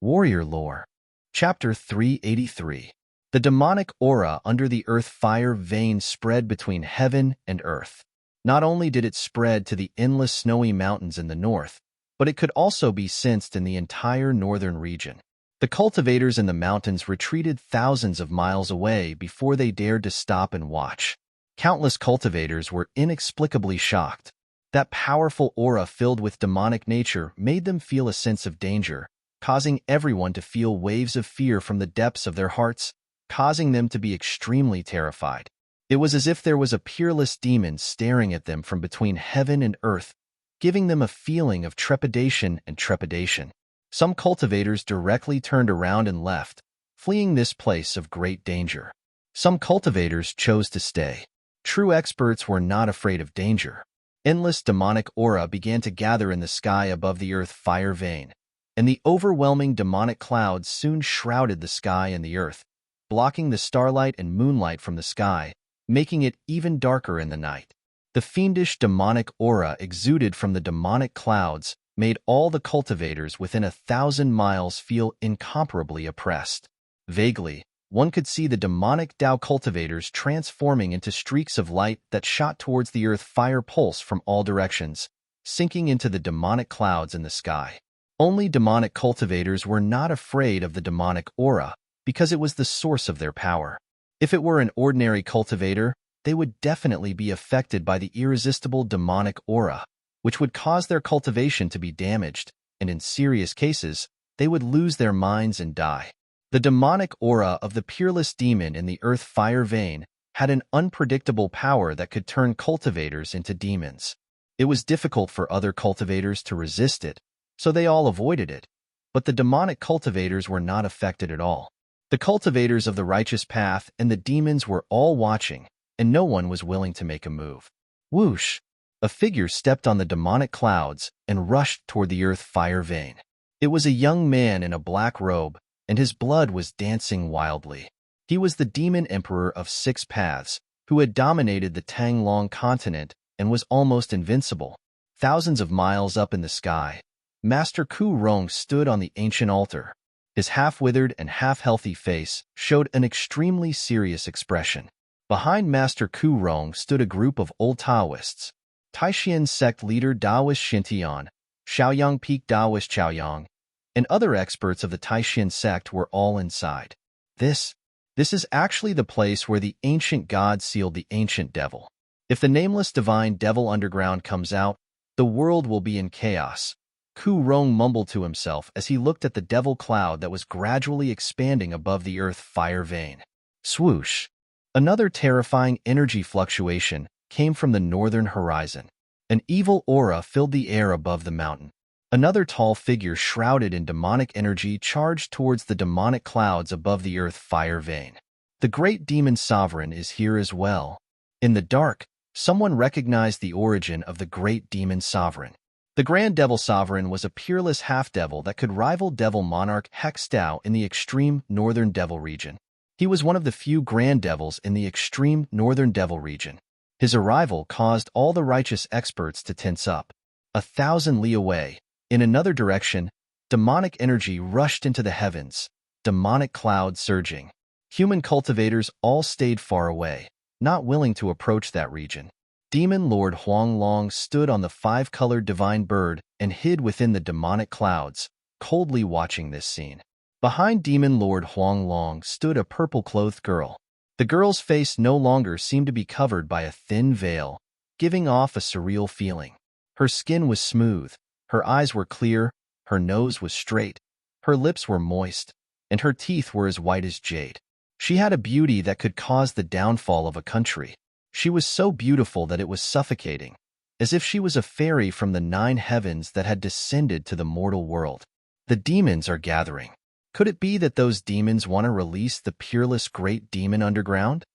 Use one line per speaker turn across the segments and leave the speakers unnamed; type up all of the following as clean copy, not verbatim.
Warrior Lore. Chapter 383. The demonic aura under the earth fire vein spread between heaven and earth. Not only did it spread to the endless snowy mountains in the north, but it could also be sensed in the entire northern region. The cultivators in the mountains retreated thousands of miles away before they dared to stop and watch. Countless cultivators were inexplicably shocked. That powerful aura filled with demonic nature made them feel a sense of danger, causing everyone to feel waves of fear from the depths of their hearts, causing them to be extremely terrified. It was as if there was a peerless demon staring at them from between heaven and earth, giving them a feeling of trepidation and trepidation. Some cultivators directly turned around and left, fleeing this place of great danger. Some cultivators chose to stay. True experts were not afraid of danger. Endless demonic aura began to gather in the sky above the earth fire vein, and the overwhelming demonic clouds soon shrouded the sky and the earth, blocking the starlight and moonlight from the sky, making it even darker in the night. The fiendish demonic aura exuded from the demonic clouds made all the cultivators within 1,000 miles feel incomparably oppressed. Vaguely, one could see the demonic Tao cultivators transforming into streaks of light that shot towards the earth fire pulse from all directions, sinking into the demonic clouds in the sky. Only demonic cultivators were not afraid of the demonic aura because it was the source of their power. If it were an ordinary cultivator, they would definitely be affected by the irresistible demonic aura, which would cause their cultivation to be damaged, and in serious cases, they would lose their minds and die. The demonic aura of the peerless demon in the earth fire vein had an unpredictable power that could turn cultivators into demons. It was difficult for other cultivators to resist it, so they all avoided it, but the demonic cultivators were not affected at all. The cultivators of the righteous path and the demons were all watching, and no one was willing to make a move. Whoosh! A figure stepped on the demonic clouds and rushed toward the earth fire vein. It was a young man in a black robe, and his blood was dancing wildly. He was the demon emperor of 6 paths, who had dominated the Tanglong continent and was almost invincible. Thousands of miles up in the sky, Master Ku Rong stood on the ancient altar. His half-withered and half-healthy face showed an extremely serious expression. Behind Master Ku Rong stood a group of old Taoists. Taishan sect leader Taoist Xintian, Shaoyang Peak Taoist Chaoyang, and other experts of the Taishan sect were all inside. This is actually the place where the ancient god sealed the ancient devil. If the nameless divine devil underground comes out, the world will be in chaos. Ku Rong mumbled to himself as he looked at the devil cloud that was gradually expanding above the earth fire vein. Swoosh! Another terrifying energy fluctuation came from the northern horizon. An evil aura filled the air above the mountain. Another tall figure shrouded in demonic energy charged towards the demonic clouds above the earth fire vein. The great demon sovereign is here as well. In the dark, someone recognized the origin of the great demon sovereign. The Grand Devil Sovereign was a peerless half-devil that could rival Devil Monarch Hex Tao in the extreme Northern Devil region. He was one of the few Grand Devils in the extreme Northern Devil region. His arrival caused all the righteous experts to tense up. 1,000 li away, in another direction, demonic energy rushed into the heavens, demonic clouds surging. Human cultivators all stayed far away, not willing to approach that region. Demon Lord Huang Long stood on the 5-colored divine bird and hid within the demonic clouds, coldly watching this scene. Behind Demon Lord Huang Long stood a purple-clothed girl. The girl's face no longer seemed to be covered by a thin veil, giving off a surreal feeling. Her skin was smooth, her eyes were clear, her nose was straight, her lips were moist, and her teeth were as white as jade. She had a beauty that could cause the downfall of a country. She was so beautiful that it was suffocating, as if she was a fairy from the 9 heavens that had descended to the mortal world. The demons are gathering. Could it be that those demons want to release the peerless great demon underground?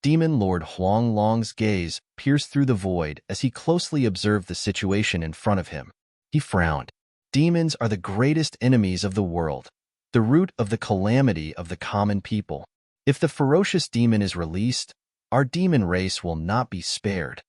Demon Lord Huang Long's gaze pierced through the void as he closely observed the situation in front of him. He frowned. Demons are the greatest enemies of the world, the root of the calamity of the common people. If the ferocious demon is released, our demon race will not be spared.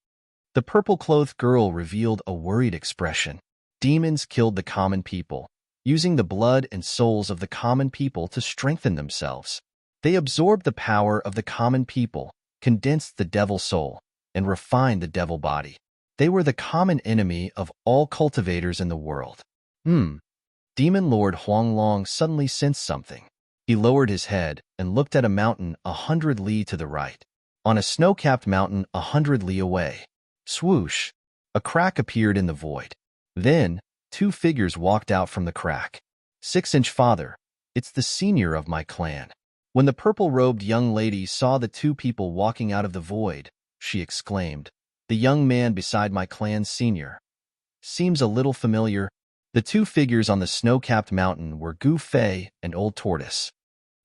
The purple-clothed girl revealed a worried expression. Demons killed the common people, using the blood and souls of the common people to strengthen themselves. They absorbed the power of the common people, condensed the devil soul, and refined the devil body. They were the common enemy of all cultivators in the world. Demon Lord Huanglong suddenly sensed something. He lowered his head and looked at a mountain 100 li to the right. On a snow-capped mountain 100 li away. Swoosh! A crack appeared in the void. Then, two figures walked out from the crack. 6-inch father, it's the senior of my clan. When the purple-robed young lady saw the two people walking out of the void, she exclaimed, "The young man beside my clan's senior. Seems a little familiar." The two figures on the snow-capped mountain were Gu Fei and Old Tortoise.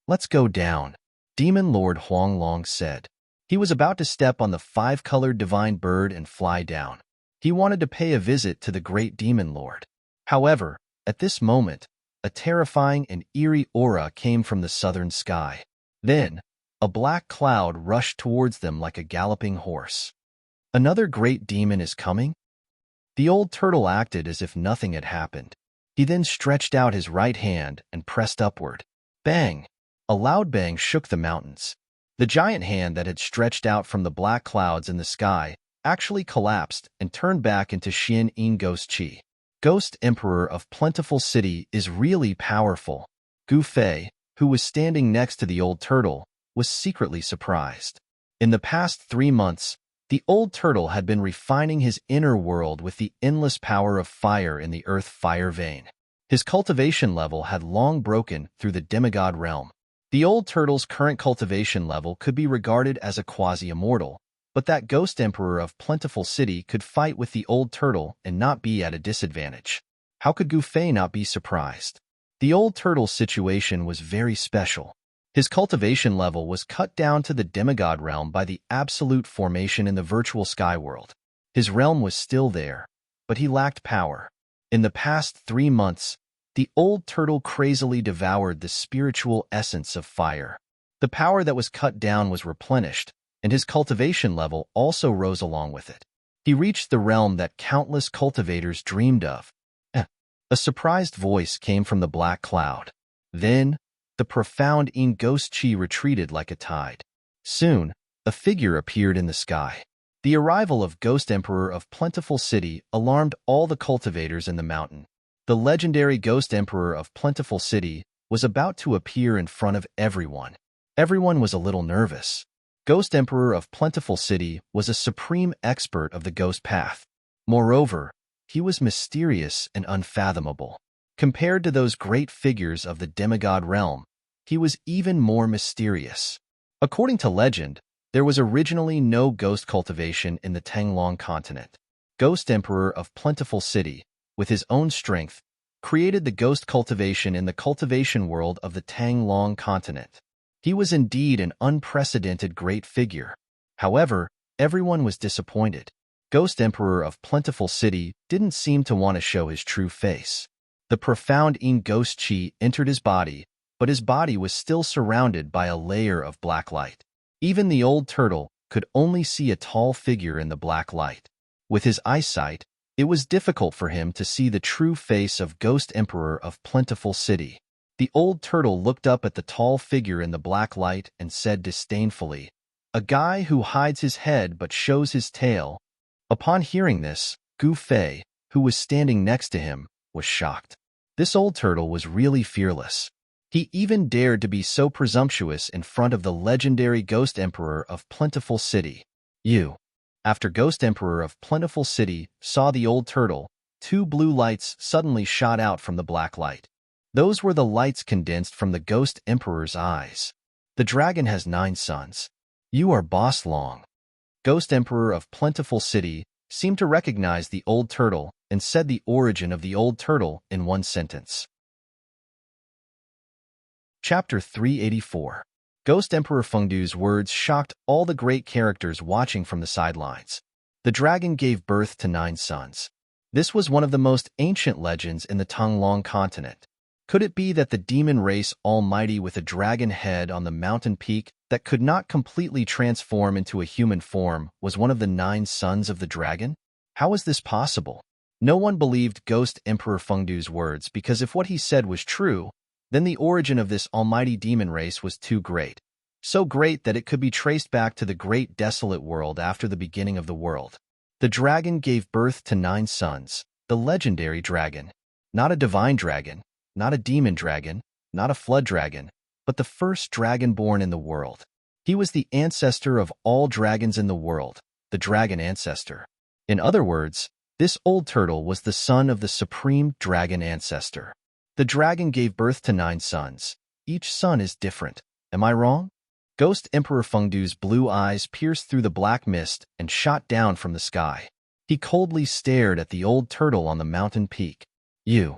"Let's go down," Demon Lord Huanglong said. He was about to step on the 5-colored divine bird and fly down. He wanted to pay a visit to the great Demon Lord. However, at this moment, a terrifying and eerie aura came from the southern sky. Then, a black cloud rushed towards them like a galloping horse. "Another great demon is coming?" The old turtle acted as if nothing had happened. He then stretched out his right hand and pressed upward. Bang! A loud bang shook the mountains. The giant hand that had stretched out from the black clouds in the sky actually collapsed and turned back into Xian Yin Ghost Chi. Ghost Emperor of Plentiful City is really powerful. Gu Fei, who was standing next to the old turtle, was secretly surprised. In the past 3 months, the old turtle had been refining his inner world with the endless power of fire in the earth fire vein. His cultivation level had long broken through the demigod realm. The old turtle's current cultivation level could be regarded as a quasi-immortal, but that Ghost Emperor of Plentiful City could fight with the old turtle and not be at a disadvantage. How could Gu Fei not be surprised? The old turtle's situation was very special. His cultivation level was cut down to the demigod realm by the absolute formation in the virtual sky world. His realm was still there, but he lacked power. In the past 3 months, the old turtle crazily devoured the spiritual essence of fire. The power that was cut down was replenished, and his cultivation level also rose along with it. He reached the realm that countless cultivators dreamed of. A surprised voice came from the black cloud. Then, the profound Yin Ghost Chi retreated like a tide. Soon, a figure appeared in the sky. The arrival of Ghost Emperor of Plentiful City alarmed all the cultivators in the mountain. The legendary Ghost Emperor of Plentiful City was about to appear in front of everyone. Everyone was a little nervous. Ghost Emperor of Plentiful City was a supreme expert of the ghost path. Moreover, he was mysterious and unfathomable. Compared to those great figures of the demigod realm, he was even more mysterious. According to legend, there was originally no ghost cultivation in the Tanglong continent. Ghost Emperor of Plentiful City, with his own strength, created the ghost cultivation in the cultivation world of the Tanglong continent. He was indeed an unprecedented great figure. However, everyone was disappointed. Ghost Emperor of Plentiful City didn't seem to want to show his true face. The profound Yin Ghost Chi entered his body, but his body was still surrounded by a layer of black light. Even the old turtle could only see a tall figure in the black light. With his eyesight, it was difficult for him to see the true face of Ghost Emperor of Plentiful City. The old turtle looked up at the tall figure in the black light and said disdainfully, "A guy who hides his head but shows his tail." Upon hearing this, Gu Fei, who was standing next to him, was shocked. This old turtle was really fearless. He even dared to be so presumptuous in front of the legendary Ghost Emperor of Plentiful City. After Ghost Emperor of Plentiful City saw the old turtle, 2 blue lights suddenly shot out from the black light. Those were the lights condensed from the Ghost Emperor's eyes. "The dragon has 9 sons. You are Boss Long." Ghost Emperor of Plentiful City seemed to recognize the old turtle and said the origin of the old turtle in one sentence. Chapter 384. Ghost Emperor Fengdu's words shocked all the great characters watching from the sidelines. The dragon gave birth to 9 sons. This was one of the most ancient legends in the Tanglong continent. Could it be that the demon race almighty with a dragon head on the mountain peak that could not completely transform into a human form was one of the 9 sons of the dragon? How is this possible? No one believed Ghost Emperor Fengdu's words because if what he said was true, then the origin of this almighty demon race was too great. So great that it could be traced back to the great desolate world after the beginning of the world. The dragon gave birth to 9 sons, the legendary dragon. Not a divine dragon, not a demon dragon, not a flood dragon, but the first dragon born in the world. He was the ancestor of all dragons in the world, the dragon ancestor. In other words, this old turtle was the son of the supreme dragon ancestor. The dragon gave birth to 9 sons. Each son is different. Am I wrong? Ghost Emperor Fengdu's blue eyes pierced through the black mist and shot down from the sky. He coldly stared at the old turtle on the mountain peak. You.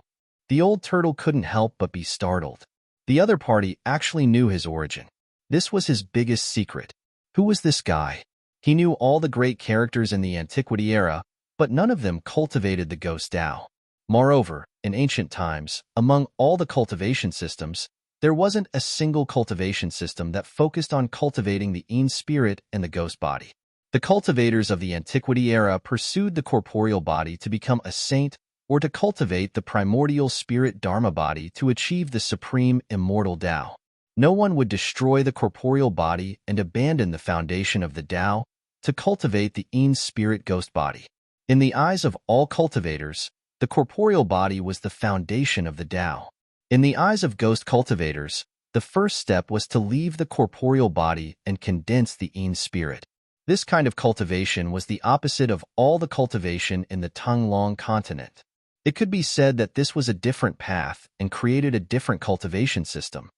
The old turtle couldn't help but be startled. The other party actually knew his origin. This was his biggest secret. Who was this guy? He knew all the great characters in the Antiquity era, but none of them cultivated the Ghost Tao. Moreover, in ancient times, among all the cultivation systems, there wasn't a single cultivation system that focused on cultivating the Yin spirit and the ghost body. The cultivators of the Antiquity era pursued the corporeal body to become a saint or to cultivate the primordial spirit Dharma body to achieve the supreme immortal Tao. No one would destroy the corporeal body and abandon the foundation of the Tao to cultivate the Yin spirit ghost body. In the eyes of all cultivators, the corporeal body was the foundation of the Tao. In the eyes of ghost cultivators, the first step was to leave the corporeal body and condense the Yin spirit. This kind of cultivation was the opposite of all the cultivation in the Tonglong continent. It could be said that this was a different path and created a different cultivation system.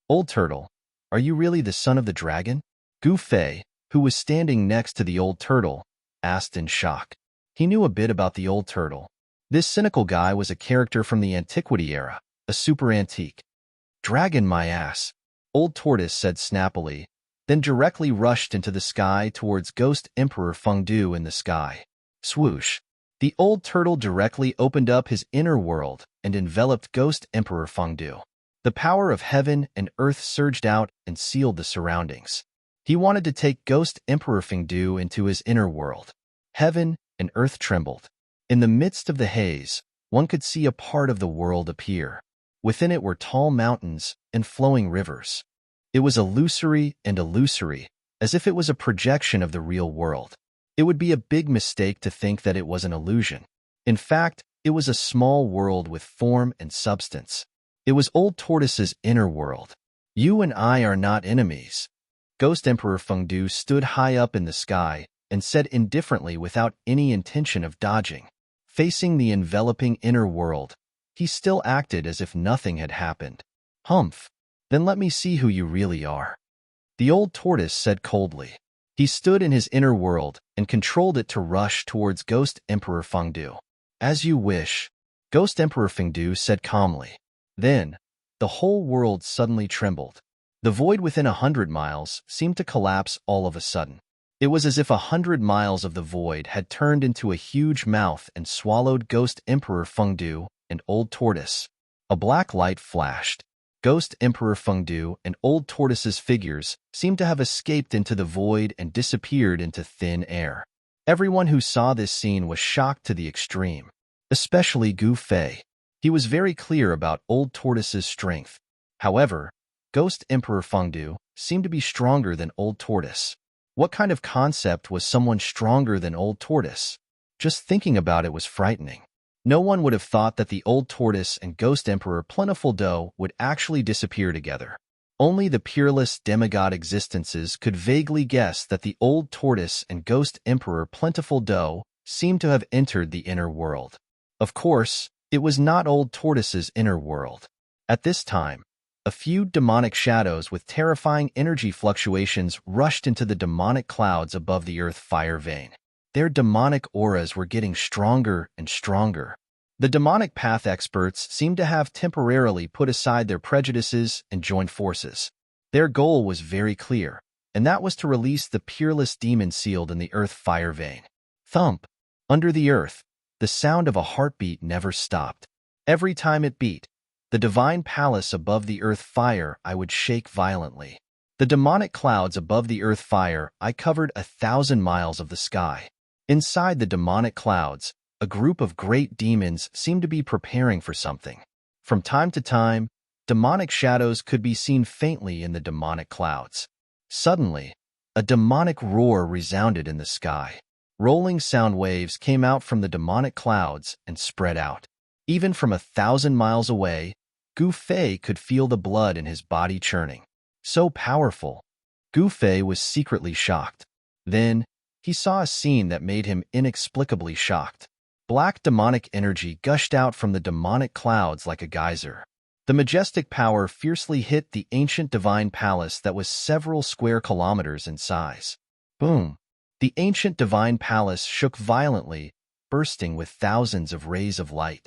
Old turtle, are you really the son of the dragon? Gu Fei, who was standing next to the old turtle, asked in shock. He knew a bit about the old turtle. This cynical guy was a character from the Antiquity era, a super antique. Dragon my ass, Old Tortoise said snappily, then directly rushed into the sky towards Ghost Emperor Fengdu in the sky. Swoosh. The old turtle directly opened up his inner world and enveloped Ghost Emperor Fengdu. The power of heaven and earth surged out and sealed the surroundings. He wanted to take Ghost Emperor Fengdu into his inner world. Heaven and earth trembled. In the midst of the haze, one could see a part of the world appear. Within it were tall mountains and flowing rivers. It was illusory, as if it was a projection of the real world. It would be a big mistake to think that it was an illusion. In fact, it was a small world with form and substance. It was Old Tortoise's inner world. You and I are not enemies. Ghost Emperor Fengdu stood high up in the sky and said indifferently without any intention of dodging. Facing the enveloping inner world, he still acted as if nothing had happened. Humph. Then let me see who you really are. The old tortoise said coldly. He stood in his inner world and controlled it to rush towards Ghost Emperor Fengdu. As you wish, Ghost Emperor Fengdu said calmly. Then, the whole world suddenly trembled. The void within 100 miles seemed to collapse all of a sudden. It was as if 100 miles of the void had turned into a huge mouth and swallowed Ghost Emperor Fengdu and Old Tortoise. A black light flashed. Ghost Emperor Fengdu and Old Tortoise's figures seemed to have escaped into the void and disappeared into thin air. Everyone who saw this scene was shocked to the extreme, especially Gu Fei. He was very clear about Old Tortoise's strength. However, Ghost Emperor Fengdu seemed to be stronger than Old Tortoise. What kind of concept was someone stronger than Old Tortoise? Just thinking about it was frightening. No one would have thought that the Old Tortoise and Ghost Emperor Plentiful Dough would actually disappear together. Only the peerless demigod existences could vaguely guess that the Old Tortoise and Ghost Emperor Plentiful Dough seemed to have entered the inner world. Of course, it was not Old Tortoise's inner world. At this time, a few demonic shadows with terrifying energy fluctuations rushed into the demonic clouds above the earth fire vein. Their demonic auras were getting stronger and stronger. The demonic path experts seemed to have temporarily put aside their prejudices and joined forces. Their goal was very clear, and that was to release the peerless demon sealed in the earth fire vein. Thump! Under the earth, the sound of a heartbeat never stopped. Every time it beat, the divine palace above the earth fire I would shake violently. The demonic clouds above the earth fire I covered 1,000 miles of the sky. Inside the demonic clouds, a group of great demons seemed to be preparing for something. From time to time, demonic shadows could be seen faintly in the demonic clouds. Suddenly, a demonic roar resounded in the sky. Rolling sound waves came out from the demonic clouds and spread out. Even from 1,000 miles away, Gu Fei could feel the blood in his body churning. So powerful. Gu Fei was secretly shocked. Then, he saw a scene that made him inexplicably shocked. Black demonic energy gushed out from the demonic clouds like a geyser. The majestic power fiercely hit the ancient divine palace that was several square kilometers in size. Boom! The ancient divine palace shook violently, bursting with thousands of rays of light.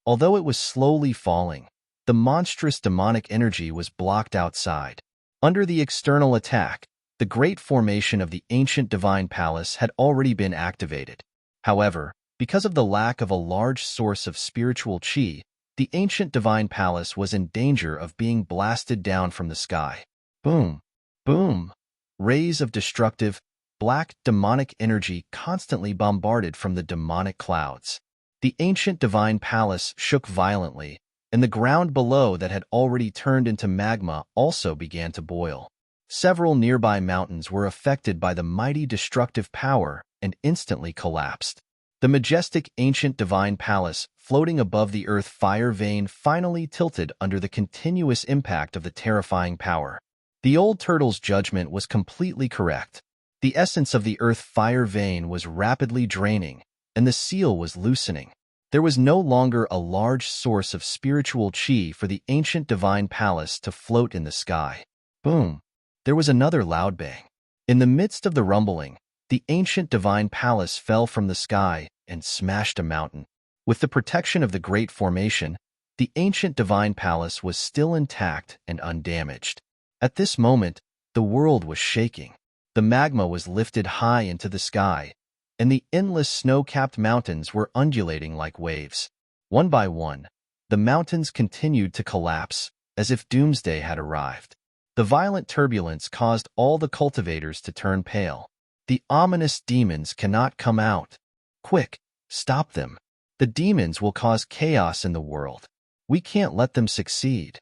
Although it was slowly falling, the monstrous demonic energy was blocked outside. Under the external attack, the great formation of the ancient divine palace had already been activated. However, because of the lack of a large source of spiritual qi, the ancient divine palace was in danger of being blasted down from the sky. Boom! Boom! Rays of destructive, black demonic energy constantly bombarded from the demonic clouds. The ancient divine palace shook violently, and the ground below that had already turned into magma also began to boil. Several nearby mountains were affected by the mighty destructive power and instantly collapsed. The majestic ancient divine palace floating above the earth fire vein finally tilted under the continuous impact of the terrifying power. The old turtle's judgment was completely correct. The essence of the earth fire vein was rapidly draining, and the seal was loosening. There was no longer a large source of spiritual qi for the ancient divine palace to float in the sky. Boom! There was another loud bang. In the midst of the rumbling, the ancient divine palace fell from the sky and smashed a mountain. With the protection of the Great Formation, the ancient divine palace was still intact and undamaged. At this moment, the world was shaking. The magma was lifted high into the sky, and the endless snow-capped mountains were undulating like waves. One by one, the mountains continued to collapse, as if doomsday had arrived. The violent turbulence caused all the cultivators to turn pale. The ominous demons cannot come out. Quick, stop them. The demons will cause chaos in the world. We can't let them succeed.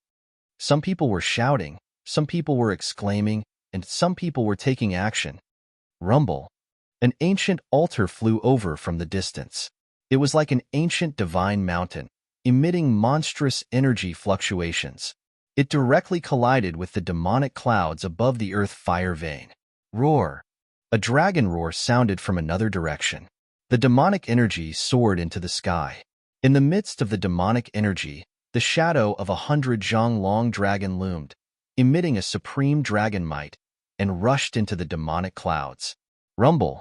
Some people were shouting, some people were exclaiming, and some people were taking action. Rumble. An ancient altar flew over from the distance. It was like an ancient divine mountain, emitting monstrous energy fluctuations. It directly collided with the demonic clouds above the earth fire vein. Roar. A dragon roar sounded from another direction. The demonic energy soared into the sky. In the midst of the demonic energy, the shadow of 100 Zhonglong dragon loomed, emitting a supreme dragon might, and rushed into the demonic clouds. Rumble.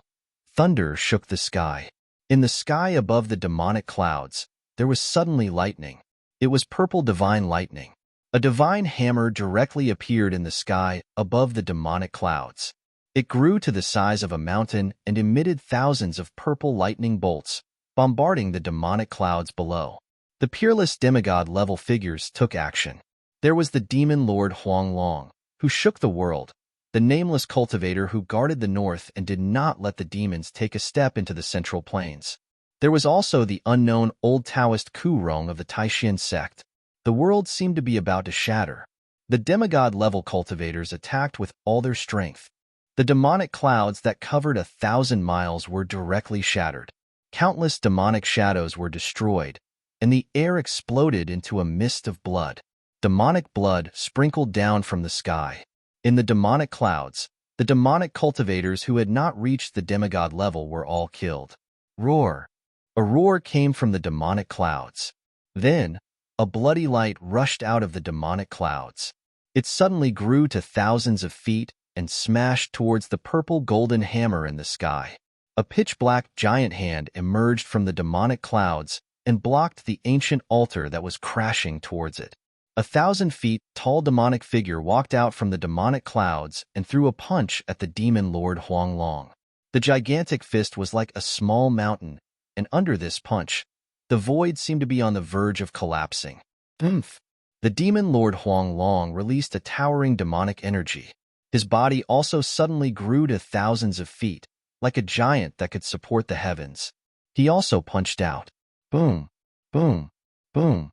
Thunder shook the sky. In the sky above the demonic clouds, there was suddenly lightning. It was purple divine lightning. A divine hammer directly appeared in the sky above the demonic clouds. It grew to the size of a mountain and emitted thousands of purple lightning bolts, bombarding the demonic clouds below. The peerless demigod-level figures took action. There was the demon lord Huanglong, who shook the world, the nameless cultivator who guarded the north and did not let the demons take a step into the central plains. There was also the unknown old Taoist Kurong of the Taishan sect. The world seemed to be about to shatter. The demigod-level cultivators attacked with all their strength. The demonic clouds that covered 1,000 miles were directly shattered. Countless demonic shadows were destroyed, and the air exploded into a mist of blood. Demonic blood sprinkled down from the sky. In the demonic clouds, the demonic cultivators who had not reached the demigod level were all killed. Roar. A roar came from the demonic clouds. Then, a bloody light rushed out of the demonic clouds. It suddenly grew to thousands of feet and smashed towards the purple golden hammer in the sky. A pitch-black giant hand emerged from the demonic clouds and blocked the ancient altar that was crashing towards it. 1,000 feet tall demonic figure walked out from the demonic clouds and threw a punch at the demon lord Huanglong. The gigantic fist was like a small mountain, and under this punch, the void seemed to be on the verge of collapsing. Oomph! The demon lord Huanglong released a towering demonic energy. His body also suddenly grew to thousands of feet, like a giant that could support the heavens. He also punched out. Boom, boom, boom.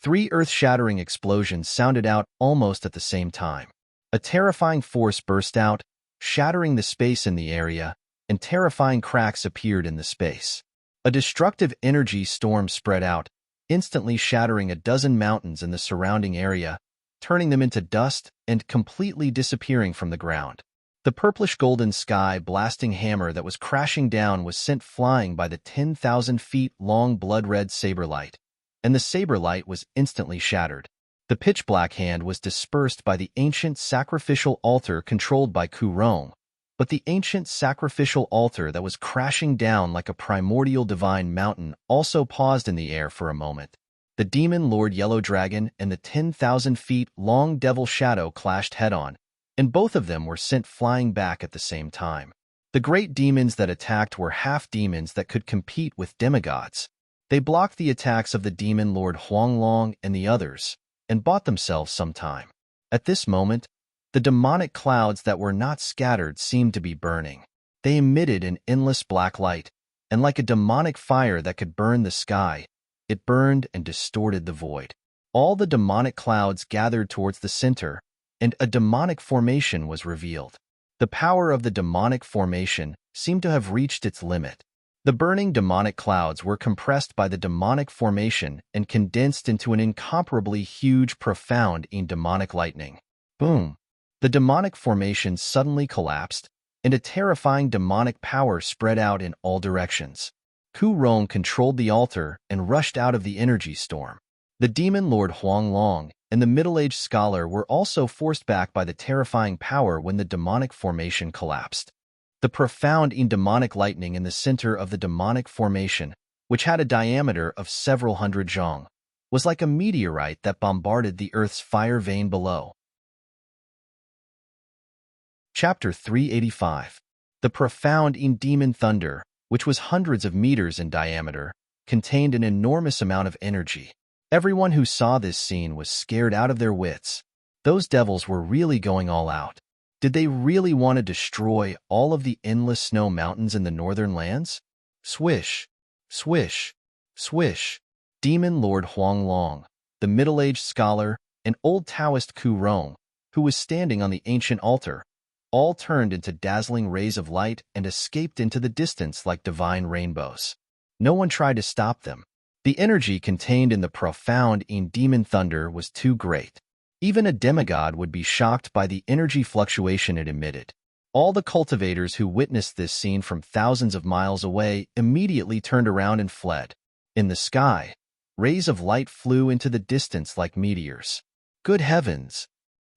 3 earth-shattering explosions sounded out almost at the same time. A terrifying force burst out, shattering the space in the area, and terrifying cracks appeared in the space. A destructive energy storm spread out, instantly shattering a dozen mountains in the surrounding area, turning them into dust and completely disappearing from the ground. The purplish-golden sky blasting hammer that was crashing down was sent flying by the 10,000 feet long blood-red saber light, and the saber light was instantly shattered. The pitch-black hand was dispersed by the ancient sacrificial altar controlled by Kurong, but the ancient sacrificial altar that was crashing down like a primordial divine mountain also paused in the air for a moment. The demon Lord Yellow Dragon and the 10,000 feet long devil shadow clashed head-on, and both of them were sent flying back at the same time. The great demons that attacked were half-demons that could compete with demigods. They blocked the attacks of the demon Lord Huanglong and the others, and bought themselves some time. At this moment, the demonic clouds that were not scattered seemed to be burning. They emitted an endless black light, and like a demonic fire that could burn the sky, it burned and distorted the void. All the demonic clouds gathered towards the center, and a demonic formation was revealed. The power of the demonic formation seemed to have reached its limit. The burning demonic clouds were compressed by the demonic formation and condensed into an incomparably huge, profound demonic lightning. Boom! The demonic formation suddenly collapsed, and a terrifying demonic power spread out in all directions. Kurong controlled the altar and rushed out of the energy storm. The demon Lord Huanglong and the middle-aged scholar were also forced back by the terrifying power when the demonic formation collapsed. The profound demonic lightning in the center of the demonic formation, which had a diameter of several hundred zhong, was like a meteorite that bombarded the Earth's fire vein below. Chapter 385. The profound demon thunder, which was hundreds of meters in diameter, contained an enormous amount of energy. Everyone who saw this scene was scared out of their wits. Those devils were really going all out. Did they really want to destroy all of the endless snow mountains in the northern lands? Swish, swish, swish. Demon Lord Huanglong, the middle-aged scholar, and old Taoist Kurong, who was standing on the ancient altar, all turned into dazzling rays of light and escaped into the distance like divine rainbows. No one tried to stop them. The energy contained in the profound demon thunder was too great. Even a demigod would be shocked by the energy fluctuation it emitted. All the cultivators who witnessed this scene from thousands of miles away immediately turned around and fled. In the sky, rays of light flew into the distance like meteors. Good heavens!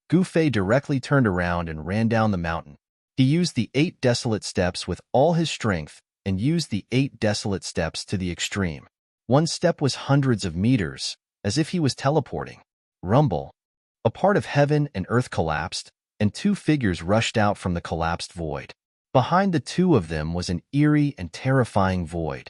Gufei directly turned around and ran down the mountain. He used the 8 desolate steps with all his strength and used the 8 desolate steps to the extreme. One step was hundreds of meters, as if he was teleporting. Rumble. A part of heaven and earth collapsed, and 2 figures rushed out from the collapsed void. Behind the 2 of them was an eerie and terrifying void.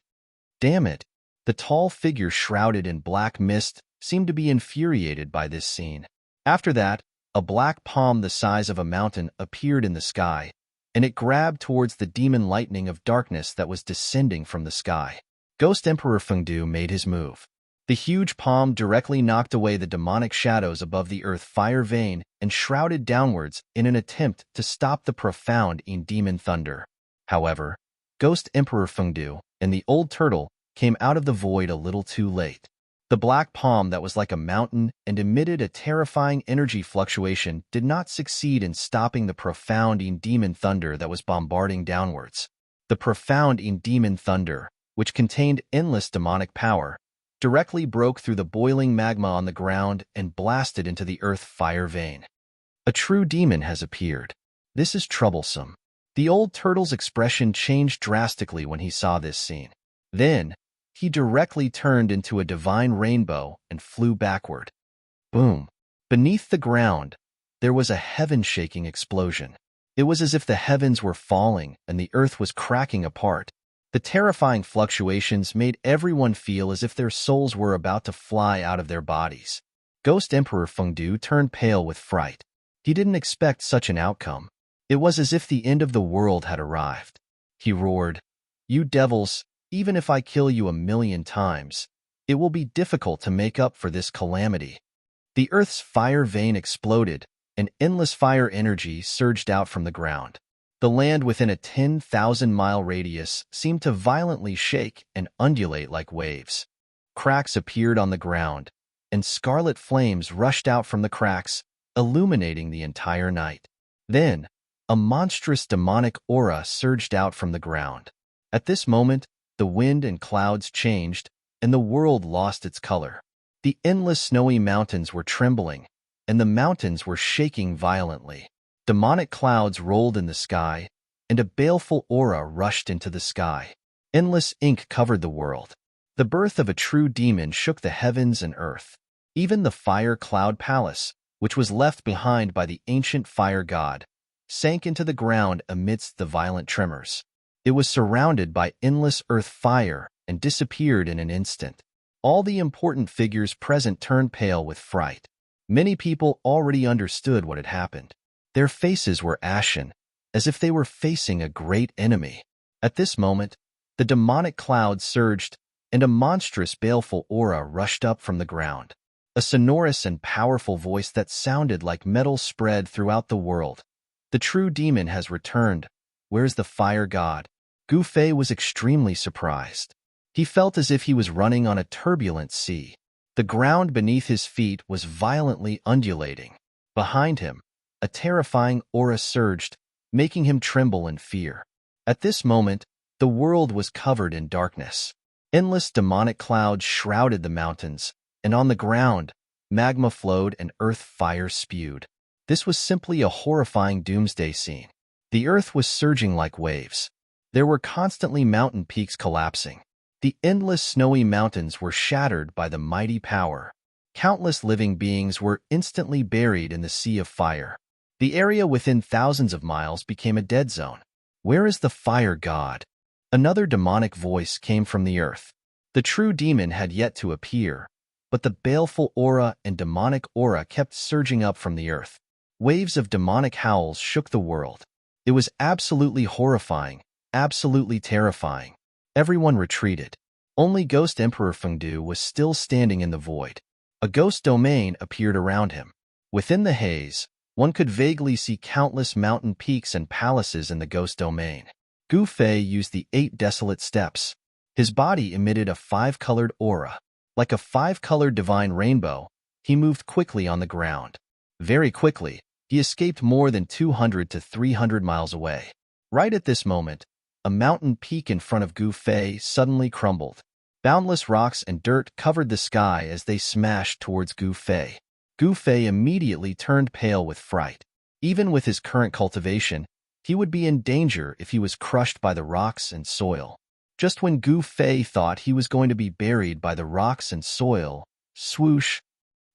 Damn it! The tall figure shrouded in black mist seemed to be infuriated by this scene. After that, a black palm the size of a mountain appeared in the sky, and it grabbed towards the demon lightning of darkness that was descending from the sky. Ghost Emperor Fengdu made his move. The huge palm directly knocked away the demonic shadows above the earth fire vein and shrouded downwards in an attempt to stop the profound demon thunder. However, Ghost Emperor Fengdu and the old turtle came out of the void a little too late. The black palm that was like a mountain and emitted a terrifying energy fluctuation did not succeed in stopping the profound demon thunder that was bombarding downwards. The profound demon thunder, which contained endless demonic power, directly broke through the boiling magma on the ground and blasted into the earth fire vein. A true demon has appeared. This is troublesome. The old turtle's expression changed drastically when he saw this scene. Then, he directly turned into a divine rainbow and flew backward. Boom! Beneath the ground, there was a heaven-shaking explosion. It was as if the heavens were falling and the earth was cracking apart. The terrifying fluctuations made everyone feel as if their souls were about to fly out of their bodies. Ghost Emperor Fengdu turned pale with fright. He didn't expect such an outcome. It was as if the end of the world had arrived. He roared, "You devils, even if I kill you 1,000,000 times, it will be difficult to make up for this calamity. The Earth's fire vein exploded, and endless fire energy surged out from the ground. The land within a 10,000-mile radius seemed to violently shake and undulate like waves. Cracks appeared on the ground, and scarlet flames rushed out from the cracks, illuminating the entire night. Then, a monstrous demonic aura surged out from the ground. At this moment, the wind and clouds changed, and the world lost its color. The endless snowy mountains were trembling, and the mountains were shaking violently. Demonic clouds rolled in the sky, and a baleful aura rushed into the sky. Endless ink covered the world. The birth of a true demon shook the heavens and earth. Even the fire cloud palace, which was left behind by the ancient fire god, sank into the ground amidst the violent tremors. It was surrounded by endless earth fire and disappeared in an instant. All the important figures present turned pale with fright. Many people already understood what had happened. Their faces were ashen, as if they were facing a great enemy. At this moment, the demonic cloud surged, and a monstrous baleful aura rushed up from the ground. A sonorous and powerful voice that sounded like metal spread throughout the world. The true demon has returned. Where's the fire god? Gu Fei was extremely surprised. He felt as if he was running on a turbulent sea. The ground beneath his feet was violently undulating. Behind him, a terrifying aura surged, making him tremble in fear. At this moment, the world was covered in darkness. Endless demonic clouds shrouded the mountains, and on the ground, magma flowed and earth fire spewed. This was simply a horrifying doomsday scene. The earth was surging like waves. There were constantly mountain peaks collapsing. The endless snowy mountains were shattered by the mighty power. Countless living beings were instantly buried in the sea of fire. The area within thousands of miles became a dead zone. Where is the fire god? Another demonic voice came from the earth. The true demon had yet to appear, but the baleful aura and demonic aura kept surging up from the earth. Waves of demonic howls shook the world. It was absolutely horrifying, absolutely terrifying. Everyone retreated. Only Ghost Emperor Fengdu was still standing in the void. A ghost domain appeared around him. Within the haze, one could vaguely see countless mountain peaks and palaces in the ghost domain. Gu Fei used the 8 desolate steps. His body emitted a 5-colored aura. Like a 5-colored divine rainbow, he moved quickly on the ground. Very quickly, he escaped more than 200 to 300 miles away. Right at this moment, a mountain peak in front of Gu Fei suddenly crumbled. Boundless rocks and dirt covered the sky as they smashed towards Gu Fei. Gu Fei immediately turned pale with fright. Even with his current cultivation, he would be in danger if he was crushed by the rocks and soil. Just when Gu Fei thought he was going to be buried by the rocks and soil, swoosh,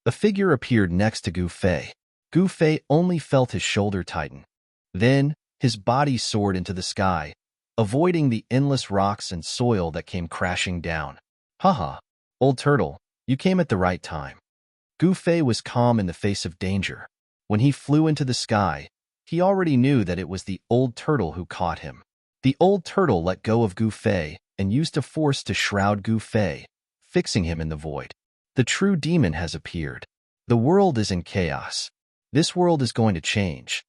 a figure appeared next to Gu Fei. Gu Fei only felt his shoulder tighten. Then, his body soared into the sky, avoiding the endless rocks and soil that came crashing down. Haha, old turtle, you came at the right time. Gu Fei was calm in the face of danger. When he flew into the sky, he already knew that it was the old turtle who caught him. The old turtle let go of Gu Fei and used a force to shroud Gu Fei, fixing him in the void. The true demon has appeared. The world is in chaos. This world is going to change.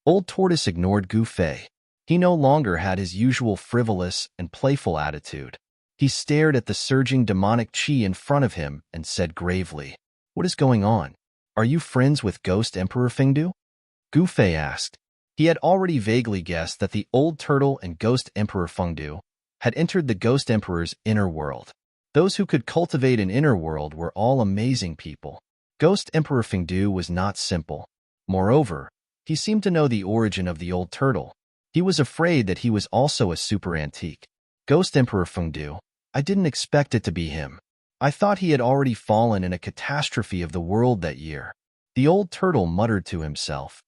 Old Tortoise ignored Gu Fei. He no longer had his usual frivolous and playful attitude. He stared at the surging demonic chi in front of him and said gravely, "What is going on? Are you friends with Ghost Emperor Fengdu?" Gu Fei asked. He had already vaguely guessed that the old turtle and Ghost Emperor Fengdu had entered the Ghost Emperor's inner world. Those who could cultivate an inner world were all amazing people. Ghost Emperor Fengdu was not simple. Moreover, he seemed to know the origin of the old turtle. He was afraid that he was also a super antique. Ghost Emperor Fengdu, I didn't expect it to be him. I thought he had already fallen in a catastrophe of the world that year. The old turtle muttered to himself.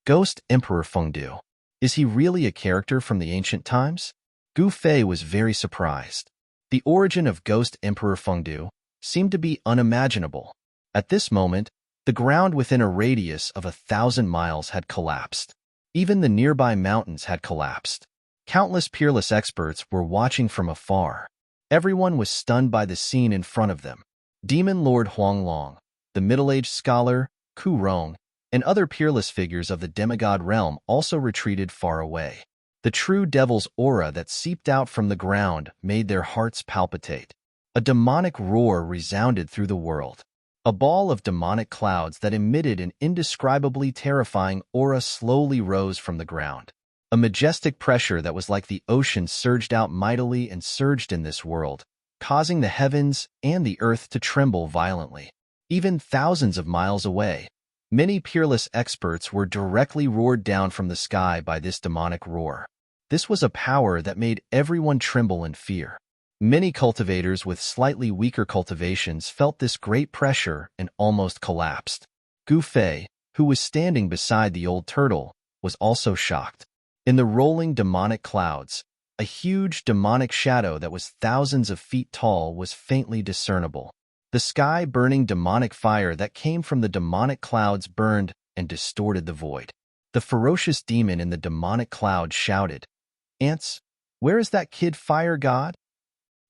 Ghost Emperor Fengdu. Is he really a character from the ancient times? Gu Fei was very surprised. The origin of Ghost Emperor Fengdu seemed to be unimaginable. At this moment, the ground within a radius of 1,000 miles had collapsed. Even the nearby mountains had collapsed. Countless peerless experts were watching from afar. Everyone was stunned by the scene in front of them. Demon Lord Huanglong, the middle-aged scholar, Ku Rong, and other peerless figures of the demigod realm also retreated far away. The true devil's aura that seeped out from the ground made their hearts palpitate. A demonic roar resounded through the world. A ball of demonic clouds that emitted an indescribably terrifying aura slowly rose from the ground. A majestic pressure that was like the ocean surged out mightily and surged in this world, causing the heavens and the earth to tremble violently. Even thousands of miles away, many peerless experts were directly roared down from the sky by this demonic roar. This was a power that made everyone tremble in fear. Many cultivators with slightly weaker cultivations felt this great pressure and almost collapsed. Gu Fei, who was standing beside the old turtle, was also shocked. In the rolling demonic clouds, a huge demonic shadow that was thousands of feet tall was faintly discernible. The sky-burning demonic fire that came from the demonic clouds burned and distorted the void. The ferocious demon in the demonic cloud shouted, "Ants, where is that kid fire god?"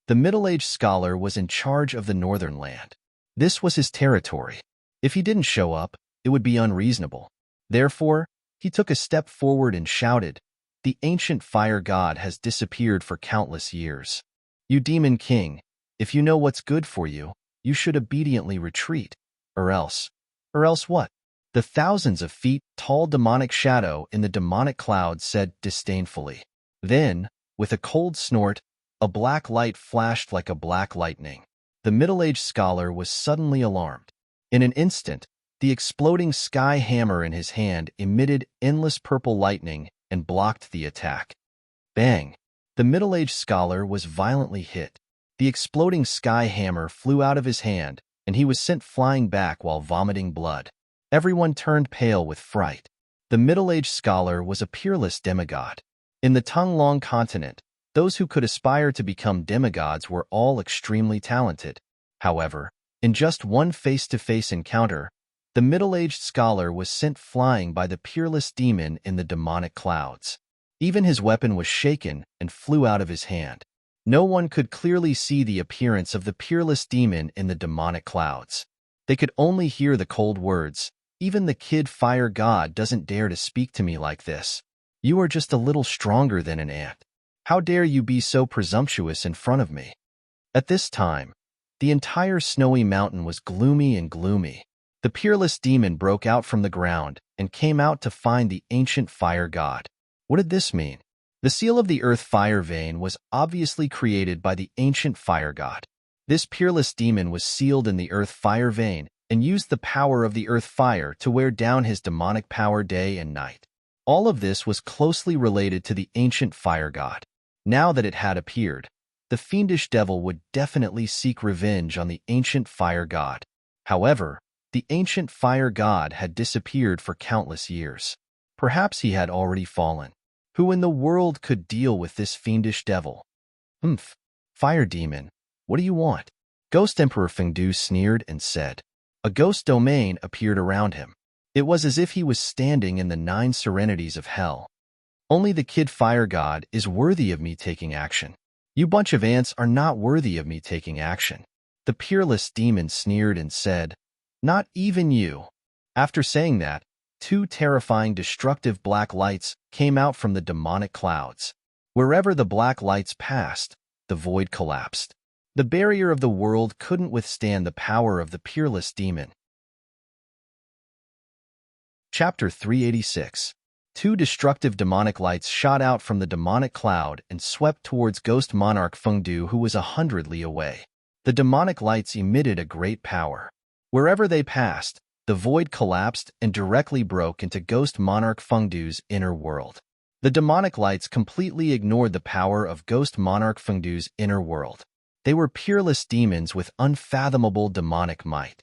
The middle-aged scholar was in charge of the northern land. This was his territory. If he didn't show up, it would be unreasonable. Therefore, he took a step forward and shouted, "The ancient fire god has disappeared for countless years. You demon king, if you know what's good for you, you should obediently retreat, or else what?" The thousands of feet tall demonic shadow in the demonic cloud said disdainfully. Then, with a cold snort, a black light flashed like a black lightning. The middle-aged scholar was suddenly alarmed. In an instant, the exploding sky hammer in his hand emitted endless purple lightning and blocked the attack. Bang! The middle-aged scholar was violently hit. The exploding sky hammer flew out of his hand, and he was sent flying back while vomiting blood. Everyone turned pale with fright. The middle-aged scholar was a peerless demigod. In the Tonglong continent, those who could aspire to become demigods were all extremely talented. However, in just one face-to-face encounter, the middle-aged scholar was sent flying by the peerless demon in the demonic clouds. Even his weapon was shaken and flew out of his hand. No one could clearly see the appearance of the peerless demon in the demonic clouds. They could only hear the cold words, "Even the kid fire god doesn't dare to speak to me like this. You are just a little stronger than an ant. How dare you be so presumptuous in front of me?" At this time, the entire snowy mountain was gloomy and gloomy. The peerless demon broke out from the ground and came out to find the ancient fire god. What did this mean? The seal of the earth fire vein was obviously created by the ancient fire god. This peerless demon was sealed in the earth fire vein and used the power of the earth fire to wear down his demonic power day and night. All of this was closely related to the ancient fire god. Now that it had appeared, the fiendish devil would definitely seek revenge on the ancient fire god. However, the ancient fire god had disappeared for countless years. Perhaps he had already fallen. Who in the world could deal with this fiendish devil? Fire demon, what do you want?" Ghost Emperor Fengdu sneered and said. A ghost domain appeared around him. It was as if he was standing in the 9 serenities of hell. "Only the kid fire god is worthy of me taking action. You bunch of ants are not worthy of me taking action." The peerless demon sneered and said, "Not even you." After saying that, 2 terrifying destructive black lights came out from the demonic clouds. Wherever the black lights passed, the void collapsed. The barrier of the world couldn't withstand the power of the peerless demon. Chapter 386. 2 destructive demonic lights shot out from the demonic cloud and swept towards Ghost Monarch Fengdu, who was 100 li away. The demonic lights emitted a great power. Wherever they passed, the void collapsed and directly broke into Ghost Monarch Fengdu's inner world. The demonic lights completely ignored the power of Ghost Monarch Fengdu's inner world. They were peerless demons with unfathomable demonic might.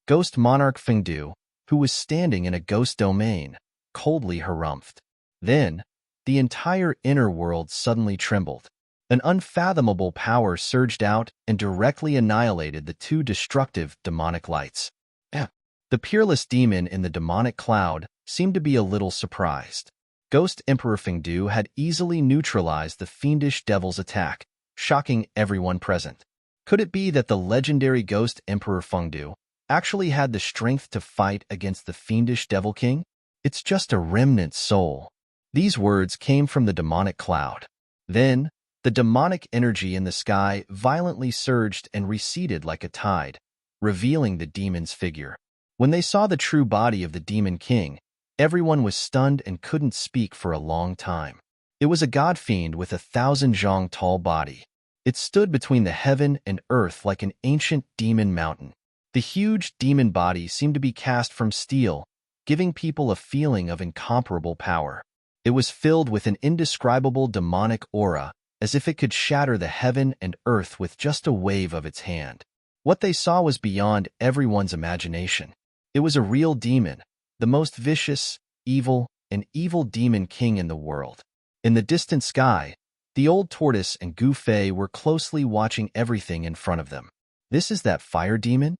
Ghost Monarch Fengdu, who was standing in a ghost domain, coldly harumphed. Then, the entire inner world suddenly trembled. An unfathomable power surged out and directly annihilated the 2 destructive demonic lights. The peerless demon in the demonic cloud seemed to be a little surprised. Ghost Emperor Fengdu had easily neutralized the fiendish devil's attack. shocking everyone present. Could it be that the legendary ghost Emperor Fengdu actually had the strength to fight against the fiendish Devil King? It's just a remnant soul. These words came from the demonic cloud. Then, the demonic energy in the sky violently surged and receded like a tide, revealing the demon's figure. When they saw the true body of the Demon King, everyone was stunned and couldn't speak for a long time. It was a god fiend with 1,000 zhang tall body. It stood between the heaven and earth like an ancient demon mountain. The huge demon body seemed to be cast from steel, giving people a feeling of incomparable power. It was filled with an indescribable demonic aura, as if it could shatter the heaven and earth with just a wave of its hand. What they saw was beyond everyone's imagination. It was a real demon, the most vicious, evil, and evil demon king in the world. In the distant sky, the old tortoise and Gu Fei were closely watching everything in front of them. "This is that fire demon?"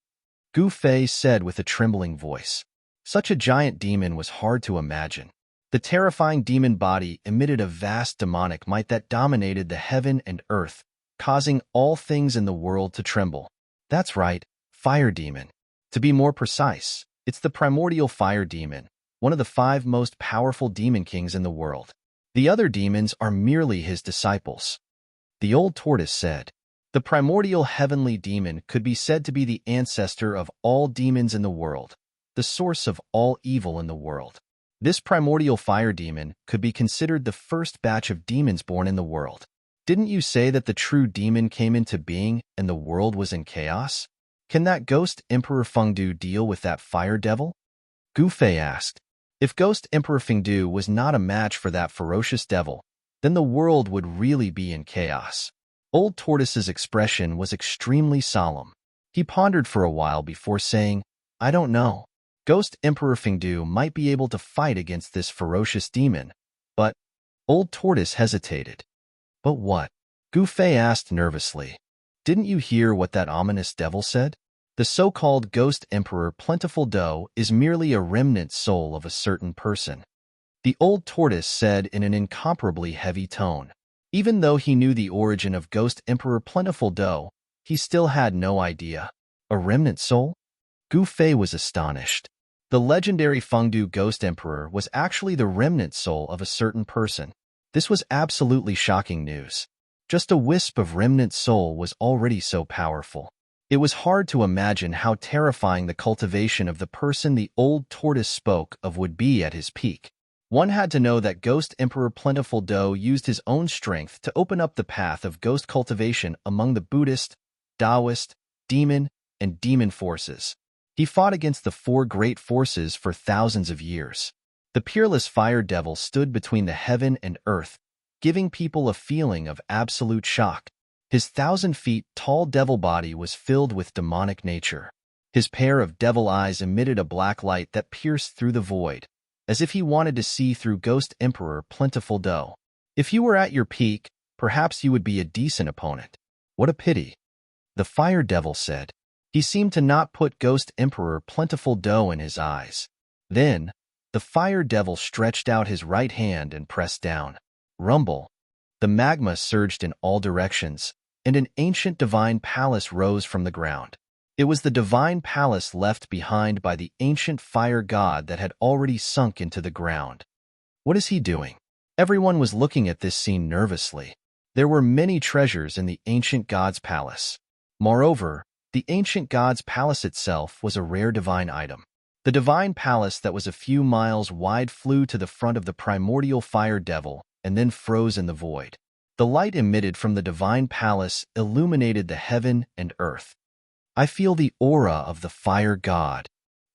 Gu Fei said with a trembling voice. Such a giant demon was hard to imagine. The terrifying demon body emitted a vast demonic might that dominated the heaven and earth, causing all things in the world to tremble. That's right, fire demon. To be more precise, it's the primordial fire demon, one of the 5 most powerful demon kings in the world. The other demons are merely his disciples. The old tortoise said. The primordial heavenly demon could be said to be the ancestor of all demons in the world, the source of all evil in the world. This primordial fire demon could be considered the first batch of demons born in the world. Didn't you say that the true demon came into being and the world was in chaos? Can that ghost Emperor Fengdu deal with that fire devil? Gu Fei asked. If Ghost Emperor Fengdu was not a match for that ferocious devil, then the world would really be in chaos. Old Tortoise's expression was extremely solemn. He pondered for a while before saying, "I don't know. Ghost Emperor Fengdu might be able to fight against this ferocious demon, but—" Old Tortoise hesitated. "But what?" Gu Fei asked nervously. "Didn't you hear what that ominous devil said? The so-called Ghost Emperor Plentiful Dough is merely a remnant soul of a certain person." The old tortoise said in an incomparably heavy tone. Even though he knew the origin of Ghost Emperor Plentiful Dough, he still had no idea. A remnant soul? Gu Fei was astonished. The legendary Fengdu Ghost Emperor was actually the remnant soul of a certain person. This was absolutely shocking news. Just a wisp of remnant soul was already so powerful. It was hard to imagine how terrifying the cultivation of the person the old tortoise spoke of would be at his peak. One had to know that Ghost Emperor Plentiful Dough used his own strength to open up the path of ghost cultivation among the Buddhist, Taoist, demon, and demon forces. He fought against the 4 great forces for thousands of years. The peerless fire devil stood between the heaven and earth, giving people a feeling of absolute shock. His 1,000 feet tall devil body was filled with demonic nature. His pair of devil eyes emitted a black light that pierced through the void, as if he wanted to see through Ghost Emperor Plentiful Dough. If you were at your peak, perhaps you would be a decent opponent. What a pity, the fire devil said. He seemed to not put Ghost Emperor Plentiful Dough in his eyes. Then, the fire devil stretched out his right hand and pressed down. Rumble. The magma surged in all directions, and an ancient divine palace rose from the ground. It was the divine palace left behind by the ancient fire god that had already sunk into the ground. What is he doing? Everyone was looking at this scene nervously. There were many treasures in the ancient god's palace. Moreover, the ancient god's palace itself was a rare divine item. The divine palace that was a few miles wide flew to the front of the primordial fire devil and then froze in the void. The light emitted from the divine palace illuminated the heaven and earth. I feel the aura of the fire god.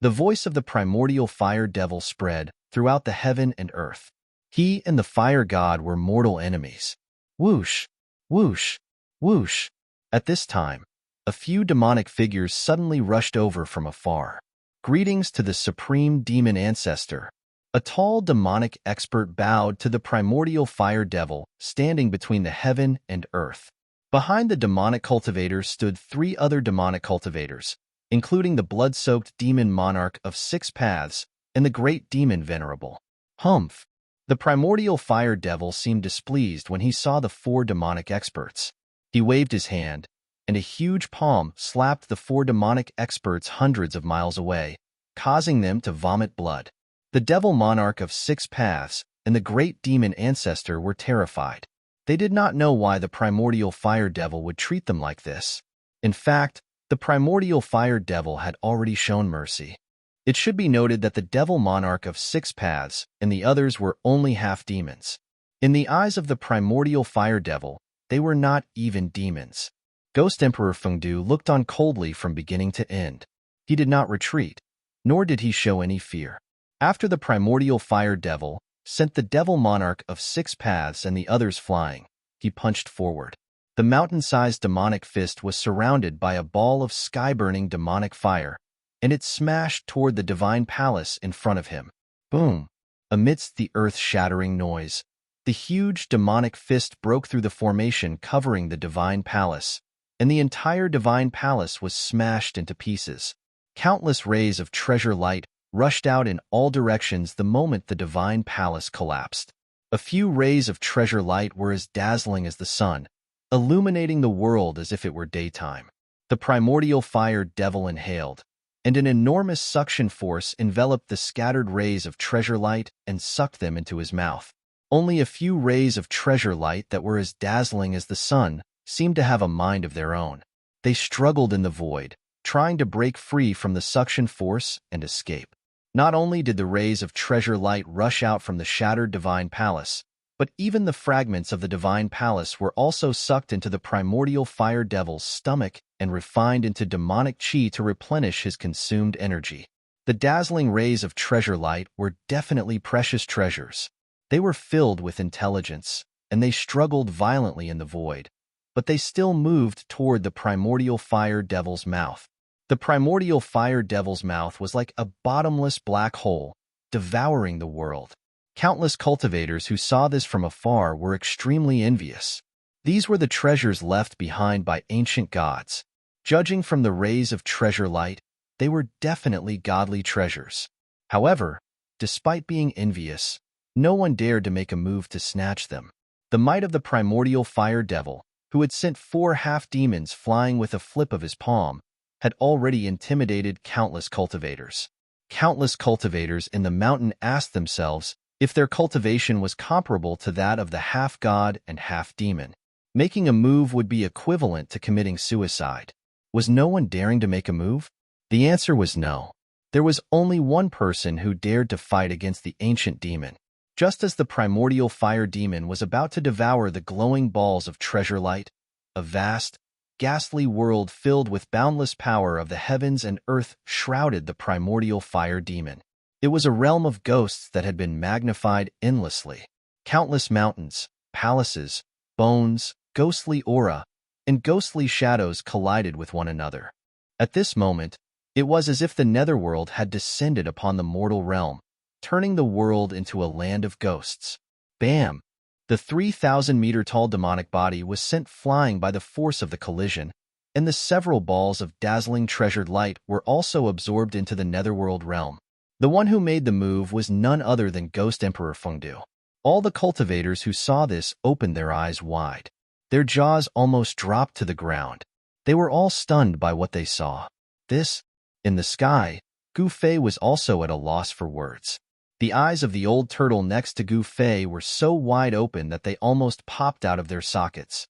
The voice of the primordial fire devil spread throughout the heaven and earth. He and the fire god were mortal enemies. Whoosh, whoosh, whoosh. At this time, a few demonic figures suddenly rushed over from afar. Greetings to the supreme demon ancestor. A tall demonic expert bowed to the primordial fire devil standing between the heaven and earth. Behind the demonic cultivator stood 3 other demonic cultivators, including the blood-soaked demon monarch of 6 paths and the great demon Venerable. Humph! The primordial fire devil seemed displeased when he saw the 4 demonic experts. He waved his hand, and a huge palm slapped the four demonic experts hundreds of miles away, causing them to vomit blood. The devil monarch of 6 paths and the great demon ancestor were terrified. They did not know why the primordial fire devil would treat them like this. In fact, the primordial fire devil had already shown mercy. It should be noted that the devil monarch of 6 paths and the others were only half demons. In the eyes of the primordial fire devil, they were not even demons. Ghost Emperor Fengdu looked on coldly from beginning to end. He did not retreat, nor did he show any fear. After the primordial fire devil sent the devil monarch of 6 paths and the others flying, he punched forward. The mountain-sized demonic fist was surrounded by a ball of sky-burning demonic fire, and it smashed toward the divine palace in front of him. Boom! Amidst the earth-shattering noise, the huge demonic fist broke through the formation covering the divine palace, and the entire divine palace was smashed into pieces. Countless rays of treasure light rushed out in all directions the moment the divine palace collapsed. A few rays of treasure light were as dazzling as the sun, illuminating the world as if it were daytime. The primordial fire devil inhaled, and an enormous suction force enveloped the scattered rays of treasure light and sucked them into his mouth. Only a few rays of treasure light that were as dazzling as the sun seemed to have a mind of their own. They struggled in the void, trying to break free from the suction force and escape. Not only did the rays of treasure light rush out from the shattered divine palace, but even the fragments of the divine palace were also sucked into the primordial fire devil's stomach and refined into demonic chi to replenish his consumed energy. The dazzling rays of treasure light were definitely precious treasures. They were filled with intelligence, and they struggled violently in the void, but they still moved toward the primordial fire devil's mouth. The primordial fire devil's mouth was like a bottomless black hole, devouring the world. Countless cultivators who saw this from afar were extremely envious. These were the treasures left behind by ancient gods. Judging from the rays of treasure light, they were definitely godly treasures. However, despite being envious, no one dared to make a move to snatch them. The might of the primordial fire devil, who had sent 4 half-demons flying with a flip of his palm, had already intimidated countless cultivators. Countless cultivators in the mountain asked themselves if their cultivation was comparable to that of the half-god and half-demon. Making a move would be equivalent to committing suicide. Was no one daring to make a move? The answer was no. There was only one person who dared to fight against the ancient demon. Just as the primordial fire demon was about to devour the glowing balls of treasure light, a vast, ghastly world filled with boundless power of the heavens and earth shrouded the primordial fire demon. It was a realm of ghosts that had been magnified endlessly. Countless mountains, palaces, bones, ghostly aura, and ghostly shadows collided with one another. At this moment, it was as if the netherworld had descended upon the mortal realm, turning the world into a land of ghosts. Bam! The 3,000-meter-tall demonic body was sent flying by the force of the collision, and the several balls of dazzling treasured light were also absorbed into the netherworld realm. The one who made the move was none other than Ghost Emperor Fengdu. All the cultivators who saw this opened their eyes wide. Their jaws almost dropped to the ground. They were all stunned by what they saw. This, in the sky, Gu Fei was also at a loss for words. The eyes of the old turtle next to Gu Fei were so wide open that they almost popped out of their sockets.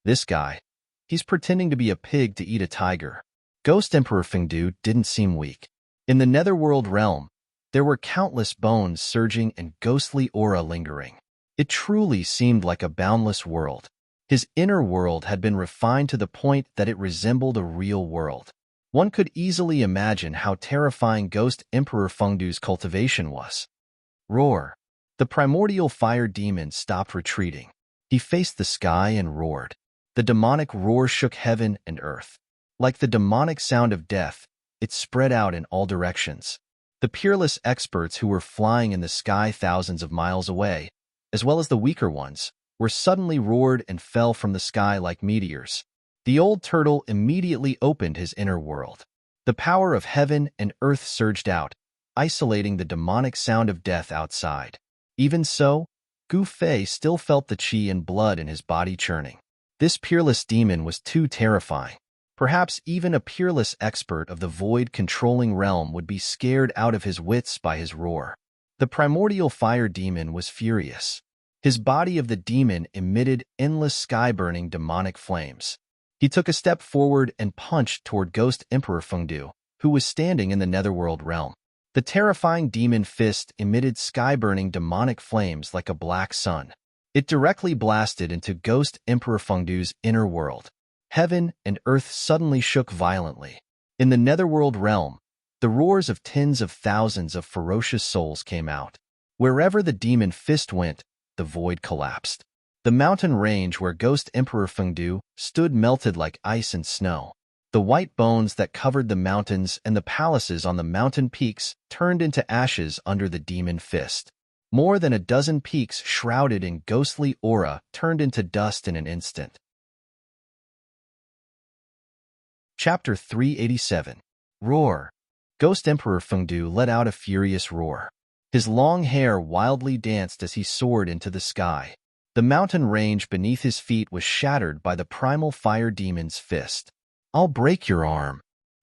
This guy, he's pretending to be a pig to eat a tiger. Ghost Emperor Fengdu didn't seem weak. In the netherworld realm, there were countless bones surging and ghostly aura lingering. It truly seemed like a boundless world. His inner world had been refined to the point that it resembled a real world. One could easily imagine how terrifying Ghost Emperor Fengdu's cultivation was. Roar! The primordial fire demon stopped retreating. He faced the sky and roared. The demonic roar shook heaven and earth. Like the demonic sound of death, it spread out in all directions. The peerless experts who were flying in the sky thousands of miles away, as well as the weaker ones, were suddenly roared and fell from the sky like meteors. The old turtle immediately opened his inner world. The power of heaven and earth surged out, isolating the demonic sound of death outside. Even so, Gu Fei still felt the qi and blood in his body churning. This peerless demon was too terrifying. Perhaps even a peerless expert of the void-controlling realm would be scared out of his wits by his roar. The primordial fire demon was furious. His body of the demon emitted endless sky-burning demonic flames. He took a step forward and punched toward Ghost Emperor Fengdu, who was standing in the netherworld realm. The terrifying demon fist emitted sky-burning demonic flames like a black sun. It directly blasted into Ghost Emperor Fengdu's inner world. Heaven and earth suddenly shook violently. In the netherworld realm, the roars of tens of thousands of ferocious souls came out. Wherever the demon fist went, the void collapsed. The mountain range where Ghost Emperor Fengdu stood melted like ice and snow. The white bones that covered the mountains and the palaces on the mountain peaks turned into ashes under the demon fist. More than a dozen peaks shrouded in ghostly aura turned into dust in an instant. Chapter 387. Roar. Ghost Emperor Fengdu let out a furious roar. His long hair wildly danced as he soared into the sky. The mountain range beneath his feet was shattered by the primal fire demon's fist. "I'll break your arm,"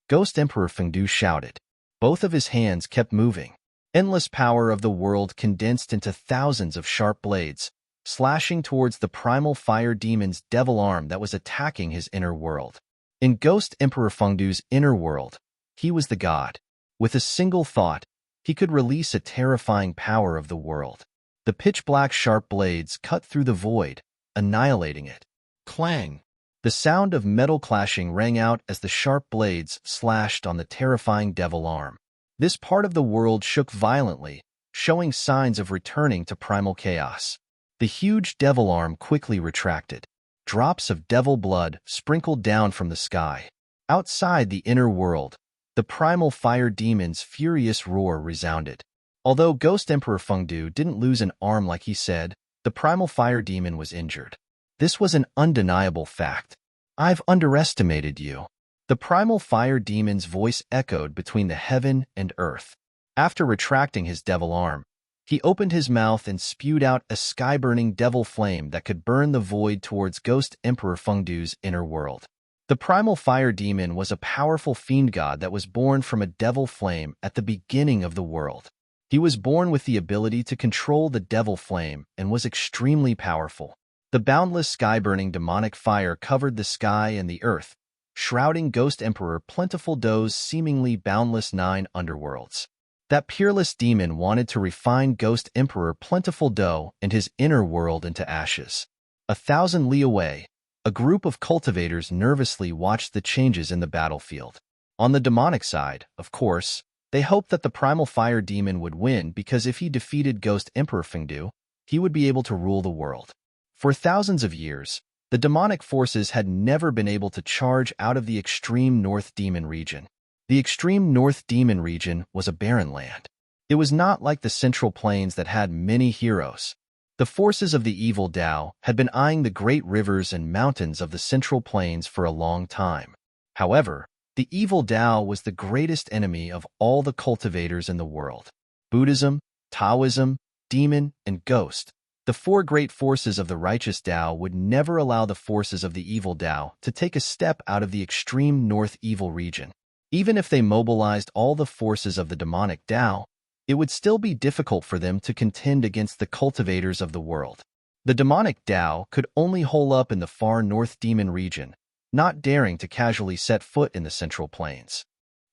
Ghost Emperor Fengdu shouted. Both of his hands kept moving. Endless power of the world condensed into thousands of sharp blades, slashing towards the primal fire demon's devil arm that was attacking his inner world. In Ghost Emperor Fengdu's inner world, he was the god. With a single thought, he could release a terrifying power of the world. The pitch-black sharp blades cut through the void, annihilating it. Clang! The sound of metal clashing rang out as the sharp blades slashed on the terrifying devil arm. This part of the world shook violently, showing signs of returning to primal chaos. The huge devil arm quickly retracted. Drops of devil blood sprinkled down from the sky. Outside the inner world, the primal fire demon's furious roar resounded. Although Ghost Emperor Fengdu didn't lose an arm like he said, the primal fire demon was injured. This was an undeniable fact. "I've underestimated you." The primal fire demon's voice echoed between the heaven and earth. After retracting his devil arm, he opened his mouth and spewed out a sky-burning devil flame that could burn the void towards Ghost Emperor Fengdu's inner world. The primal fire demon was a powerful fiend god that was born from a devil flame at the beginning of the world. He was born with the ability to control the devil flame and was extremely powerful. The boundless sky-burning demonic fire covered the sky and the earth, shrouding Ghost Emperor Plentiful Do's seemingly boundless 9 underworlds. That peerless demon wanted to refine Ghost Emperor Plentiful Do and his inner world into ashes. 1,000 li away, a group of cultivators nervously watched the changes in the battlefield. On the demonic side, of course, they hoped that the primal fire demon would win because if he defeated Ghost Emperor Fengdu, he would be able to rule the world. For thousands of years, the demonic forces had never been able to charge out of the extreme North Demon region. The extreme North Demon region was a barren land. It was not like the Central Plains that had many heroes. The forces of the evil Tao had been eyeing the great rivers and mountains of the Central Plains for a long time. However, the evil Tao was the greatest enemy of all the cultivators in the world. Buddhism, Taoism, demon, and ghost. The 4 great forces of the righteous Tao would never allow the forces of the evil Tao to take a step out of the extreme North Evil region. Even if they mobilized all the forces of the demonic Tao, it would still be difficult for them to contend against the cultivators of the world. The demonic Tao could only hole up in the far North Demon region, not daring to casually set foot in the Central Plains.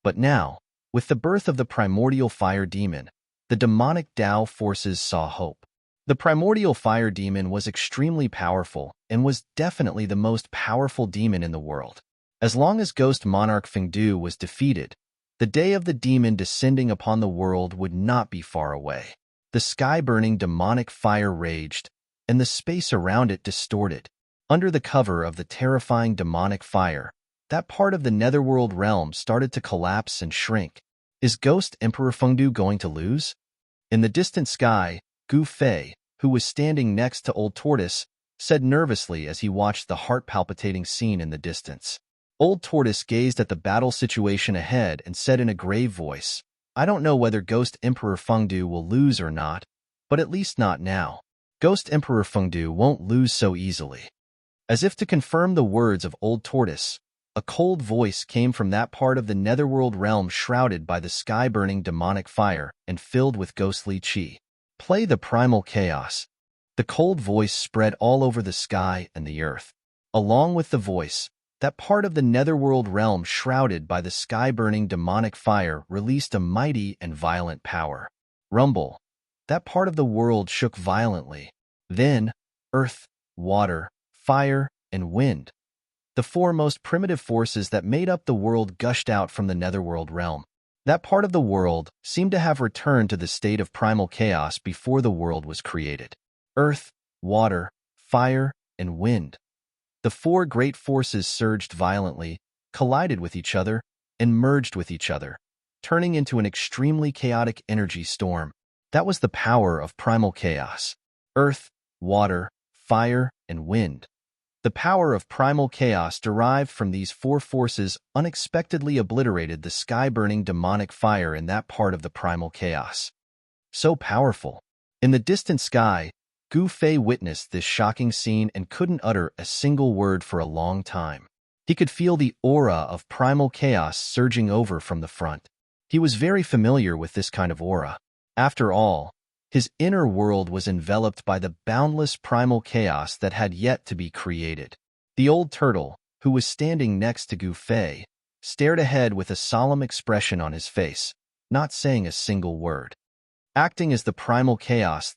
But now, with the birth of the primordial fire demon, the demonic Tao forces saw hope. The primordial fire demon was extremely powerful and was definitely the most powerful demon in the world. As long as Ghost Monarch Fengdu was defeated, the day of the demon descending upon the world would not be far away. The sky-burning demonic fire raged, and the space around it distorted. Under the cover of the terrifying demonic fire, that part of the netherworld realm started to collapse and shrink. Is Ghost Emperor Fengdu going to lose? In the distant sky, Gu Fei, who was standing next to Old Tortoise, said nervously as he watched the heart-palpitating scene in the distance. Old Tortoise gazed at the battle situation ahead and said in a grave voice, "I don't know whether Ghost Emperor Fengdu will lose or not, but at least not now. Ghost Emperor Fengdu won't lose so easily." As if to confirm the words of Old Tortoise, a cold voice came from that part of the netherworld realm shrouded by the sky-burning demonic fire and filled with ghostly chi. Play the primal chaos. The cold voice spread all over the sky and the earth. Along with the voice, that part of the netherworld realm shrouded by the sky-burning demonic fire released a mighty and violent power. Rumble. That part of the world shook violently. Then, earth, water, fire, and wind, the four most primitive forces that made up the world, gushed out from the netherworld realm. That part of the world seemed to have returned to the state of primal chaos before the world was created. Earth, water, fire, and wind. The four great forces surged violently, collided with each other, and merged with each other, turning into an extremely chaotic energy storm. That was the power of primal chaos. Earth, water, fire, and wind. The power of primal chaos derived from these four forces unexpectedly obliterated the sky-burning demonic fire in that part of the primal chaos. So powerful. In the distant sky, Gu Fei witnessed this shocking scene and couldn't utter a single word for a long time. He could feel the aura of primal chaos surging over from the front. He was very familiar with this kind of aura. After all, his inner world was enveloped by the boundless primal chaos that had yet to be created. The old turtle, who was standing next to Gu Fei, stared ahead with a solemn expression on his face, not saying a single word. Acting as the primal chaos,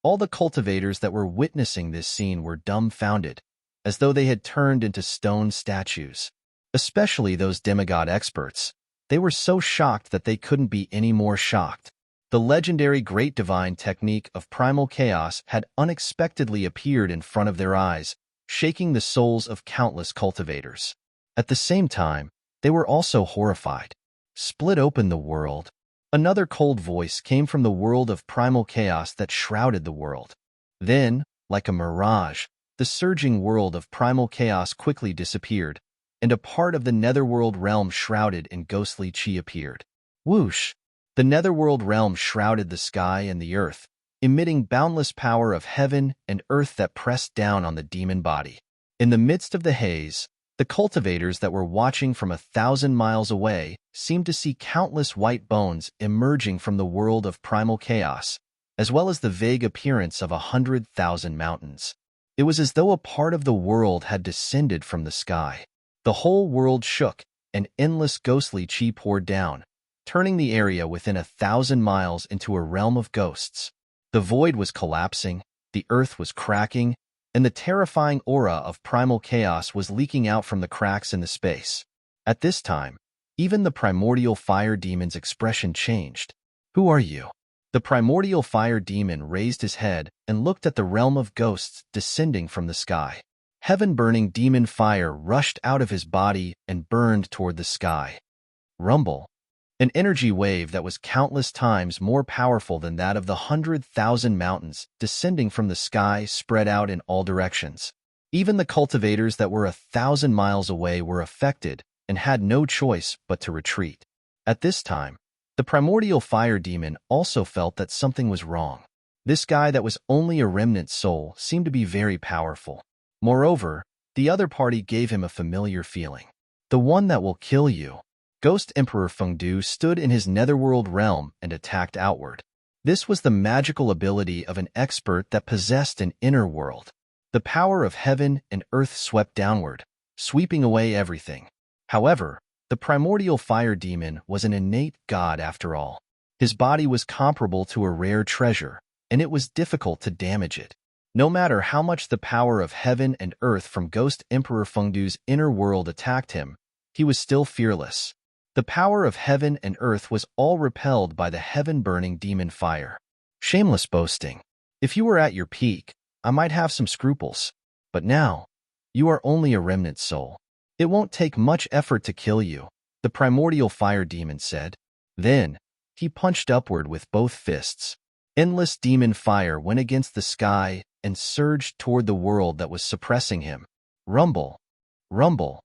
all the cultivators that were witnessing this scene were dumbfounded, as though they had turned into stone statues. Especially those demigod experts. They were so shocked that they couldn't be any more shocked. The legendary Great Divine technique of primal chaos had unexpectedly appeared in front of their eyes, shaking the souls of countless cultivators. At the same time, they were also horrified. Split open the world. Another cold voice came from the world of primal chaos that shrouded the world. Then, like a mirage, the surging world of primal chaos quickly disappeared, and a part of the netherworld realm shrouded in ghostly chi appeared. Whoosh! The netherworld realm shrouded the sky and the earth, emitting boundless power of heaven and earth that pressed down on the demon body. In the midst of the haze, the cultivators that were watching from 1,000 miles away seemed to see countless white bones emerging from the world of primal chaos, as well as the vague appearance of 100,000 mountains. It was as though a part of the world had descended from the sky. The whole world shook, and endless ghostly chi poured down, turning the area within 1,000 miles into a realm of ghosts. The void was collapsing, the earth was cracking, and the terrifying aura of primal chaos was leaking out from the cracks in the space. At this time, even the primordial fire demon's expression changed. "Who are you?" The primordial fire demon raised his head and looked at the realm of ghosts descending from the sky. Heaven-burning demon fire rushed out of his body and burned toward the sky. Rumble. An energy wave that was countless times more powerful than that of the 100,000 mountains descending from the sky spread out in all directions. Even the cultivators that were 1,000 miles away were affected and had no choice but to retreat. At this time, the primordial fire demon also felt that something was wrong. This guy that was only a remnant soul seemed to be very powerful. Moreover, the other party gave him a familiar feeling. The one that will kill you. Ghost Emperor Fengdu stood in his netherworld realm and attacked outward. This was the magical ability of an expert that possessed an inner world. The power of heaven and earth swept downward, sweeping away everything. However, the primordial fire demon was an innate god after all. His body was comparable to a rare treasure, and it was difficult to damage it. No matter how much the power of heaven and earth from Ghost Emperor Fengdu's inner world attacked him, he was still fearless. The power of heaven and earth was all repelled by the heaven-burning demon fire. Shameless boasting. If you were at your peak, I might have some scruples. But now, you are only a remnant soul. It won't take much effort to kill you, the primordial fire demon said. Then, he punched upward with both fists. Endless demon fire went against the sky and surged toward the world that was suppressing him. Rumble, rumble,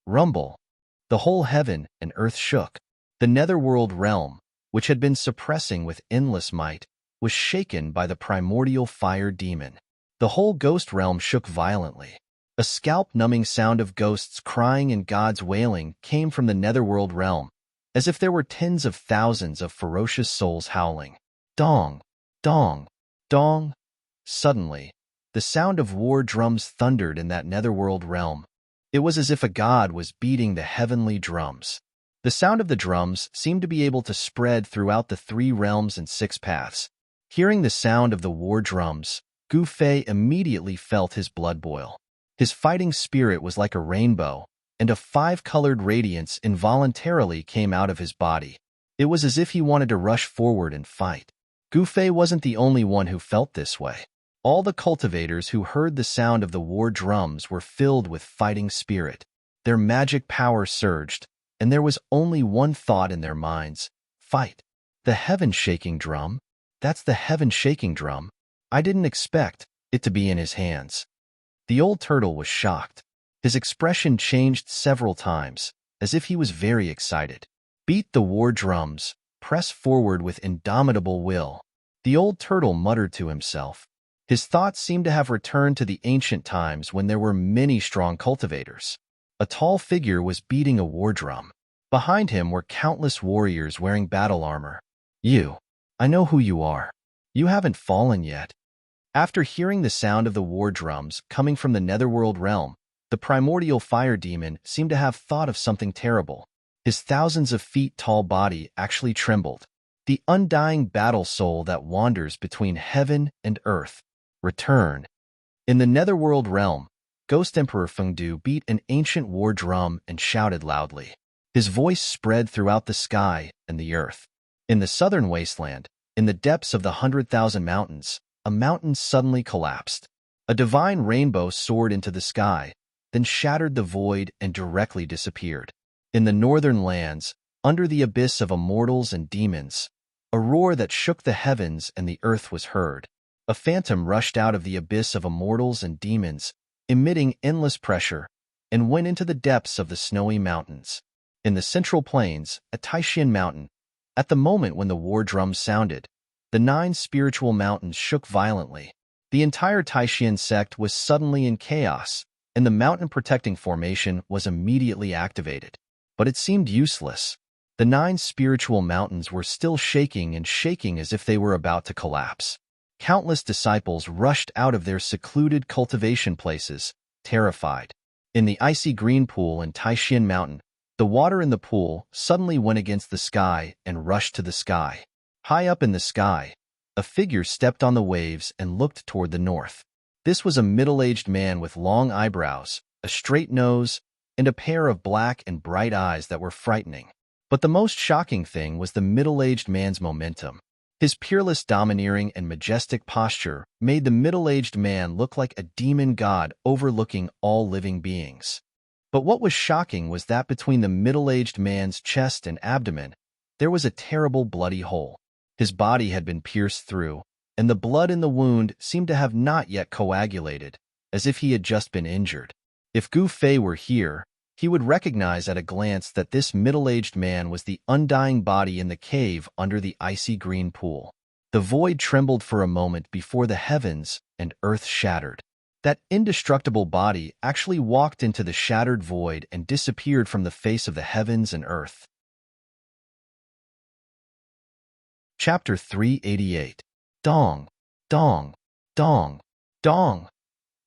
rumble. The whole heaven and earth shook. The netherworld realm, which had been suppressing with endless might, was shaken by the primordial fire demon. The whole ghost realm shook violently. A scalp-numbing sound of ghosts crying and gods wailing came from the netherworld realm, as if there were tens of thousands of ferocious souls howling. Dong! Dong! Dong! Suddenly, the sound of war drums thundered in that netherworld realm. It was as if a god was beating the heavenly drums. The sound of the drums seemed to be able to spread throughout the 3 realms and 6 paths. Hearing the sound of the war drums, Gu Fei immediately felt his blood boil. His fighting spirit was like a rainbow, and a 5-colored radiance involuntarily came out of his body. It was as if he wanted to rush forward and fight. Gu Fei wasn't the only one who felt this way. All the cultivators who heard the sound of the war drums were filled with fighting spirit. Their magic power surged, and there was only one thought in their minds: fight. The heaven-shaking drum? That's the heaven-shaking drum. I didn't expect it to be in his hands. The old turtle was shocked. His expression changed several times, as if he was very excited. Beat the war drums. Press forward with indomitable will. The old turtle muttered to himself. His thoughts seemed to have returned to the ancient times when there were many strong cultivators. A tall figure was beating a war drum. Behind him were countless warriors wearing battle armor. I know who you are. You haven't fallen yet. After hearing the sound of the war drums coming from the netherworld realm, the primordial fire demon seemed to have thought of something terrible. His thousands of feet tall body actually trembled. The undying battle soul that wanders between heaven and earth. Return. In the netherworld realm, Ghost Emperor Fengdu beat an ancient war drum and shouted loudly. His voice spread throughout the sky and the earth. In the southern wasteland, in the depths of the 100,000 mountains, a mountain suddenly collapsed. A divine rainbow soared into the sky, then shattered the void and directly disappeared. In the northern lands, under the abyss of immortals and demons, a roar that shook the heavens and the earth was heard. A phantom rushed out of the abyss of immortals and demons, emitting endless pressure, and went into the depths of the snowy mountains. In the central plains, at Taishan Mountain, at the moment when the war drums sounded, the 9 spiritual mountains shook violently. The entire Taishan sect was suddenly in chaos, and the mountain protecting formation was immediately activated. But it seemed useless. The 9 spiritual mountains were still shaking and shaking as if they were about to collapse. Countless disciples rushed out of their secluded cultivation places, terrified. In the icy green pool in Taishan Mountain, the water in the pool suddenly went against the sky and rushed to the sky. High up in the sky, a figure stepped on the waves and looked toward the north. This was a middle-aged man with long eyebrows, a straight nose, and a pair of black and bright eyes that were frightening. But the most shocking thing was the middle-aged man's momentum. His peerless domineering and majestic posture made the middle-aged man look like a demon god overlooking all living beings. But what was shocking was that between the middle-aged man's chest and abdomen, there was a terrible bloody hole. His body had been pierced through, and the blood in the wound seemed to have not yet coagulated, as if he had just been injured. If Gu Fei were here, he would recognize at a glance that this middle-aged man was the undying body in the cave under the icy green pool. The void trembled for a moment before the heavens and earth shattered. That indestructible body actually walked into the shattered void and disappeared from the face of the heavens and earth. Chapter 388. Dong, dong, dong, dong.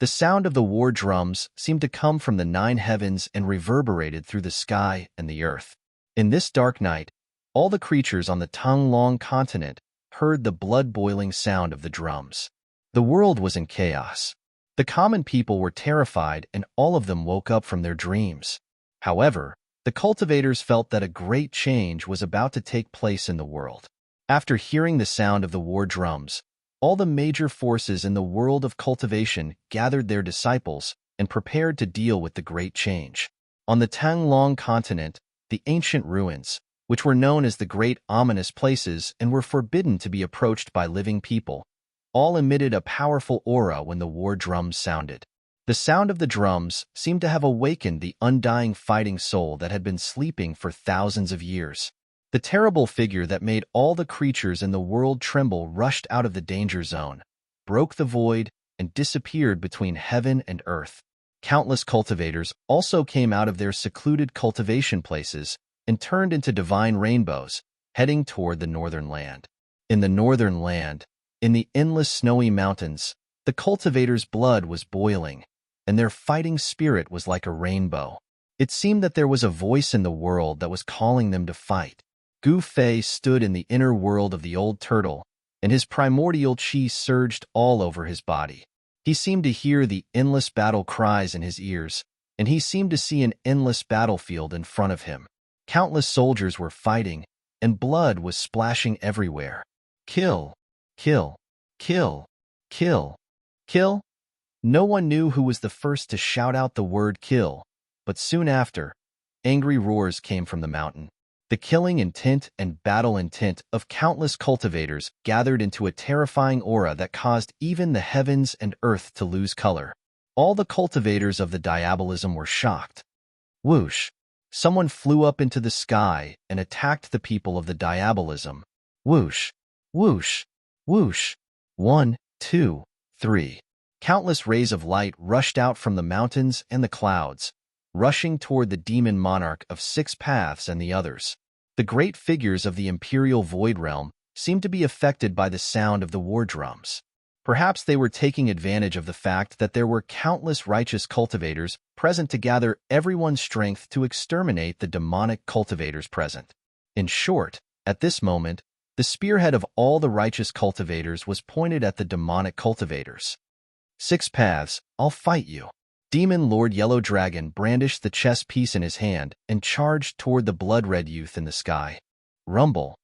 The sound of the war drums seemed to come from the 9 heavens and reverberated through the sky and the earth. In this dark night, all the creatures on the Tanglong continent heard the blood-boiling sound of the drums. The world was in chaos. The common people were terrified and all of them woke up from their dreams. However, the cultivators felt that a great change was about to take place in the world. After hearing the sound of the war drums, all the major forces in the world of cultivation gathered their disciples and prepared to deal with the great change. On the Tanglong continent, the ancient ruins, which were known as the Great Ominous Places and were forbidden to be approached by living people, all emitted a powerful aura when the war drums sounded. The sound of the drums seemed to have awakened the undying fighting soul that had been sleeping for thousands of years. The terrible figure that made all the creatures in the world tremble rushed out of the danger zone, broke the void, and disappeared between heaven and earth. Countless cultivators also came out of their secluded cultivation places and turned into divine rainbows, heading toward the northern land. In the northern land, in the endless snowy mountains, the cultivators' blood was boiling, and their fighting spirit was like a rainbow. It seemed that there was a voice in the world that was calling them to fight. Gu Fei stood in the inner world of the old turtle, and his primordial chi surged all over his body. He seemed to hear the endless battle cries in his ears, and he seemed to see an endless battlefield in front of him. Countless soldiers were fighting, and blood was splashing everywhere. Kill, kill, kill, kill, kill. No one knew who was the first to shout out the word kill, but soon after, angry roars came from the mountain. The killing intent and battle intent of countless cultivators gathered into a terrifying aura that caused even the heavens and earth to lose color. All the cultivators of the diabolism were shocked. Whoosh! Someone flew up into the sky and attacked the people of the diabolism. Whoosh! Whoosh! Whoosh! 1, 2, 3. Countless rays of light rushed out from the mountains and the clouds, rushing toward the demon monarch of 6 paths and the others. The great figures of the imperial void realm seemed to be affected by the sound of the war drums. Perhaps they were taking advantage of the fact that there were countless righteous cultivators present to gather everyone's strength to exterminate the demonic cultivators present. In short, at this moment, the spearhead of all the righteous cultivators was pointed at the demonic cultivators. 6 paths, I'll fight you. Demon Lord Yellow Dragon brandished the chess piece in his hand and charged toward the blood-red youth in the sky. Rumble.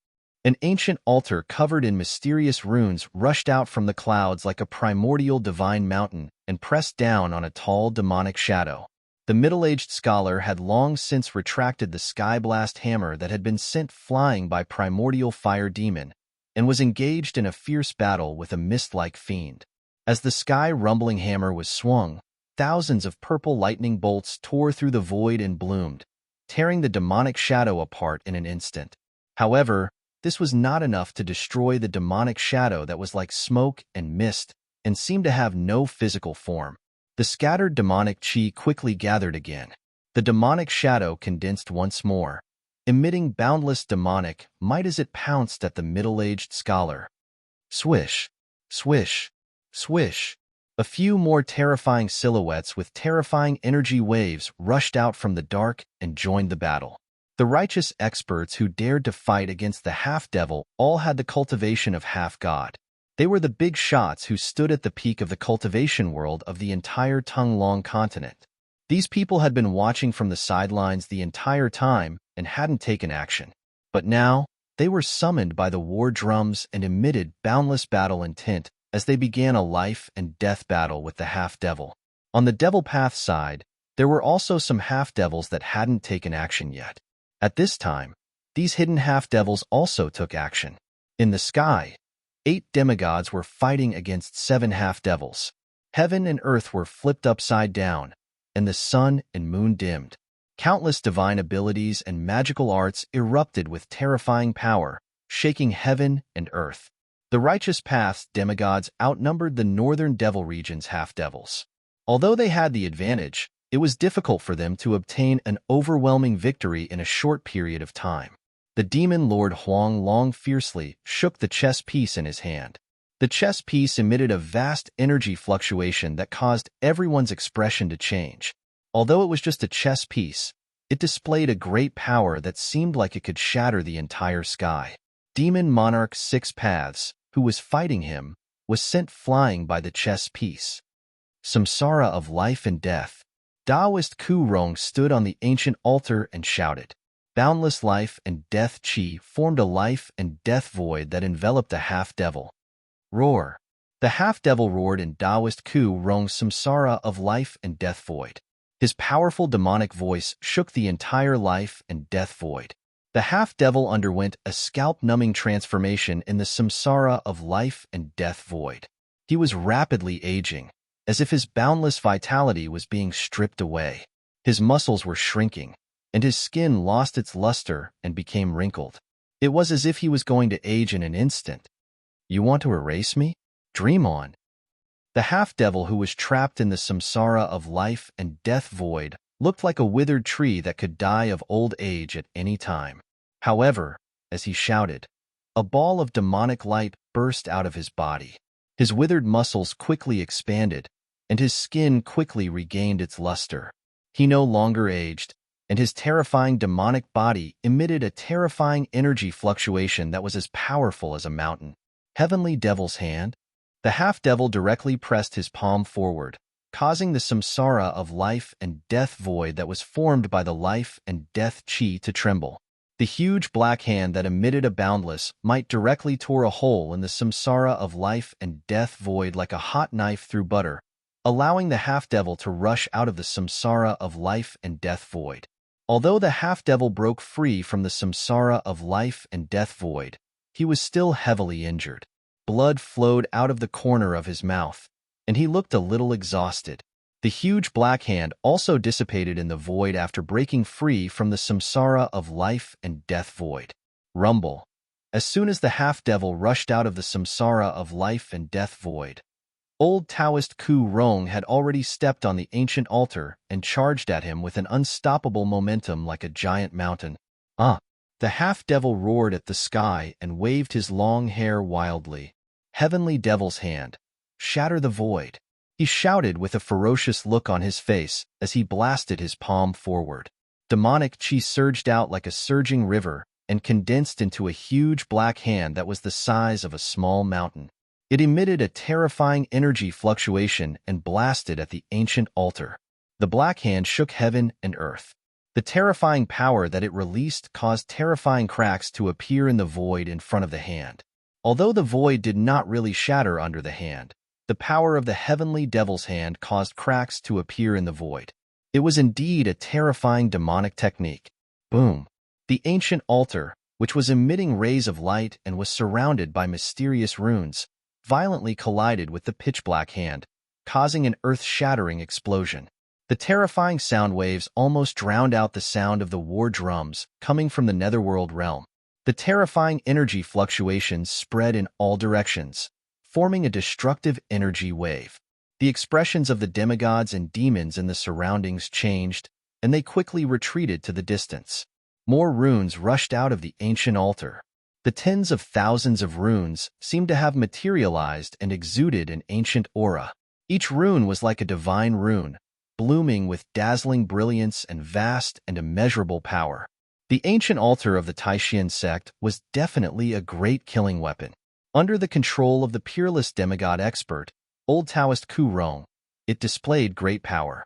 An ancient altar covered in mysterious runes rushed out from the clouds like a primordial divine mountain and pressed down on a tall demonic shadow. The middle-aged scholar had long since retracted the sky-blast hammer that had been sent flying by primordial fire demon and was engaged in a fierce battle with a mist-like fiend. As the sky-rumbling hammer was swung, thousands of purple lightning bolts tore through the void and bloomed, tearing the demonic shadow apart in an instant. However, this was not enough to destroy the demonic shadow that was like smoke and mist and seemed to have no physical form. The scattered demonic chi quickly gathered again. The demonic shadow condensed once more, emitting boundless demonic might as it pounced at the middle-aged scholar. Swish, swish, swish. A few more terrifying silhouettes with terrifying energy waves rushed out from the dark and joined the battle. The righteous experts who dared to fight against the half-devil all had the cultivation of half-god. They were the big shots who stood at the peak of the cultivation world of the entire tongue-long continent. These people had been watching from the sidelines the entire time and hadn't taken action. But now, they were summoned by the war drums and emitted boundless battle intent as they began a life and death battle with the half-devil. On the devil path side, there were also some half-devils that hadn't taken action yet. At this time, these hidden half-devils also took action. In the sky, 8 demigods were fighting against 7 half-devils. Heaven and earth were flipped upside down, and the sun and moon dimmed. Countless divine abilities and magical arts erupted with terrifying power, shaking heaven and earth. The righteous path's demigods outnumbered the northern devil region's half-devils. Although they had the advantage, it was difficult for them to obtain an overwhelming victory in a short period of time. The demon lord Huang Long fiercely shook the chess piece in his hand. The chess piece emitted a vast energy fluctuation that caused everyone's expression to change. Although it was just a chess piece, it displayed a great power that seemed like it could shatter the entire sky. Demon Monarch 6 Paths, who was fighting him, was sent flying by the chess piece. Samsara of life and death. Taoist Ku Rong stood on the ancient altar and shouted. Boundless life and death chi formed a life and death void that enveloped the half-devil. Roar. The half-devil roared in Taoist Ku Rong's samsara of life and death void. His powerful demonic voice shook the entire life and death void. The half-devil underwent a scalp-numbing transformation in the samsara of life and death void. He was rapidly aging, as if his boundless vitality was being stripped away. His muscles were shrinking, and his skin lost its luster and became wrinkled. It was as if he was going to age in an instant. You want to erase me? Dream on. The half-devil who was trapped in the samsara of life and death void looked like a withered tree that could die of old age at any time. However, as he shouted, a ball of demonic light burst out of his body. His withered muscles quickly expanded, and his skin quickly regained its luster. He no longer aged, and his terrifying demonic body emitted a terrifying energy fluctuation that was as powerful as a mountain. Heavenly Devil's Hand. The half-devil directly pressed his palm forward, causing the samsara of life and death void that was formed by the life and death chi to tremble. The huge black hand that emitted a boundless might directly tore a hole in the samsara of life and death void like a hot knife through butter, allowing the half-devil to rush out of the samsara of life and death void. Although the half-devil broke free from the samsara of life and death void, he was still heavily injured. Blood flowed out of the corner of his mouth, and he looked a little exhausted. The huge black hand also dissipated in the void after breaking free from the samsara of life and death void. Rumble. As soon as the half-devil rushed out of the samsara of life and death void, old Taoist Ku Rong had already stepped on the ancient altar and charged at him with an unstoppable momentum like a giant mountain. The half-devil roared at the sky and waved his long hair wildly. Heavenly Devil's Hand. Shatter the void. He shouted with a ferocious look on his face as he blasted his palm forward. Demonic chi surged out like a surging river and condensed into a huge black hand that was the size of a small mountain. It emitted a terrifying energy fluctuation and blasted at the ancient altar. The black hand shook heaven and earth. The terrifying power that it released caused terrifying cracks to appear in the void in front of the hand. Although the void did not really shatter under the hand, the power of the Heavenly Devil's Hand caused cracks to appear in the void. It was indeed a terrifying demonic technique. Boom! The ancient altar, which was emitting rays of light and was surrounded by mysterious runes, violently collided with the pitch-black hand, causing an earth-shattering explosion. The terrifying sound waves almost drowned out the sound of the war drums coming from the netherworld realm. The terrifying energy fluctuations spread in all directions, forming a destructive energy wave. The expressions of the demigods and demons in the surroundings changed, and they quickly retreated to the distance. More runes rushed out of the ancient altar. The tens of thousands of runes seemed to have materialized and exuded an ancient aura. Each rune was like a divine rune, blooming with dazzling brilliance and vast and immeasurable power. The ancient altar of the Taishan sect was definitely a great killing weapon. Under the control of the peerless demigod expert, old Taoist Ku Rong, it displayed great power.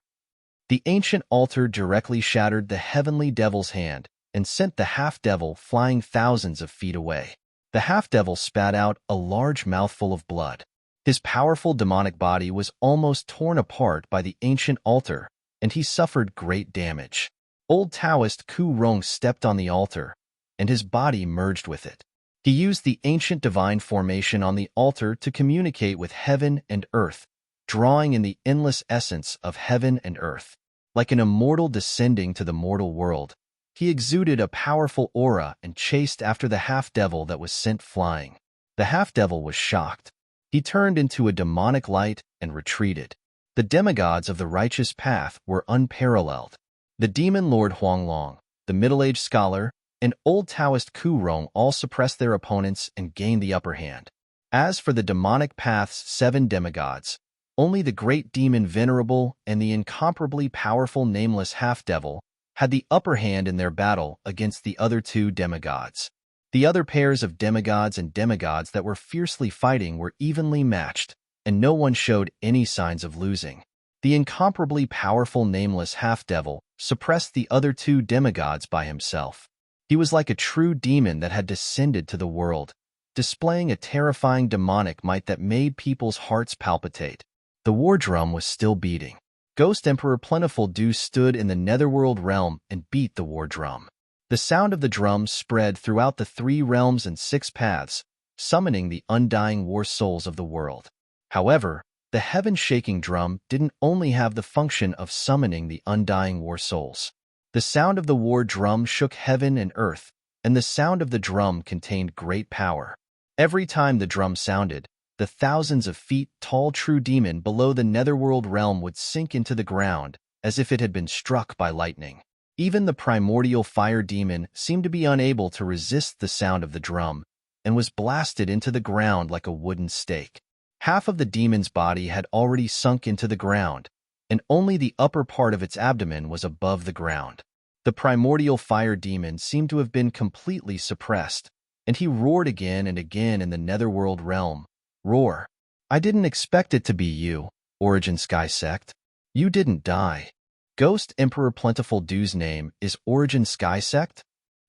The ancient altar directly shattered the Heavenly Devil's Hand and sent the half-devil flying thousands of feet away. The half-devil spat out a large mouthful of blood. His powerful demonic body was almost torn apart by the ancient altar, and he suffered great damage. Old Taoist Ku Rong stepped on the altar, and his body merged with it. He used the ancient divine formation on the altar to communicate with heaven and earth, drawing in the endless essence of heaven and earth. Like an immortal descending to the mortal world, he exuded a powerful aura and chased after the half-devil that was sent flying. The half-devil was shocked. He turned into a demonic light and retreated. The demigods of the righteous path were unparalleled. The demon lord Huanglong, the middle-aged scholar, and old Taoist Ku Rong all suppressed their opponents and gained the upper hand. As for the demonic path's 7 demigods, only the great demon Venerable and the incomparably powerful nameless half-devil had the upper hand in their battle against the other 2 demigods. The other pairs of demigods and demigods that were fiercely fighting were evenly matched, and no one showed any signs of losing. The incomparably powerful nameless half-devil suppressed the other 2 demigods by himself. He was like a true demon that had descended to the world, displaying a terrifying demonic might that made people's hearts palpitate. The war drum was still beating. Ghost Emperor Plentiful Dew stood in the netherworld realm and beat the war drum. The sound of the drum spread throughout the 3 realms and 6 paths, summoning the undying war souls of the world. However, the heaven-shaking drum didn't only have the function of summoning the undying war souls. The sound of the war drum shook heaven and earth, and the sound of the drum contained great power. Every time the drum sounded, the thousands of feet tall true demon below the netherworld realm would sink into the ground as if it had been struck by lightning. Even the primordial fire demon seemed to be unable to resist the sound of the drum and was blasted into the ground like a wooden stake. Half of the demon's body had already sunk into the ground, and only the upper part of its abdomen was above the ground. The primordial fire demon seemed to have been completely suppressed, and he roared again and again in the netherworld realm. Roar. I didn't expect it to be you, Origin Sky Sect. You didn't die. Ghost Emperor Plentiful Du's name is Origin Sky Sect?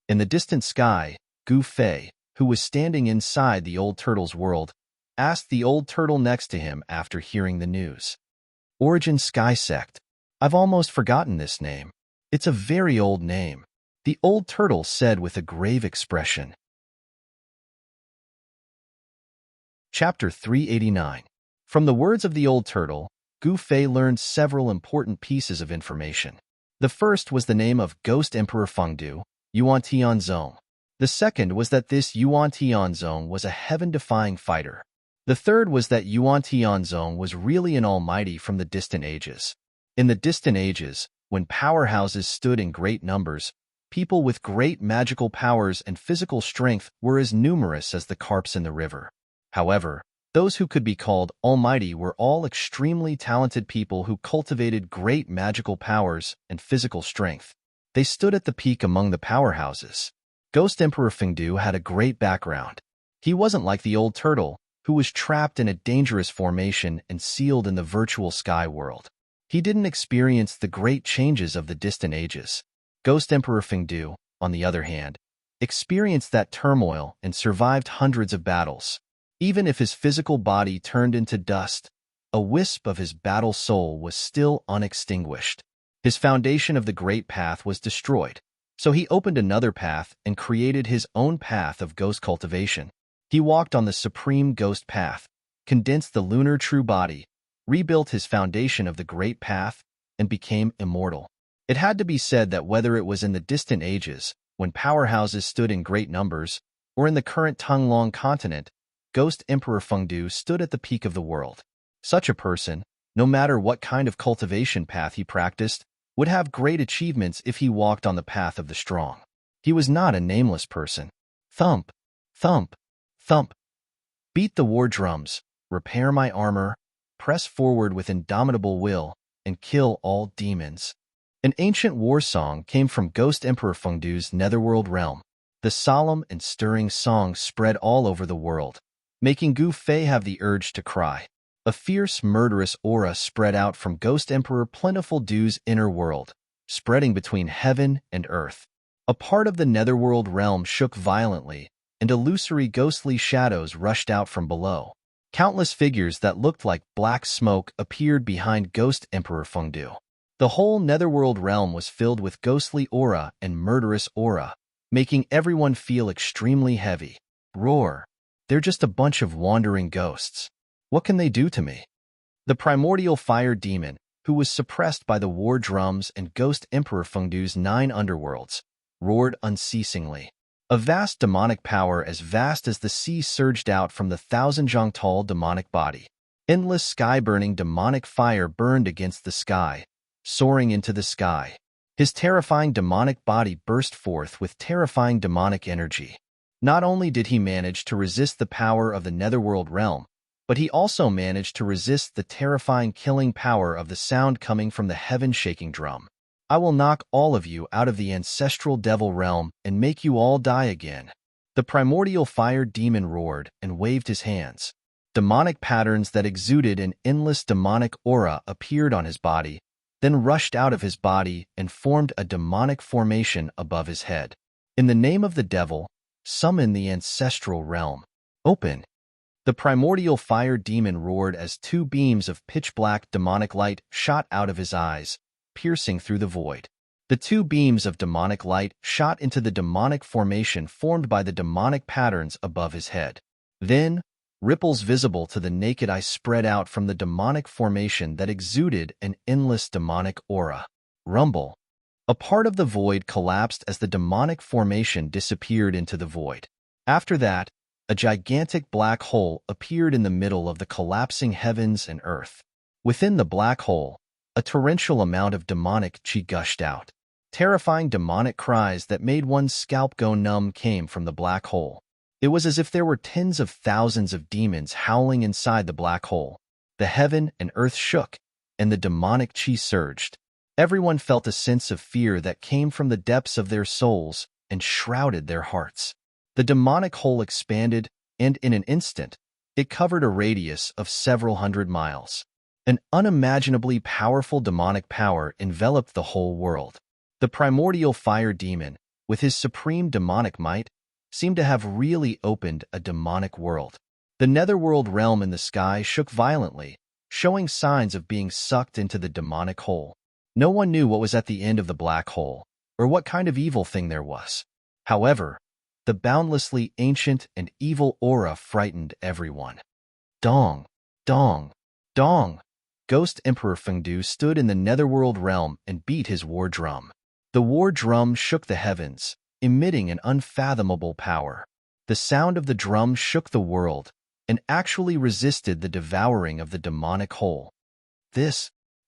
In the distant sky, Gu Fei, who was standing inside the old turtle's world, asked the old turtle next to him after hearing the news. Origin Sky Sect. I've almost forgotten this name. It's a very old name, the old turtle said with a grave expression. Chapter 389. From the words of the old turtle, Gu Fei learned several important pieces of information. The first was the name of Ghost Emperor Fengdu, Yuan Tianzong. The second was that this Yuan Tianzong was a heaven-defying fighter. The third was that Yuan Tianzong was really an almighty from the distant ages. In the distant ages, when powerhouses stood in great numbers, people with great magical powers and physical strength were as numerous as the carps in the river. However, those who could be called almighty were all extremely talented people who cultivated great magical powers and physical strength. They stood at the peak among the powerhouses. Ghost Emperor Fengdu had a great background. He wasn't like the old turtle, who was trapped in a dangerous formation and sealed in the virtual sky world. He didn't experience the great changes of the distant ages. Ghost Emperor Fengdu, on the other hand, experienced that turmoil and survived hundreds of battles. Even if his physical body turned into dust, a wisp of his battle soul was still unextinguished. His foundation of the great path was destroyed, so he opened another path and created his own path of ghost cultivation. He walked on the supreme ghost path, condensed the lunar true body, rebuilt his foundation of the great path, and became immortal. It had to be said that whether it was in the distant ages, when powerhouses stood in great numbers, or in the current Tonglong continent, Ghost Emperor Fengdu stood at the peak of the world. Such a person, no matter what kind of cultivation path he practiced, would have great achievements if he walked on the path of the strong. He was not a nameless person. Thump, thump, thump. Beat the war drums, repair my armor, press forward with indomitable will, and kill all demons. An ancient war song came from Ghost Emperor Fengdu's netherworld realm. The solemn and stirring song spread all over the world, making Gu Fei have the urge to cry. A fierce, murderous aura spread out from Ghost Emperor Plentiful Du's inner world, spreading between heaven and earth. A part of the netherworld realm shook violently, and illusory ghostly shadows rushed out from below. Countless figures that looked like black smoke appeared behind Ghost Emperor Fengdu. The whole netherworld realm was filled with ghostly aura and murderous aura, making everyone feel extremely heavy. Roar. They're just a bunch of wandering ghosts. What can they do to me? The primordial fire demon, who was suppressed by the war drums and Ghost Emperor Fengdu's 9 underworlds, roared unceasingly. A vast demonic power as vast as the sea surged out from the 1,000-jong-tall demonic body. Endless sky-burning demonic fire burned against the sky, soaring into the sky. His terrifying demonic body burst forth with terrifying demonic energy. Not only did he manage to resist the power of the netherworld realm, but he also managed to resist the terrifying killing power of the sound coming from the heaven-shaking drum. I will knock all of you out of the ancestral devil realm and make you all die again. The primordial fire demon roared and waved his hands. Demonic patterns that exuded an endless demonic aura appeared on his body, then rushed out of his body and formed a demonic formation above his head. In the name of the devil, summon the ancestral realm. Open. The primordial fire demon roared as 2 beams of pitch-black demonic light shot out of his eyes, piercing through the void. The 2 beams of demonic light shot into the demonic formation formed by the demonic patterns above his head. Then, ripples visible to the naked eye spread out from the demonic formation that exuded an endless demonic aura. Rumble. A part of the void collapsed as the demonic formation disappeared into the void. After that, a gigantic black hole appeared in the middle of the collapsing heavens and earth. Within the black hole, a torrential amount of demonic chi gushed out. Terrifying demonic cries that made one's scalp go numb came from the black hole. It was as if there were tens of thousands of demons howling inside the black hole. The heaven and earth shook, and the demonic chi surged. Everyone felt a sense of fear that came from the depths of their souls and shrouded their hearts. The demonic hole expanded, and in an instant, it covered a radius of several hundred miles. An unimaginably powerful demonic power enveloped the whole world. The primordial fire demon, with his supreme demonic might, seemed to have really opened a demonic world. The netherworld realm in the sky shook violently, showing signs of being sucked into the demonic hole. No one knew what was at the end of the black hole, or what kind of evil thing there was. However, the boundlessly ancient and evil aura frightened everyone. Dong, dong, dong. Ghost Emperor Fengdu stood in the netherworld realm and beat his war drum. The war drum shook the heavens, emitting an unfathomable power. The sound of the drum shook the world and actually resisted the devouring of the demonic hole.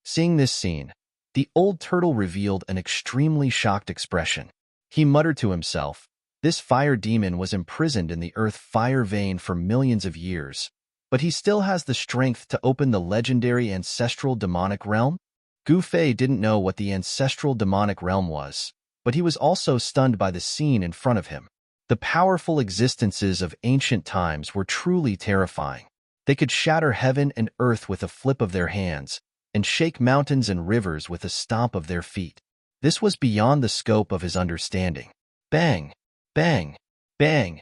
Seeing this scene, the old turtle revealed an extremely shocked expression. He muttered to himself, "This fire demon was imprisoned in the earth fire vein for millions of years, but he still has the strength to open the legendary ancestral demonic realm?" Gu Fei didn't know what the ancestral demonic realm was, but he was also stunned by the scene in front of him. The powerful existences of ancient times were truly terrifying. They could shatter heaven and earth with a flip of their hands, and shake mountains and rivers with a stomp of their feet. This was beyond the scope of his understanding. Bang! Bang! Bang!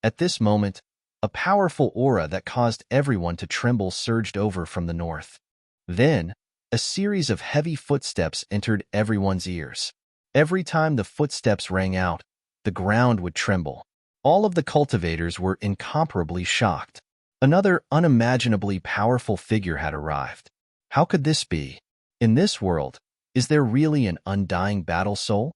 At this moment, a powerful aura that caused everyone to tremble surged over from the north. Then, a series of heavy footsteps entered everyone's ears. Every time the footsteps rang out, the ground would tremble. All of the cultivators were incomparably shocked. Another unimaginably powerful figure had arrived. How could this be? In this world, is there really an undying battle soul?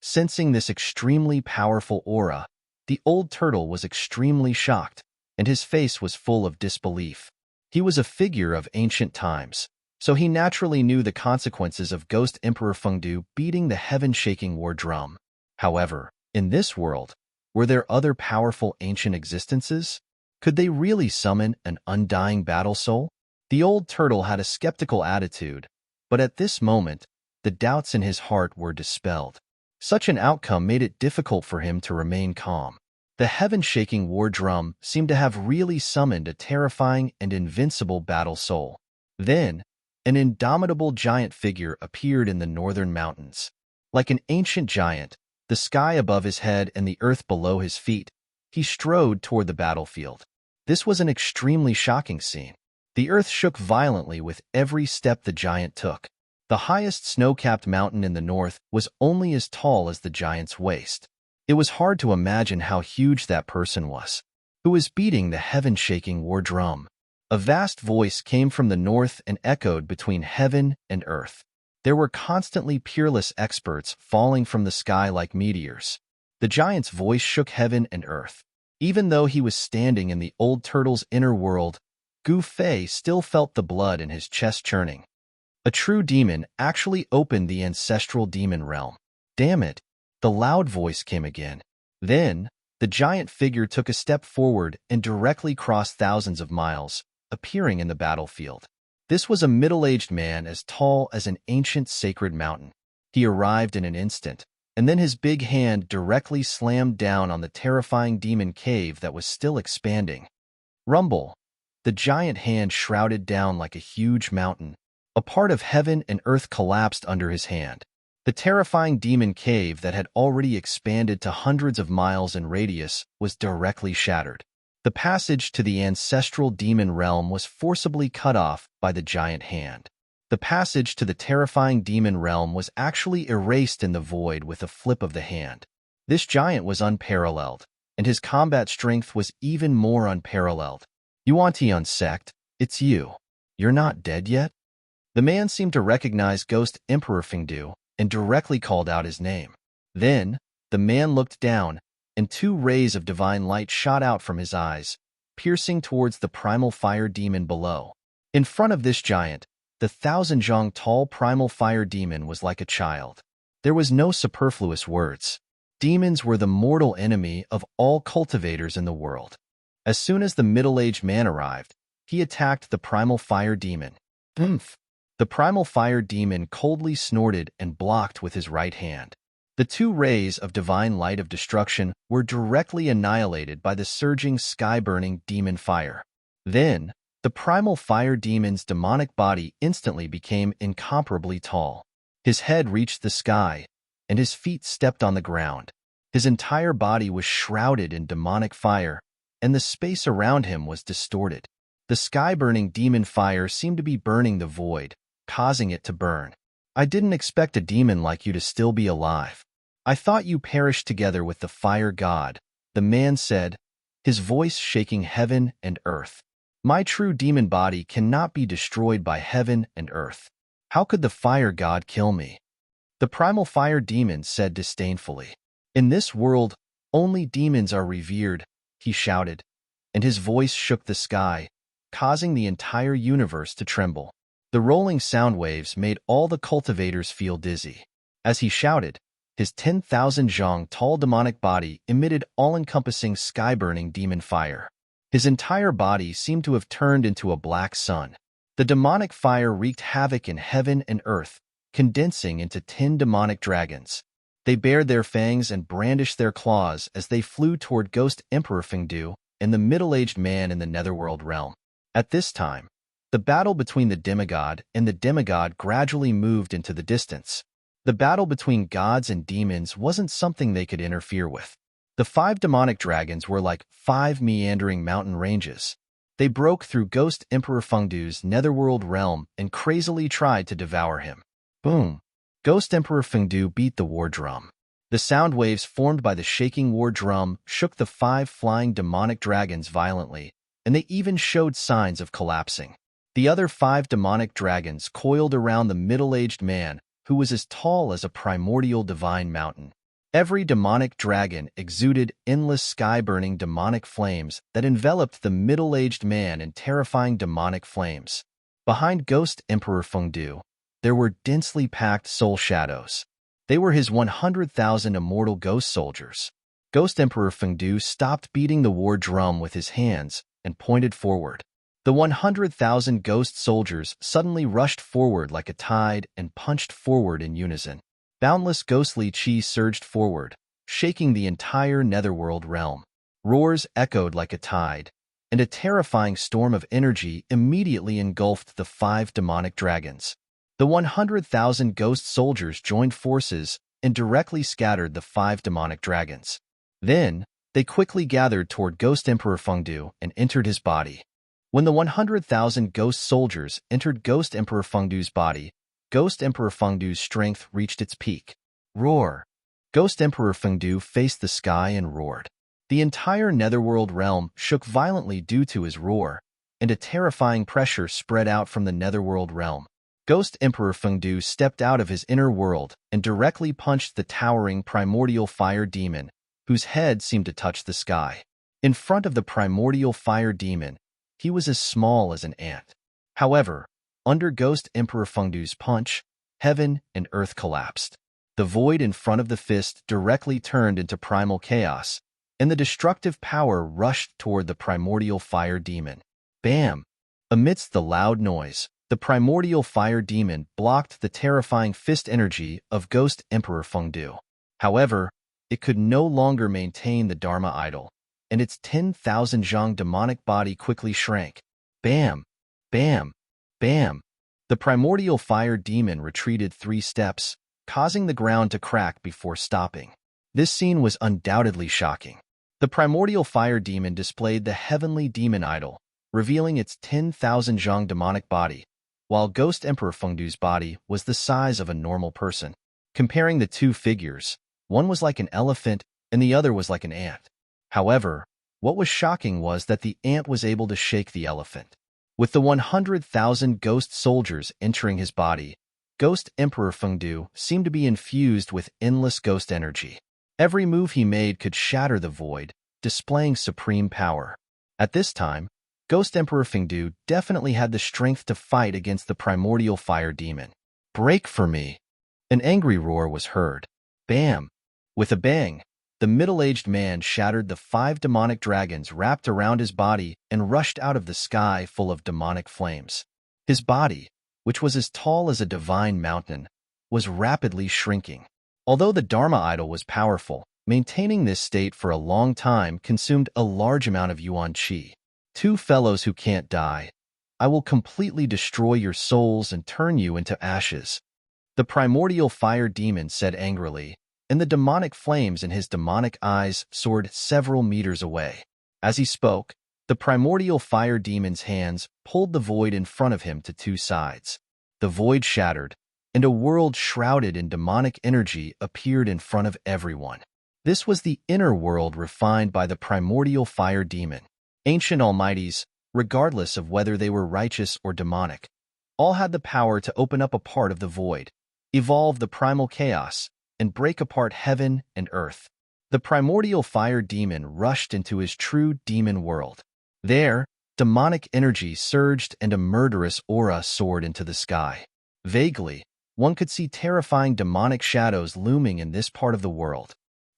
Sensing this extremely powerful aura, the old turtle was extremely shocked, and his face was full of disbelief. He was a figure of ancient times, so he naturally knew the consequences of Ghost Emperor Fengdu beating the heaven-shaking war drum. However, in this world, were there other powerful ancient existences? Could they really summon an undying battle soul? The old turtle had a skeptical attitude, but at this moment, the doubts in his heart were dispelled. Such an outcome made it difficult for him to remain calm. The heaven-shaking war drum seemed to have really summoned a terrifying and invincible battle soul. Then, an indomitable giant figure appeared in the northern mountains. Like an ancient giant, the sky above his head and the earth below his feet, he strode toward the battlefield. This was an extremely shocking scene. The earth shook violently with every step the giant took. The highest snow-capped mountain in the north was only as tall as the giant's waist. It was hard to imagine how huge that person was, who was beating the heaven-shaking war drum. A vast voice came from the north and echoed between heaven and earth. There were constantly peerless experts falling from the sky like meteors. The giant's voice shook heaven and earth. Even though he was standing in the old turtle's inner world, Gu Fei still felt the blood in his chest churning. A true demon actually opened the ancestral demon realm. Damn it! The loud voice came again. Then, the giant figure took a step forward and directly crossed thousands of miles, appearing in the battlefield. This was a middle-aged man as tall as an ancient sacred mountain. He arrived in an instant, and then his big hand directly slammed down on the terrifying demon cave that was still expanding. Rumble! The giant hand shrouded down like a huge mountain. A part of heaven and earth collapsed under his hand. The terrifying demon cave that had already expanded to hundreds of miles in radius was directly shattered. The passage to the ancestral demon realm was forcibly cut off by the giant hand. The passage to the terrifying demon realm was actually erased in the void with a flip of the hand. This giant was unparalleled, and his combat strength was even more unparalleled. Yuan-Tian sect, it's you. You're not dead yet? The man seemed to recognize Ghost Emperor Fengdu and directly called out his name. Then, the man looked down, and 2 rays of divine light shot out from his eyes, piercing towards the primal fire demon below. In front of this giant, the 1,000 tall primal fire demon was like a child. There was no superfluous words. Demons were the mortal enemy of all cultivators in the world. As soon as the middle-aged man arrived, he attacked the primal fire demon. Oomph! The primal fire demon coldly snorted and blocked with his right hand. The 2 rays of divine light of destruction were directly annihilated by the surging, sky-burning demon fire. Then, the primal fire demon's demonic body instantly became incomparably tall. His head reached the sky, and his feet stepped on the ground. His entire body was shrouded in demonic fire, and the space around him was distorted. The sky-burning demon fire seemed to be burning the void, causing it to burn. "I didn't expect a demon like you to still be alive. I thought you perished together with the fire god," the man said, his voice shaking heaven and earth. "My true demon body cannot be destroyed by heaven and earth. How could the fire god kill me?" The primal fire demon said disdainfully. "In this world, only demons are revered," he shouted, and his voice shook the sky, causing the entire universe to tremble. The rolling sound waves made all the cultivators feel dizzy. As he shouted, his 10,000 tall demonic body emitted all-encompassing sky-burning demon fire. His entire body seemed to have turned into a black sun. The demonic fire wreaked havoc in heaven and earth, condensing into 10 demonic dragons. They bared their fangs and brandished their claws as they flew toward Ghost Emperor Fengdu and the middle-aged man in the netherworld realm. At this time, the battle between the demigod and the demigod gradually moved into the distance. The battle between gods and demons wasn't something they could interfere with. The 5 demonic dragons were like 5 meandering mountain ranges. They broke through Ghost Emperor Fengdu's netherworld realm and crazily tried to devour him. Boom! Ghost Emperor Fengdu beat the war drum. The sound waves formed by the shaking war drum shook the 5 flying demonic dragons violently, and they even showed signs of collapsing. The other 5 demonic dragons coiled around the middle-aged man, who was as tall as a primordial divine mountain. Every demonic dragon exuded endless sky-burning demonic flames that enveloped the middle-aged man in terrifying demonic flames. Behind Ghost Emperor Fengdu, there were densely packed soul shadows. They were his 100,000 immortal ghost soldiers. Ghost Emperor Fengdu stopped beating the war drum with his hands and pointed forward. The 100,000 ghost soldiers suddenly rushed forward like a tide and punched forward in unison. Boundless ghostly chi surged forward, shaking the entire netherworld realm. Roars echoed like a tide, and a terrifying storm of energy immediately engulfed the 5 demonic dragons. The 100,000 ghost soldiers joined forces and directly scattered the 5 demonic dragons. Then, they quickly gathered toward Ghost Emperor Fengdu and entered his body. When the 100,000 ghost soldiers entered Ghost Emperor Fengdu's body, Ghost Emperor Fengdu's strength reached its peak. Roar! Ghost Emperor Fengdu faced the sky and roared. The entire netherworld realm shook violently due to his roar, and a terrifying pressure spread out from the netherworld realm. Ghost Emperor Fengdu stepped out of his inner world and directly punched the towering primordial fire demon, whose head seemed to touch the sky. In front of the primordial fire demon, he was as small as an ant. However, under Ghost Emperor Fengdu's punch, heaven and earth collapsed. The void in front of the fist directly turned into primal chaos, and the destructive power rushed toward the primordial fire demon. Bam! Amidst the loud noise, the primordial fire demon blocked the terrifying fist energy of Ghost Emperor Fengdu. However, it could no longer maintain the Dharma idol, and its 10,000 demonic body quickly shrank. Bam! Bam! Bam! The primordial fire demon retreated 3 steps, causing the ground to crack before stopping. This scene was undoubtedly shocking. The primordial fire demon displayed the heavenly demon idol, revealing its 10,000 demonic body, while Ghost Emperor Fengdu's body was the size of a normal person. Comparing the 2 figures, one was like an elephant and the other was like an ant. However, what was shocking was that the ant was able to shake the elephant. With the 100,000 ghost soldiers entering his body, Ghost Emperor Fengdu seemed to be infused with endless ghost energy. Every move he made could shatter the void, displaying supreme power. At this time, Ghost Emperor Fengdu definitely had the strength to fight against the primordial fire demon. "Break for me!" An angry roar was heard. Bam! With a bang, the middle-aged man shattered the 5 demonic dragons wrapped around his body and rushed out of the sky full of demonic flames. His body, which was as tall as a divine mountain, was rapidly shrinking. Although the Dharma idol was powerful, maintaining this state for a long time consumed a large amount of yuan qi. "Two fellows who can't die. I will completely destroy your souls and turn you into ashes," the primordial fire demon said angrily, and the demonic flames in his demonic eyes soared several meters away. As he spoke, the primordial fire demon's hands pulled the void in front of him to 2 sides. The void shattered, and a world shrouded in demonic energy appeared in front of everyone. This was the inner world refined by the primordial fire demon. Ancient almighties, regardless of whether they were righteous or demonic, all had the power to open up a part of the void, evolve the primal chaos, and break apart heaven and earth. The primordial fire demon rushed into his true demon world. There, demonic energy surged and a murderous aura soared into the sky. Vaguely, one could see terrifying demonic shadows looming in this part of the world.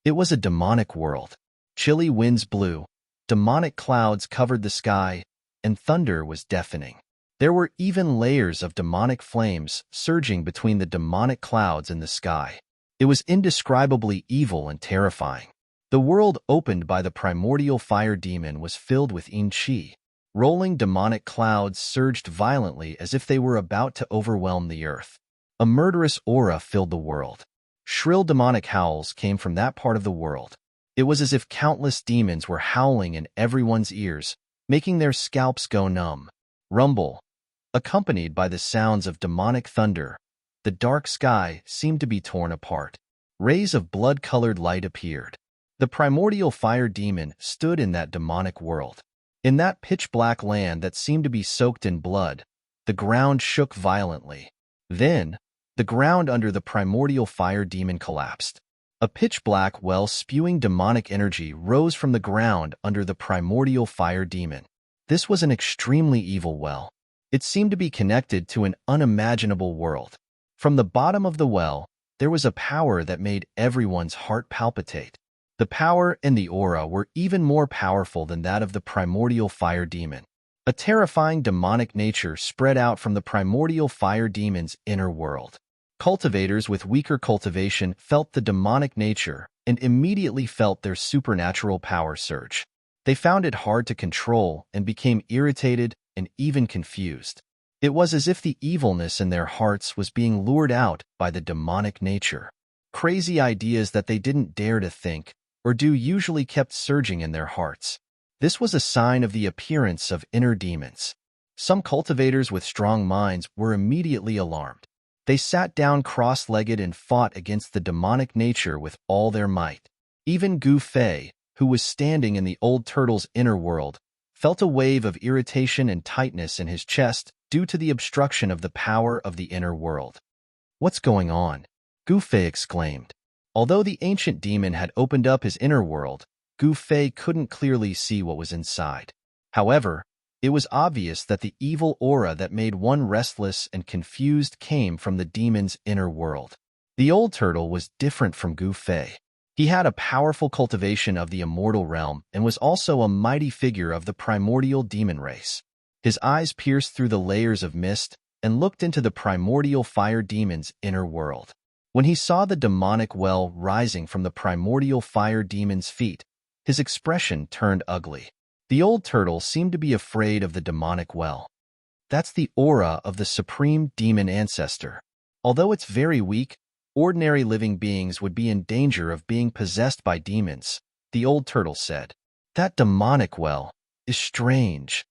It was a demonic world. Chilly winds blew, demonic clouds covered the sky, and thunder was deafening. There were even layers of demonic flames surging between the demonic clouds in the sky. It was indescribably evil and terrifying. The world opened by the primordial fire demon was filled with yin qi. Rolling demonic clouds surged violently as if they were about to overwhelm the earth. A murderous aura filled the world. Shrill demonic howls came from that part of the world. It was as if countless demons were howling in everyone's ears, making their scalps go numb. Rumble, accompanied by the sounds of demonic thunder, the dark sky seemed to be torn apart. Rays of blood-colored light appeared. The primordial fire demon stood in that demonic world. In that pitch-black land that seemed to be soaked in blood, the ground shook violently. Then, the ground under the primordial fire demon collapsed. A pitch-black well spewing demonic energy rose from the ground under the primordial fire demon. This was an extremely evil well. It seemed to be connected to an unimaginable world. From the bottom of the well, there was a power that made everyone's heart palpitate. The power and the aura were even more powerful than that of the primordial fire demon. A terrifying demonic nature spread out from the primordial fire demon's inner world. Cultivators with weaker cultivation felt the demonic nature and immediately felt their supernatural power surge. They found it hard to control and became irritated and even confused. It was as if the evilness in their hearts was being lured out by the demonic nature. Crazy ideas that they didn't dare to think or do usually kept surging in their hearts. This was a sign of the appearance of inner demons. Some cultivators with strong minds were immediately alarmed. They sat down cross-legged and fought against the demonic nature with all their might. Even Gu Fei, who was standing in the old turtle's inner world, felt a wave of irritation and tightness in his chest due to the obstruction of the power of the inner world. "What's going on?" Gu Fei exclaimed. Although the ancient demon had opened up his inner world, Gu Fei couldn't clearly see what was inside. However, it was obvious that the evil aura that made one restless and confused came from the demon's inner world. The old turtle was different from Gu Fei. He had a powerful cultivation of the immortal realm and was also a mighty figure of the primordial demon race. His eyes pierced through the layers of mist and looked into the primordial fire demon's inner world. When he saw the demonic well rising from the primordial fire demon's feet, his expression turned ugly. The old turtle seemed to be afraid of the demonic well. That's the aura of the supreme demon ancestor. Although it's very weak, ordinary living beings would be in danger of being possessed by demons, the old turtle said. That demonic well is strange.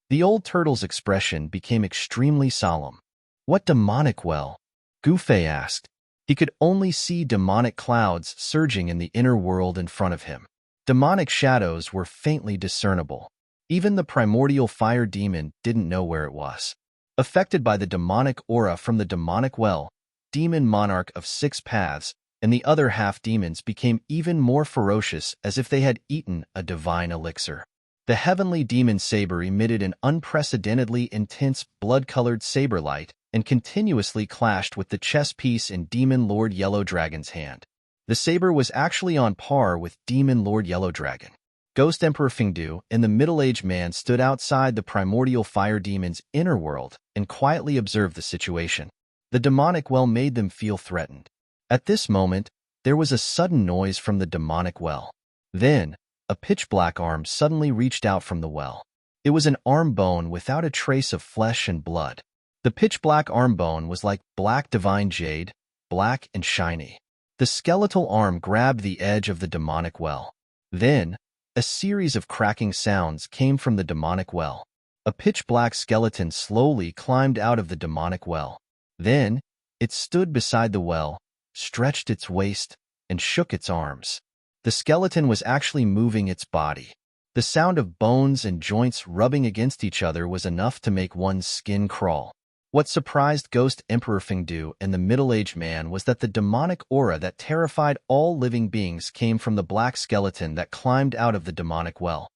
The old turtle's expression became extremely solemn. What demonic well? Gu Fei asked. He could only see demonic clouds surging in the inner world in front of him. Demonic shadows were faintly discernible. Even the primordial fire demon didn't know where it was. Affected by the demonic aura from the demonic well, demon monarch of 6 paths, and the other half-demons became even more ferocious as if they had eaten a divine elixir. The heavenly demon saber emitted an unprecedentedly intense blood-colored saber light and continuously clashed with the chess piece in Demon Lord Yellow Dragon's hand. The saber was actually on par with Demon Lord Yellow Dragon. Ghost Emperor Fengdu and the middle-aged man stood outside the primordial fire demon's inner world and quietly observed the situation. The demonic well made them feel threatened. At this moment, there was a sudden noise from the demonic well. Then, a pitch-black arm suddenly reached out from the well. It was an arm bone without a trace of flesh and blood. The pitch-black arm bone was like black divine jade, black and shiny. The skeletal arm grabbed the edge of the demonic well. Then, a series of cracking sounds came from the demonic well. A pitch-black skeleton slowly climbed out of the demonic well. Then, it stood beside the well, stretched its waist, and shook its arms. The skeleton was actually moving its body. The sound of bones and joints rubbing against each other was enough to make one's skin crawl. What surprised Ghost Emperor Fengdu and the middle-aged man was that the demonic aura that terrified all living beings came from the black skeleton that climbed out of the demonic well.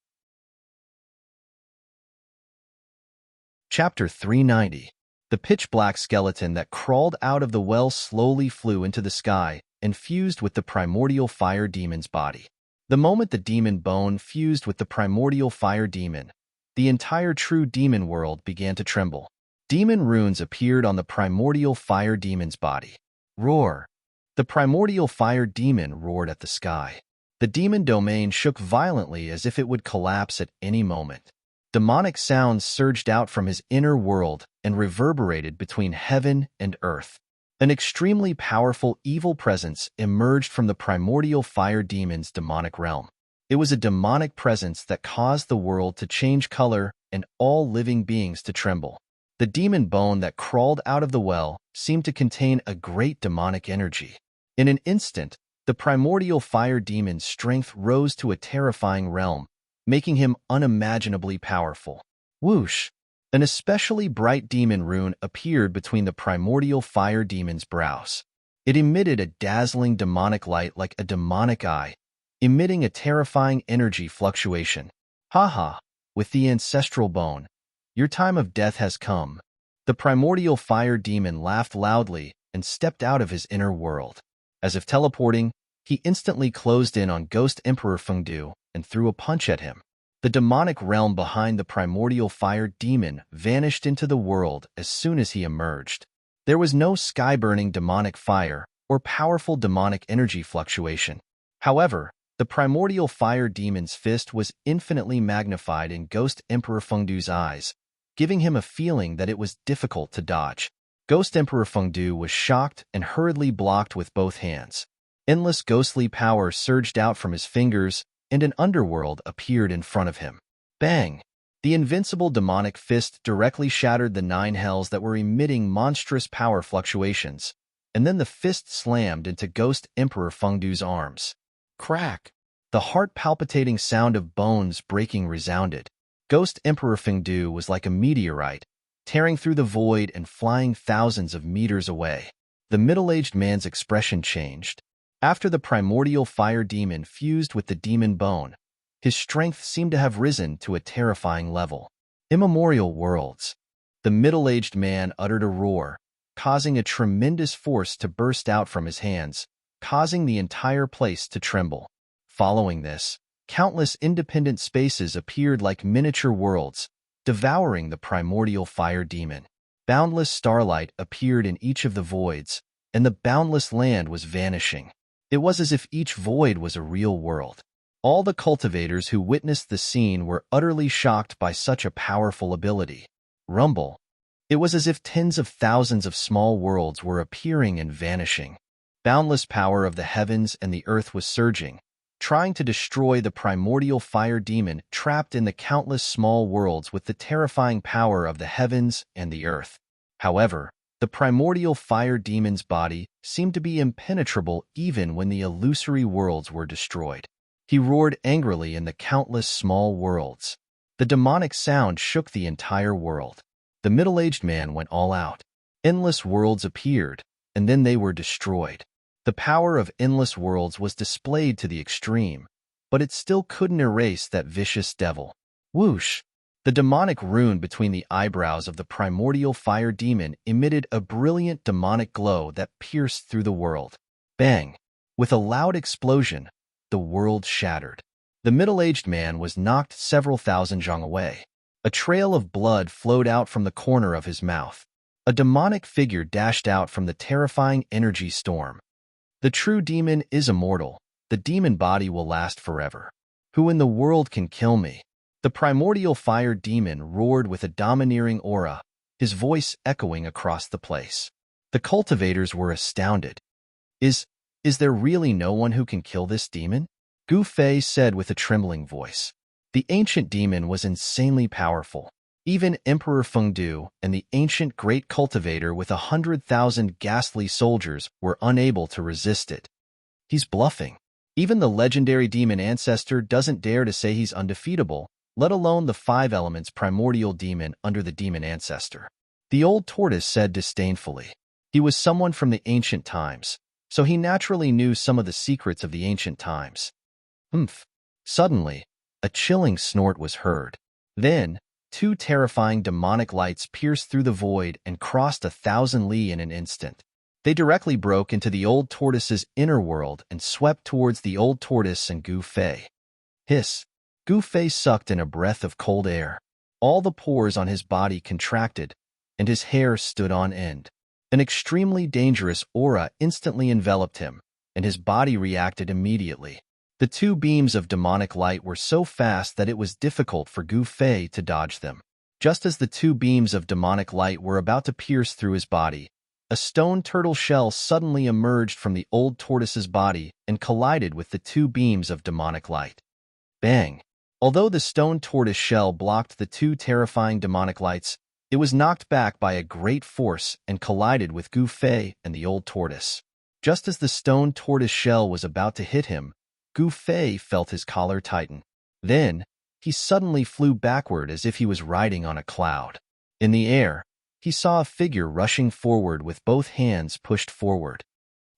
Chapter 390. The pitch-black skeleton that crawled out of the well slowly flew into the sky and fused with the primordial fire demon's body. The moment the demon bone fused with the primordial fire demon, the entire true demon world began to tremble. Demon runes appeared on the primordial fire demon's body. Roar! The primordial fire demon roared at the sky. The demon domain shook violently as if it would collapse at any moment. Demonic sounds surged out from his inner world and reverberated between heaven and earth. An extremely powerful evil presence emerged from the primordial fire demon's demonic realm. It was a demonic presence that caused the world to change color and all living beings to tremble. The demon bone that crawled out of the well seemed to contain a great demonic energy. In an instant, the primordial fire demon's strength rose to a terrifying realm, making him unimaginably powerful. Whoosh! An especially bright demon rune appeared between the primordial fire demon's brows. It emitted a dazzling demonic light like a demonic eye, emitting a terrifying energy fluctuation. Ha! With the ancestral bone, your time of death has come. The primordial fire demon laughed loudly and stepped out of his inner world. As if teleporting, he instantly closed in on Ghost Emperor Fengdu and threw a punch at him. The demonic realm behind the primordial fire demon vanished into the world as soon as he emerged. There was no sky-burning demonic fire or powerful demonic energy fluctuation. However, the primordial fire demon's fist was infinitely magnified in Ghost Emperor Fengdu's eyes, giving him a feeling that it was difficult to dodge. Ghost Emperor Fengdu was shocked and hurriedly blocked with both hands. Endless ghostly power surged out from his fingers, and an underworld appeared in front of him. Bang! The invincible demonic fist directly shattered the 9 hells that were emitting monstrous power fluctuations, and then the fist slammed into Ghost Emperor Fengdu's arms. Crack! The heart-palpitating sound of bones breaking resounded. Ghost Emperor Fengdu was like a meteorite, tearing through the void and flying thousands of meters away. The middle-aged man's expression changed. After the primordial fire demon fused with the demon bone, his strength seemed to have risen to a terrifying level. Immemorial worlds. The middle-aged man uttered a roar, causing a tremendous force to burst out from his hands, causing the entire place to tremble. Following this, countless independent spaces appeared like miniature worlds, devouring the primordial fire demon. Boundless starlight appeared in each of the voids, and the boundless land was vanishing. It was as if each void was a real world. All the cultivators who witnessed the scene were utterly shocked by such a powerful ability. Rumble. It was as if tens of thousands of small worlds were appearing and vanishing. Boundless power of the heavens and the earth was surging, trying to destroy the primordial fire demon trapped in the countless small worlds with the terrifying power of the heavens and the earth. However, the primordial fire demon's body seemed to be impenetrable even when the illusory worlds were destroyed. He roared angrily in the countless small worlds. The demonic sound shook the entire world. The middle-aged man went all out. Endless worlds appeared, and then they were destroyed. The power of endless worlds was displayed to the extreme, but it still couldn't erase that vicious devil. Whoosh! The demonic rune between the eyebrows of the primordial fire demon emitted a brilliant demonic glow that pierced through the world. Bang! With a loud explosion, the world shattered. The middle-aged man was knocked several thousand zhang away. A trail of blood flowed out from the corner of his mouth. A demonic figure dashed out from the terrifying energy storm. The true demon is immortal. The demon body will last forever. Who in the world can kill me? The primordial fire demon roared with a domineering aura, his voice echoing across the place. The cultivators were astounded. Is there really no one who can kill this demon? Gu Fei said with a trembling voice. The ancient demon was insanely powerful. Even Emperor Fengdu and the ancient great cultivator with 100,000 ghastly soldiers were unable to resist it. He's bluffing. Even the legendary demon ancestor doesn't dare to say he's undefeatable, let alone the 5 elements primordial demon under the demon ancestor. The old tortoise said disdainfully. He was someone from the ancient times, so he naturally knew some of the secrets of the ancient times. Humph. Suddenly, a chilling snort was heard. Then, 2 terrifying demonic lights pierced through the void and crossed 1,000 li in an instant. They directly broke into the old tortoise's inner world and swept towards the old tortoise and Gu Fei. Hiss! Gu Fei sucked in a breath of cold air. All the pores on his body contracted, and his hair stood on end. An extremely dangerous aura instantly enveloped him, and his body reacted immediately. The 2 beams of demonic light were so fast that it was difficult for Gu Fei to dodge them. Just as the 2 beams of demonic light were about to pierce through his body, a stone turtle shell suddenly emerged from the old tortoise's body and collided with the 2 beams of demonic light. Bang! Although the stone tortoise shell blocked the 2 terrifying demonic lights, it was knocked back by a great force and collided with Gu Fei and the old tortoise. Just as the stone tortoise shell was about to hit him, Gu Fei felt his collar tighten. Then, he suddenly flew backward as if he was riding on a cloud. In the air, he saw a figure rushing forward with both hands pushed forward.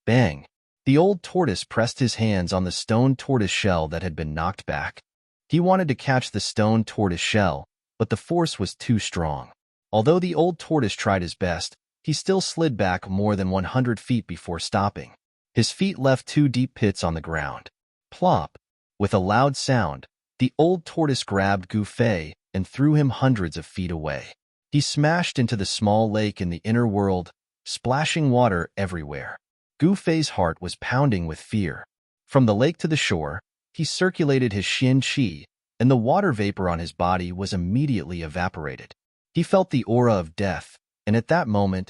Bang! The old tortoise pressed his hands on the stone tortoise shell that had been knocked back. He wanted to catch the stone tortoise shell, but the force was too strong. Although the old tortoise tried his best, he still slid back more than 100 feet before stopping. His feet left 2 deep pits on the ground. Plop! With a loud sound, the old tortoise grabbed Gu Fei and threw him hundreds of feet away. He smashed into the small lake in the inner world, splashing water everywhere. Gu Fei's heart was pounding with fear. From the lake to the shore, he circulated his Xin Qi, and the water vapor on his body was immediately evaporated. He felt the aura of death, and at that moment,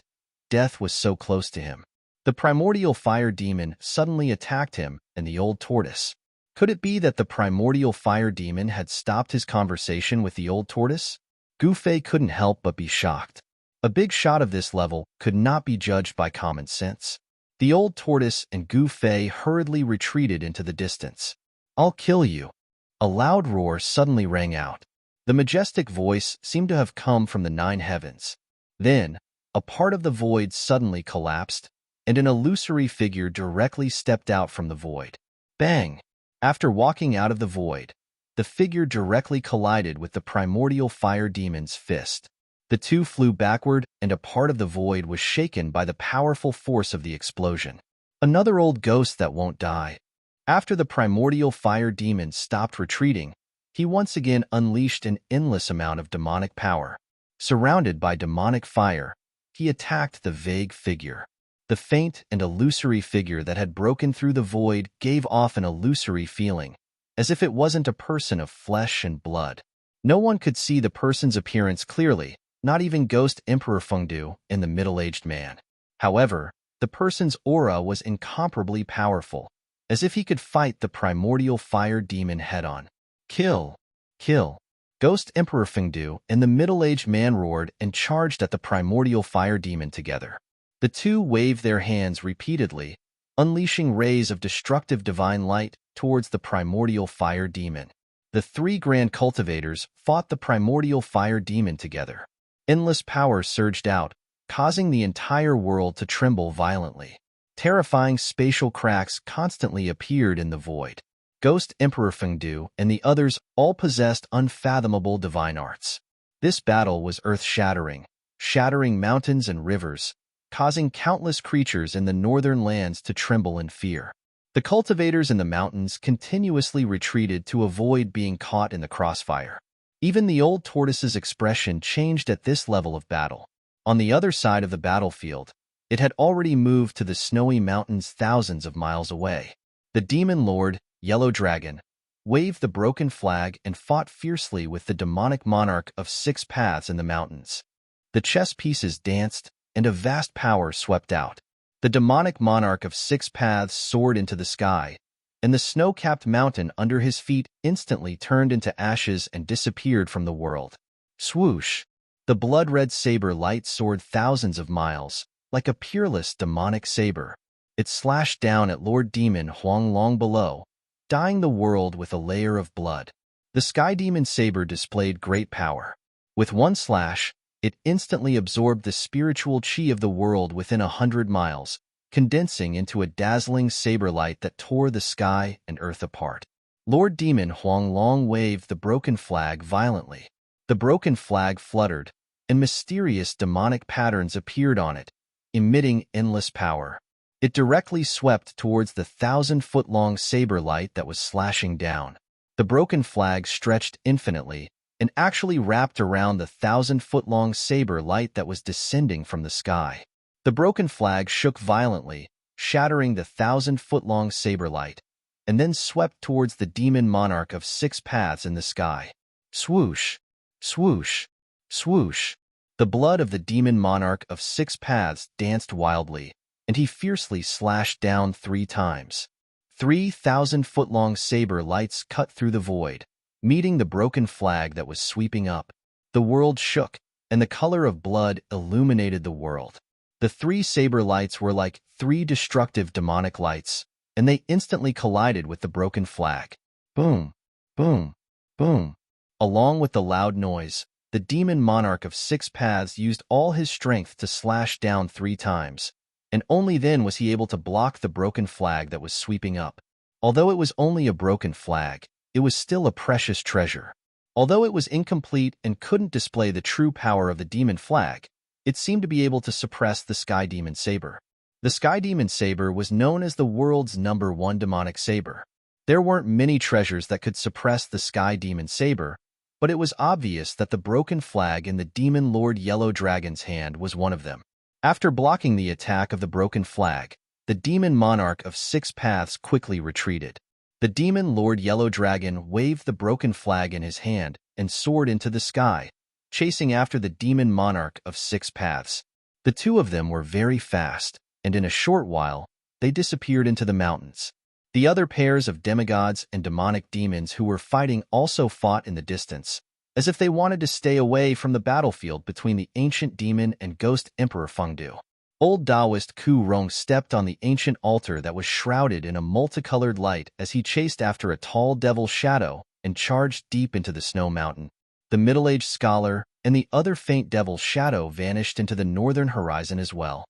death was so close to him. The primordial fire demon suddenly attacked him and the old tortoise. Could it be that the primordial fire demon had stopped his conversation with the old tortoise? Gu Fei couldn't help but be shocked. A big shot of this level could not be judged by common sense. The old tortoise and Gu Fei hurriedly retreated into the distance. "I'll kill you." A loud roar suddenly rang out. The majestic voice seemed to have come from the 9 heavens. Then, a part of the void suddenly collapsed, and an illusory figure directly stepped out from the void. Bang! After walking out of the void, the figure directly collided with the primordial fire demon's fist. The 2 flew backward, and a part of the void was shaken by the powerful force of the explosion. Another old ghost that won't die. After the primordial fire demon stopped retreating, he once again unleashed an endless amount of demonic power. Surrounded by demonic fire, he attacked the vague figure. The faint and illusory figure that had broken through the void gave off an illusory feeling, as if it wasn't a person of flesh and blood. No one could see the person's appearance clearly, not even Ghost Emperor Fengdu and the middle-aged man. However, the person's aura was incomparably powerful, as if he could fight the primordial fire demon head-on. "Kill! Kill!" Ghost Emperor Fengdu and the middle-aged man roared and charged at the primordial fire demon together. The 2 waved their hands repeatedly, unleashing rays of destructive divine light towards the primordial fire demon. The 3 grand cultivators fought the primordial fire demon together. Endless power surged out, causing the entire world to tremble violently. Terrifying spatial cracks constantly appeared in the void. Ghost Emperor Fengdu and the others all possessed unfathomable divine arts. This battle was earth-shattering, shattering mountains and rivers, causing countless creatures in the northern lands to tremble in fear. The cultivators in the mountains continuously retreated to avoid being caught in the crossfire. Even the old tortoise's expression changed at this level of battle. On the other side of the battlefield, it had already moved to the snowy mountains thousands of miles away. The demon lord, Yellow Dragon, waved the broken flag and fought fiercely with the demonic monarch of 6 paths in the mountains. The chess pieces danced, and a vast power swept out. The demonic monarch of 6 paths soared into the sky, and the snow-capped mountain under his feet instantly turned into ashes and disappeared from the world. Swoosh! The blood-red saber light soared thousands of miles, like a peerless demonic saber. It slashed down at Lord Demon Huang Long below, dyeing the world with a layer of blood. The Sky Demon saber displayed great power. With one slash, it instantly absorbed the spiritual chi of the world within 100 miles, condensing into a dazzling saber light that tore the sky and earth apart. Lord Demon Huang Long waved the broken flag violently. The broken flag fluttered, and mysterious demonic patterns appeared on it, emitting endless power. It directly swept towards the 1,000-foot-long saber light that was slashing down. The broken flag stretched infinitely, and actually wrapped around the 1,000-foot-long saber light that was descending from the sky. The broken flag shook violently, shattering the 1,000-foot-long saber light, and then swept towards the demon monarch of 6 paths in the sky. Swoosh! Swoosh! Swoosh! The blood of the demon monarch of 6 paths danced wildly, and he fiercely slashed down 3 times. 3,000-foot-long saber lights cut through the void, meeting the broken flag that was sweeping up. The world shook, and the color of blood illuminated the world. The 3 saber lights were like 3 destructive demonic lights, and they instantly collided with the broken flag. Boom! Boom! Boom! Along with the loud noise, the demon monarch of 6 paths used all his strength to slash down 3 times, and only then was he able to block the broken flag that was sweeping up. Although it was only a broken flag, it was still a precious treasure. Although it was incomplete and couldn't display the true power of the demon flag, it seemed to be able to suppress the Sky Demon Saber. The Sky Demon Saber was known as the world's #1 demonic saber. There weren't many treasures that could suppress the Sky Demon Saber, but it was obvious that the broken flag in the Demon Lord Yellow Dragon's hand was one of them. After blocking the attack of the broken flag, the demon monarch of 6 paths quickly retreated. The demon Lord Yellow Dragon waved the broken flag in his hand and soared into the sky, chasing after the demon monarch of 6 paths. The two of them were very fast, and in a short while, they disappeared into the mountains. The other pairs of demigods and demonic demons who were fighting also fought in the distance, as if they wanted to stay away from the battlefield between the ancient demon and ghost Emperor Fengdu. Old Taoist Ku Rong stepped on the ancient altar that was shrouded in a multicolored light as he chased after a tall devil shadow and charged deep into the snow mountain. The middle-aged scholar and the other faint devil shadow vanished into the northern horizon as well.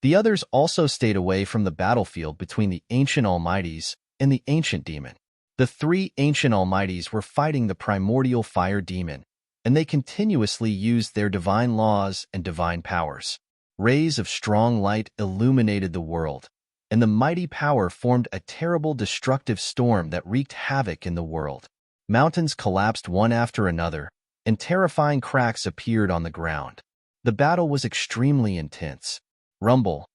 The others also stayed away from the battlefield between the ancient almighties and the ancient demon. The 3 ancient almighties were fighting the primordial fire demon, and they continuously used their divine laws and divine powers. Rays of strong light illuminated the world, and the mighty power formed a terrible destructive storm that wreaked havoc in the world. Mountains collapsed one after another, and terrifying cracks appeared on the ground. The battle was extremely intense. Rumble.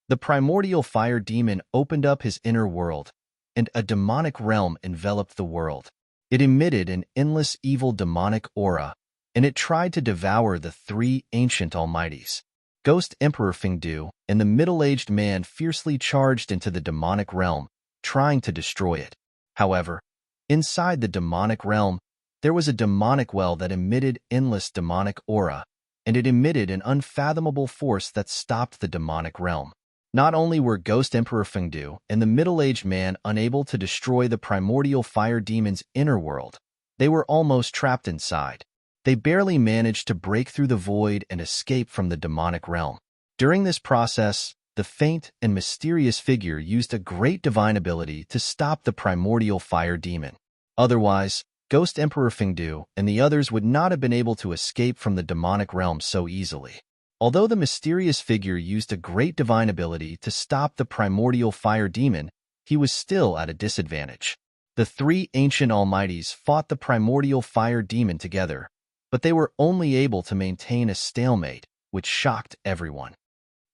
The primordial fire demon opened up his inner world, and a demonic realm enveloped the world. It emitted an endless evil demonic aura, and it tried to devour the 3 ancient almighties. Ghost Emperor Fengdu and the middle-aged man fiercely charged into the demonic realm, trying to destroy it. However, inside the demonic realm, there was a demonic well that emitted endless demonic aura, and it emitted an unfathomable force that stopped the demonic realm. Not only were Ghost Emperor Fengdu and the middle-aged man unable to destroy the primordial fire demon's inner world, they were almost trapped inside. They barely managed to break through the void and escape from the demonic realm. During this process, the faint and mysterious figure used a great divine ability to stop the primordial fire demon. Otherwise, Ghost Emperor Fengdu and the others would not have been able to escape from the demonic realm so easily. Although the mysterious figure used a great divine ability to stop the primordial fire demon, he was still at a disadvantage. The three ancient almighties fought the primordial fire demon together, but they were only able to maintain a stalemate, which shocked everyone.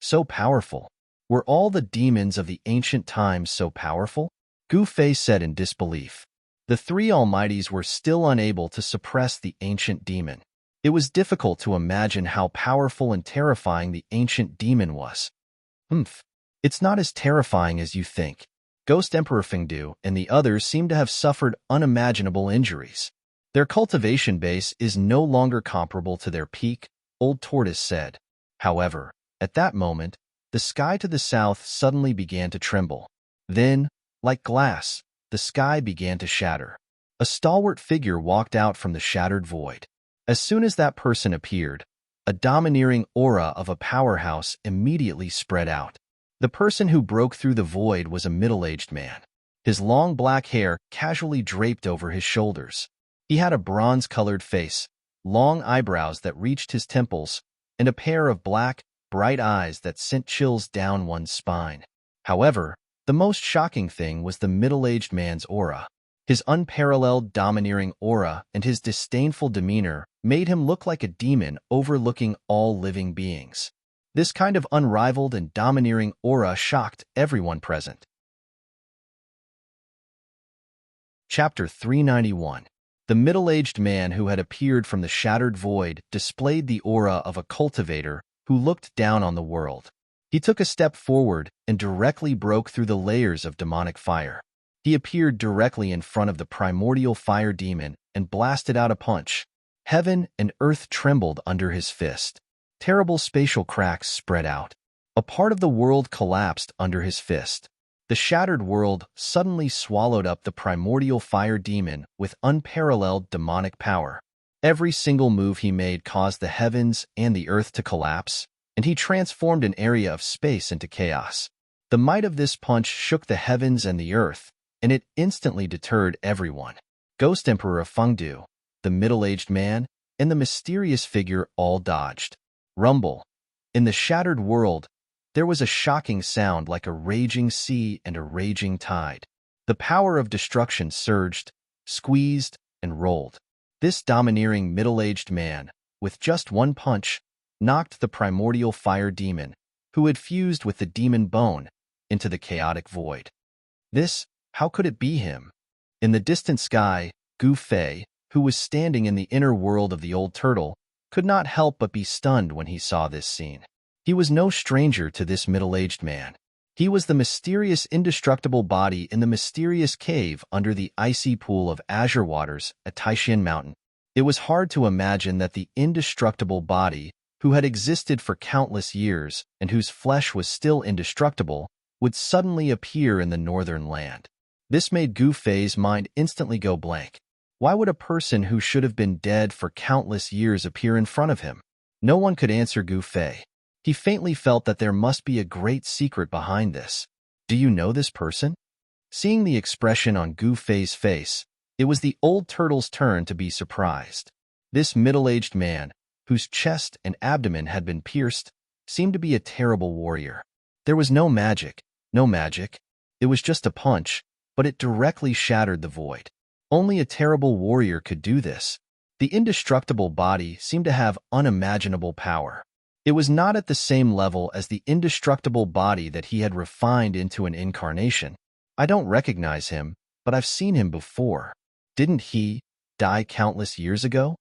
So powerful. Were all the demons of the ancient times so powerful? Gu Fei said in disbelief. The three almighties were still unable to suppress the ancient demon. It was difficult to imagine how powerful and terrifying the ancient demon was. It's not as terrifying as you think. Ghost Emperor Fengdu and the others seem to have suffered unimaginable injuries. Their cultivation base is no longer comparable to their peak, Old Tortoise said. However, at that moment, the sky to the south suddenly began to tremble. Then, like glass, the sky began to shatter. A stalwart figure walked out from the shattered void. As soon as that person appeared, a domineering aura of a powerhouse immediately spread out. The person who broke through the void was a middle-aged man. His long black hair casually draped over his shoulders. He had a bronze-colored face, long eyebrows that reached his temples, and a pair of black, bright eyes that sent chills down one's spine. However, the most shocking thing was the middle-aged man's aura. His unparalleled domineering aura and his disdainful demeanor made him look like a demon overlooking all living beings. This kind of unrivaled and domineering aura shocked everyone present. Chapter 391. The middle-aged man who had appeared from the shattered void displayed the aura of a cultivator who looked down on the world. He took a step forward and directly broke through the layers of demonic fire. He appeared directly in front of the primordial fire demon and blasted out a punch. Heaven and earth trembled under his fist. Terrible spatial cracks spread out. A part of the world collapsed under his fist. The shattered world suddenly swallowed up the primordial fire demon with unparalleled demonic power. Every single move he made caused the heavens and the earth to collapse, and he transformed an area of space into chaos. The might of this punch shook the heavens and the earth, and it instantly deterred everyone. Ghost Emperor Fengdu, the middle-aged man, and the mysterious figure all dodged. Rumble. In the shattered world, there was a shocking sound like a raging sea and a raging tide. The power of destruction surged, squeezed, and rolled. This domineering middle-aged man, with just one punch, knocked the primordial fire demon, who had fused with the demon bone, into the chaotic void. How could it be him? In the distant sky, Gu Fei, who was standing in the inner world of the old turtle, could not help but be stunned when he saw this scene. He was no stranger to this middle-aged man. He was the mysterious indestructible body in the mysterious cave under the icy pool of azure waters at Taishan Mountain. It was hard to imagine that the indestructible body, who had existed for countless years and whose flesh was still indestructible, would suddenly appear in the northern land. This made Gu Fei's mind instantly go blank. Why would a person who should have been dead for countless years appear in front of him? No one could answer Gu Fei. He faintly felt that there must be a great secret behind this. Do you know this person? Seeing the expression on Gu Fei's face, it was the old turtle's turn to be surprised. This middle-aged man, whose chest and abdomen had been pierced, seemed to be a terrible warrior. There was no magic. It was just a punch, but it directly shattered the void. Only a terrible warrior could do this. The indestructible body seemed to have unimaginable power. It was not at the same level as the indestructible body that he had refined into an incarnation. I don't recognize him, but I've seen him before. Didn't he die countless years ago?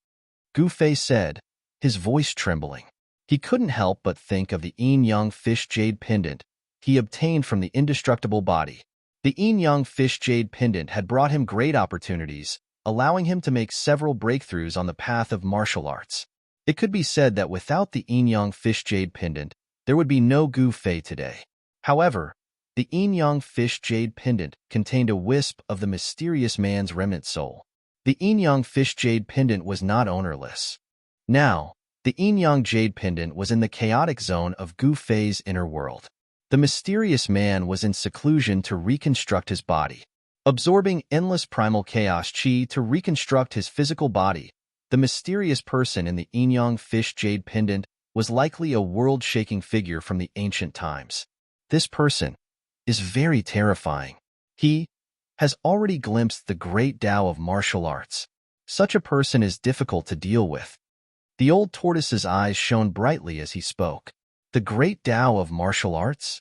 Gu Fei said, his voice trembling. He couldn't help but think of the yin-yang fish jade pendant he obtained from the indestructible body. The yin-yang fish jade pendant had brought him great opportunities, allowing him to make several breakthroughs on the path of martial arts. It could be said that without the yin-yang fish jade pendant, there would be no Gu Fei today. However, the yin-yang fish jade pendant contained a wisp of the mysterious man's remnant soul. The yin-yang fish jade pendant was not ownerless. Now, the yin-yang jade pendant was in the chaotic zone of Gu Fei's inner world. The mysterious man was in seclusion to reconstruct his body. Absorbing endless primal chaos chi to reconstruct his physical body, the mysterious person in the yin-yang fish jade pendant was likely a world-shaking figure from the ancient times. This person is very terrifying. He has already glimpsed the great Tao of martial arts. Such a person is difficult to deal with. The old tortoise's eyes shone brightly as he spoke. The great Tao of martial arts?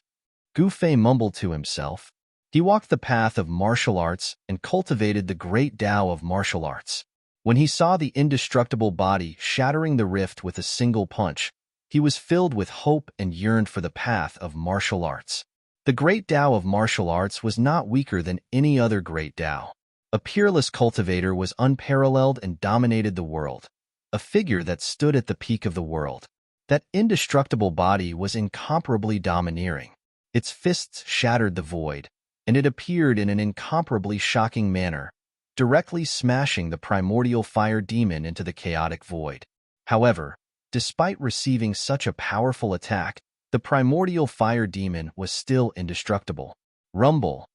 Gu Fei mumbled to himself. He walked the path of martial arts and cultivated the great Tao of martial arts. When he saw the indestructible body shattering the rift with a single punch, he was filled with hope and yearned for the path of martial arts. The great Tao of martial arts was not weaker than any other great Tao. A peerless cultivator was unparalleled and dominated the world. A figure that stood at the peak of the world. That indestructible body was incomparably domineering. Its fists shattered the void, and it appeared in an incomparably shocking manner, directly smashing the primordial fire demon into the chaotic void. However, despite receiving such a powerful attack, the primordial fire demon was still indestructible. Rumble.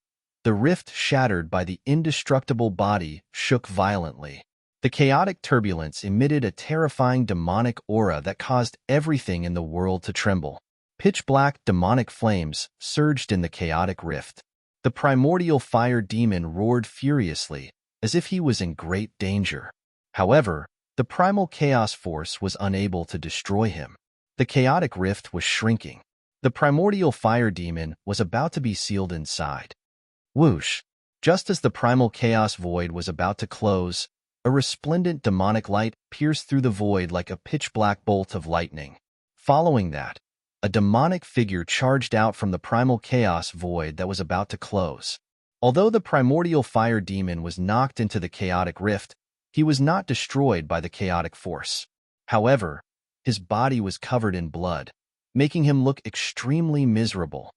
The rift shattered by the indestructible body shook violently. The chaotic turbulence emitted a terrifying demonic aura that caused everything in the world to tremble. Pitch-black demonic flames surged in the chaotic rift. The primordial fire demon roared furiously, as if he was in great danger. However, the primal chaos force was unable to destroy him. The chaotic rift was shrinking. The primordial fire demon was about to be sealed inside. Whoosh! Just as the primal chaos void was about to close, a resplendent demonic light pierced through the void like a pitch-black bolt of lightning. Following that, a demonic figure charged out from the primal chaos void that was about to close. Although the primordial fire demon was knocked into the chaotic rift, he was not destroyed by the chaotic force. However, his body was covered in blood, making him look extremely miserable.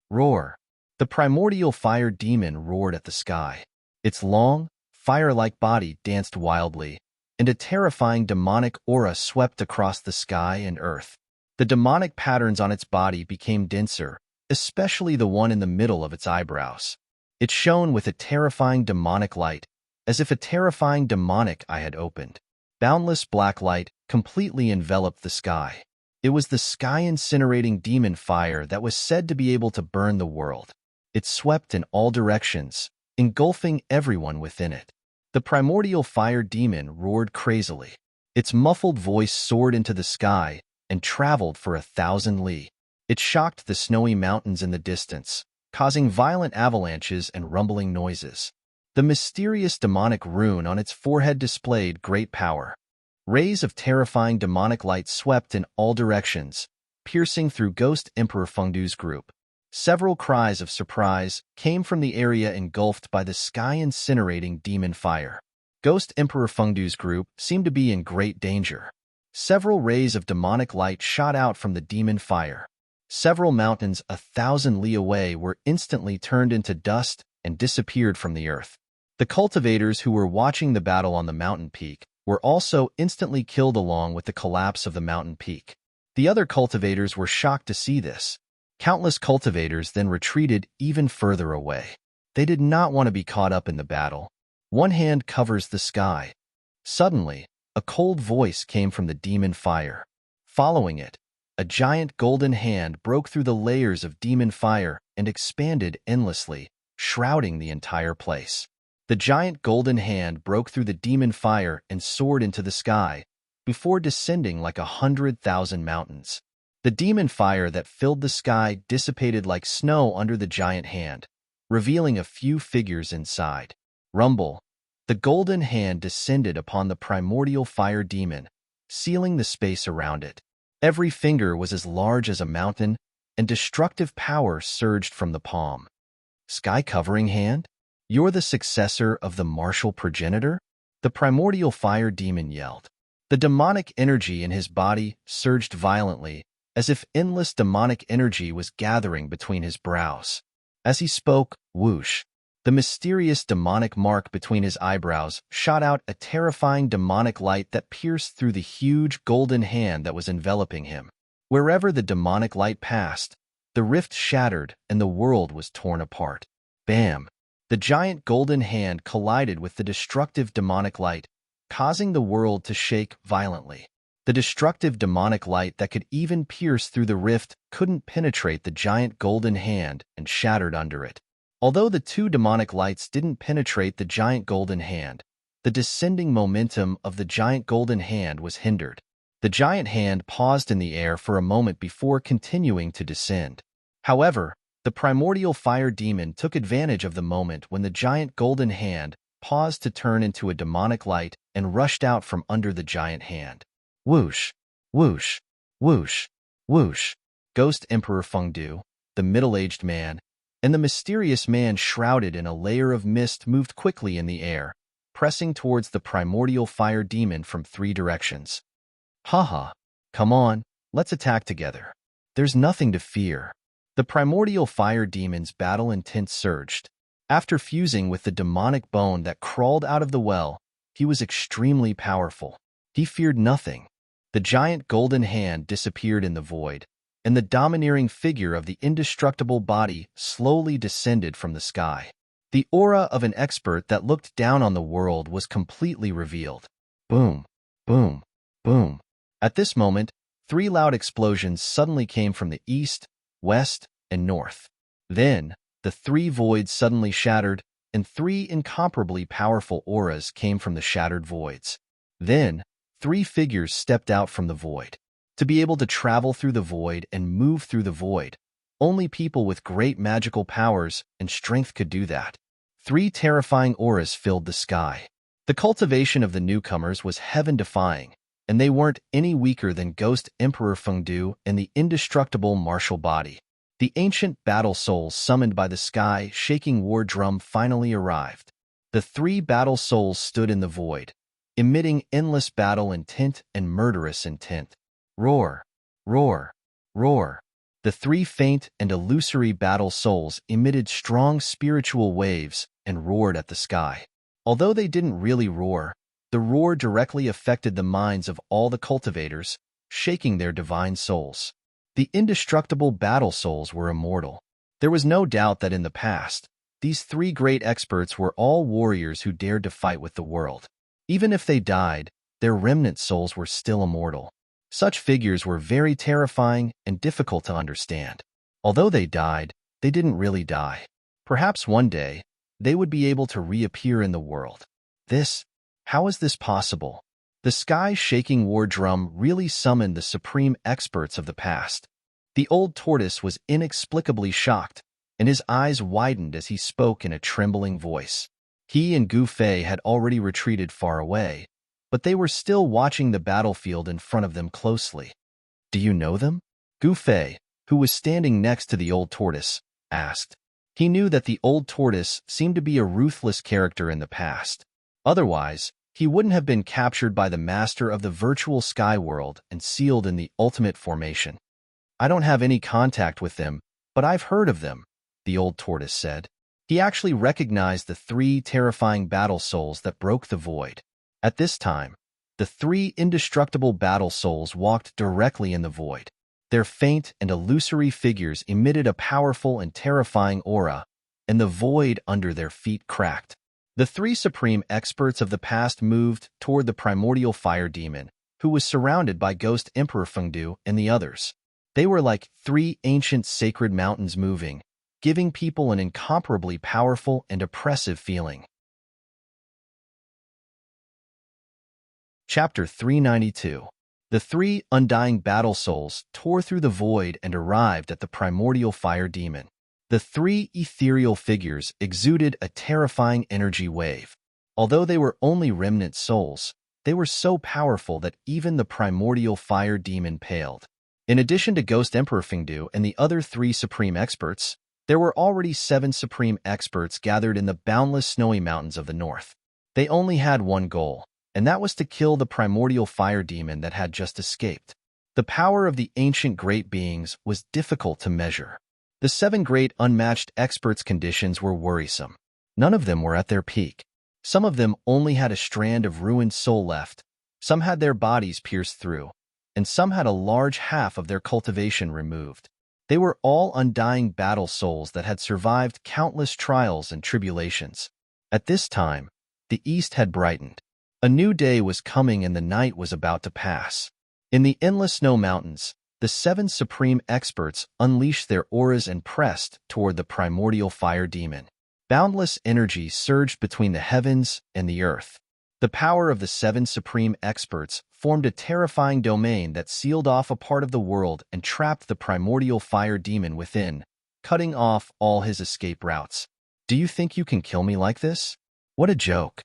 Roar! The primordial fire demon roared at the sky. Its long, fire-like body danced wildly, and a terrifying demonic aura swept across the sky and earth. The demonic patterns on its body became denser, especially the one in the middle of its eyebrows. It shone with a terrifying demonic light, as if a terrifying demonic eye had opened. Boundless black light completely enveloped the sky. It was the sky-incinerating demon fire that was said to be able to burn the world. It swept in all directions, engulfing everyone within it. The primordial fire demon roared crazily. Its muffled voice soared into the sky and traveled for 1,000 li. It shocked the snowy mountains in the distance, causing violent avalanches and rumbling noises. The mysterious demonic rune on its forehead displayed great power. Rays of terrifying demonic light swept in all directions, piercing through Ghost Emperor Fengdu's group. Several cries of surprise came from the area engulfed by the sky-incinerating demon fire. Ghost Emperor Fengdu's group seemed to be in great danger. Several rays of demonic light shot out from the demon fire. Several mountains 1,000 li away were instantly turned into dust and disappeared from the earth. The cultivators who were watching the battle on the mountain peak were also instantly killed along with the collapse of the mountain peak. The other cultivators were shocked to see this. Countless cultivators then retreated even further away. They did not want to be caught up in the battle. One hand covers the sky. Suddenly, a cold voice came from the demon fire. Following it, a giant golden hand broke through the layers of demon fire and expanded endlessly, shrouding the entire place. The giant golden hand broke through the demon fire and soared into the sky, before descending like 100,000 mountains. The demon fire that filled the sky dissipated like snow under the giant hand, revealing a few figures inside. Rumble. The golden hand descended upon the primordial fire demon, sealing the space around it. Every finger was as large as a mountain, and destructive power surged from the palm. Sky-covering hand? You're the successor of the martial progenitor? The primordial fire demon yelled. The demonic energy in his body surged violently, as if endless demonic energy was gathering between his brows. As he spoke, whoosh, the mysterious demonic mark between his eyebrows shot out a terrifying demonic light that pierced through the huge golden hand that was enveloping him. Wherever the demonic light passed, The rift shattered, and the world was torn apart. Bam! The giant golden hand collided with the destructive demonic light, causing the world to shake violently. The destructive demonic light that could even pierce through the rift couldn't penetrate the giant golden hand and shattered under it. Although the two demonic lights didn't penetrate the giant golden hand, the descending momentum of the giant golden hand was hindered. The giant hand paused in the air for a moment before continuing to descend. However, the primordial fire demon took advantage of the moment when the giant golden hand paused to turn into a demonic light and rushed out from under the giant hand. Whoosh, whoosh, whoosh, whoosh. Ghost Emperor Fengdu, the middle-aged man, and the mysterious man shrouded in a layer of mist moved quickly in the air, pressing towards the primordial fire demon from 3 directions. Haha, come on, let's attack together. There's nothing to fear. The primordial fire demon's battle intent surged. After fusing with the demonic bone that crawled out of the well, he was extremely powerful. He feared nothing. The giant golden hand disappeared in the void, and the domineering figure of the indestructible body slowly descended from the sky. The aura of an expert that looked down on the world was completely revealed. Boom, boom, boom. At this moment, 3 loud explosions suddenly came from the east, west, and north. Then, the 3 voids suddenly shattered, and 3 incomparably powerful auras came from the shattered voids. Then, 3 figures stepped out from the void. To be able to travel through the void and move through the void, only people with great magical powers and strength could do that. 3 terrifying auras filled the sky. The cultivation of the newcomers was heaven-defying, and they weren't any weaker than Ghost Emperor Fengdu and the indestructible martial body. The ancient battle souls summoned by the sky-shaking war drum finally arrived. The 3 battle souls stood in the void, emitting endless battle intent and murderous intent. Roar, roar, roar. The 3 faint and illusory battle souls emitted strong spiritual waves and roared at the sky. Although they didn't really roar, the roar directly affected the minds of all the cultivators, shaking their divine souls. The indestructible battle souls were immortal. There was no doubt that in the past, these 3 great experts were all warriors who dared to fight with the world. Even if they died, their remnant souls were still immortal. Such figures were very terrifying and difficult to understand. Although they died, they didn't really die. Perhaps one day, they would be able to reappear in the world. How is this possible? The sky-shaking war drum really summoned the supreme experts of the past. The old tortoise was inexplicably shocked, and his eyes widened as he spoke in a trembling voice. He and Gu Fei had already retreated far away, but they were still watching the battlefield in front of them closely. Do you know them? Gu Fei, who was standing next to the old tortoise, asked. He knew that the old tortoise seemed to be a ruthless character in the past. Otherwise, he wouldn't have been captured by the master of the virtual sky world and sealed in the ultimate formation. I don't have any contact with them, but I've heard of them, the old tortoise said. He actually recognized the 3 terrifying battle souls that broke the void. At this time, the 3 indestructible battle souls walked directly in the void. Their faint and illusory figures emitted a powerful and terrifying aura, and the void under their feet cracked. The 3 supreme experts of the past moved toward the primordial fire demon, who was surrounded by Ghost Emperor Fengdu and the others. They were like 3 ancient sacred mountains moving, giving people an incomparably powerful and oppressive feeling. Chapter 392. The 3 undying battle souls tore through the void and arrived at the primordial fire demon. The 3 ethereal figures exuded a terrifying energy wave. Although they were only remnant souls, they were so powerful that even the primordial fire demon paled. In addition to Ghost Emperor Fengdu and the other 3 supreme experts, there were already 7 supreme experts gathered in the boundless snowy mountains of the north. They only had one goal, and that was to kill the primordial fire demon that had just escaped. The power of the ancient great beings was difficult to measure. The 7 great unmatched experts' conditions were worrisome. None of them were at their peak. Some of them only had a strand of ruined soul left, some had their bodies pierced through, and some had a large half of their cultivation removed. They were all undying battle souls that had survived countless trials and tribulations. At this time, the east had brightened. A new day was coming and the night was about to pass. In the endless snow mountains, the seven supreme experts unleashed their auras and pressed toward the primordial fire demon. Boundless energy surged between the heavens and the earth. The power of the seven supreme experts formed a terrifying domain that sealed off a part of the world and trapped the primordial fire demon within, cutting off all his escape routes. Do you think you can kill me like this? What a joke.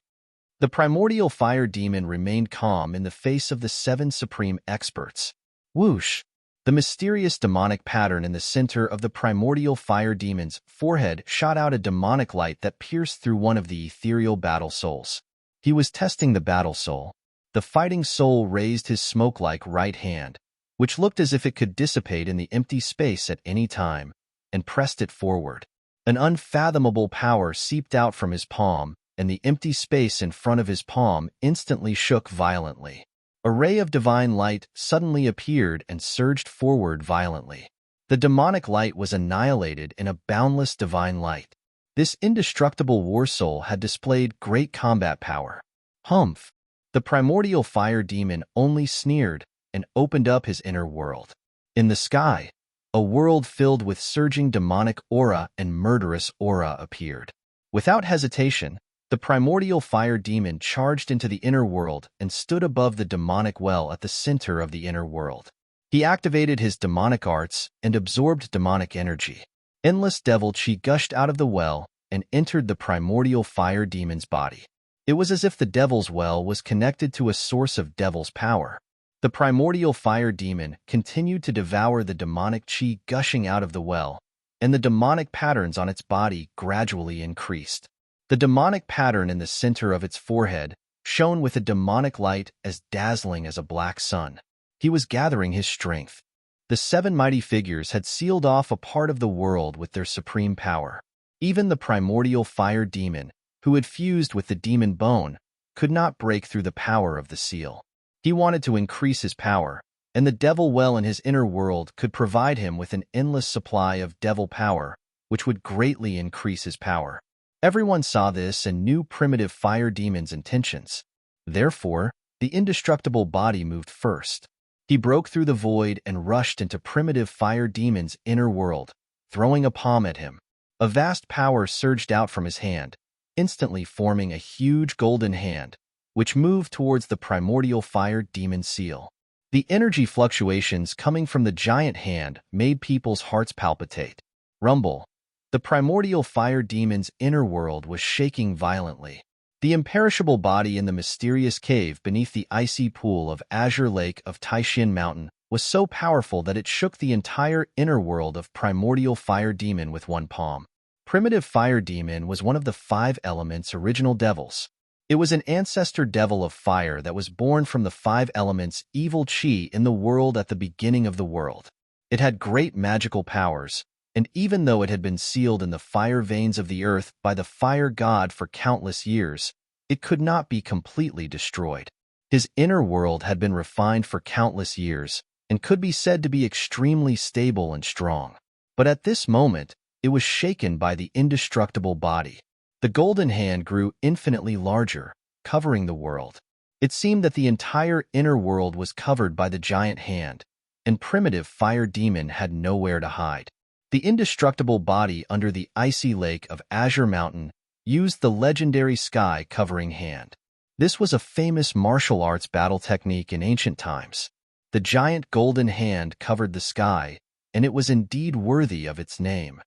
The primordial fire demon remained calm in the face of the seven supreme experts. Whoosh! The mysterious demonic pattern in the center of the primordial fire demon's forehead shot out a demonic light that pierced through one of the ethereal battle souls. He was testing the battle soul. The fighting soul raised his smoke-like right hand, which looked as if it could dissipate in the empty space at any time, and pressed it forward. An unfathomable power seeped out from his palm, and the empty space in front of his palm instantly shook violently. A ray of divine light suddenly appeared and surged forward violently. The demonic light was annihilated in a boundless divine light. This indestructible war soul had displayed great combat power. Humph! The primordial fire demon only sneered and opened up his inner world. In the sky, a world filled with surging demonic aura and murderous aura appeared. Without hesitation, the primordial fire demon charged into the inner world and stood above the demonic well at the center of the inner world. He activated his demonic arts and absorbed demonic energy. Endless devil chi gushed out of the well and entered the primordial fire demon's body. It was as if the devil's well was connected to a source of devil's power. The primordial fire demon continued to devour the demonic chi gushing out of the well, and the demonic patterns on its body gradually increased. The demonic pattern in the center of its forehead shone with a demonic light as dazzling as a black sun. He was gathering his strength. The seven mighty figures had sealed off a part of the world with their supreme power. Even the primordial fire demon, who had fused with the demon bone, could not break through the power of the seal. He wanted to increase his power, and the devil well in his inner world could provide him with an endless supply of devil power, which would greatly increase his power. Everyone saw this and knew primitive fire demon's intentions. Therefore, the indestructible body moved first. He broke through the void and rushed into primitive fire demon's inner world, throwing a palm at him. A vast power surged out from his hand, instantly forming a huge golden hand, which moved towards the primordial fire demon seal. The energy fluctuations coming from the giant hand made people's hearts palpitate. Rumble. The primordial fire demon's inner world was shaking violently. The imperishable body in the mysterious cave beneath the icy pool of azure lake of Taishin Mountain was so powerful that it shook the entire inner world of primordial fire demon with one palm. Primitive fire demon was one of the 5 elements' original devils. It was an ancestor devil of fire that was born from the 5 elements' evil chi in the world at the beginning of the world. It had great magical powers, and even though it had been sealed in the fire veins of the earth by the fire god for countless years, it could not be completely destroyed. His inner world had been refined for countless years and could be said to be extremely stable and strong. But at this moment, it was shaken by the indestructible body. The golden hand grew infinitely larger, covering the world. It seemed that the entire inner world was covered by the giant hand, and primitive fire demon had nowhere to hide. The indestructible body under the icy lake of Azure Mountain used the legendary sky-covering hand. This was a famous martial arts battle technique in ancient times. The giant golden hand covered the sky, and it was indeed worthy of its name.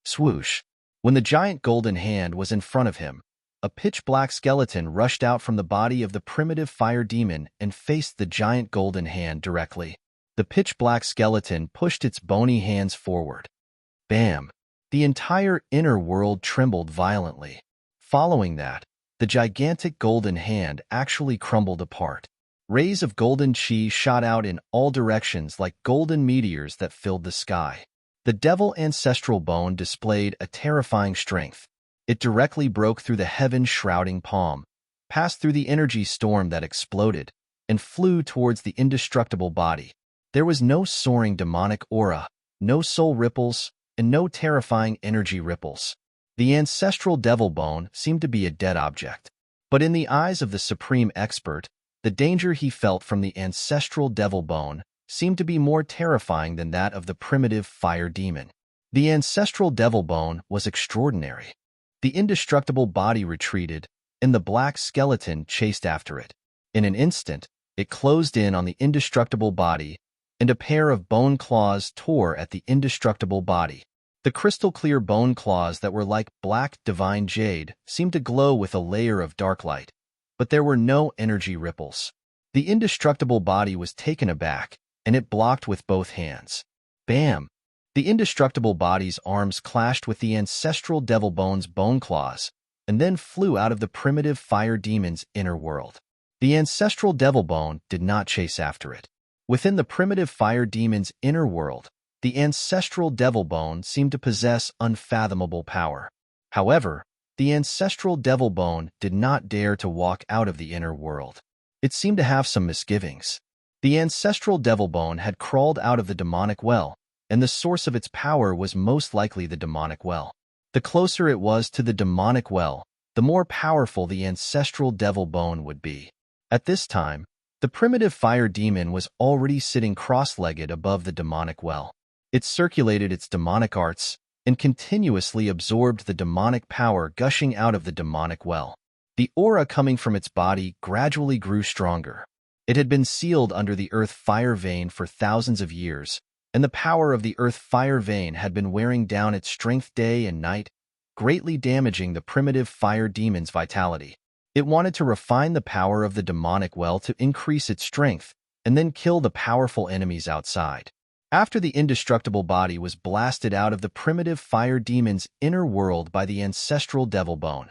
Swoosh! When the giant golden hand was in front of him, a pitch-black skeleton rushed out from the body of the primitive fire demon and faced the giant golden hand directly. The pitch-black skeleton pushed its bony hands forward. Bam! The entire inner world trembled violently. Following that, the gigantic golden hand actually crumbled apart. Rays of golden chi shot out in all directions like golden meteors that filled the sky. The devil ancestral bone displayed a terrifying strength. It directly broke through the heaven-shrouding palm, passed through the energy storm that exploded, and flew towards the indestructible body. There was no soaring demonic aura, no soul ripples, and no terrifying energy ripples. The ancestral devil bone seemed to be a dead object. But in the eyes of the supreme expert, the danger he felt from the ancestral devil bone seemed to be more terrifying than that of the primitive fire demon. The ancestral devil bone was extraordinary. The indestructible body retreated, and the black skeleton chased after it. In an instant, it closed in on the indestructible body, and a pair of bone claws tore at the indestructible body. The crystal-clear bone claws that were like black divine jade seemed to glow with a layer of dark light, but there were no energy ripples. The indestructible body was taken aback, and it blocked with both hands. Bam! The indestructible body's arms clashed with the ancestral devil bone's bone claws, and then flew out of the primitive fire demon's inner world. The ancestral devil bone did not chase after it. Within the primitive fire demon's inner world, the ancestral devil bone seemed to possess unfathomable power. However, the ancestral devil bone did not dare to walk out of the inner world. It seemed to have some misgivings. The ancestral devil bone had crawled out of the demonic well, and the source of its power was most likely the demonic well. The closer it was to the demonic well, the more powerful the ancestral devil bone would be. At this time, the primitive fire demon was already sitting cross-legged above the demonic well. It circulated its demonic arts and continuously absorbed the demonic power gushing out of the demonic well. The aura coming from its body gradually grew stronger. It had been sealed under the earth fire vein for thousands of years, and the power of the earth fire vein had been wearing down its strength day and night, greatly damaging the primitive fire demon's vitality. It wanted to refine the power of the demonic well to increase its strength, and then kill the powerful enemies outside. After the indestructible body was blasted out of the primitive fire demon's inner world by the ancestral devil bone,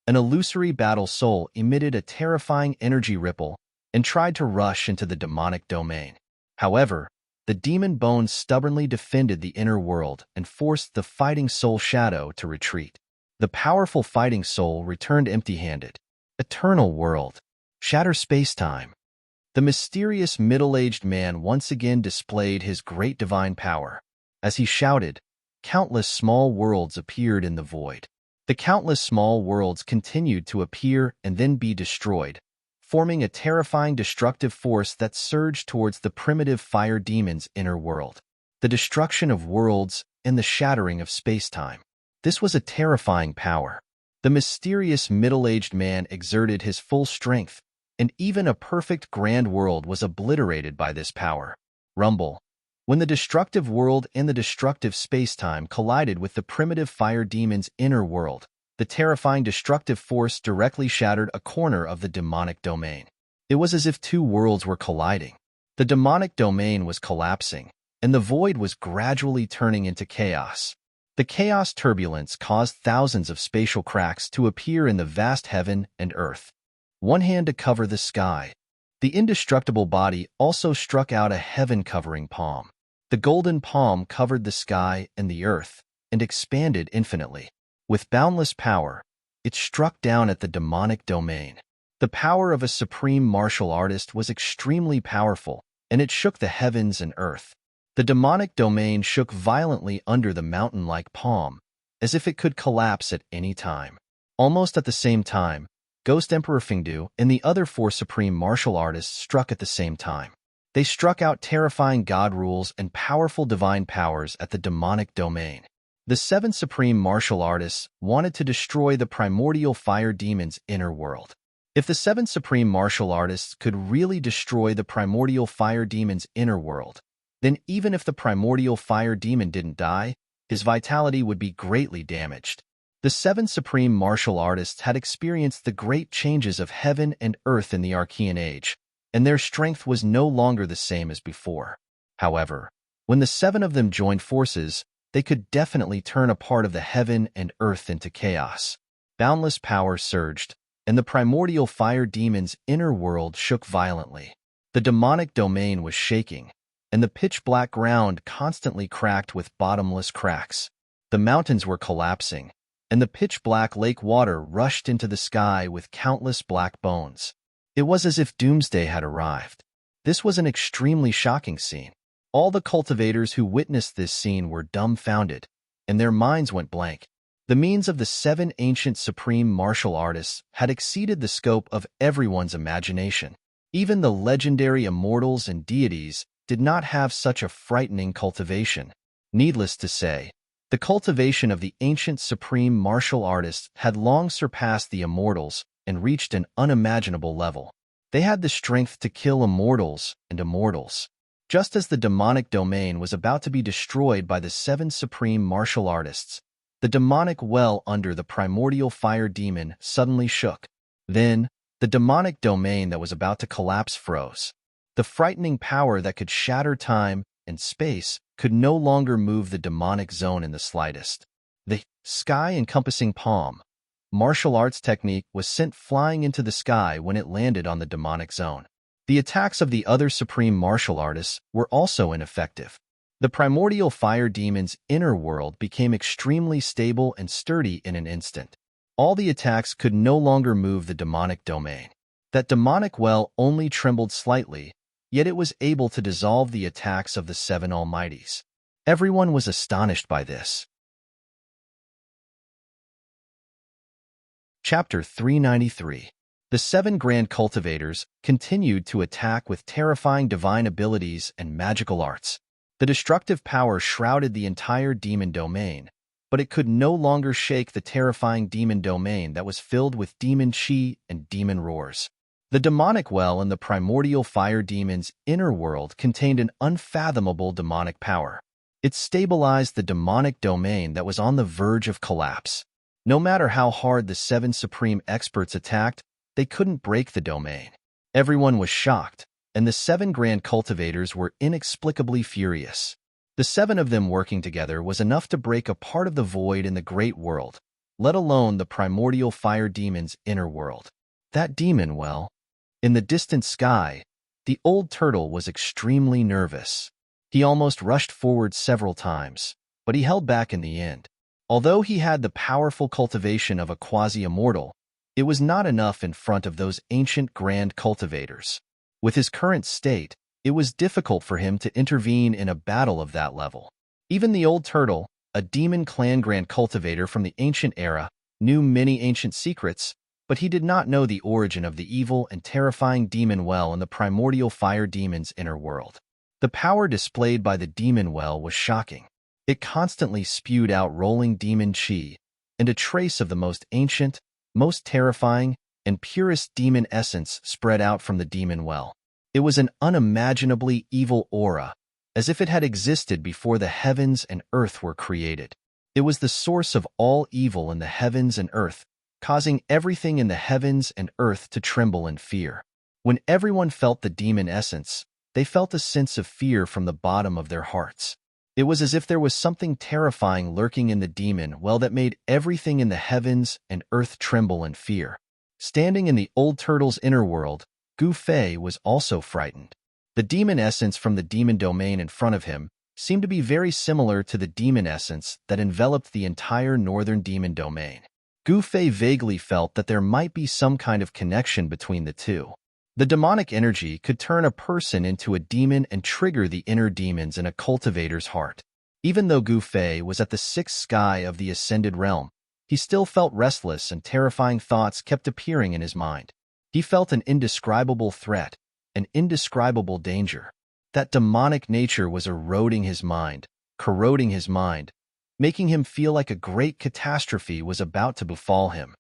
an illusory battle soul emitted a terrifying energy ripple and tried to rush into the demonic domain. However, the demon bone stubbornly defended the inner world and forced the fighting soul shadow to retreat. The powerful fighting soul returned empty-handed. Eternal world. Shatter space-time. The mysterious middle-aged man once again displayed his great divine power. As he shouted, countless small worlds appeared in the void. The countless small worlds continued to appear and then be destroyed, forming a terrifying destructive force that surged towards the primitive fire demon's inner world. The destruction of worlds and the shattering of space-time. This was a terrifying power. The mysterious middle-aged man exerted his full strength, and even a perfect grand world was obliterated by this power. Rumble. When the destructive world and the destructive space-time collided with the primitive fire demon's inner world, the terrifying destructive force directly shattered a corner of the demonic domain. It was as if two worlds were colliding. The demonic domain was collapsing, and the void was gradually turning into chaos. The chaos turbulence caused thousands of spatial cracks to appear in the vast heaven and earth. One hand to cover the sky. The indestructible body also struck out a heaven-covering palm. The golden palm covered the sky and the earth and expanded infinitely. With boundless power, it struck down at the demonic domain. The power of a supreme martial artist was extremely powerful, and it shook the heavens and earth. The demonic domain shook violently under the mountain-like palm, as if it could collapse at any time. Almost at the same time, Ghost Emperor Fengdu and the other four supreme martial artists struck at the same time. They struck out terrifying god rules and powerful divine powers at the demonic domain. The seven supreme martial artists wanted to destroy the primordial fire demon's inner world. If the seven supreme martial artists could really destroy the primordial fire demon's inner world, then even if the primordial fire demon didn't die, his vitality would be greatly damaged. The seven supreme martial artists had experienced the great changes of heaven and earth in the Archean Age, and their strength was no longer the same as before. However, when the seven of them joined forces, they could definitely turn a part of the heaven and earth into chaos. Boundless power surged, and the primordial fire demon's inner world shook violently. The demonic domain was shaking, and the pitch-black ground constantly cracked with bottomless cracks. The mountains were collapsing, and the pitch-black lake water rushed into the sky with countless black bones. It was as if doomsday had arrived. This was an extremely shocking scene. All the cultivators who witnessed this scene were dumbfounded, and their minds went blank. The means of the 7 ancient supreme martial artists had exceeded the scope of everyone's imagination. Even the legendary immortals and deities did not have such a frightening cultivation. Needless to say, the cultivation of the ancient supreme martial artists had long surpassed the immortals and reached an unimaginable level. They had the strength to kill immortals and immortals. Just as the demonic domain was about to be destroyed by the 7 supreme martial artists, the demonic well under the primordial fire demon suddenly shook. Then, the demonic domain that was about to collapse froze. The frightening power that could shatter time and space could no longer move the demonic zone in the slightest. The sky-encompassing palm martial arts technique was sent flying into the sky when it landed on the demonic zone. The attacks of the other supreme martial artists were also ineffective. The primordial fire demon's inner world became extremely stable and sturdy in an instant. All the attacks could no longer move the demonic domain. That demonic well only trembled slightly, yet it was able to dissolve the attacks of the 7 almighties. Everyone was astonished by this. Chapter 393. The 7 grand cultivators continued to attack with terrifying divine abilities and magical arts. The destructive power shrouded the entire demon domain, but it could no longer shake the terrifying demon domain that was filled with demon chi and demon roars. The demonic well in the primordial fire demon's inner world contained an unfathomable demonic power. It stabilized the demonic domain that was on the verge of collapse. No matter how hard the 7 supreme experts attacked, they couldn't break the domain. Everyone was shocked, and the 7 grand cultivators were inexplicably furious. The 7 of them working together was enough to break a part of the void in the great world, let alone the primordial fire demon's inner world. That demon well. In the distant sky, the old turtle was extremely nervous. He almost rushed forward several times, but he held back in the end. Although he had the powerful cultivation of a quasi-immortal, it was not enough in front of those ancient grand cultivators. With his current state, it was difficult for him to intervene in a battle of that level. Even the old turtle, a demon clan grand cultivator from the ancient era, knew many ancient secrets, but he did not know the origin of the evil and terrifying demon well in the primordial fire demon's inner world. The power displayed by the demon well was shocking. It constantly spewed out rolling demon chi, and a trace of the most ancient, most terrifying, and purest demon essence spread out from the demon well. It was an unimaginably evil aura, as if it had existed before the heavens and earth were created. It was the source of all evil in the heavens and earth, causing everything in the heavens and earth to tremble in fear. When everyone felt the demon essence, they felt a sense of fear from the bottom of their hearts. It was as if there was something terrifying lurking in the demon well that made everything in the heavens and earth tremble in fear. Standing in the old turtle's inner world, Gu Fei was also frightened. The demon essence from the demon domain in front of him seemed to be very similar to the demon essence that enveloped the entire northern demon domain. Gu Fei vaguely felt that there might be some kind of connection between the two. The demonic energy could turn a person into a demon and trigger the inner demons in a cultivator's heart. Even though Gu Fei was at the 6th sky of the ascended realm, he still felt restless and terrifying thoughts kept appearing in his mind. He felt an indescribable threat, an indescribable danger. That demonic nature was eroding his mind, corroding his mind, making him feel like a great catastrophe was about to befall him.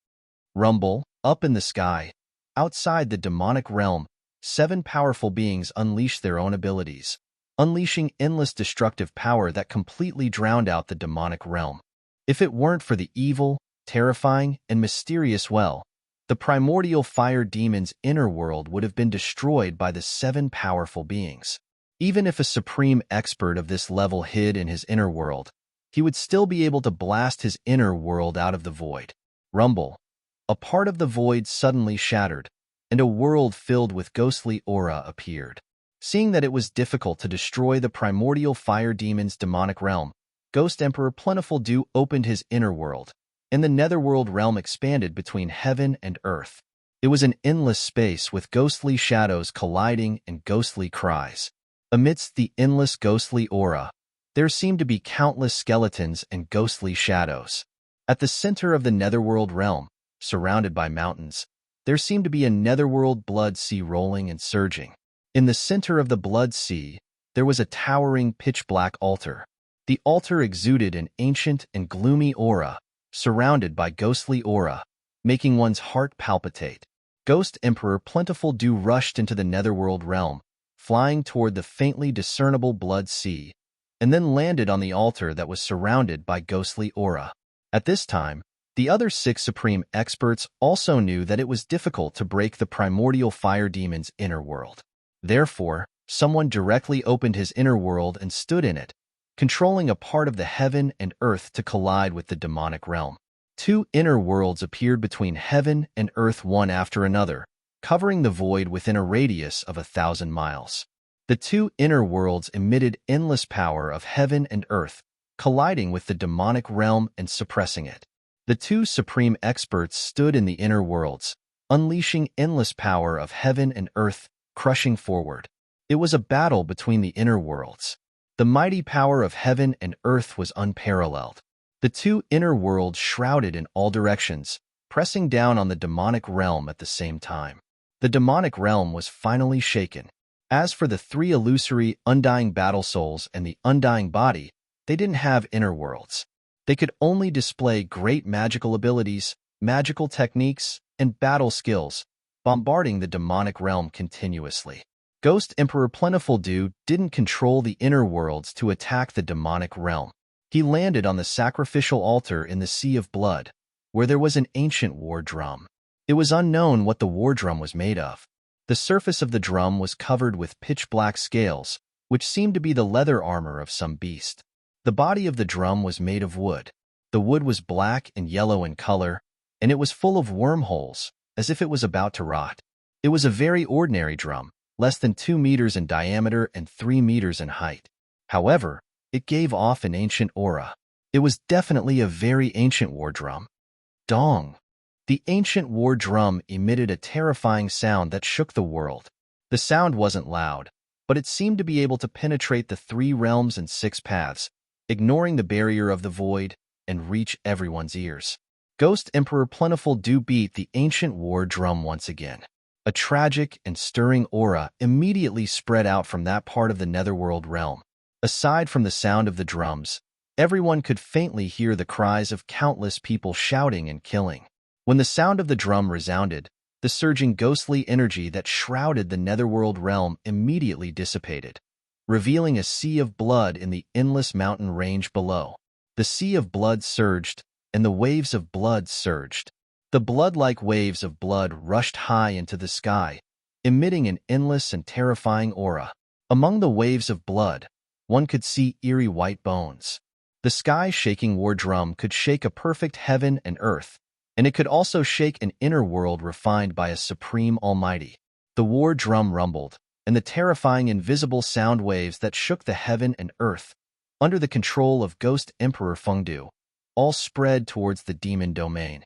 Rumble, up in the sky, outside the demonic realm, 7 powerful beings unleashed their own abilities, unleashing endless destructive power that completely drowned out the demonic realm. If it weren't for the evil, terrifying, and mysterious well, the primordial fire demon's inner world would have been destroyed by the 7 powerful beings. Even if a supreme expert of this level hid in his inner world, he would still be able to blast his inner world out of the void. Rumble. A part of the void suddenly shattered, and a world filled with ghostly aura appeared. Seeing that it was difficult to destroy the primordial fire demon's demonic realm, Ghost Emperor Plentiful Dew opened his inner world, and the netherworld realm expanded between heaven and earth. It was an endless space with ghostly shadows colliding and ghostly cries. Amidst the endless ghostly aura, there seemed to be countless skeletons and ghostly shadows. At the center of the netherworld realm, surrounded by mountains, there seemed to be a netherworld blood sea rolling and surging. In the center of the blood sea, there was a towering pitch-black altar. The altar exuded an ancient and gloomy aura, surrounded by ghostly aura, making one's heart palpitate. Ghost Emperor Plentiful Dew rushed into the netherworld realm, flying toward the faintly discernible blood sea, and then landed on the altar that was surrounded by ghostly aura. At this time, the other 6 supreme experts also knew that it was difficult to break the primordial fire demon's inner world. Therefore, someone directly opened his inner world and stood in it, controlling a part of the heaven and earth to collide with the demonic realm. 2 inner worlds appeared between heaven and earth one after another, covering the void within a radius of 1,000 miles. The 2 inner worlds emitted endless power of heaven and earth, colliding with the demonic realm and suppressing it. The 2 supreme experts stood in the inner worlds, unleashing endless power of heaven and earth, crushing forward. It was a battle between the inner worlds. The mighty power of heaven and earth was unparalleled. The 2 inner worlds shrouded in all directions, pressing down on the demonic realm at the same time. The demonic realm was finally shaken. As for the 3 illusory, undying battle souls and the undying body, they didn't have inner worlds. They could only display great magical abilities, magical techniques, and battle skills, bombarding the demonic realm continuously. Ghost Emperor Plentiful Dew didn't control the inner worlds to attack the demonic realm. He landed on the sacrificial altar in the Sea of Blood, where there was an ancient war drum. It was unknown what the war drum was made of. The surface of the drum was covered with pitch-black scales, which seemed to be the leather armor of some beast. The body of the drum was made of wood. The wood was black and yellow in color, and it was full of wormholes, as if it was about to rot. It was a very ordinary drum, less than 2 meters in diameter and 3 meters in height. However, it gave off an ancient aura. It was definitely a very ancient war drum. Dong! The ancient war drum emitted a terrifying sound that shook the world. The sound wasn't loud, but it seemed to be able to penetrate the 3 realms and 6 paths, ignoring the barrier of the void, and reach everyone's ears. Ghost Emperor Plentiful Dew beat the ancient war drum once again. A tragic and stirring aura immediately spread out from that part of the netherworld realm. Aside from the sound of the drums, everyone could faintly hear the cries of countless people shouting and killing. When the sound of the drum resounded, the surging ghostly energy that shrouded the netherworld realm immediately dissipated, revealing a sea of blood in the endless mountain range below. The sea of blood surged, and the waves of blood surged. The blood-like waves of blood rushed high into the sky, emitting an endless and terrifying aura. Among the waves of blood, one could see eerie white bones. The sky-shaking war drum could shake a perfect heaven and earth, and it could also shake an inner world refined by a supreme almighty. The war drum rumbled, and the terrifying invisible sound waves that shook the heaven and earth, under the control of Ghost Emperor Fengdu, all spread towards the demon domain.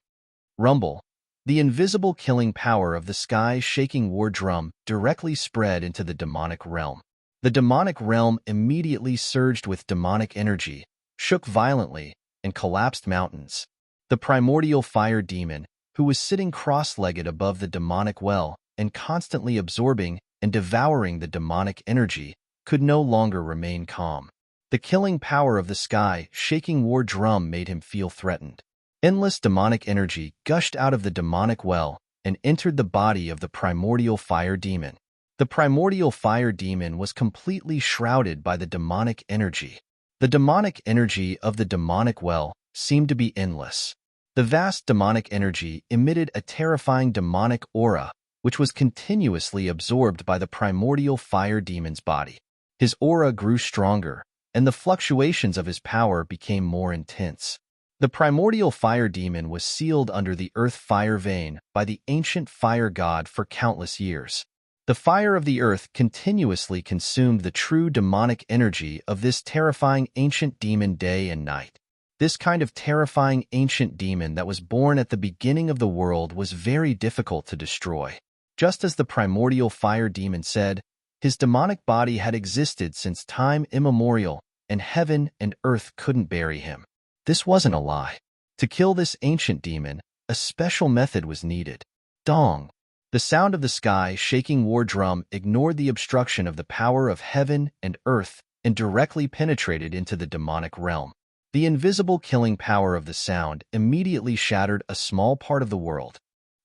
Rumble, the invisible killing power of the sky-shaking war drum, directly spread into the demonic realm. The demonic realm immediately surged with demonic energy, shook violently, and collapsed mountains. The primordial fire demon, who was sitting cross-legged above the demonic well and constantly absorbing and devouring the demonic energy, could no longer remain calm. The killing power of the sky-shaking war drum made him feel threatened. Endless demonic energy gushed out of the demonic well and entered the body of the primordial fire demon. The primordial fire demon was completely shrouded by the demonic energy. The demonic energy of the demonic well seemed to be endless. The vast demonic energy emitted a terrifying demonic aura, which was continuously absorbed by the primordial fire demon's body. His aura grew stronger, and the fluctuations of his power became more intense. The primordial fire demon was sealed under the earth fire vein by the ancient fire god for countless years. The fire of the earth continuously consumed the true demonic energy of this terrifying ancient demon day and night. This kind of terrifying ancient demon that was born at the beginning of the world was very difficult to destroy. Just as the primordial fire demon said, His demonic body had existed since time immemorial, and heaven and earth couldn't bury him. This wasn't a lie. To kill this ancient demon, a special method was needed. Dong! The sound of the sky shaking war drum ignored the obstruction of the power of heaven and earth and directly penetrated into the demonic realm. The invisible killing power of the sound immediately shattered a small part of the world.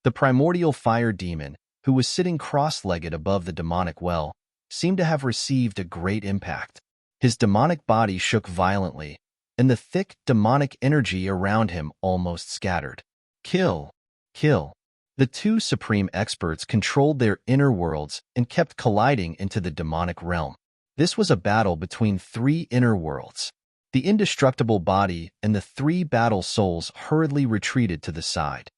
The primordial fire demon, who was sitting cross-legged above the demonic well, seemed to have received a great impact. His demonic body shook violently, and the thick demonic energy around him almost scattered. Kill! Kill! The two supreme experts controlled their inner worlds and kept colliding into the demonic realm. This was a battle between three inner worlds. The indestructible body and the three battle souls hurriedly retreated to the side.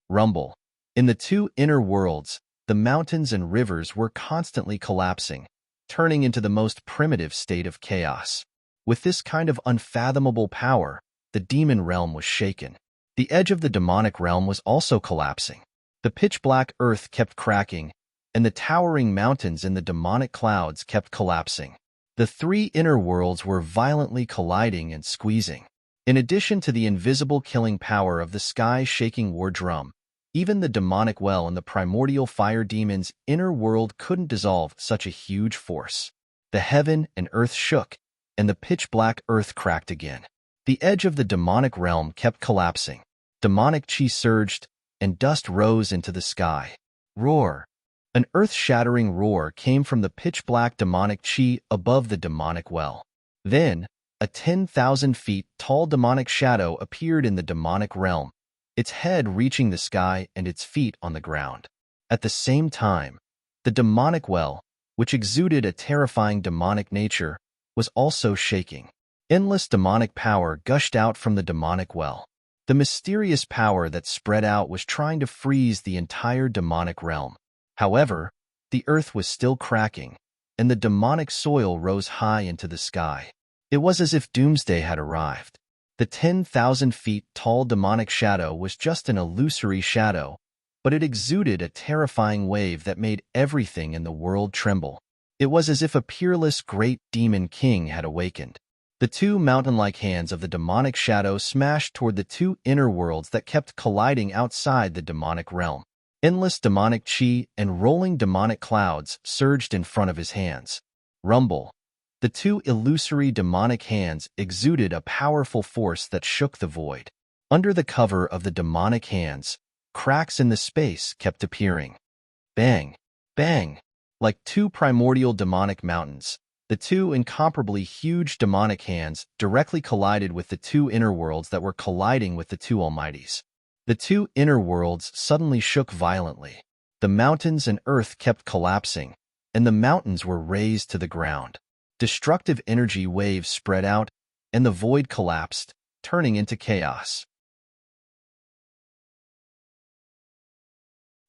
Rumble. In the two inner worlds, the mountains and rivers were constantly collapsing, turning into the most primitive state of chaos. With this kind of unfathomable power, the demon realm was shaken. The edge of the demonic realm was also collapsing. The pitch-black earth kept cracking, and the towering mountains in the demonic clouds kept collapsing. The three inner worlds were violently colliding and squeezing. In addition to the invisible killing power of the sky-shaking war drum, even the demonic well and the primordial fire demon's inner world couldn't dissolve such a huge force. The heaven and earth shook, and the pitch-black earth cracked again. The edge of the demonic realm kept collapsing. Demonic chi surged, and dust rose into the sky. Roar! An earth-shattering roar came from the pitch-black demonic chi above the demonic well. Then, a 10,000 feet tall demonic shadow appeared in the demonic realm, its head reaching the sky and its feet on the ground. At the same time, the demonic well, which exuded a terrifying demonic nature, was also shaking. Endless demonic power gushed out from the demonic well. The mysterious power that spread out was trying to freeze the entire demonic realm. However, the earth was still cracking, and the demonic soil rose high into the sky. It was as if doomsday had arrived. The 10,000 feet tall demonic shadow was just an illusory shadow, but it exuded a terrifying wave that made everything in the world tremble. It was as if a peerless great demon king had awakened. The two mountain-like hands of the demonic shadow smashed toward the two inner worlds that kept colliding outside the demonic realm. Endless demonic chi and rolling demonic clouds surged in front of his hands. Rumble. The two illusory demonic hands exuded a powerful force that shook the void. Under the cover of the demonic hands, cracks in the space kept appearing. Bang! Bang! Like two primordial demonic mountains, the two incomparably huge demonic hands directly collided with the two inner worlds that were colliding with the two almighties. The two inner worlds suddenly shook violently. The mountains and earth kept collapsing, and the mountains were razed to the ground. Destructive energy waves spread out, and the void collapsed, turning into chaos.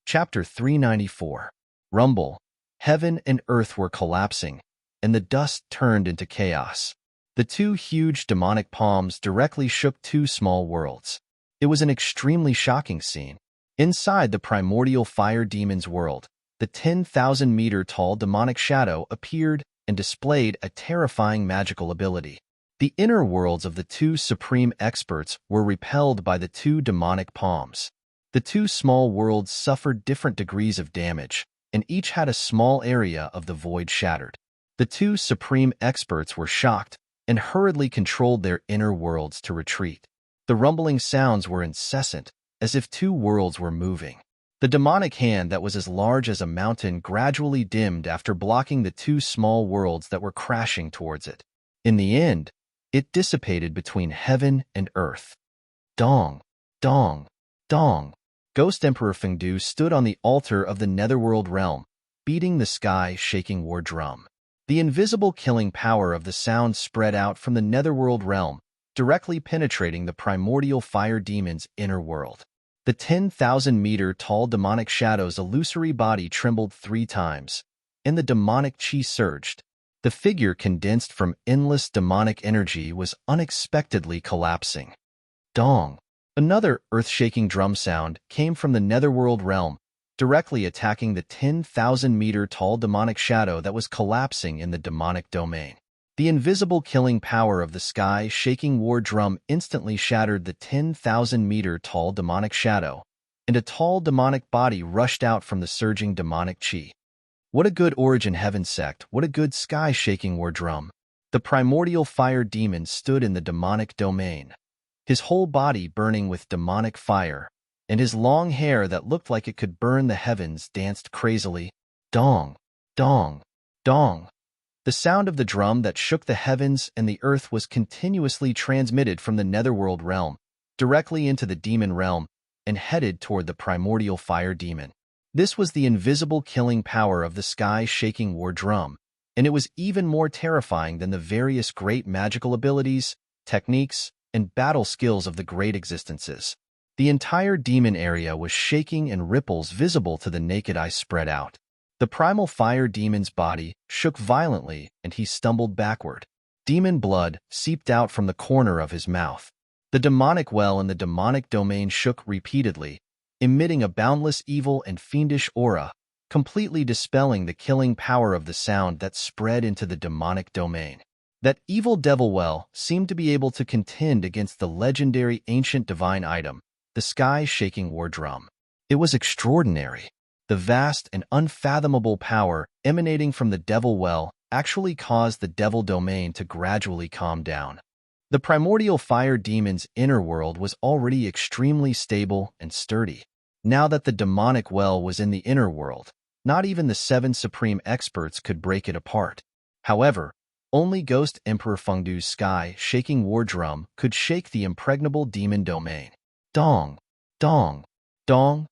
Chapter 394. Rumble. Heaven and earth were collapsing, and the dust turned into chaos. The two huge demonic palms directly shook two small worlds. It was an extremely shocking scene. Inside the primordial fire demon's world, the 10,000-meter-tall demonic shadow appeared and displayed a terrifying magical ability. The inner worlds of the two supreme experts were repelled by the two demonic palms. The two small worlds suffered different degrees of damage, and each had a small area of the void shattered. The two supreme experts were shocked and hurriedly controlled their inner worlds to retreat. The rumbling sounds were incessant, as if two worlds were moving. The demonic hand that was as large as a mountain gradually dimmed after blocking the two small worlds that were crashing towards it. In the end, it dissipated between heaven and earth. Dong! Dong! Dong! Ghost Emperor Fengdu stood on the altar of the netherworld realm, beating the sky-shaking war drum. The invisible killing power of the sound spread out from the netherworld realm, directly penetrating the primordial fire demon's inner world. The 10,000-meter-tall demonic shadow's illusory body trembled 3 times, and the demonic chi surged. The figure condensed from endless demonic energy was unexpectedly collapsing. Dong! Another earth-shaking drum sound came from the netherworld realm, directly attacking the 10,000-meter-tall demonic shadow that was collapsing in the demonic domain. The invisible killing power of the sky-shaking war drum instantly shattered the 10,000-meter-tall demonic shadow, and a tall demonic body rushed out from the surging demonic chi. What a good origin heaven sect, what a good sky-shaking war drum. The primordial fire demon stood in the demonic domain, his whole body burning with demonic fire, and his long hair that looked like it could burn the heavens danced crazily. Dong, dong, dong. The sound of the drum that shook the heavens and the earth was continuously transmitted from the netherworld realm, directly into the demon realm, and headed toward the primordial fire demon. This was the invisible killing power of the sky-shaking war drum, and it was even more terrifying than the various great magical abilities, techniques, and battle skills of the great existences. The entire demon area was shaking and ripples visible to the naked eye spread out. The primal fire demon's body shook violently and he stumbled backward. Demon blood seeped out from the corner of his mouth. The demonic well in the demonic domain shook repeatedly, emitting a boundless evil and fiendish aura, completely dispelling the killing power of the sound that spread into the demonic domain. That evil devil well seemed to be able to contend against the legendary ancient divine item, the sky-shaking war drum. It was extraordinary. The vast and unfathomable power emanating from the devil well actually caused the devil domain to gradually calm down. The primordial fire demon's inner world was already extremely stable and sturdy. Now that the demonic well was in the inner world, not even the 7 supreme experts could break it apart. However, only Ghost Emperor Fengdu's sky-shaking war drum could shake the impregnable demon domain. Dong, dong, dong.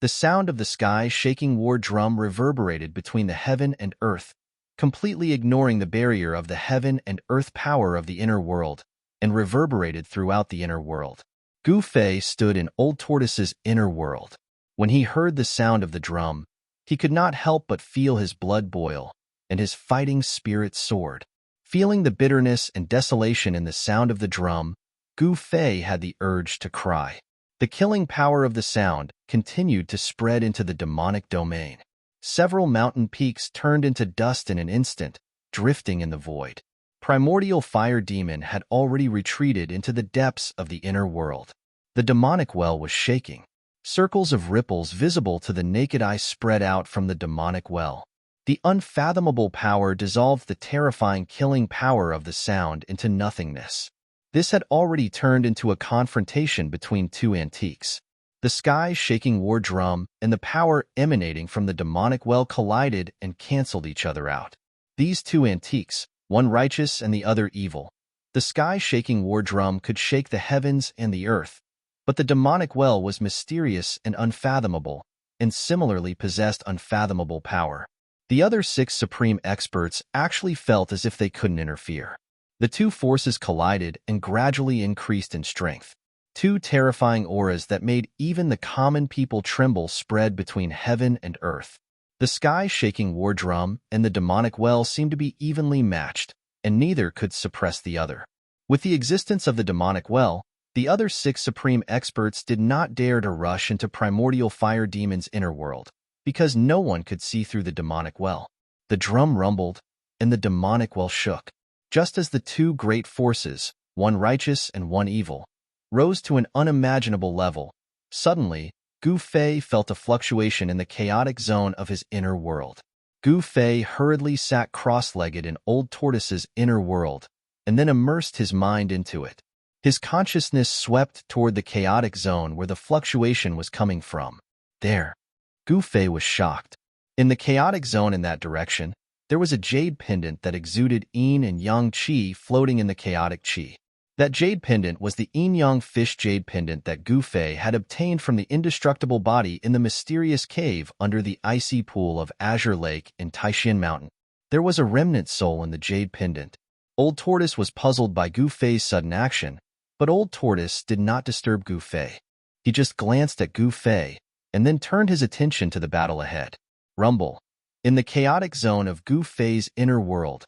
The sound of the sky-shaking war drum reverberated between the heaven and earth, completely ignoring the barrier of the heaven and earth power of the inner world, and reverberated throughout the inner world. Gu Fei stood in Old Tortoise's inner world. When he heard the sound of the drum, he could not help but feel his blood boil, and his fighting spirit soared. Feeling the bitterness and desolation in the sound of the drum, Gu Fei had the urge to cry. The killing power of the sound continued to spread into the demonic domain. Several mountain peaks turned into dust in an instant, drifting in the void. Primordial fire demon had already retreated into the depths of the inner world. The demonic well was shaking. Circles of ripples visible to the naked eye spread out from the demonic well. The unfathomable power dissolved the terrifying killing power of the sound into nothingness. This had already turned into a confrontation between two antiques. The sky-shaking war drum and the power emanating from the demonic well collided and canceled each other out. These two antiques, one righteous and the other evil. The sky-shaking war drum could shake the heavens and the earth, but the demonic well was mysterious and unfathomable, and similarly possessed unfathomable power. The other 6 supreme experts actually felt as if they couldn't interfere. The two forces collided and gradually increased in strength. Two terrifying auras that made even the common people tremble spread between heaven and earth. The sky-shaking war drum and the demonic well seemed to be evenly matched, and neither could suppress the other. With the existence of the demonic well, the other 6 supreme experts did not dare to rush into primordial fire demon's inner world, because no one could see through the demonic well. The drum rumbled, and the demonic well shook. Just as the two great forces, one righteous and one evil, rose to an unimaginable level, suddenly, Gu Fei felt a fluctuation in the chaotic zone of his inner world. Gu Fei hurriedly sat cross-legged in Old Tortoise's inner world, and then immersed his mind into it. His consciousness swept toward the chaotic zone where the fluctuation was coming from. There. Gu Fei was shocked. In the chaotic zone in that direction, there was a jade pendant that exuded yin and yang qi floating in the chaotic qi. That jade pendant was the yin-yang fish jade pendant that Gu Fei had obtained from the indestructible body in the mysterious cave under the icy pool of Azure Lake in Taishan Mountain. There was a remnant soul in the jade pendant. Old Tortoise was puzzled by Gu Fei's sudden action, but Old Tortoise did not disturb Gu Fei. He just glanced at Gu Fei, and then turned his attention to the battle ahead. Rumble. In the chaotic zone of Gu Fei's inner world,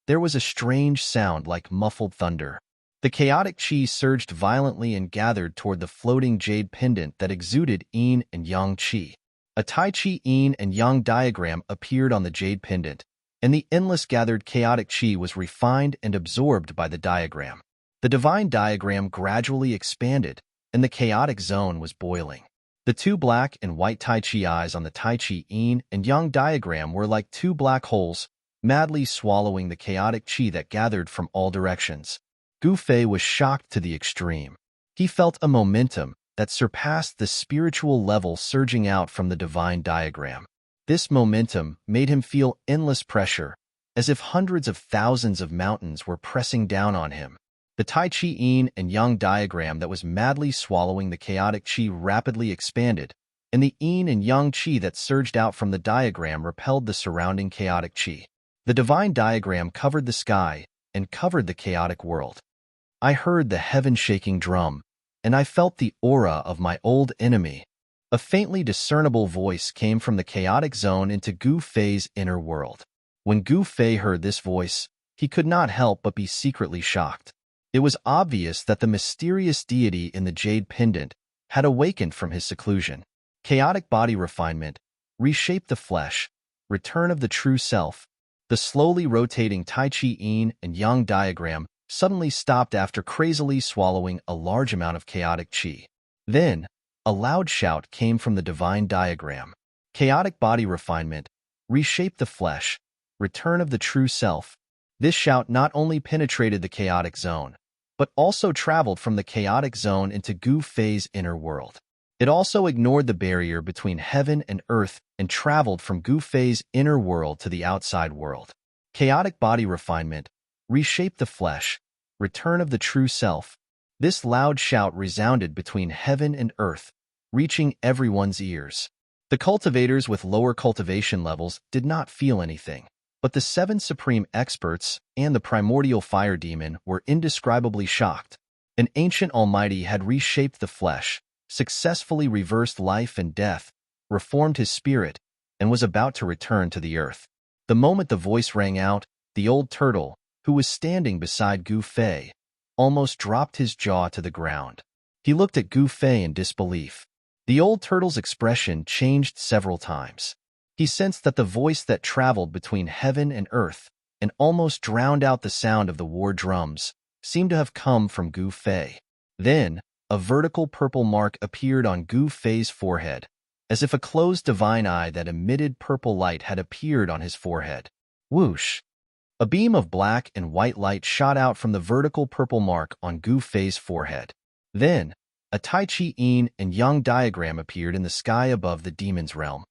there was a strange sound like muffled thunder. The chaotic qi surged violently and gathered toward the floating jade pendant that exuded yin and yang qi. A Tai Chi yin and yang diagram appeared on the jade pendant, and the endless gathered chaotic chi was refined and absorbed by the diagram. The divine diagram gradually expanded, and the chaotic zone was boiling. The two black and white Tai Chi eyes on the Tai Chi yin and yang diagram were like two black holes, madly swallowing the chaotic chi that gathered from all directions. Gu Fei was shocked to the extreme. He felt a momentum that surpassed the spiritual level surging out from the divine diagram. This momentum made him feel endless pressure, as if hundreds of thousands of mountains were pressing down on him. The Tai Chi yin and yang diagram that was madly swallowing the chaotic chi rapidly expanded, and the yin and yang chi that surged out from the diagram repelled the surrounding chaotic chi. The divine diagram covered the sky and covered the chaotic world. I heard the heaven-shaking drum, and I felt the aura of my old enemy. A faintly discernible voice came from the chaotic zone into Gu Fei's inner world. When Gu Fei heard this voice, he could not help but be secretly shocked. It was obvious that the mysterious deity in the jade pendant had awakened from his seclusion. Chaotic body refinement, reshape the flesh, return of the true self. The slowly rotating Tai Chi yin and yang diagram suddenly stopped after crazily swallowing a large amount of chaotic chi. Then, a loud shout came from the divine diagram. Chaotic body refinement, reshape the flesh, return of the true self. This shout not only penetrated the chaotic zone, but also traveled from the chaotic zone into Gu Fei's inner world. It also ignored the barrier between heaven and earth and traveled from Gu Fei's inner world to the outside world. Chaotic body refinement, reshape the flesh, return of the true self. This loud shout resounded between heaven and earth, reaching everyone's ears. The cultivators with lower cultivation levels did not feel anything, but the 7 supreme experts and the primordial fire demon were indescribably shocked. An ancient almighty had reshaped the flesh, successfully reversed life and death, reformed his spirit, and was about to return to the earth. The moment the voice rang out, the old turtle, who was standing beside Gu Fei, almost dropped his jaw to the ground. He looked at Gu Fei in disbelief. The old turtle's expression changed several times. He sensed that the voice that traveled between heaven and earth and almost drowned out the sound of the war drums seemed to have come from Gu Fei. Then, a vertical purple mark appeared on Gu Fei's forehead, as if a closed divine eye that emitted purple light had appeared on his forehead. Whoosh! A beam of black and white light shot out from the vertical purple mark on Gu Fei's forehead. Then, a Tai Chi yin and yang diagram appeared in the sky above the demon's realm.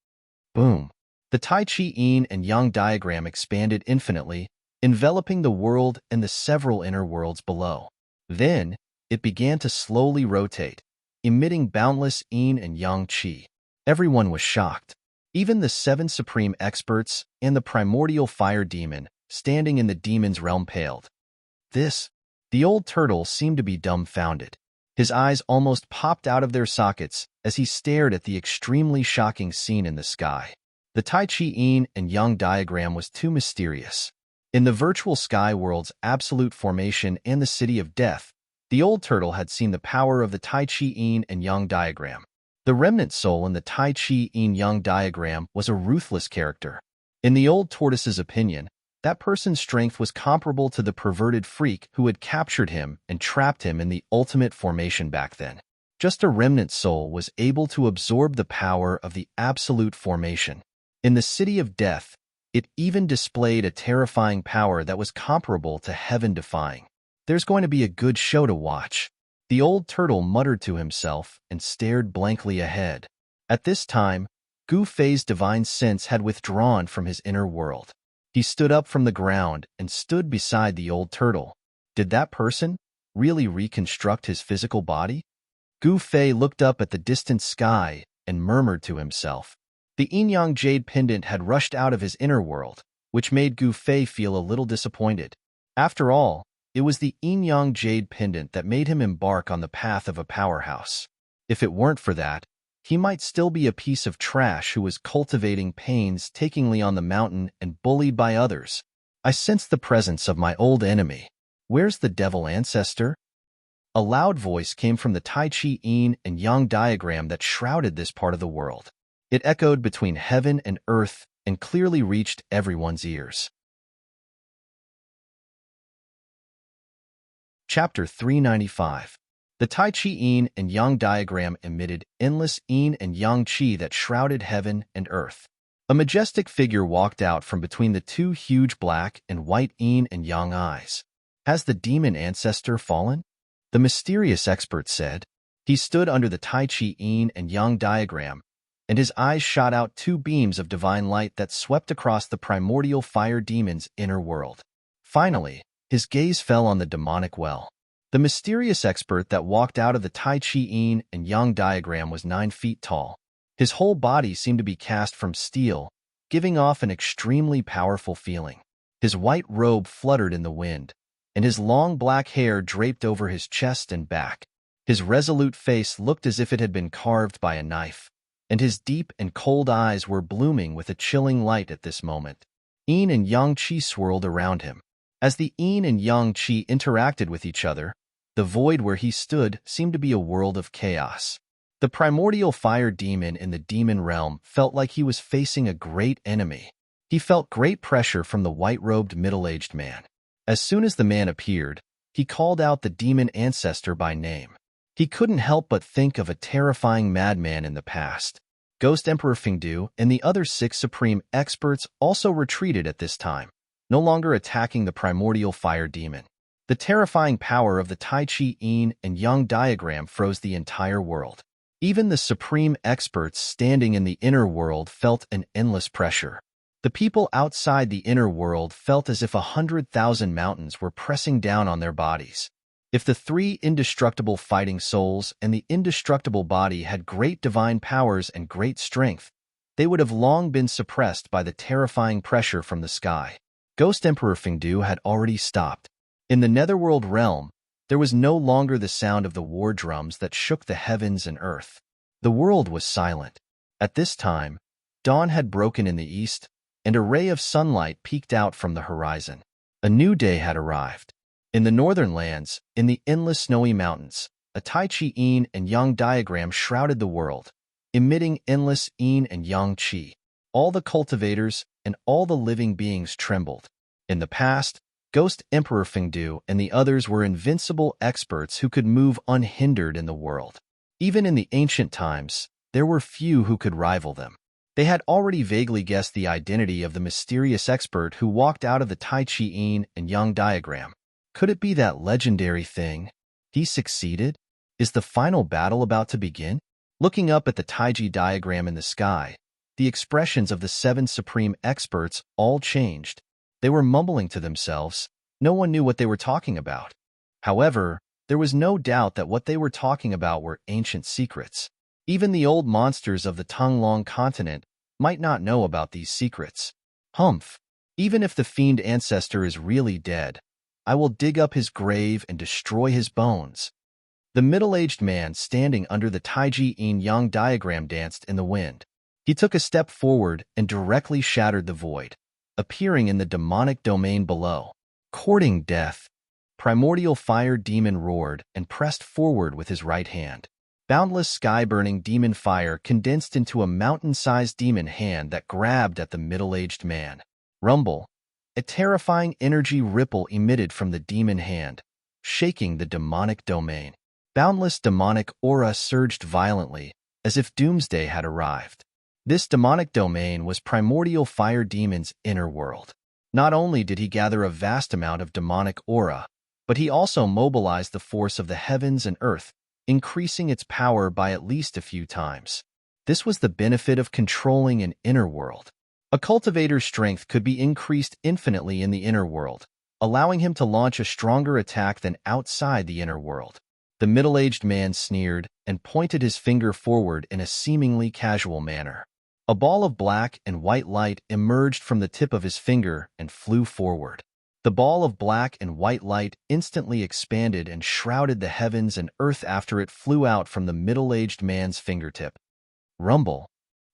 Boom! The Tai Chi yin and yang diagram expanded infinitely, enveloping the world and the several inner worlds below. Then, it began to slowly rotate, emitting boundless yin and yang chi. Everyone was shocked. Even the 7 supreme experts and the primordial fire demon, standing in the demon's realm, paled. The old turtle seemed to be dumbfounded. His eyes almost popped out of their sockets as he stared at the extremely shocking scene in the sky. The Tai Chi yin and yang diagram was too mysterious. In the virtual sky world's absolute formation and the city of death, the old turtle had seen the power of the Tai Chi yin and yang diagram. The remnant soul in the Tai Chi yin yang diagram was a ruthless character. In the old tortoise's opinion, that person's strength was comparable to the perverted freak who had captured him and trapped him in the ultimate formation back then. Just a remnant soul was able to absorb the power of the absolute formation. In the city of death, it even displayed a terrifying power that was comparable to heaven-defying. There's going to be a good show to watch. The old turtle muttered to himself and stared blankly ahead. At this time, Gu Fei's divine sense had withdrawn from his inner world. He stood up from the ground and stood beside the old turtle. Did that person really reconstruct his physical body? Gu Fei looked up at the distant sky and murmured to himself. The yin-yang jade pendant had rushed out of his inner world, which made Gu Fei feel a little disappointed. After all, it was the yin-yang jade pendant that made him embark on the path of a powerhouse. If it weren't for that, he might still be a piece of trash who was cultivating painstakingly on the mountain and bullied by others. I sensed the presence of my old enemy. Where's the devil ancestor? A loud voice came from the Tai Chi yin and yang diagram that shrouded this part of the world. It echoed between heaven and earth and clearly reached everyone's ears. Chapter 395. The Tai Chi Yin and Yang diagram emitted endless yin and yang qi that shrouded heaven and earth. A majestic figure walked out from between the two huge black and white yin and yang eyes. Has the demon ancestor fallen? The mysterious expert said. He stood under the Tai Chi Yin and Yang diagram, and his eyes shot out two beams of divine light that swept across the primordial fire demon's inner world. Finally, his gaze fell on the demonic well. The mysterious expert that walked out of the Tai Chi Yin and Yang diagram was 9 feet tall. His whole body seemed to be cast from steel, giving off an extremely powerful feeling. His white robe fluttered in the wind, and his long black hair draped over his chest and back. His resolute face looked as if it had been carved by a knife, and his deep and cold eyes were blooming with a chilling light at this moment. Yin and Yang Qi swirled around him. As the Yin and Yang Qi interacted with each other, the void where he stood seemed to be a world of chaos. The primordial fire demon in the demon realm felt like he was facing a great enemy. He felt great pressure from the white-robed middle-aged man. As soon as the man appeared, he called out the demon ancestor by name. He couldn't help but think of a terrifying madman in the past. Ghost Emperor Fengdu and the other 6 supreme experts also retreated at this time, no longer attacking the primordial fire demon. The terrifying power of the Tai Chi Yin and Yang diagram froze the entire world. Even the supreme experts standing in the inner world felt an endless pressure. The people outside the inner world felt as if 100,000 mountains were pressing down on their bodies. If the 3 indestructible fighting souls and the indestructible body had great divine powers and great strength, they would have long been suppressed by the terrifying pressure from the sky. Ghost Emperor Fengdu had already stopped. In the netherworld realm, there was no longer the sound of the war drums that shook the heavens and earth. The world was silent. At this time, dawn had broken in the east, and a ray of sunlight peeked out from the horizon. A new day had arrived. In the northern lands, in the endless snowy mountains, a Tai Chi Yin and Yang diagram shrouded the world, emitting endless yin and yang qi. All the cultivators and all the living beings trembled. In the past, Ghost Emperor Fengdu and the others were invincible experts who could move unhindered in the world. Even in the ancient times, there were few who could rival them. They had already vaguely guessed the identity of the mysterious expert who walked out of the Tai Chi Yin and Yang diagram. Could it be that legendary thing? He succeeded? Is the final battle about to begin? Looking up at the Taiji diagram in the sky, the expressions of the 7 supreme experts all changed. They were mumbling to themselves. No one knew what they were talking about. However, there was no doubt that what they were talking about were ancient secrets. Even the old monsters of the Tonglong continent might not know about these secrets. Humph! Even if the fiend ancestor is really dead, I will dig up his grave and destroy his bones. The middle-aged man standing under the Taiji Yin-Yang diagram danced in the wind. He took a step forward and directly shattered the void, appearing in the demonic domain below. Courting death, primordial fire demon roared and pressed forward with his right hand. Boundless sky-burning demon fire condensed into a mountain-sized demon hand that grabbed at the middle-aged man. Rumble. A terrifying energy ripple emitted from the demon hand, shaking the demonic domain. Boundless demonic aura surged violently, as if doomsday had arrived. This demonic domain was primordial fire demon's inner world. Not only did he gather a vast amount of demonic aura, but he also mobilized the force of the heavens and earth, increasing its power by at least a few times. This was the benefit of controlling an inner world. A cultivator's strength could be increased infinitely in the inner world, allowing him to launch a stronger attack than outside the inner world. The middle-aged man sneered and pointed his finger forward in a seemingly casual manner. A ball of black and white light emerged from the tip of his finger and flew forward. The ball of black and white light instantly expanded and shrouded the heavens and earth after it flew out from the middle-aged man's fingertip. Rumble.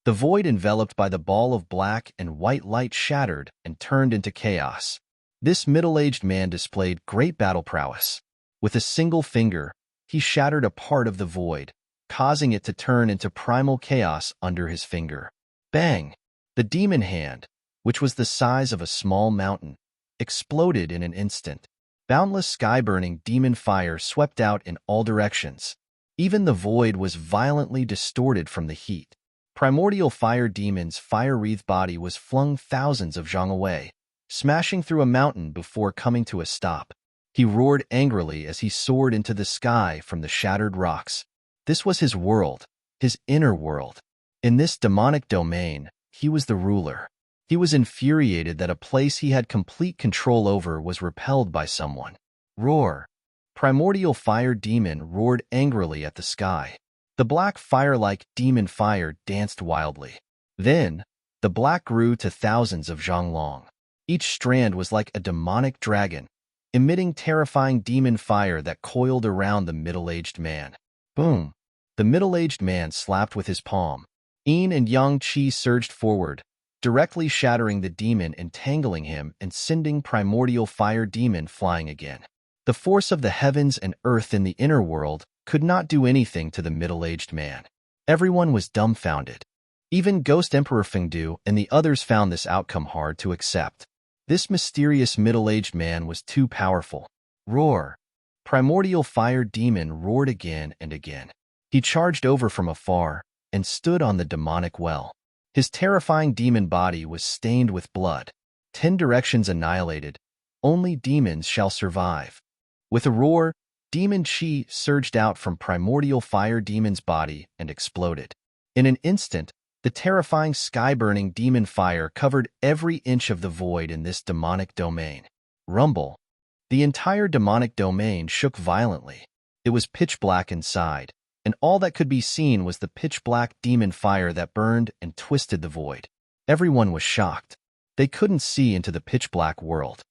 The void enveloped by the ball of black and white light shattered and turned into chaos. This middle-aged man displayed great battle prowess. With a single finger, he shattered a part of the void, causing it to turn into primal chaos under his finger. Bang! The demon hand, which was the size of a small mountain, exploded in an instant. Boundless sky-burning demon fire swept out in all directions. Even the void was violently distorted from the heat. Primordial fire demon's fire-wreathed body was flung thousands of zhang away, smashing through a mountain before coming to a stop. He roared angrily as he soared into the sky from the shattered rocks. This was his world, his inner world. In this demonic domain, he was the ruler. He was infuriated that a place he had complete control over was repelled by someone. Roar! Primordial fire demon roared angrily at the sky. The black fire-like demon fire danced wildly. Then, the black grew to thousands of zhang long. Each strand was like a demonic dragon, emitting terrifying demon fire that coiled around the middle-aged man. Boom! The middle-aged man slapped with his palm. Yin and yang qi surged forward, directly shattering the demon, entangling him and sending primordial fire demon flying again. The force of the heavens and earth in the inner world could not do anything to the middle-aged man. Everyone was dumbfounded. Even Ghost Emperor Fengdu and the others found this outcome hard to accept. This mysterious middle-aged man was too powerful. Roar! Primordial fire demon roared again and again. He charged over from afar and stood on the demonic well. His terrifying demon body was stained with blood. 10 directions annihilated. Only demons shall survive. With a roar, demon chi surged out from primordial fire demon's body and exploded. In an instant, the terrifying sky-burning demon fire covered every inch of the void in this demonic domain. Rumble! The entire demonic domain shook violently. It was pitch black inside, and all that could be seen was the pitch-black demon fire that burned and twisted the void. Everyone was shocked. They couldn't see into the pitch-black world.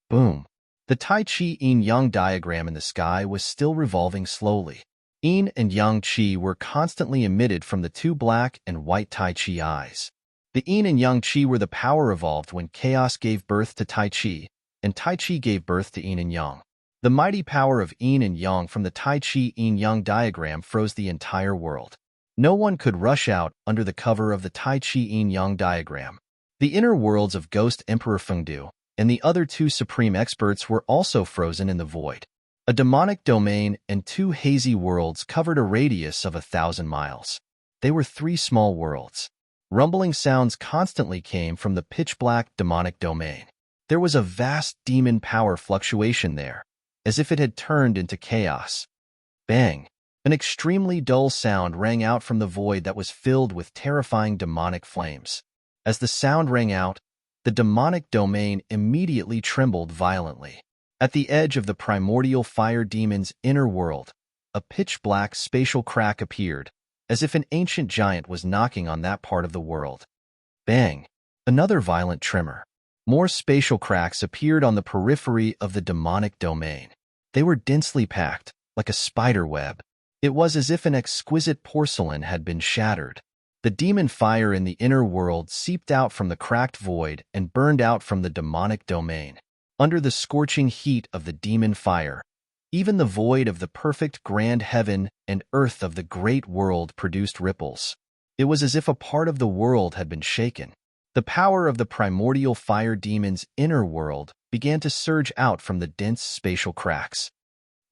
Boom! The Tai Chi yin-yang diagram in the sky was still revolving slowly. Yin and yang qi were constantly emitted from the 2 black and white Tai Chi eyes. The yin and yang qi were the power evolved when chaos gave birth to Tai Chi, and Tai Chi gave birth to yin and yang. The mighty power of yin and yang from the Tai Chi yin-yang diagram froze the entire world. No one could rush out under the cover of the Tai Chi yin-yang diagram. The inner worlds of Ghost Emperor Fengdu and the other 2 supreme experts were also frozen in the void. A demonic domain and 2 hazy worlds covered a radius of 1,000 miles. They were 3 small worlds. Rumbling sounds constantly came from the pitch-black demonic domain. There was a vast demon power fluctuation there, as if it had turned into chaos. Bang! An extremely dull sound rang out from the void that was filled with terrifying demonic flames. As the sound rang out, the demonic domain immediately trembled violently. At the edge of the primordial fire demon's inner world, a pitch-black spatial crack appeared, as if an ancient giant was knocking on that part of the world. Bang! Another violent tremor. More spatial cracks appeared on the periphery of the demonic domain. They were densely packed, like a spider web. It was as if an exquisite porcelain had been shattered. The demon fire in the inner world seeped out from the cracked void and burned out from the demonic domain. Under the scorching heat of the demon fire, even the void of the perfect grand heaven and earth of the great world produced ripples. It was as if a part of the world had been shaken. The power of the primordial fire demon's inner world began to surge out from the dense spatial cracks.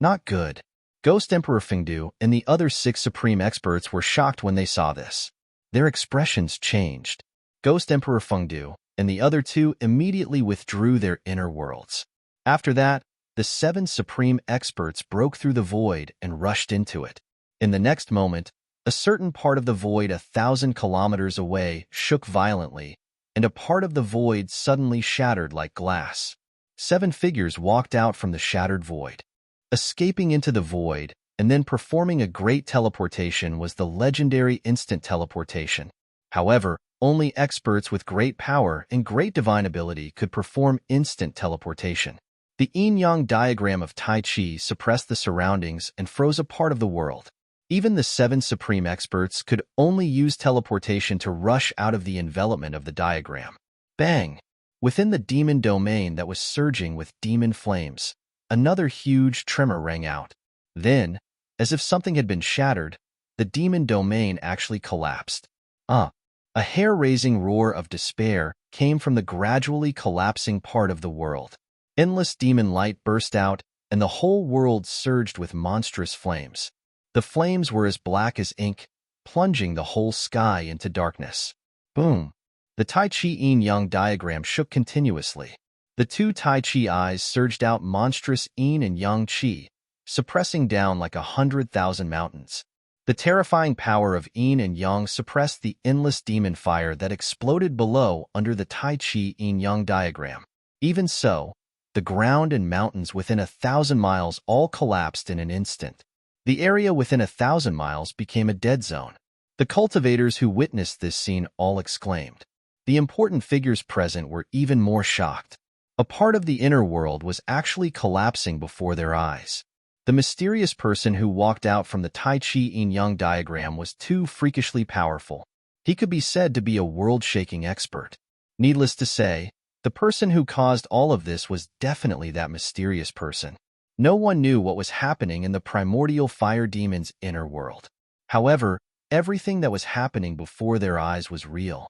Not good. Ghost Emperor Fengdu and the other 6 supreme experts were shocked when they saw this. Their expressions changed. Ghost Emperor Fengdu and the other 2 immediately withdrew their inner worlds. After that, the 7 supreme experts broke through the void and rushed into it. In the next moment, a certain part of the void 1,000 kilometers away shook violently, and a part of the void suddenly shattered like glass. 7 figures walked out from the shattered void. Escaping into the void and then performing a great teleportation was the legendary instant teleportation. However, only experts with great power and great divine ability could perform instant teleportation. The yin-yang diagram of Tai Chi suppressed the surroundings and froze a part of the world. Even the 7 supreme experts could only use teleportation to rush out of the envelopment of the diagram. Bang! Within the demon domain that was surging with demon flames, another huge tremor rang out. Then, as if something had been shattered, the demon domain actually collapsed. A hair-raising roar of despair came from the gradually collapsing part of the world. Endless demon light burst out, and the whole world surged with monstrous flames. The flames were as black as ink, plunging the whole sky into darkness. Boom! The Tai Chi Yin-Yang diagram shook continuously. The two Tai Chi eyes surged out monstrous Yin and Yang Chi, suppressing down like 100,000 mountains. The terrifying power of Yin and Yang suppressed the endless demon fire that exploded below under the Tai Chi Yin-Yang diagram. Even so, the ground and mountains within 1,000 miles all collapsed in an instant. The area within 1,000 miles became a dead zone. The cultivators who witnessed this scene all exclaimed. The important figures present were even more shocked. A part of the inner world was actually collapsing before their eyes. The mysterious person who walked out from the Tai Chi Yin-Yang diagram was too freakishly powerful. He could be said to be a world-shaking expert. Needless to say, the person who caused all of this was definitely that mysterious person. No one knew what was happening in the primordial fire demon's inner world. However, everything that was happening before their eyes was real.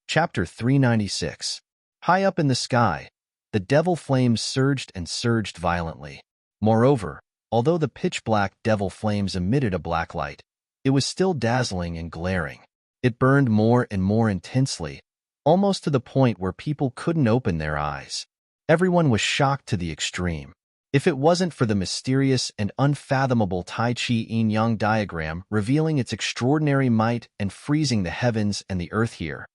Chapter 396. High up in the sky, the devil flames surged and surged violently. Moreover, although the pitch-black devil flames emitted a black light, it was still dazzling and glaring. It burned more and more intensely, almost to the point where people couldn't open their eyes. Everyone was shocked to the extreme. If it wasn't for the mysterious and unfathomable Tai Chi Yin-Yang diagram revealing its extraordinary might and freezing the heavens and the earth here,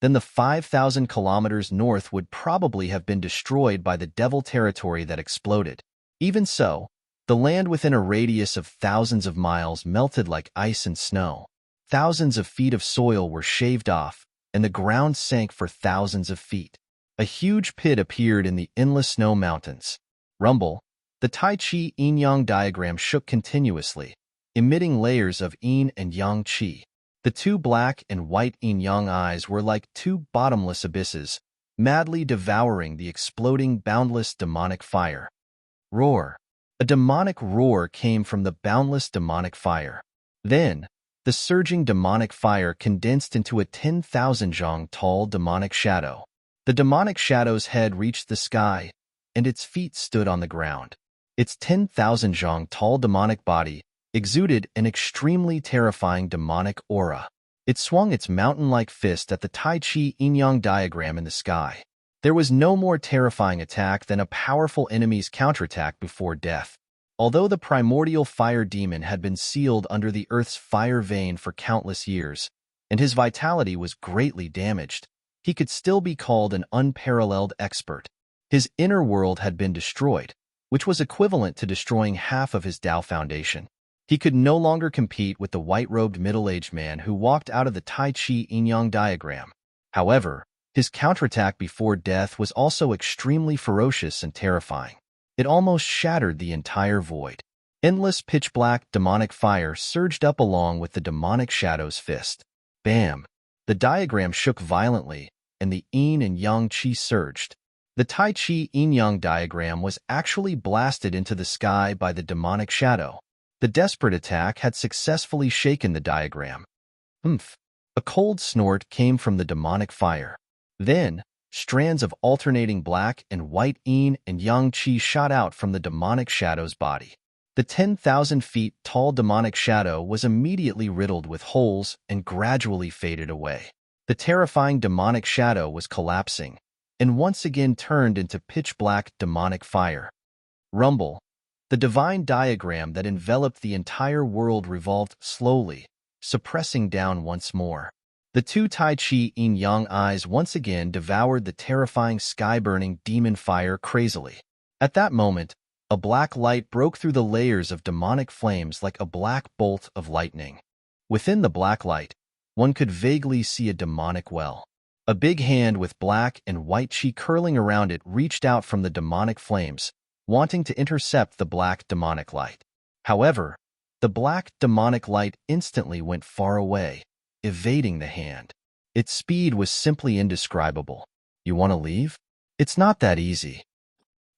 then the 5,000 kilometers north would probably have been destroyed by the devil territory that exploded. Even so, the land within a radius of thousands of miles melted like ice and snow. Thousands of feet of soil were shaved off, and the ground sank for thousands of feet. A huge pit appeared in the endless snow mountains. Rumble, the Tai Chi Yin-Yang diagram shook continuously, emitting layers of Yin and Yang Chi. The two black and white Yin-Yang eyes were like two bottomless abysses, madly devouring the exploding, boundless demonic fire. Roar! A demonic roar came from the boundless demonic fire. Then, the surging demonic fire condensed into a 10,000 zhang tall demonic shadow. The demonic shadow's head reached the sky, and its feet stood on the ground. Its 10,000 zhang tall demonic body exuded an extremely terrifying demonic aura. It swung its mountain-like fist at the Tai Chi Yin-Yang diagram in the sky. There was no more terrifying attack than a powerful enemy's counterattack before death. Although the primordial fire demon had been sealed under the earth's fire vein for countless years, and his vitality was greatly damaged, he could still be called an unparalleled expert. His inner world had been destroyed, which was equivalent to destroying half of his Tao foundation. He could no longer compete with the white-robed middle-aged man who walked out of the Tai Chi Yin-Yang diagram. However, his counterattack before death was also extremely ferocious and terrifying. It almost shattered the entire void. Endless pitch-black demonic fire surged up along with the demonic shadow's fist. Bam! The diagram shook violently, and the Yin and Yang Chi surged. The Tai Chi Yin-Yang diagram was actually blasted into the sky by the demonic shadow. The desperate attack had successfully shaken the diagram. Oomph! A cold snort came from the demonic fire. Then, strands of alternating black and white Yin and Yang Chi shot out from the demonic shadow's body. The 10,000 feet tall demonic shadow was immediately riddled with holes and gradually faded away. The terrifying demonic shadow was collapsing, and once again turned into pitch-black demonic fire. Rumble! The divine diagram that enveloped the entire world revolved slowly, suppressing down once more. The two Tai Chi Yin-Yang eyes once again devoured the terrifying sky-burning demon fire crazily. At that moment, a black light broke through the layers of demonic flames like a black bolt of lightning. Within the black light, one could vaguely see a demonic well. A big hand with black and white chi curling around it reached out from the demonic flames, wanting to intercept the black demonic light. However, the black demonic light instantly went far away, evading the hand. Its speed was simply indescribable. You want to leave? It's not that easy.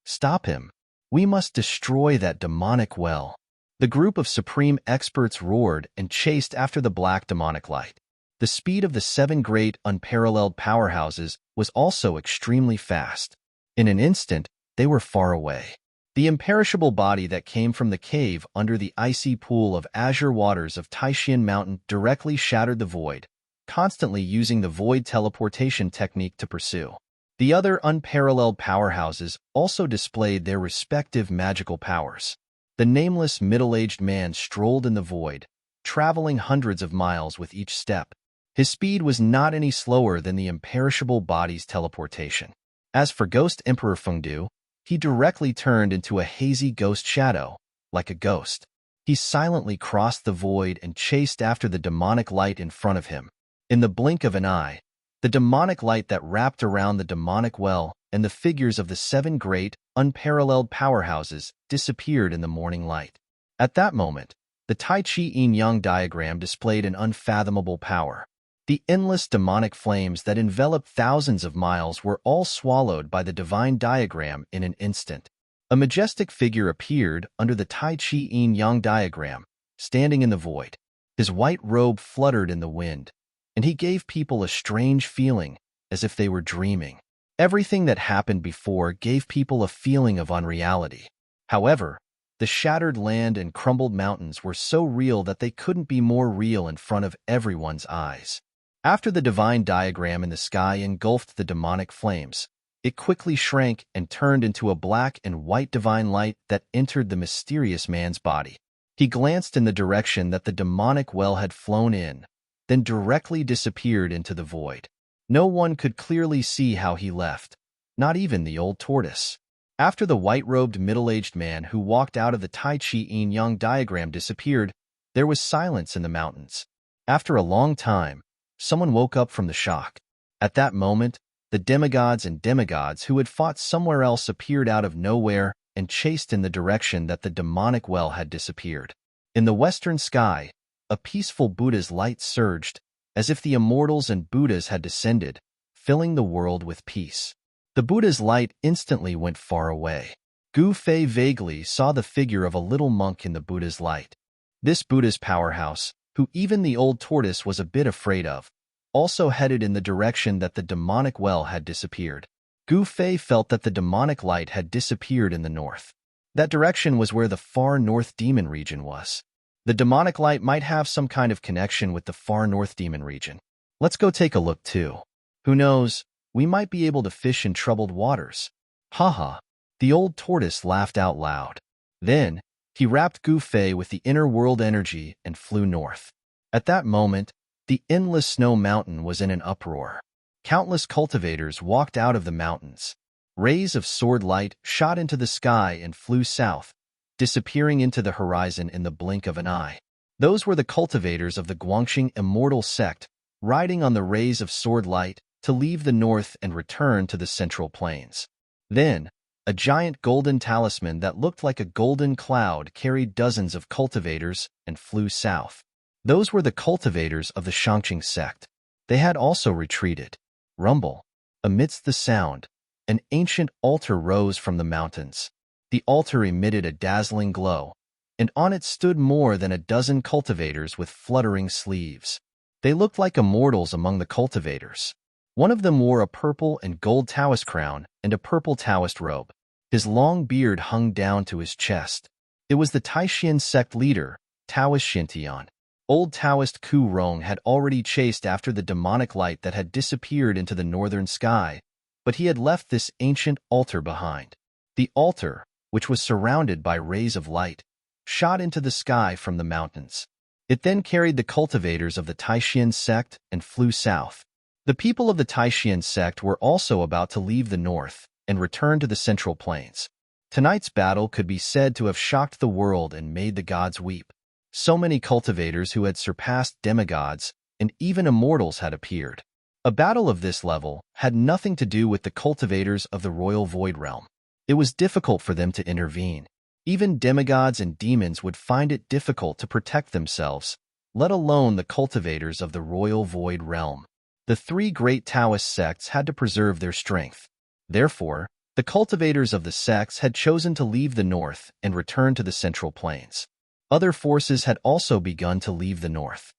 Stop him. "We must destroy that demonic well." The group of supreme experts roared and chased after the black demonic light. The speed of the 7 great unparalleled powerhouses was also extremely fast. In an instant, they were far away. The imperishable body that came from the cave under the icy pool of azure waters of Taishan Mountain directly shattered the void, constantly using the void teleportation technique to pursue. The other unparalleled powerhouses also displayed their respective magical powers. The nameless middle-aged man strolled in the void, traveling hundreds of miles with each step. His speed was not any slower than the imperishable body's teleportation. As for Ghost Emperor Fengdu, he directly turned into a hazy ghost shadow, like a ghost. He silently crossed the void and chased after the demonic light in front of him. In the blink of an eye, the demonic light that wrapped around the demonic well and the figures of the 7 great, unparalleled powerhouses disappeared in the morning light. At that moment, the Tai Chi Yin-Yang diagram displayed an unfathomable power. The endless demonic flames that enveloped thousands of miles were all swallowed by the divine diagram in an instant. A majestic figure appeared under the Tai Chi Yin-Yang diagram, standing in the void. His white robe fluttered in the wind, and he gave people a strange feeling, as if they were dreaming. Everything that happened before gave people a feeling of unreality. However, the shattered land and crumbled mountains were so real that they couldn't be more real in front of everyone's eyes. After the divine diagram in the sky engulfed the demonic flames, it quickly shrank and turned into a black and white divine light that entered the mysterious man's body. He glanced in the direction that the demonic well had flown in, then directly disappeared into the void. No one could clearly see how he left, not even the old tortoise. After the white-robed middle-aged man who walked out of the Tai Chi Yin-Yang diagram disappeared, there was silence in the mountains. After a long time, someone woke up from the shock. At that moment, the demigods and demigods who had fought somewhere else appeared out of nowhere and chased in the direction that the demonic well had disappeared. In the western sky, a peaceful Buddha's light surged, as if the immortals and Buddhas had descended, filling the world with peace. The Buddha's light instantly went far away. Gu Fei vaguely saw the figure of a little monk in the Buddha's light. This Buddha's powerhouse, who even the old tortoise was a bit afraid of, also headed in the direction that the demonic well had disappeared. Gu Fei felt that the demonic light had disappeared in the north. That direction was where the far north demon region was. The demonic light might have some kind of connection with the far north demon region. Let's go take a look too. Who knows, we might be able to fish in troubled waters. Haha, the old tortoise laughed out loud. Then, he wrapped Gu Fei with the inner world energy and flew north. At that moment, the endless snow mountain was in an uproar. Countless cultivators walked out of the mountains. Rays of sword light shot into the sky and flew south, disappearing into the horizon in the blink of an eye. Those were the cultivators of the Guangxing immortal sect, riding on the rays of sword light to leave the north and return to the central plains. Then, a giant golden talisman that looked like a golden cloud carried dozens of cultivators and flew south. Those were the cultivators of the Shangqing sect. They had also retreated. Rumble. Amidst the sound, an ancient altar rose from the mountains. The altar emitted a dazzling glow, and on it stood more than a dozen cultivators with fluttering sleeves. They looked like immortals among the cultivators. One of them wore a purple and gold Taoist crown and a purple Taoist robe. His long beard hung down to his chest. It was the Taishan sect leader, Taoist Xintian. Old Taoist Ku Rong had already chased after the demonic light that had disappeared into the northern sky, but he had left this ancient altar behind. The altar, which was surrounded by rays of light, shot into the sky from the mountains. It then carried the cultivators of the Taishan sect and flew south. The people of the Taishan sect were also about to leave the north and return to the central plains. Tonight's battle could be said to have shocked the world and made the gods weep. So many cultivators who had surpassed demigods and even immortals had appeared. A battle of this level had nothing to do with the cultivators of the royal void realm. It was difficult for them to intervene. Even demigods and demons would find it difficult to protect themselves, let alone the cultivators of the royal void realm. The 3 great Taoist sects had to preserve their strength. Therefore, The cultivators of the sects had chosen to leave the north and return to the central plains. Other forces had also begun to leave the north.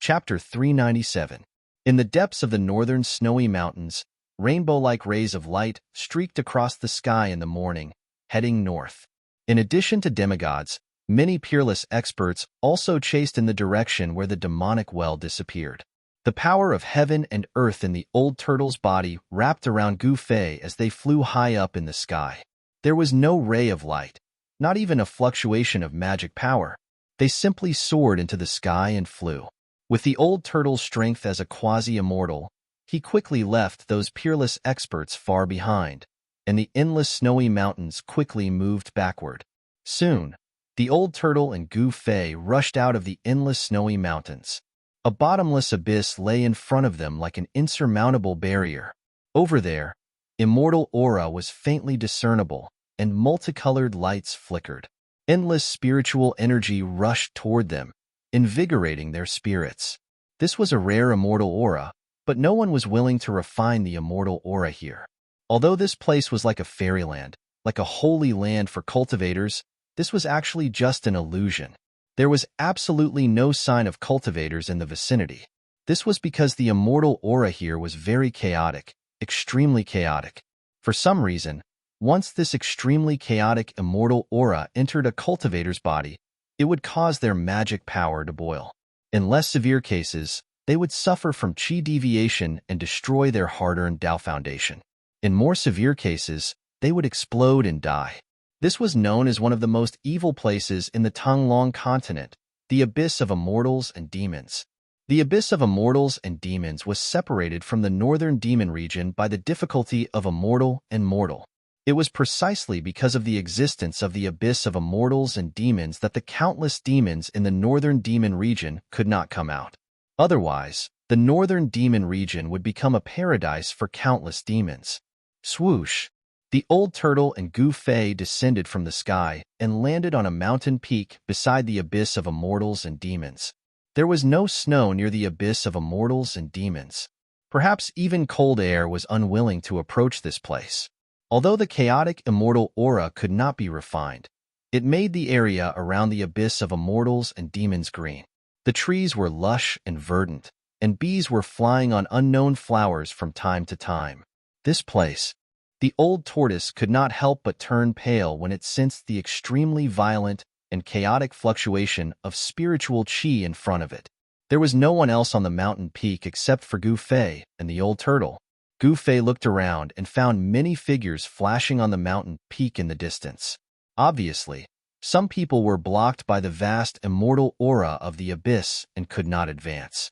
Chapter 397. In the depths of the northern snowy mountains, rainbow-like rays of light streaked across the sky in the morning, heading north. In addition to demigods, many peerless experts also chased in the direction where the demonic well disappeared. The power of heaven and earth in the old turtle's body wrapped around Gu Fei as they flew high up in the sky. There was no ray of light, not even a fluctuation of magic power. They simply soared into the sky and flew. With the old turtle's strength as a quasi-immortal, he quickly left those peerless experts far behind, and the endless snowy mountains quickly moved backward. Soon, the old turtle and Gu Fei rushed out of the endless snowy mountains. A bottomless abyss lay in front of them like an insurmountable barrier. Over there, immortal aura was faintly discernible, and multicolored lights flickered. Endless spiritual energy rushed toward them, invigorating their spirits. This was a rare immortal aura, but no one was willing to refine the immortal aura here. Although this place was like a fairyland, like a holy land for cultivators, this was actually just an illusion. There was absolutely no sign of cultivators in the vicinity. This was because the immortal aura here was very chaotic, extremely chaotic. For some reason, once this extremely chaotic immortal aura entered a cultivator's body, it would cause their magic power to boil. In less severe cases, they would suffer from qi deviation and destroy their hard-earned Dao foundation. In more severe cases, they would explode and die. This was known as one of the most evil places in the Tonglong continent, the Abyss of Immortals and Demons. The Abyss of Immortals and Demons was separated from the northern demon region by the difficulty of immortal and mortal. It was precisely because of the existence of the Abyss of Immortals and Demons that the countless demons in the northern demon region could not come out. Otherwise, the northern demon region would become a paradise for countless demons. Swoosh! The old turtle and Gu Fei descended from the sky and landed on a mountain peak beside the Abyss of Immortals and Demons. There was no snow near the Abyss of Immortals and Demons. Perhaps even cold air was unwilling to approach this place. Although the chaotic immortal aura could not be refined, it made the area around the Abyss of Immortals and Demons green. The trees were lush and verdant, and bees were flying on unknown flowers from time to time. This place, the old tortoise could not help but turn pale when it sensed the extremely violent and chaotic fluctuation of spiritual qi in front of it. There was no one else on the mountain peak except for Gu Fei and the old turtle. Gu Fei looked around and found many figures flashing on the mountain peak in the distance. Obviously, some people were blocked by the vast immortal aura of the abyss and could not advance.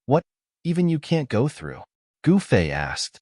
What, even you can't go through? Gu Fei asked.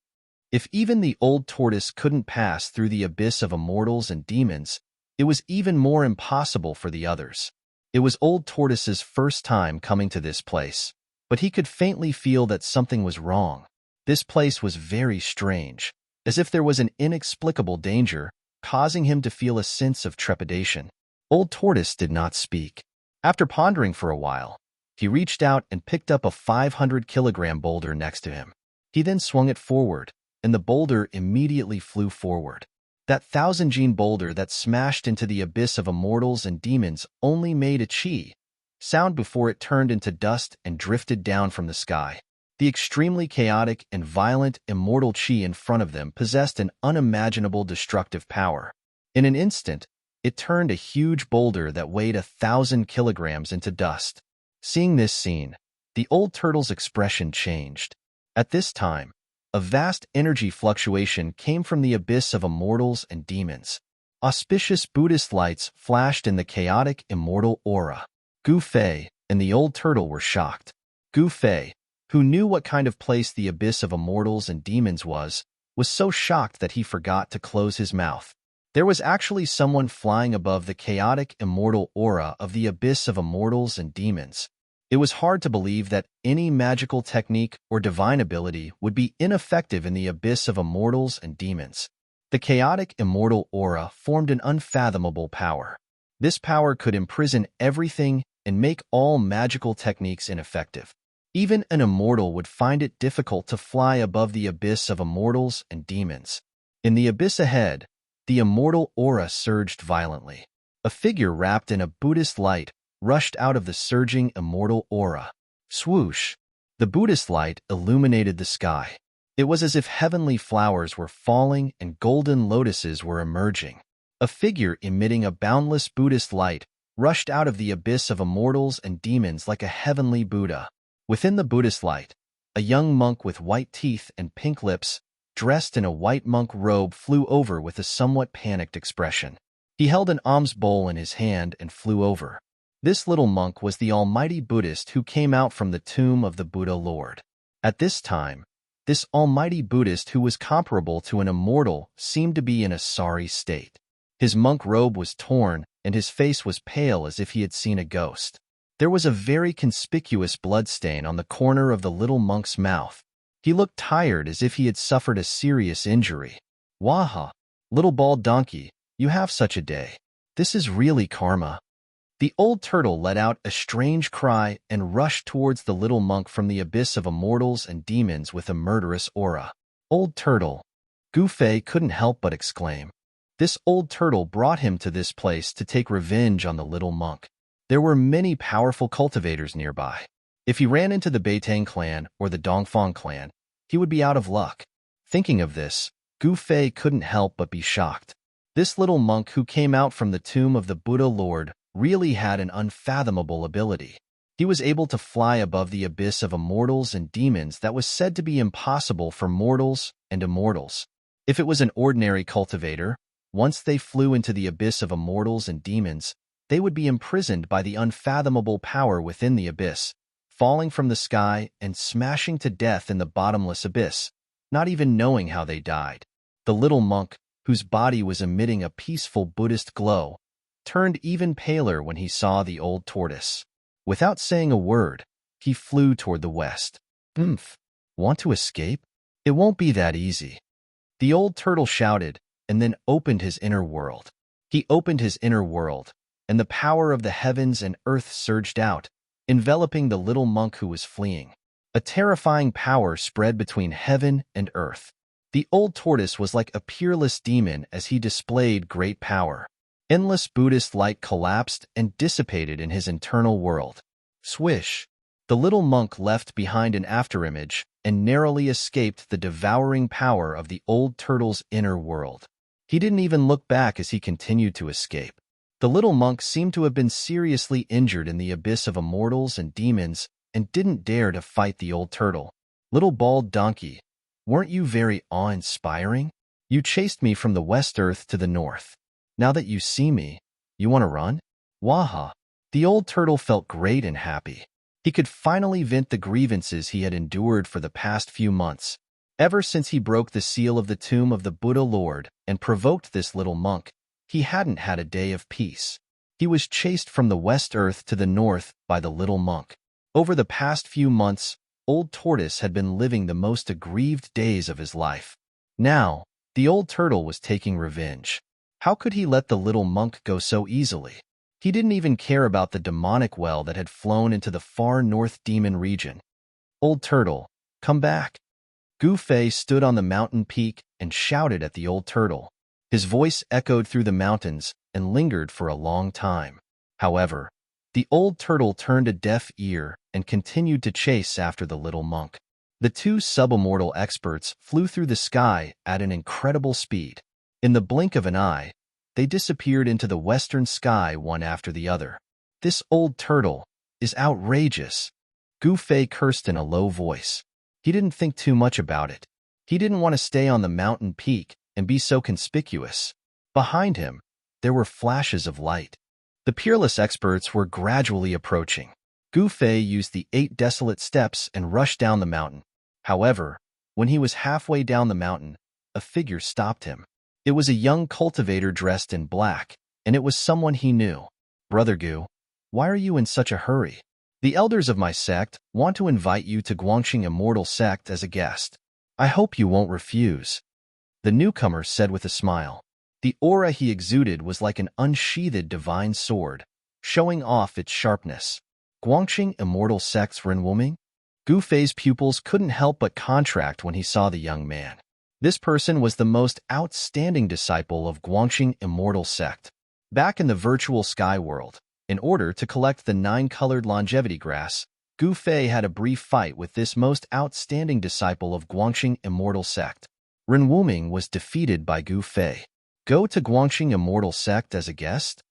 If even the old tortoise couldn't pass through the Abyss of Immortals and Demons, it was even more impossible for the others. It was old tortoise's first time coming to this place, but he could faintly feel that something was wrong. This place was very strange, as if there was an inexplicable danger, causing him to feel a sense of trepidation. Old tortoise did not speak. After pondering for a while, he reached out and picked up a 500-kilogram boulder next to him. He then swung it forward, and the boulder immediately flew forward. That 1,000-gene boulder that smashed into the Abyss of Immortals and Demons only made a qi sound before it turned into dust and drifted down from the sky. The extremely chaotic and violent immortal qi in front of them possessed an unimaginable destructive power. In an instant, it turned a huge boulder that weighed 1,000 kilograms into dust. Seeing this scene, the old turtle's expression changed. At this time, a vast energy fluctuation came from the Abyss of Immortals and Demons. Auspicious Buddhist lights flashed in the chaotic immortal aura. Gu Fei and the old turtle were shocked. Gu Fei, who knew what kind of place the Abyss of Immortals and Demons was so shocked that he forgot to close his mouth. There was actually someone flying above the chaotic immortal aura of the Abyss of Immortals and Demons. It was hard to believe that any magical technique or divine ability would be ineffective in the Abyss of Immortals and Demons. The chaotic immortal aura formed an unfathomable power. This power could imprison everything and make all magical techniques ineffective. Even an immortal would find it difficult to fly above the abyss of immortals and demons. In the abyss ahead, the immortal aura surged violently. A figure wrapped in a Buddhist light rushed out of the surging immortal aura. Swoosh! The Buddhist light illuminated the sky. It was as if heavenly flowers were falling and golden lotuses were emerging. A figure emitting a boundless Buddhist light rushed out of the abyss of immortals and demons like a heavenly Buddha. Within the Buddhist light, a young monk with white teeth and pink lips, dressed in a white monk robe, flew over with a somewhat panicked expression. He held an alms bowl in his hand and flew over. This little monk was the almighty Buddhist who came out from the tomb of the Buddha Lord. At this time, this almighty Buddhist, who was comparable to an immortal, seemed to be in a sorry state. His monk robe was torn, and his face was pale as if he had seen a ghost. There was a very conspicuous bloodstain on the corner of the little monk's mouth. He looked tired, as if he had suffered a serious injury. "Waha, little bald donkey, you have such a day. This is really karma." The old turtle let out a strange cry and rushed towards the little monk from the abyss of immortals and demons with a murderous aura. "Old turtle!" Gu Fei couldn't help but exclaim. This old turtle brought him to this place to take revenge on the little monk. There were many powerful cultivators nearby. If he ran into the Beitang clan or the Dongfang clan, he would be out of luck. Thinking of this, Gu Fei couldn't help but be shocked. This little monk who came out from the tomb of the Buddha Lord really had an unfathomable ability. He was able to fly above the abyss of immortals and demons that was said to be impossible for mortals and immortals. If it was an ordinary cultivator, once they flew into the abyss of immortals and demons, they would be imprisoned by the unfathomable power within the abyss, falling from the sky and smashing to death in the bottomless abyss, not even knowing how they died. The little monk, whose body was emitting a peaceful Buddhist glow, turned even paler when he saw the old tortoise. Without saying a word, he flew toward the west. Want to escape? It won't be that easy." The old turtle shouted, and then opened his inner world. He opened his inner world, and the power of the heavens and earth surged out, enveloping the little monk who was fleeing. A terrifying power spread between heaven and earth. The old tortoise was like a peerless demon as he displayed great power. Endless Buddhist light collapsed and dissipated in his internal world. Swish! The little monk left behind an afterimage and narrowly escaped the devouring power of the old turtle's inner world. He didn't even look back as he continued to escape. The little monk seemed to have been seriously injured in the abyss of immortals and demons and didn't dare to fight the old turtle. "Little bald donkey, weren't you very awe-inspiring? You chased me from the west earth to the north. Now that you see me, you want to run?" Waha! The old turtle felt great and happy. He could finally vent the grievances he had endured for the past few months. Ever since he broke the seal of the tomb of the Buddha Lord and provoked this little monk, he hadn't had a day of peace. He was chased from the west earth to the north by the little monk. Over the past few months, old tortoise had been living the most aggrieved days of his life. Now, the old turtle was taking revenge. How could he let the little monk go so easily? He didn't even care about the demonic well that had flown into the far north demon region. "Old turtle, come back." Gu Fei stood on the mountain peak and shouted at the old turtle. His voice echoed through the mountains and lingered for a long time. However, the old turtle turned a deaf ear and continued to chase after the little monk. The two subimmortal experts flew through the sky at an incredible speed. In the blink of an eye, they disappeared into the western sky one after the other. "This old turtle is outrageous," Gu Fei cursed in a low voice. He didn't think too much about it. He didn't want to stay on the mountain peak and be so conspicuous. Behind him, there were flashes of light. The peerless experts were gradually approaching. Gu Fei used the 8 desolate steps and rushed down the mountain. However, when he was halfway down the mountain, a figure stopped him. It was a young cultivator dressed in black, and it was someone he knew. "Brother Gu, why are you in such a hurry? The elders of my sect want to invite you to Guangxing Immortal Sect as a guest. I hope you won't refuse," the newcomer said with a smile. The aura he exuded was like an unsheathed divine sword, showing off its sharpness. "Guangxing Immortal Sect's Renwoming?" Gu Fei's pupils couldn't help but contract when he saw the young man. This person was the most outstanding disciple of Guangxing Immortal Sect. Back in the virtual sky world, in order to collect the 9-colored longevity grass, Gu Fei had a brief fight with this most outstanding disciple of Guangxing Immortal Sect. Ren Wuming was defeated by Gu Fei. Go to Guangxing Immortal Sect as a guest?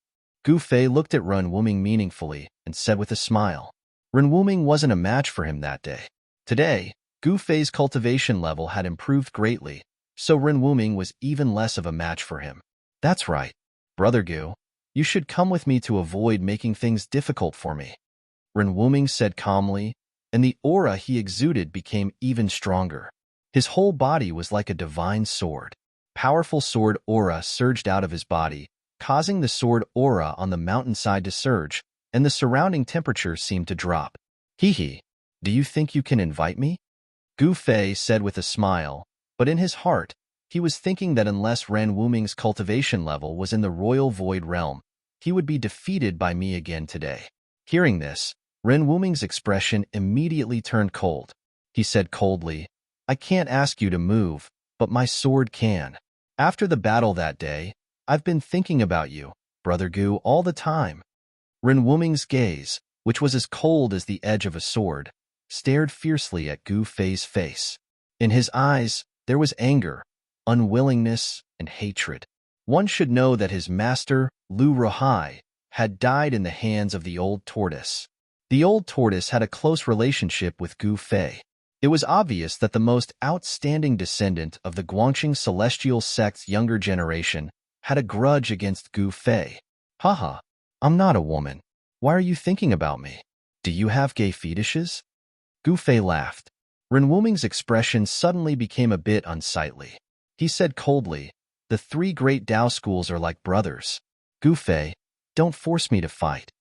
Gu Fei looked at Ren Wuming meaningfully and said with a smile. Ren Wuming wasn't a match for him that day. Today, Gu Fei's cultivation level had improved greatly, so Ren Wuming was even less of a match for him. That's right, Brother Gu. You should come with me to avoid making things difficult for me. Ren Wuming said calmly, and the aura he exuded became even stronger. His whole body was like a divine sword. Powerful sword aura surged out of his body, causing the sword aura on the mountainside to surge, and the surrounding temperature seemed to drop. Hee, do you think you can invite me? Gu Fei said with a smile, but in his heart, he was thinking that unless Ren Wuming's cultivation level was in the royal void realm, he would be defeated by me again today. Hearing this, Ren Wuming's expression immediately turned cold. He said coldly, I can't ask you to move, but my sword can. After the battle that day, I've been thinking about you, Brother Gu, all the time. Ren Wuming's gaze, which was as cold as the edge of a sword, stared fiercely at Gu Fei's face. In his eyes, there was anger, unwillingness, and hatred. One should know that his master, Lu Ruhai, had died in the hands of the old tortoise. The old tortoise had a close relationship with Gu Fei. It was obvious that the most outstanding descendant of the Guangxing Celestial Sect's younger generation had a grudge against Gu Fei. Haha, I'm not a woman. Why are you thinking about me? Do you have gay fetishes? Gu Fei laughed. Ren Wuming's expression suddenly became a bit unsightly. He said coldly, the 3 great Dao schools are like brothers. Gu Fei, don't force me to fight.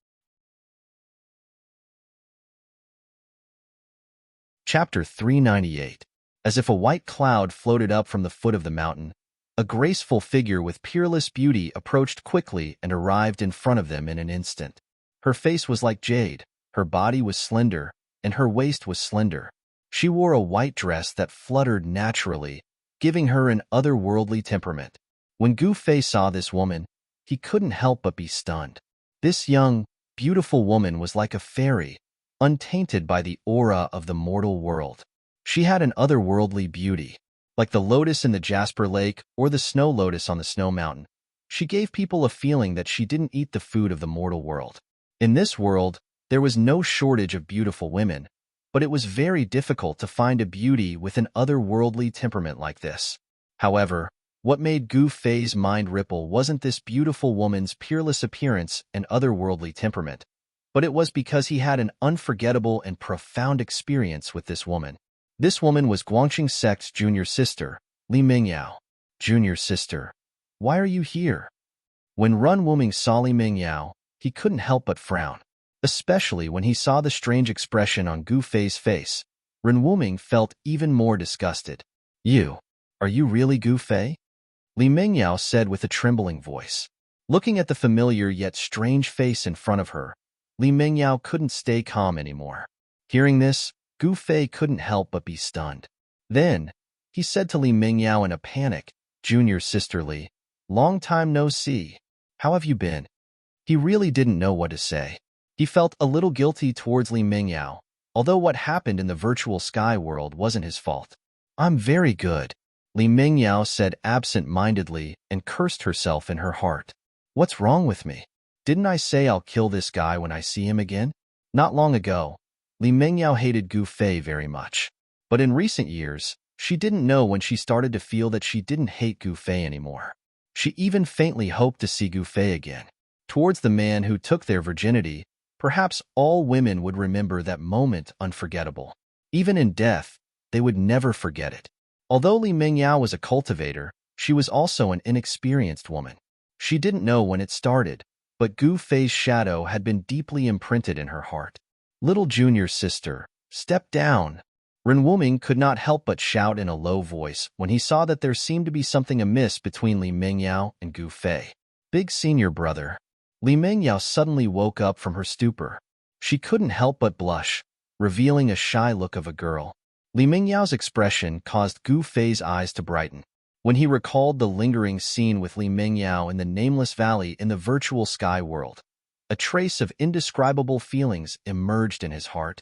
Chapter 398. As if a white cloud floated up from the foot of the mountain, a graceful figure with peerless beauty approached quickly and arrived in front of them in an instant. Her face was like jade, her body was slender, and her waist was slender. She wore a white dress that fluttered naturally, giving her an otherworldly temperament. When Gu Fei saw this woman, he couldn't help but be stunned. This young, beautiful woman was like a fairy, untainted by the aura of the mortal world. She had an otherworldly beauty. Like the lotus in the Jasper Lake or the snow lotus on the snow mountain, she gave people a feeling that she didn't eat the food of the mortal world. In this world, there was no shortage of beautiful women, but it was very difficult to find a beauty with an otherworldly temperament like this. However, what made Gu Fei's mind ripple wasn't this beautiful woman's peerless appearance and otherworldly temperament, but it was because he had an unforgettable and profound experience with this woman. This woman was Guangxing Sect's junior sister, Li Mingyao. Junior sister, why are you here? When Ren Wuming saw Li Mingyao, he couldn't help but frown. Especially when he saw the strange expression on Gu Fei's face, Ren Wuming felt even more disgusted. Are you really Gu Fei? Li Mingyao said with a trembling voice. Looking at the familiar yet strange face in front of her, Li Mingyao couldn't stay calm anymore. Hearing this, Gu Fei couldn't help but be stunned. Then, he said to Li Mingyao in a panic, Junior sister Li, long time no see. How have you been? He really didn't know what to say. He felt a little guilty towards Li Mingyao, although what happened in the virtual sky world wasn't his fault. I'm very good, Li Mingyao said absent-mindedly and cursed herself in her heart. What's wrong with me? Didn't I say I'll kill this guy when I see him again? Not long ago, Li Mingyao hated Gu Fei very much. But in recent years, she didn't know when she started to feel that she didn't hate Gu Fei anymore. She even faintly hoped to see Gu Fei again. Towards the man who took their virginity, perhaps all women would remember that moment unforgettable. Even in death, they would never forget it. Although Li Mingyao was a cultivator, she was also an inexperienced woman. She didn't know when it started, but Gu Fei's shadow had been deeply imprinted in her heart. Little junior sister, step down. Ren Wuming could not help but shout in a low voice when he saw that there seemed to be something amiss between Li Mingyao and Gu Fei. Big senior brother. Li Mingyao suddenly woke up from her stupor. She couldn't help but blush. revealing a shy look of a girl. Li Mingyao's expression caused Gu Fei's eyes to brighten. When he recalled the lingering scene with Li Mingyao in the nameless valley in the virtual sky world, a trace of indescribable feelings emerged in his heart.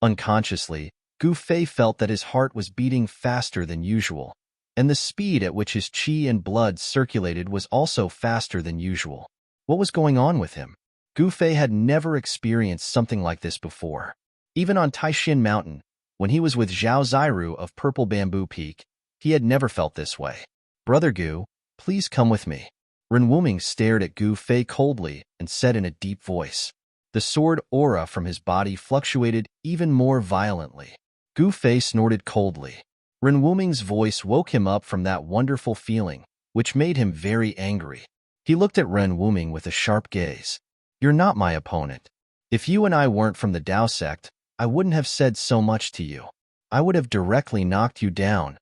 Unconsciously, Gu Fei felt that his heart was beating faster than usual, and the speed at which his qi and blood circulated was also faster than usual. What was going on with him? Gu Fei had never experienced something like this before. Even on Taishin Mountain, when he was with Zhao Ziru of Purple Bamboo Peak, he had never felt this way. "Brother Gu, please come with me." Ren Wuming stared at Gu Fei coldly and said in a deep voice. The sword aura from his body fluctuated even more violently. Gu Fei snorted coldly. Ren Wuming's voice woke him up from that wonderful feeling, which made him very angry. He looked at Ren Wuming with a sharp gaze. "You're not my opponent. If you and I weren't from the Dao sect, I wouldn't have said so much to you. I would have directly knocked you down."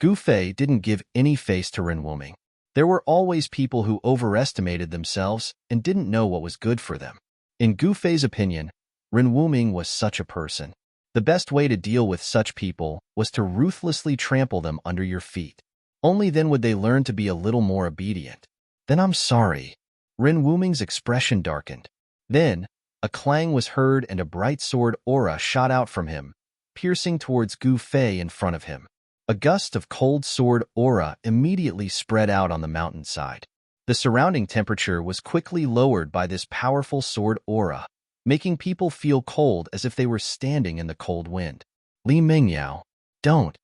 Gu Fei didn't give any face to Ren Wuming. There were always people who overestimated themselves and didn't know what was good for them. In Gu Fei's opinion, Ren Wuming was such a person. The best way to deal with such people was to ruthlessly trample them under your feet. Only then would they learn to be a little more obedient. "Then I'm sorry." Ren Wuming's expression darkened. Then, a clang was heard and a bright sword aura shot out from him, piercing towards Gu Fei in front of him. A gust of cold sword aura immediately spread out on the mountainside. The surrounding temperature was quickly lowered by this powerful sword aura, making people feel cold as if they were standing in the cold wind. "Li Mingyao, don't!"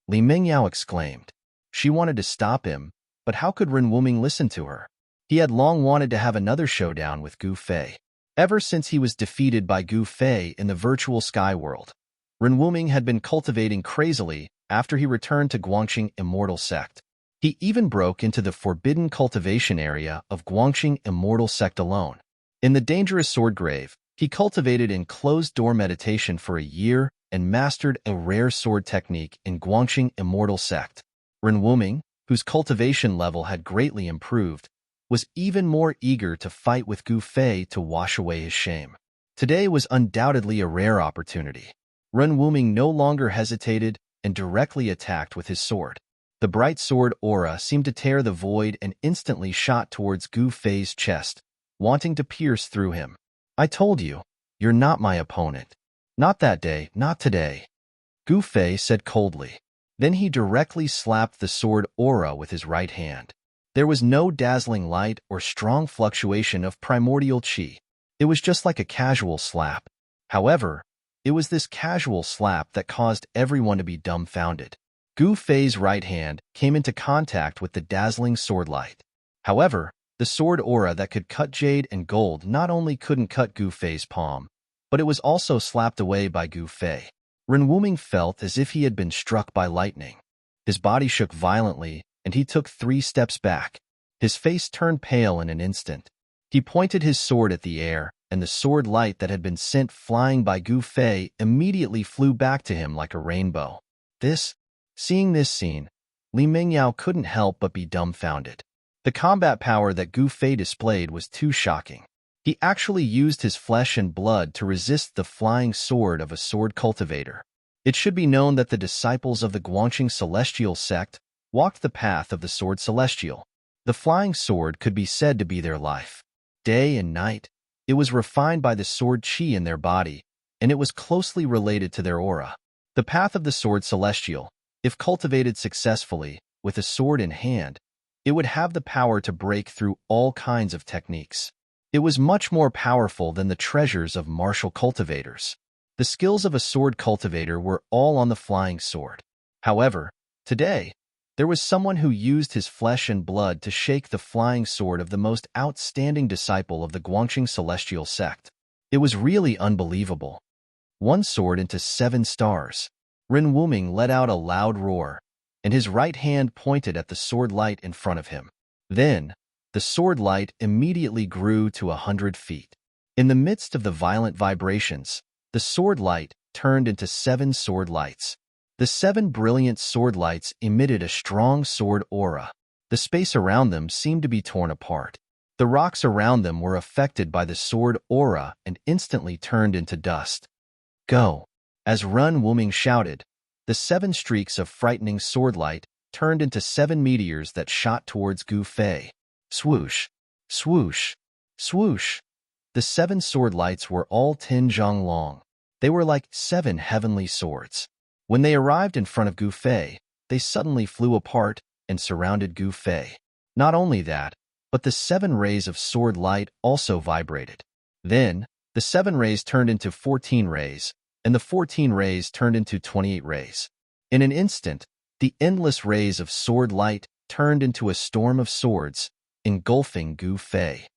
Li Mingyao exclaimed. She wanted to stop him, but how could Ren Wuming listen to her? He had long wanted to have another showdown with Gu Fei. Ever since he was defeated by Gu Fei in the virtual sky world, Ren Wuming had been cultivating crazily after he returned to Guangxing Immortal Sect. He even broke into the forbidden cultivation area of Guangxing Immortal Sect alone. In the dangerous sword grave, he cultivated in closed-door meditation for a year and mastered a rare sword technique in Guangxing Immortal Sect. Ren Wuming, whose cultivation level had greatly improved, was even more eager to fight with Gu Fei to wash away his shame. Today was undoubtedly a rare opportunity. Ren Wuming no longer hesitated and directly attacked with his sword. The bright sword aura seemed to tear the void and instantly shot towards Gu Fei's chest, wanting to pierce through him. "I told you, you're not my opponent." "Not that day, not today," Gu Fei said coldly. Then he directly slapped the sword aura with his right hand. There was no dazzling light or strong fluctuation of primordial qi. It was just like a casual slap. However, it was this casual slap that caused everyone to be dumbfounded. Gu Fei's right hand came into contact with the dazzling sword light. However, the sword aura that could cut jade and gold not only couldn't cut Gu Fei's palm, but it was also slapped away by Gu Fei. Ren Wuming felt as if he had been struck by lightning. His body shook violently, and he took 3 steps back. His face turned pale in an instant. He pointed his sword at the air, and the sword light that had been sent flying by Gu Fei immediately flew back to him like a rainbow. Seeing this scene, Li Mingyao couldn't help but be dumbfounded. The combat power that Gu Fei displayed was too shocking. He actually used his flesh and blood to resist the flying sword of a sword cultivator. It should be known that the disciples of the Guangxing Celestial Sect walked the path of the sword celestial. The flying sword could be said to be their life. Day and night, it was refined by the sword qi in their body, and it was closely related to their aura. The path of the sword celestial, if cultivated successfully, with a sword in hand, it would have the power to break through all kinds of techniques. It was much more powerful than the treasures of martial cultivators. The skills of a sword cultivator were all on the flying sword. However, today, there was someone who used his flesh and blood to shake the flying sword of the most outstanding disciple of the Guangxing Celestial Sect. It was really unbelievable. 1 sword into 7 stars. Ren Wuming let out a loud roar, and his right hand pointed at the sword light in front of him. Then, the sword light immediately grew to 100 feet. In the midst of the violent vibrations, the sword light turned into 7 sword lights. The 7 brilliant sword lights emitted a strong sword aura. The space around them seemed to be torn apart. The rocks around them were affected by the sword aura and instantly turned into dust. "Go!" As Run Wuming shouted, the 7 streaks of frightening sword light turned into 7 meteors that shot towards Gu Fei. Swoosh, swoosh, swoosh. The 7 sword lights were all 10 zhang long. They were like 7 heavenly swords. When they arrived in front of Gu Fei, they suddenly flew apart and surrounded Gu Fei. Not only that, but the 7 rays of sword light also vibrated. Then, the 7 rays turned into 14 rays, and the 14 rays turned into 28 rays. In an instant, the endless rays of sword light turned into a storm of swords, engulfing Gu Fei.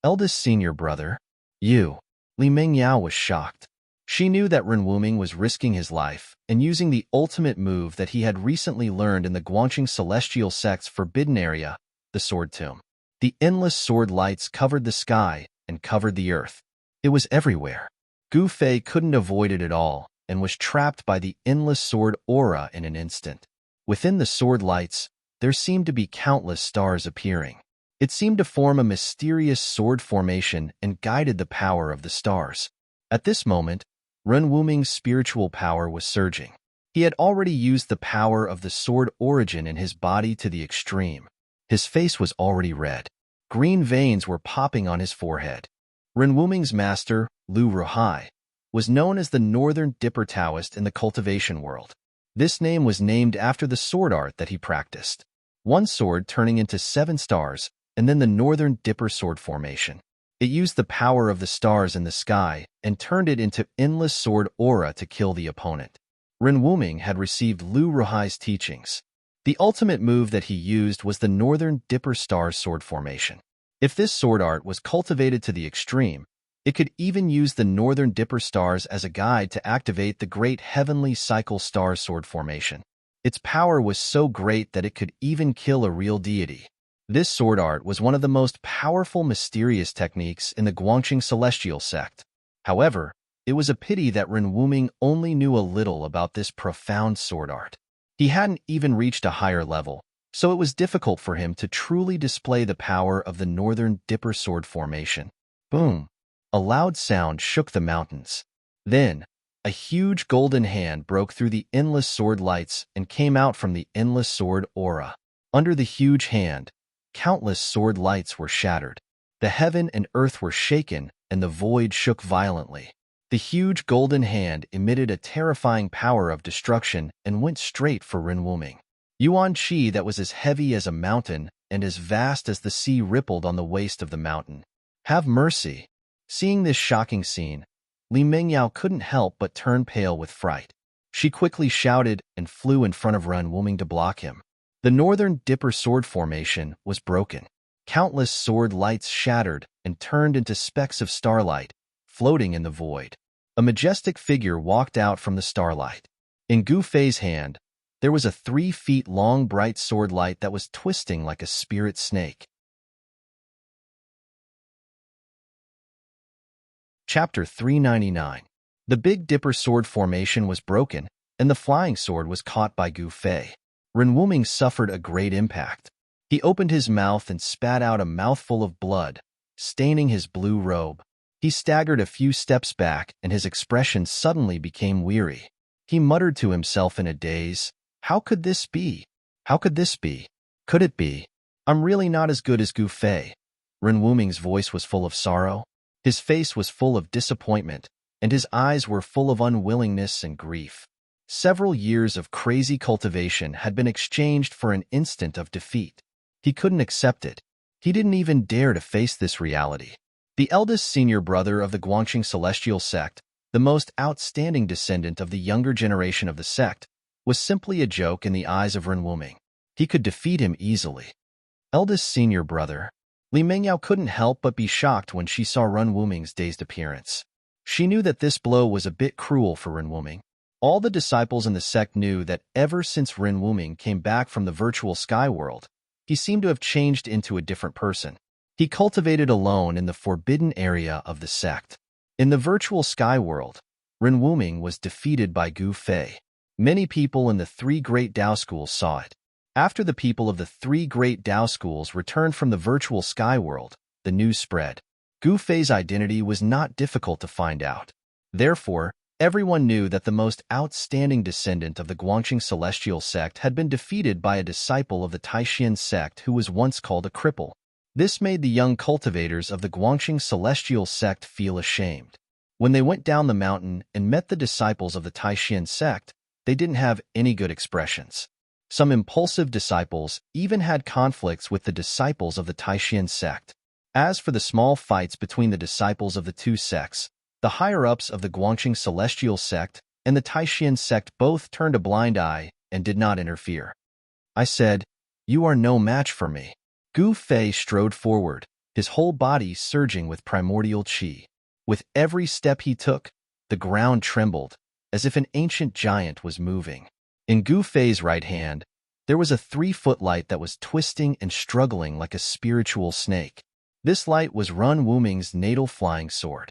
Eldest senior brother, you. Li Mingyao was shocked. She knew that Ren Wuming was risking his life and using the ultimate move that he had recently learned in the Guangqing Celestial Sect's forbidden area, the Sword Tomb. The endless sword lights covered the sky and covered the earth. It was everywhere. Gu Fei couldn't avoid it at all and was trapped by the endless sword aura in an instant. Within the sword lights, there seemed to be countless stars appearing. It seemed to form a mysterious sword formation and guided the power of the stars. At this moment, Ren Wuming's spiritual power was surging. He had already used the power of the sword origin in his body to the extreme. His face was already red. Green veins were popping on his forehead. Ren Wuming's master, Lu Ruhai, was known as the Northern Dipper Taoist in the cultivation world. This name was named after the sword art that he practiced. 1 sword turning into 7 stars, and then the Northern Dipper sword formation. It used the power of the stars in the sky and turned it into endless sword aura to kill the opponent. Ren Wuming had received Lu Ruhai's teachings. The ultimate move that he used was the Northern Dipper star sword formation. If this sword art was cultivated to the extreme, it could even use the Northern Dipper stars as a guide to activate the great heavenly cycle star sword formation. Its power was so great that it could even kill a real deity. This sword art was one of the most powerful mysterious techniques in the Guangqing Celestial Sect. However, it was a pity that Ren Wuming only knew a little about this profound sword art. He hadn't even reached a higher level, so it was difficult for him to truly display the power of the Northern Dipper sword formation. Boom! A loud sound shook the mountains. Then, a huge golden hand broke through the endless sword lights and came out from the endless sword aura. Under the huge hand, countless sword lights were shattered. The heaven and earth were shaken, and the void shook violently. The huge golden hand emitted a terrifying power of destruction and went straight for Ren Wuming. Yuan Qi that was as heavy as a mountain and as vast as the sea rippled on the waist of the mountain. Have mercy! Seeing this shocking scene, Li Mingyao couldn't help but turn pale with fright. She quickly shouted and flew in front of Ren Wuming to block him. The Northern Dipper sword formation was broken. Countless sword lights shattered and turned into specks of starlight, floating in the void. A majestic figure walked out from the starlight. In Gu Fei's hand, there was a 3 feet long bright sword light that was twisting like a spirit snake. Chapter 399. The Big Dipper sword formation was broken, and the flying sword was caught by Gu Fei. Ren Wuming suffered a great impact. He opened his mouth and spat out a mouthful of blood, staining his blue robe. He staggered a few steps back, and his expression suddenly became weary. He muttered to himself in a daze, "How could this be? How could this be? Could it be? I'm really not as good as Gu Fei." Ren Wuming's voice was full of sorrow. His face was full of disappointment, and his eyes were full of unwillingness and grief. Several years of crazy cultivation had been exchanged for an instant of defeat. He couldn't accept it. He didn't even dare to face this reality. The eldest senior brother of the Guangqing Celestial Sect, the most outstanding descendant of the younger generation of the sect, was simply a joke in the eyes of Ren Wuming. He could defeat him easily. Eldest senior brother, Li Mingyao couldn't help but be shocked when she saw Ren Wuming's dazed appearance. She knew that this blow was a bit cruel for Ren Wuming. All the disciples in the sect knew that ever since Ren Wuming came back from the virtual sky world, he seemed to have changed into a different person. He cultivated alone in the forbidden area of the sect. In the virtual sky world, Ren Wuming was defeated by Gu Fei. Many people in the 3 great Tao schools saw it. After the people of the 3 great Tao schools returned from the virtual sky world, the news spread. Gu Fei's identity was not difficult to find out. Therefore, Everyone knew that the most outstanding descendant of the Guangxing celestial sect had been defeated by a disciple of the Taishan sect who was once called a cripple. This made the young cultivators of the Guangxing celestial sect feel ashamed. When they went down the mountain and met the disciples of the Taishan sect, they didn't have any good expressions. Some impulsive disciples even had conflicts with the disciples of the Taishan sect. As for the small fights between the disciples of the two sects, the higher-ups of the Guangxing celestial sect and the Taishan sect both turned a blind eye and did not interfere. I said, "You are no match for me." Gu Fei strode forward, his whole body surging with primordial qi. With every step he took, the ground trembled, as if an ancient giant was moving. In Gu Fei's right hand, there was a 3-foot light that was twisting and struggling like a spiritual snake. This light was Ren Wuming's natal flying sword.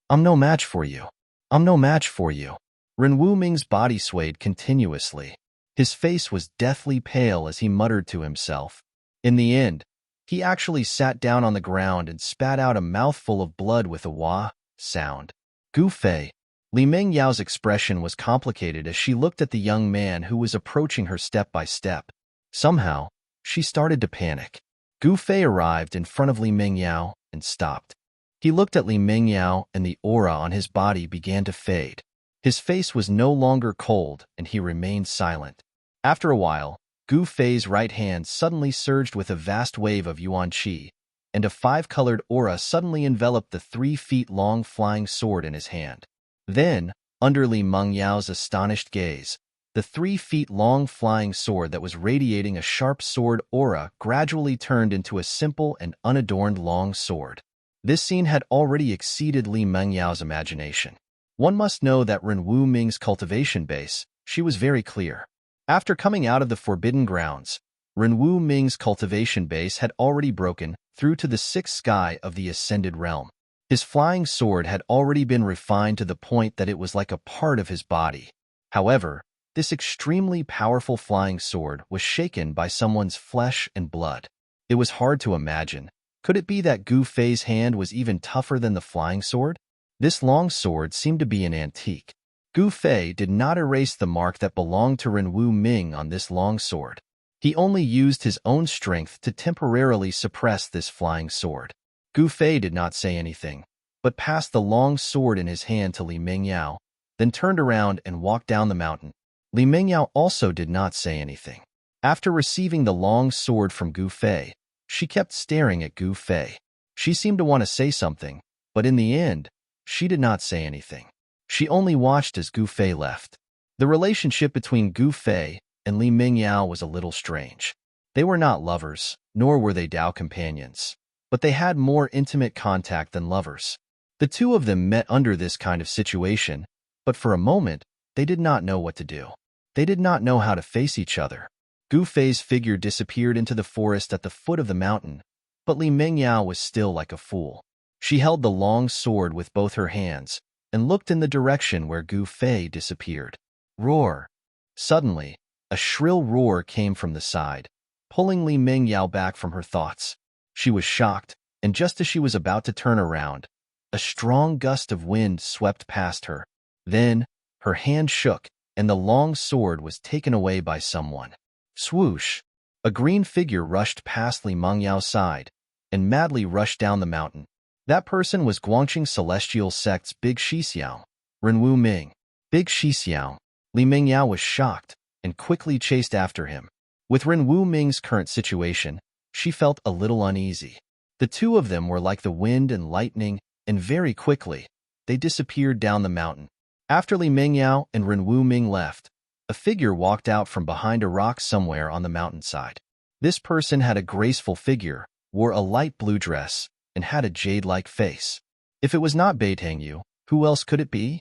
"I'm no match for you. I'm no match for you." Ren Wuming's body swayed continuously. His face was deathly pale as he muttered to himself. In the end, he actually sat down on the ground and spat out a mouthful of blood with a wah sound. Gu Fei. Li Mengyao's expression was complicated as she looked at the young man who was approaching her step by step. Somehow, she started to panic. Gu Fei arrived in front of Li Mengyao and stopped. He looked at Li Mengyao and the aura on his body began to fade. His face was no longer cold and he remained silent. After a while, Gu Fei's right hand suddenly surged with a vast wave of yuan qi, and a 5-colored aura suddenly enveloped the 3-feet-long flying sword in his hand. Then, under Li Mengyao's astonished gaze, the 3-feet-long flying sword that was radiating a sharp sword aura gradually turned into a simple and unadorned long sword. This scene had already exceeded Li Mengyao's imagination. One must know that Ren Wuming's cultivation base, she was very clear. After coming out of the Forbidden Grounds, Ren Wuming's cultivation base had already broken through to the 6th sky of the Ascended Realm. His flying sword had already been refined to the point that it was like a part of his body. However, this extremely powerful flying sword was shaken by someone's flesh and blood. It was hard to imagine. Could it be that Gu Fei's hand was even tougher than the flying sword? This long sword seemed to be an antique. Gu Fei did not erase the mark that belonged to Ren Wuming on this long sword. He only used his own strength to temporarily suppress this flying sword. Gu Fei did not say anything, but passed the long sword in his hand to Li Mengyao, then turned around and walked down the mountain. Li Mengyao also did not say anything. After receiving the long sword from Gu Fei, she kept staring at Gu Fei. She seemed to want to say something, but in the end, she did not say anything. She only watched as Gu Fei left. The relationship between Gu Fei and Li Mengyao was a little strange. They were not lovers, nor were they Dao companions, but they had more intimate contact than lovers. The two of them met under this kind of situation, but for a moment, they did not know what to do. They did not know how to face each other. Gu Fei's figure disappeared into the forest at the foot of the mountain, but Li Mengyao was still like a fool. She held the long sword with both her hands and looked in the direction where Gu Fei disappeared. Roar! Suddenly, a shrill roar came from the side, pulling Li Mengyao back from her thoughts. She was shocked, and just as she was about to turn around, a strong gust of wind swept past her. Then, her hand shook, and the long sword was taken away by someone. Swoosh! A green figure rushed past Li Mengyao's side and madly rushed down the mountain. That person was Guangxing Celestial Sect's Big Shixiao, Ren Wuming. Big Shixiao. Li Mengyao was shocked and quickly chased after him. With Ren Wuming's current situation, she felt a little uneasy. The two of them were like the wind and lightning, and very quickly, they disappeared down the mountain. After Li Mengyao and Ren Wuming left, a figure walked out from behind a rock somewhere on the mountainside. This person had a graceful figure, wore a light blue dress, and had a jade-like face. If it was not Beitangyu, who else could it be?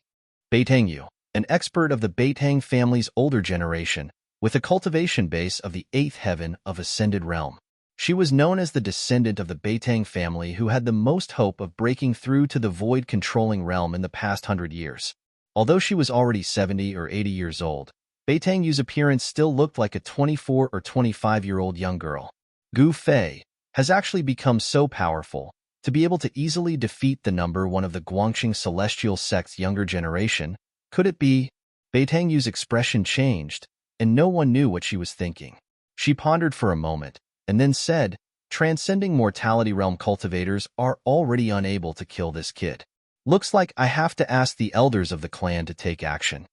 Beitangyu, an expert of the Beitang family's older generation, with a cultivation base of the 8th heaven of Ascended Realm. She was known as the descendant of the Beitang family who had the most hope of breaking through to the void-controlling realm in the past 100 years. Although she was already 70 or 80 years old, Beitangyu's appearance still looked like a 24 or 25-year-old young girl. Gu Fei has actually become so powerful to be able to easily defeat the number one of the Guangxing Celestial Sect's younger generation, Could it be? Beitang's expression changed, and no one knew what she was thinking. She pondered for a moment, and then said, "Transcending mortality realm cultivators are already unable to kill this kid. Looks like I have to ask the elders of the clan to take action."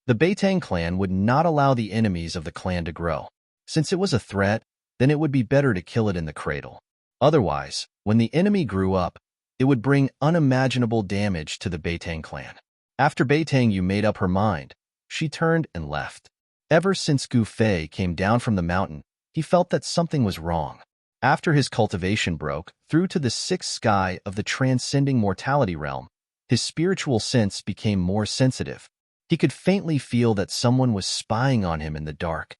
The Beitang clan would not allow the enemies of the clan to grow. Since it was a threat, then it would be better to kill it in the cradle. Otherwise, when the enemy grew up, it would bring unimaginable damage to the Beitang clan. After Beitang made up her mind, she turned and left. Ever since Gu Fei came down from the mountain, he felt that something was wrong. After his cultivation broke through to the sixth sky of the transcending mortality realm, his spiritual sense became more sensitive. He could faintly feel that someone was spying on him in the dark.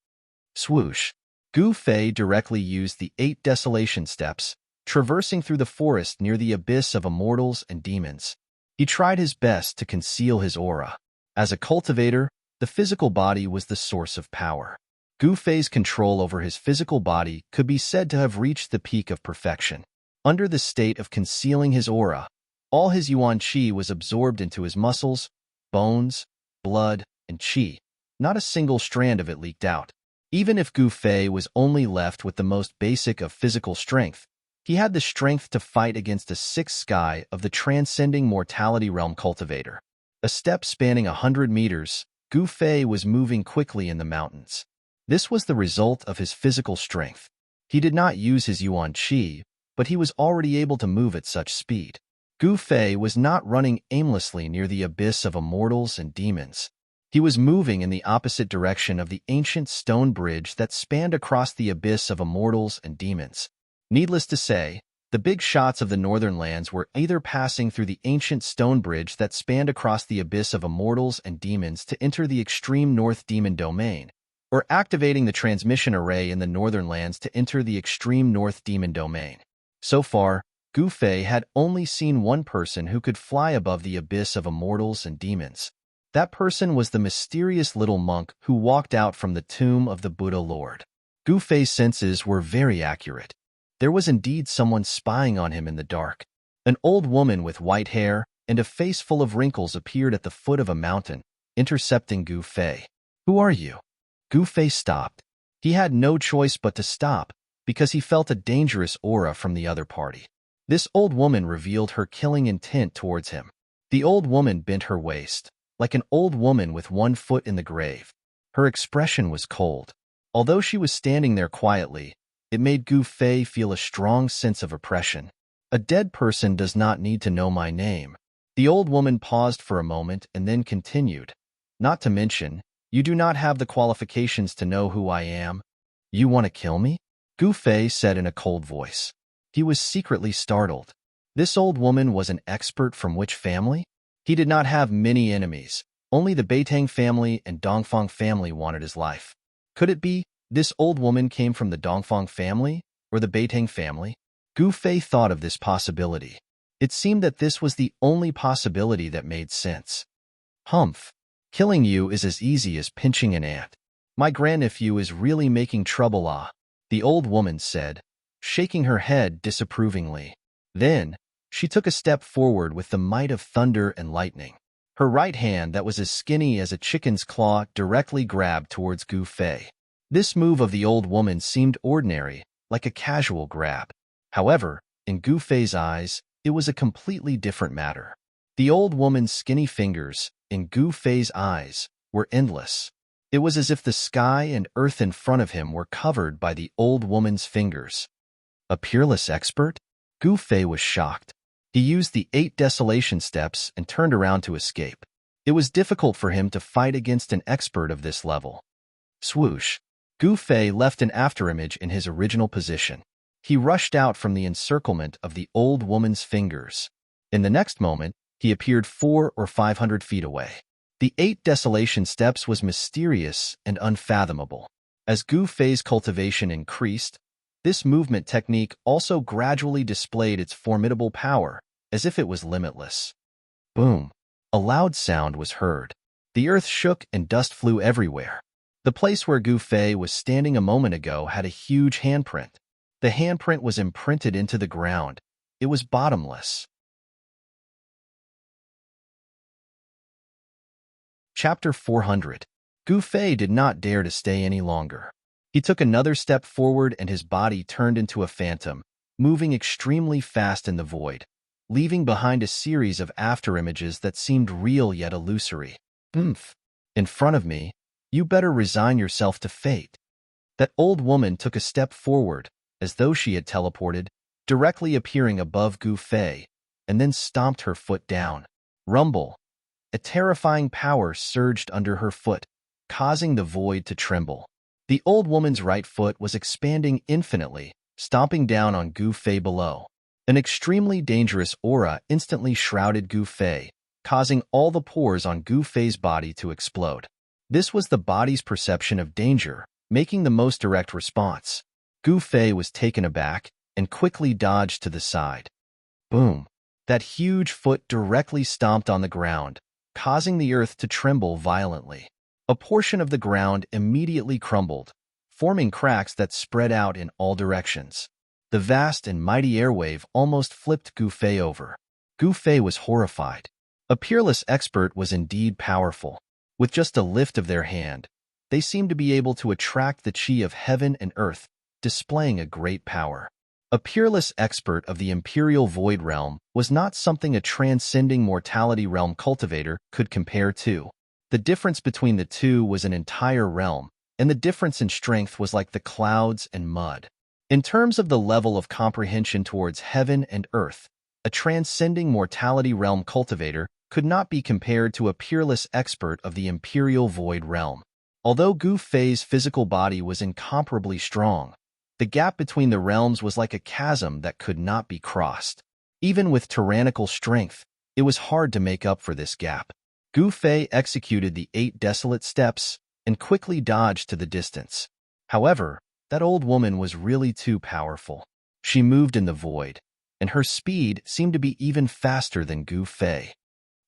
Swoosh! Gu Fei directly used the 8 desolation steps, traversing through the forest near the abyss of immortals and demons. He tried his best to conceal his aura. As a cultivator, the physical body was the source of power. Gu Fei's control over his physical body could be said to have reached the peak of perfection. Under the state of concealing his aura, all his yuan qi was absorbed into his muscles, bones, blood, and qi. Not a single strand of it leaked out. Even if Gu Fei was only left with the most basic of physical strength, he had the strength to fight against a sixth sky of the transcending mortality realm cultivator. A step spanning 100 meters, Gu Fei was moving quickly in the mountains. This was the result of his physical strength. He did not use his yuan qi, but he was already able to move at such speed. Gu Fei was not running aimlessly near the abyss of immortals and demons. He was moving in the opposite direction of the ancient stone bridge that spanned across the abyss of immortals and demons. Needless to say, the big shots of the northern lands were either passing through the ancient stone bridge that spanned across the abyss of immortals and demons to enter the extreme north demon domain, or activating the transmission array in the northern lands to enter the extreme north demon domain. So far, Gu Fei had only seen one person who could fly above the abyss of immortals and demons. That person was the mysterious little monk who walked out from the tomb of the Buddha Lord. Gu Fei's senses were very accurate. There was indeed someone spying on him in the dark. An old woman with white hair and a face full of wrinkles appeared at the foot of a mountain, intercepting Gu Fei. "Who are you?" Gu Fei stopped. He had no choice but to stop, because he felt a dangerous aura from the other party. This old woman revealed her killing intent towards him. The old woman bent her waist, like an old woman with one foot in the grave. Her expression was cold. Although she was standing there quietly, it made Gu Fei feel a strong sense of oppression. "A dead person does not need to know my name." The old woman paused for a moment and then continued. "Not to mention, you do not have the qualifications to know who I am. You want to kill me?" Gu Fei said in a cold voice. He was secretly startled. This old woman was an expert from which family? He did not have many enemies. Only the Beitang family and Dongfang family wanted his life. Could it be this old woman came from the Dongfang family or the Beitang family? Gu Fei thought of this possibility. It seemed that this was the only possibility that made sense. "Humph. Killing you is as easy as pinching an ant. My grandnephew is really making trouble, ah," the old woman said, shaking her head disapprovingly. Then, she took a step forward with the might of thunder and lightning. Her right hand that was as skinny as a chicken's claw directly grabbed towards Gu Fei. This move of the old woman seemed ordinary, like a casual grab. However, in Gu Fei's eyes, it was a completely different matter. The old woman's skinny fingers, in Gu Fei's eyes, were endless. It was as if the sky and earth in front of him were covered by the old woman's fingers. A peerless expert? Gu Fei was shocked. He used the 8 desolation steps and turned around to escape. It was difficult for him to fight against an expert of this level. Swoosh! Gu Fei left an afterimage in his original position. He rushed out from the encirclement of the old woman's fingers. In the next moment, he appeared 400 or 500 feet away. The 8 desolation steps was mysterious and unfathomable. As Gu Fei's cultivation increased, this movement technique also gradually displayed its formidable power, as if it was limitless. Boom! A loud sound was heard. The earth shook and dust flew everywhere. The place where Gu Fei was standing a moment ago had a huge handprint. The handprint was imprinted into the ground. It was bottomless. Chapter 400. Gu Fei did not dare to stay any longer. He took another step forward and his body turned into a phantom, moving extremely fast in the void, leaving behind a series of afterimages that seemed real yet illusory. Oomph! In front of me, you better resign yourself to fate. That old woman took a step forward, as though she had teleported, directly appearing above Gu Fei, and then stomped her foot down. Rumble! A terrifying power surged under her foot, causing the void to tremble. The old woman's right foot was expanding infinitely, stomping down on Gu Fei below. An extremely dangerous aura instantly shrouded Gu Fei, causing all the pores on Gu Fei's body to explode. This was the body's perception of danger, making the most direct response. Gu Fei was taken aback and quickly dodged to the side. Boom! That huge foot directly stomped on the ground, causing the earth to tremble violently. A portion of the ground immediately crumbled, forming cracks that spread out in all directions. The vast and mighty airwave almost flipped Gu Fei over. Gu Fei was horrified. A peerless expert was indeed powerful. With just a lift of their hand, they seemed to be able to attract the chi of heaven and earth, displaying a great power. A peerless expert of the Imperial Void Realm was not something a transcending mortality realm cultivator could compare to. The difference between the two was an entire realm, and the difference in strength was like the clouds and mud. In terms of the level of comprehension towards heaven and earth, a transcending mortality realm cultivator could not be compared to a peerless expert of the Imperial Void Realm. Although Gu Fei's physical body was incomparably strong, the gap between the realms was like a chasm that could not be crossed. Even with tyrannical strength, it was hard to make up for this gap. Gu Fei executed the 8 desolate steps and quickly dodged to the distance. However, that old woman was really too powerful. She moved in the void, and her speed seemed to be even faster than Gu Fei.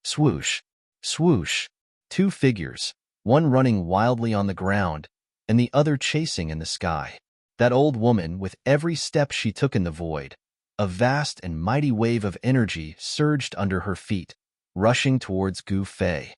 Swoosh! Swoosh! 2 figures, one running wildly on the ground, and the other chasing in the sky. That old woman, with every step she took in the void, a vast and mighty wave of energy surged under her feet, rushing towards Gu Fei.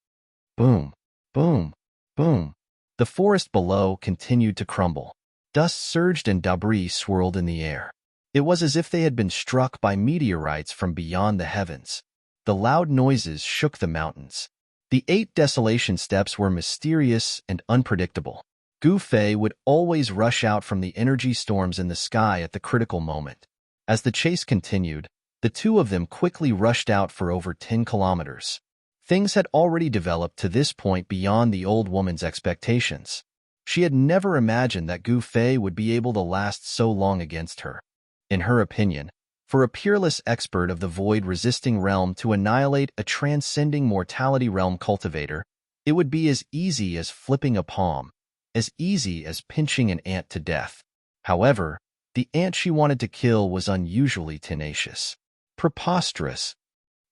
Boom! Boom! Boom! The forest below continued to crumble. Dust surged and debris swirled in the air. It was as if they had been struck by meteorites from beyond the heavens. The loud noises shook the mountains. The 8 desolation steps were mysterious and unpredictable. Gu Fei would always rush out from the energy storms in the sky at the critical moment. As the chase continued, the two of them quickly rushed out for over 10 kilometers. Things had already developed to this point beyond the old woman's expectations. She had never imagined that Gu Fei would be able to last so long against her. In her opinion, for a peerless expert of the void-resisting realm to annihilate a transcending mortality realm cultivator, it would be as easy as flipping a palm, as easy as pinching an ant to death. However, the ant she wanted to kill was unusually tenacious. Preposterous.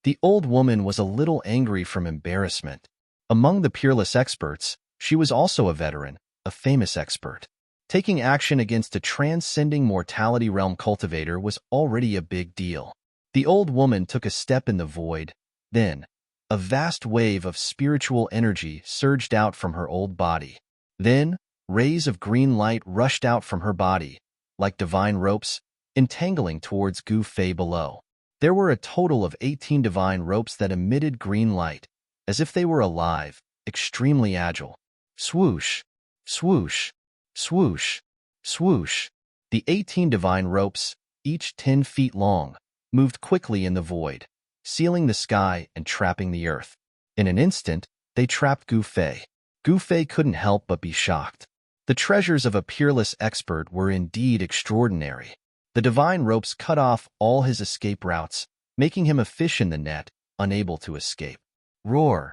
The old woman was a little angry from embarrassment. Among the peerless experts, she was also a veteran, a famous expert. Taking action against a transcending mortality realm cultivator was already a big deal. The old woman took a step in the void, then a vast wave of spiritual energy surged out from her old body. Then, rays of green light rushed out from her body, like divine ropes, entangling towards Gu Fei below. There were a total of 18 divine ropes that emitted green light, as if they were alive, extremely agile. Swoosh! Swoosh! Swoosh! Swoosh! The 18 divine ropes, each 10 feet long, moved quickly in the void, sealing the sky and trapping the earth. In an instant, they trapped Gu Fei. Gu Fei couldn't help but be shocked. The treasures of a peerless expert were indeed extraordinary. The divine ropes cut off all his escape routes, making him a fish in the net, unable to escape. Roar!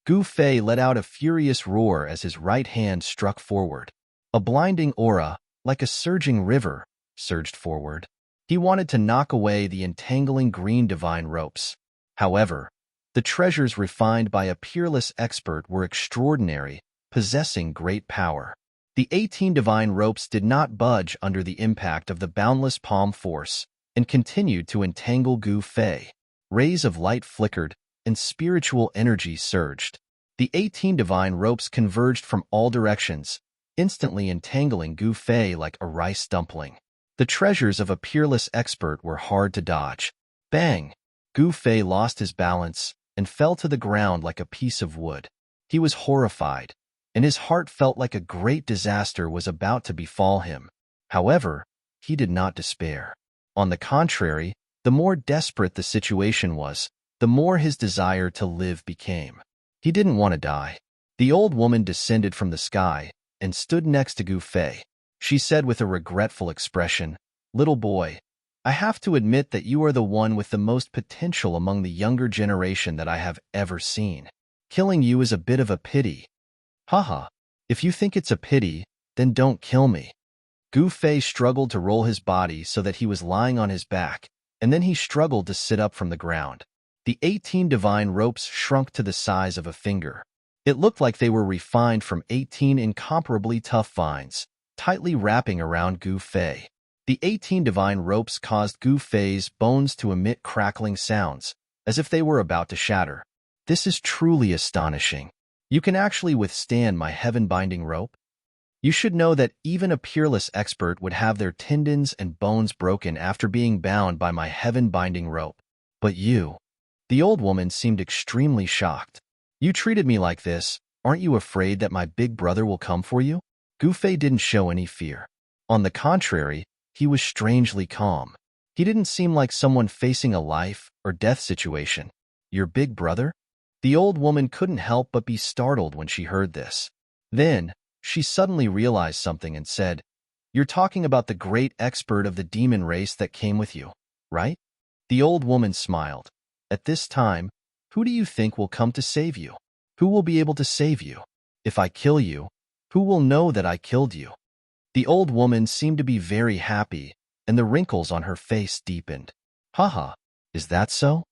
Gu Fei let out a furious roar as his right hand struck forward. A blinding aura, like a surging river, surged forward. He wanted to knock away the entangling green divine ropes. However, the treasures refined by a peerless expert were extraordinary, possessing great power. The 18 divine ropes did not budge under the impact of the boundless palm force and continued to entangle Gu Fei. Rays of light flickered, and spiritual energy surged. The 18 divine ropes converged from all directions, instantly entangling Gu Fei like a rice dumpling. The treasures of a peerless expert were hard to dodge. Bang! Gu Fei lost his balance and fell to the ground like a piece of wood. He was horrified, and his heart felt like a great disaster was about to befall him. However, he did not despair. On the contrary, the more desperate the situation was, the more his desire to live became. He didn't want to die. The old woman descended from the sky and stood next to Gu Fei. She said with a regretful expression, "Little boy, I have to admit that you are the one with the most potential among the younger generation that I have ever seen. Killing you is a bit of a pity." "Haha, if you think it's a pity, then don't kill me." Gu Fei struggled to roll his body so that he was lying on his back, and then he struggled to sit up from the ground. The 18 divine ropes shrunk to the size of a finger. It looked like they were refined from 18 incomparably tough vines, tightly wrapping around Gu Fei. The 18 divine ropes caused Gu Fei's bones to emit crackling sounds, as if they were about to shatter. "This is truly astonishing. You can actually withstand my heaven-binding rope? You should know that even a peerless expert would have their tendons and bones broken after being bound by my heaven-binding rope. But you..." The old woman seemed extremely shocked. "You treated me like this. Aren't you afraid that my big brother will come for you?" Gu Fei didn't show any fear. On the contrary, he was strangely calm. He didn't seem like someone facing a life or death situation. "Your big brother?" The old woman couldn't help but be startled when she heard this. Then, she suddenly realized something and said, "You're talking about the great expert of the demon race that came with you, right?" The old woman smiled. "At this time, who do you think will come to save you? Who will be able to save you? If I kill you, who will know that I killed you?" The old woman seemed to be very happy, and the wrinkles on her face deepened. "Haha, is that so?"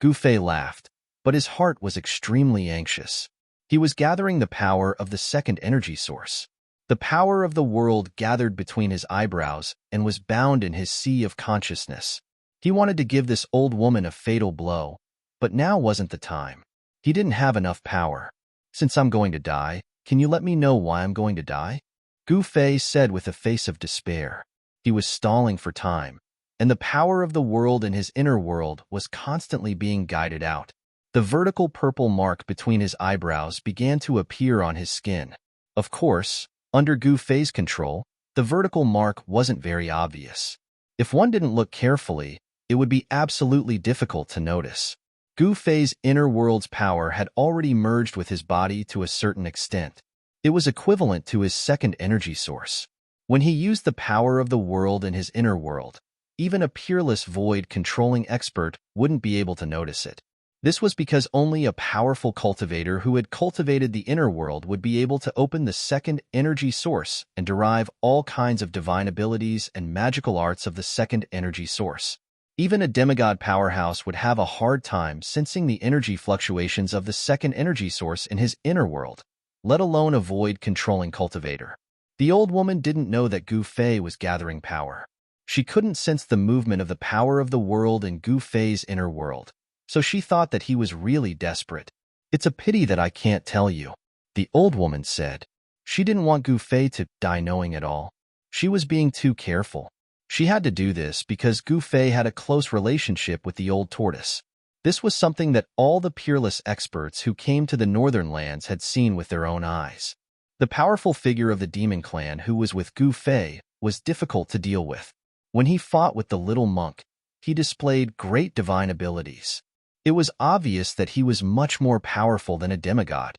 Gu Fei laughed, but his heart was extremely anxious. He was gathering the power of the second energy source. The power of the world gathered between his eyebrows and was bound in his sea of consciousness. He wanted to give this old woman a fatal blow, but now wasn't the time. He didn't have enough power. "Since I'm going to die, can you let me know why I'm going to die?" Gu Fei said with a face of despair. He was stalling for time, and the power of the world in his inner world was constantly being guided out. The vertical purple mark between his eyebrows began to appear on his skin. Of course, under Gu Fei's control, the vertical mark wasn't very obvious. If one didn't look carefully, it would be absolutely difficult to notice. Gu Fei's inner world's power had already merged with his body to a certain extent. It was equivalent to his second energy source. When he used the power of the world in his inner world, even a peerless void-controlling expert wouldn't be able to notice it. This was because only a powerful cultivator who had cultivated the inner world would be able to open the second energy source and derive all kinds of divine abilities and magical arts of the second energy source. Even a demigod powerhouse would have a hard time sensing the energy fluctuations of the second energy source in his inner world, let alone a void-controlling cultivator. The old woman didn't know that Gu Fei was gathering power. She couldn't sense the movement of the power of the world in Gu Fei's inner world, so she thought that he was really desperate. "It's a pity that I can't tell you," the old woman said. She didn't want Gu Fei to die knowing it all. She was being too careful. She had to do this because Gu Fei had a close relationship with the old tortoise. This was something that all the peerless experts who came to the northern lands had seen with their own eyes. The powerful figure of the demon clan who was with Gu Fei was difficult to deal with. When he fought with the little monk, he displayed great divine abilities. It was obvious that he was much more powerful than a demigod.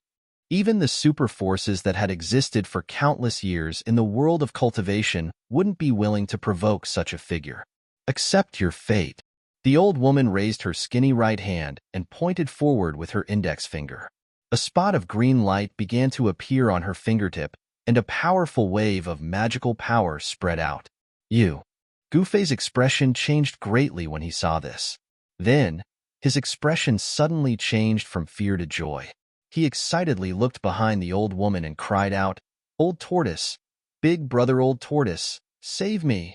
Even the super forces that had existed for countless years in the world of cultivation wouldn't be willing to provoke such a figure. "Accept your fate." The old woman raised her skinny right hand and pointed forward with her index finger. A spot of green light began to appear on her fingertip, and a powerful wave of magical power spread out. "You." Gu Fei's expression changed greatly when he saw this. Then, his expression suddenly changed from fear to joy. He excitedly looked behind the old woman and cried out, "Old tortoise! Big brother old tortoise! Save me!"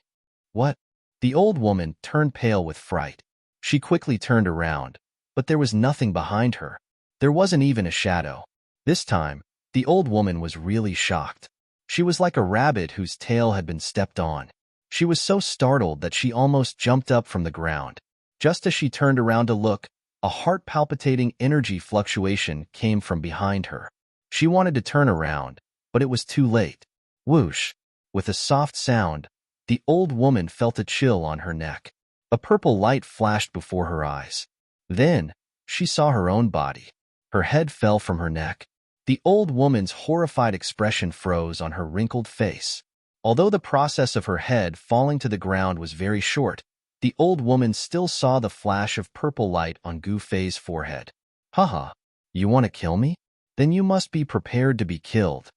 "What?" The old woman turned pale with fright. She quickly turned around, but there was nothing behind her. There wasn't even a shadow. This time, the old woman was really shocked. She was like a rabbit whose tail had been stepped on. She was so startled that she almost jumped up from the ground. Just as she turned around to look, a heart-palpitating energy fluctuation came from behind her. She wanted to turn around, but it was too late. Whoosh! With a soft sound, the old woman felt a chill on her neck. A purple light flashed before her eyes. Then, she saw her own body. Her head fell from her neck. The old woman's horrified expression froze on her wrinkled face. Although the process of her head falling to the ground was very short, the old woman still saw the flash of purple light on Gu Fei's forehead. Haha, you want to kill me? Then you must be prepared to be killed.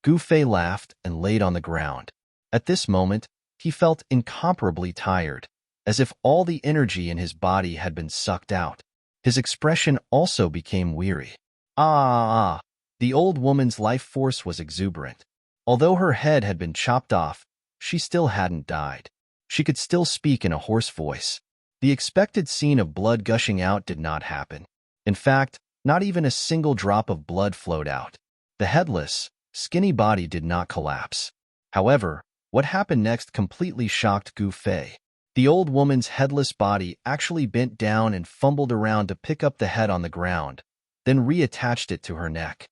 Gu Fei laughed and laid on the ground. At this moment, he felt incomparably tired, as if all the energy in his body had been sucked out. His expression also became weary. The old woman's life force was exuberant. Although her head had been chopped off, she still hadn't died. She could still speak in a hoarse voice. The expected scene of blood gushing out did not happen. In fact, not even a single drop of blood flowed out. The headless, skinny body did not collapse. However, what happened next completely shocked Gu Fei. The old woman's headless body actually bent down and fumbled around to pick up the head on the ground, then reattached it to her neck.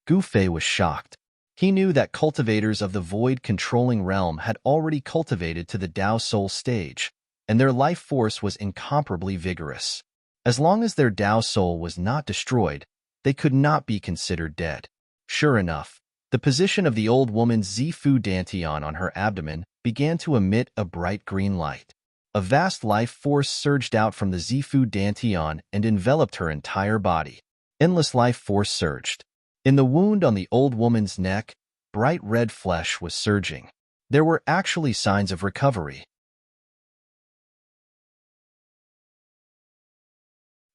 Gu Fei was shocked. He knew that cultivators of the void-controlling realm had already cultivated to the Dao Soul stage, and their life force was incomparably vigorous. As long as their Dao Soul was not destroyed, they could not be considered dead. Sure enough, the position of the old woman's Zifu Dantian on her abdomen began to emit a bright green light. A vast life force surged out from the Zifu Dantian and enveloped her entire body. Endless life force surged. In the wound on the old woman's neck, bright red flesh was surging. There were actually signs of recovery.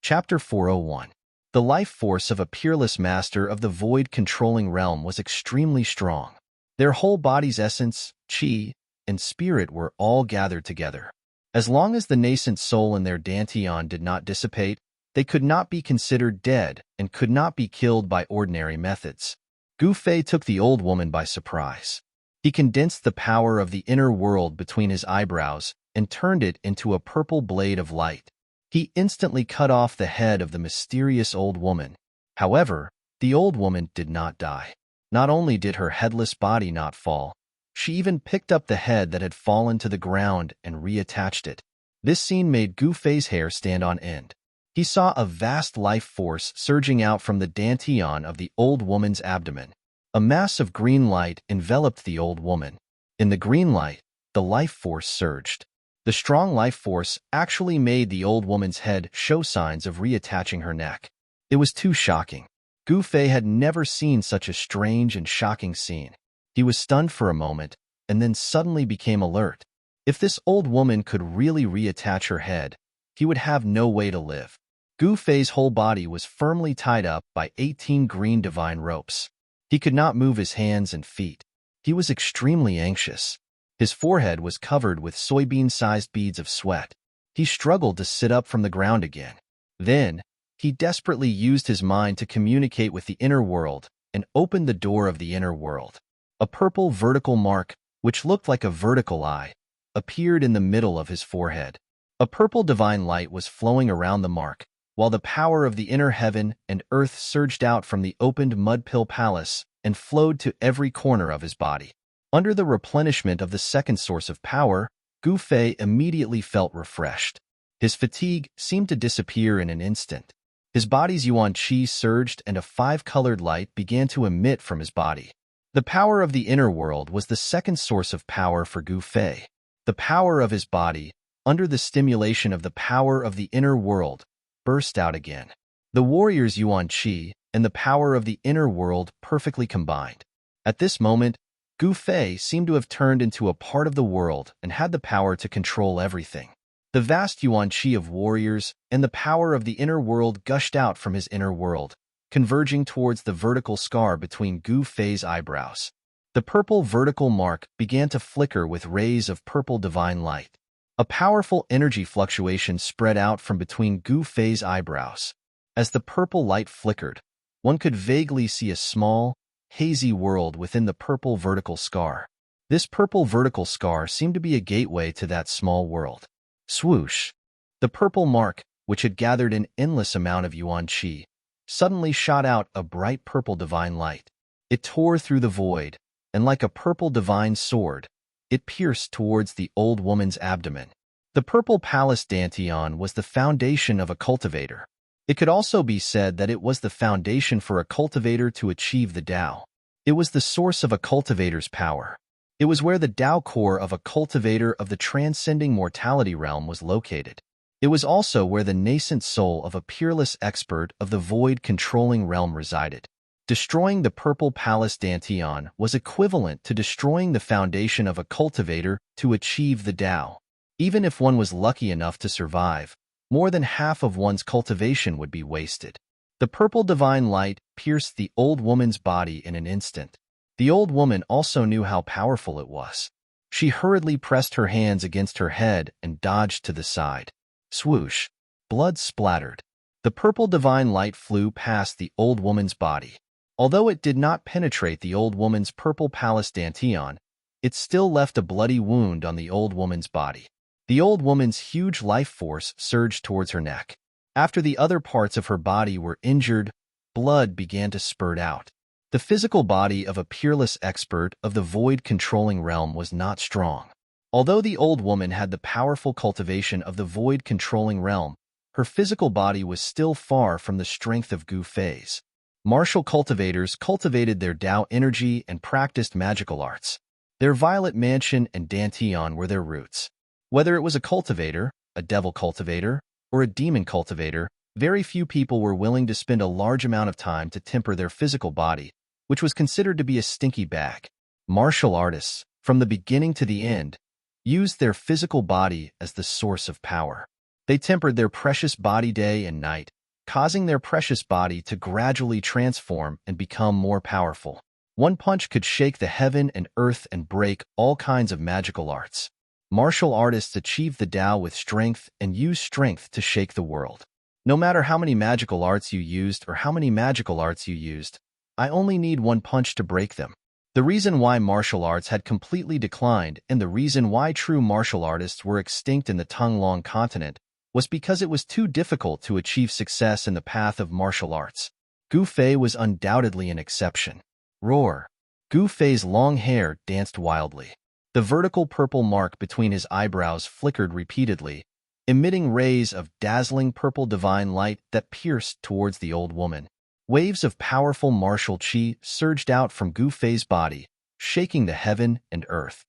Chapter 401. The life force of a peerless master of the void-controlling realm was extremely strong. Their whole body's essence, qi, and spirit were all gathered together. As long as the nascent soul in their Dantian did not dissipate, they could not be considered dead and could not be killed by ordinary methods. Gu Fei took the old woman by surprise. He condensed the power of the inner world between his eyebrows and turned it into a purple blade of light. He instantly cut off the head of the mysterious old woman. However, the old woman did not die. Not only did her headless body not fall, she even picked up the head that had fallen to the ground and reattached it. This scene made Gu Fei's hair stand on end. He saw a vast life force surging out from the Dantian of the old woman's abdomen. A mass of green light enveloped the old woman. In the green light, the life force surged. The strong life force actually made the old woman's head show signs of reattaching her neck. It was too shocking. Gu Fei had never seen such a strange and shocking scene. He was stunned for a moment, and then suddenly became alert. If this old woman could really reattach her head, he would have no way to live. Gu Fei's whole body was firmly tied up by 18 green divine ropes. He could not move his hands and feet. He was extremely anxious. His forehead was covered with soybean-sized beads of sweat. He struggled to sit up from the ground again. Then, he desperately used his mind to communicate with the inner world and opened the door of the inner world. A purple vertical mark, which looked like a vertical eye, appeared in the middle of his forehead. A purple divine light was flowing around the mark, while the power of the inner heaven and earth surged out from the opened mud-pill palace and flowed to every corner of his body. Under the replenishment of the second source of power, Gu Fei immediately felt refreshed. His fatigue seemed to disappear in an instant. His body's yuan qi surged and a 5-colored light began to emit from his body. The power of the inner world was the second source of power for Gu Fei. The power of his body, under the stimulation of the power of the inner world, burst out again. The warrior's yuan qi and the power of the inner world perfectly combined. At this moment, Gu Fei seemed to have turned into a part of the world and had the power to control everything. The vast yuan qi of warriors and the power of the inner world gushed out from his inner world, converging towards the vertical scar between Gu Fei's eyebrows. The purple vertical mark began to flicker with rays of purple divine light. A powerful energy fluctuation spread out from between Gu Fei's eyebrows. As the purple light flickered, one could vaguely see a small, hazy world within the purple vertical scar. This purple vertical scar seemed to be a gateway to that small world. Swoosh! The purple mark, which had gathered an endless amount of yuan qi, suddenly shot out a bright purple divine light. It tore through the void, and like a purple divine sword, it pierced towards the old woman's abdomen. The purple palace dantian was the foundation of a cultivator. It could also be said that it was the foundation for a cultivator to achieve the Tao. It was the source of a cultivator's power. It was where the Tao core of a cultivator of the transcending mortality realm was located. It was also where the nascent soul of a peerless expert of the void-controlling realm resided. Destroying the purple palace dantian was equivalent to destroying the foundation of a cultivator to achieve the Tao. Even if one was lucky enough to survive, more than half of one's cultivation would be wasted. The purple divine light pierced the old woman's body in an instant. The old woman also knew how powerful it was. She hurriedly pressed her hands against her head and dodged to the side. Swoosh! Blood splattered. The purple divine light flew past the old woman's body. Although it did not penetrate the old woman's purple palace dantian, it still left a bloody wound on the old woman's body. The old woman's huge life force surged towards her neck. After the other parts of her body were injured, blood began to spurt out. The physical body of a peerless expert of the void-controlling realm was not strong. Although the old woman had the powerful cultivation of the void-controlling realm, her physical body was still far from the strength of Gu Fei's. Martial cultivators cultivated their Tao energy and practiced magical arts. Their violet mansion and dantian were their roots. Whether it was a cultivator, a devil cultivator, or a demon cultivator, very few people were willing to spend a large amount of time to temper their physical body, which was considered to be a stinky bag. Martial artists, from the beginning to the end, used their physical body as the source of power. They tempered their precious body day and night, causing their precious body to gradually transform and become more powerful. One punch could shake the heaven and earth and break all kinds of magical arts. Martial artists achieve the Tao with strength and use strength to shake the world. No matter how many magical arts you used or how many magical arts you used, I only need one punch to break them. The reason why martial arts had completely declined and the reason why true martial artists were extinct in the Tonglong continent was because it was too difficult to achieve success in the path of martial arts. Gu Fei was undoubtedly an exception. Roar! Gu Fei's long hair danced wildly. The vertical purple mark between his eyebrows flickered repeatedly, emitting rays of dazzling purple divine light that pierced towards the old woman. Waves of powerful martial qi surged out from Gu Fei's body, shaking the heaven and earth.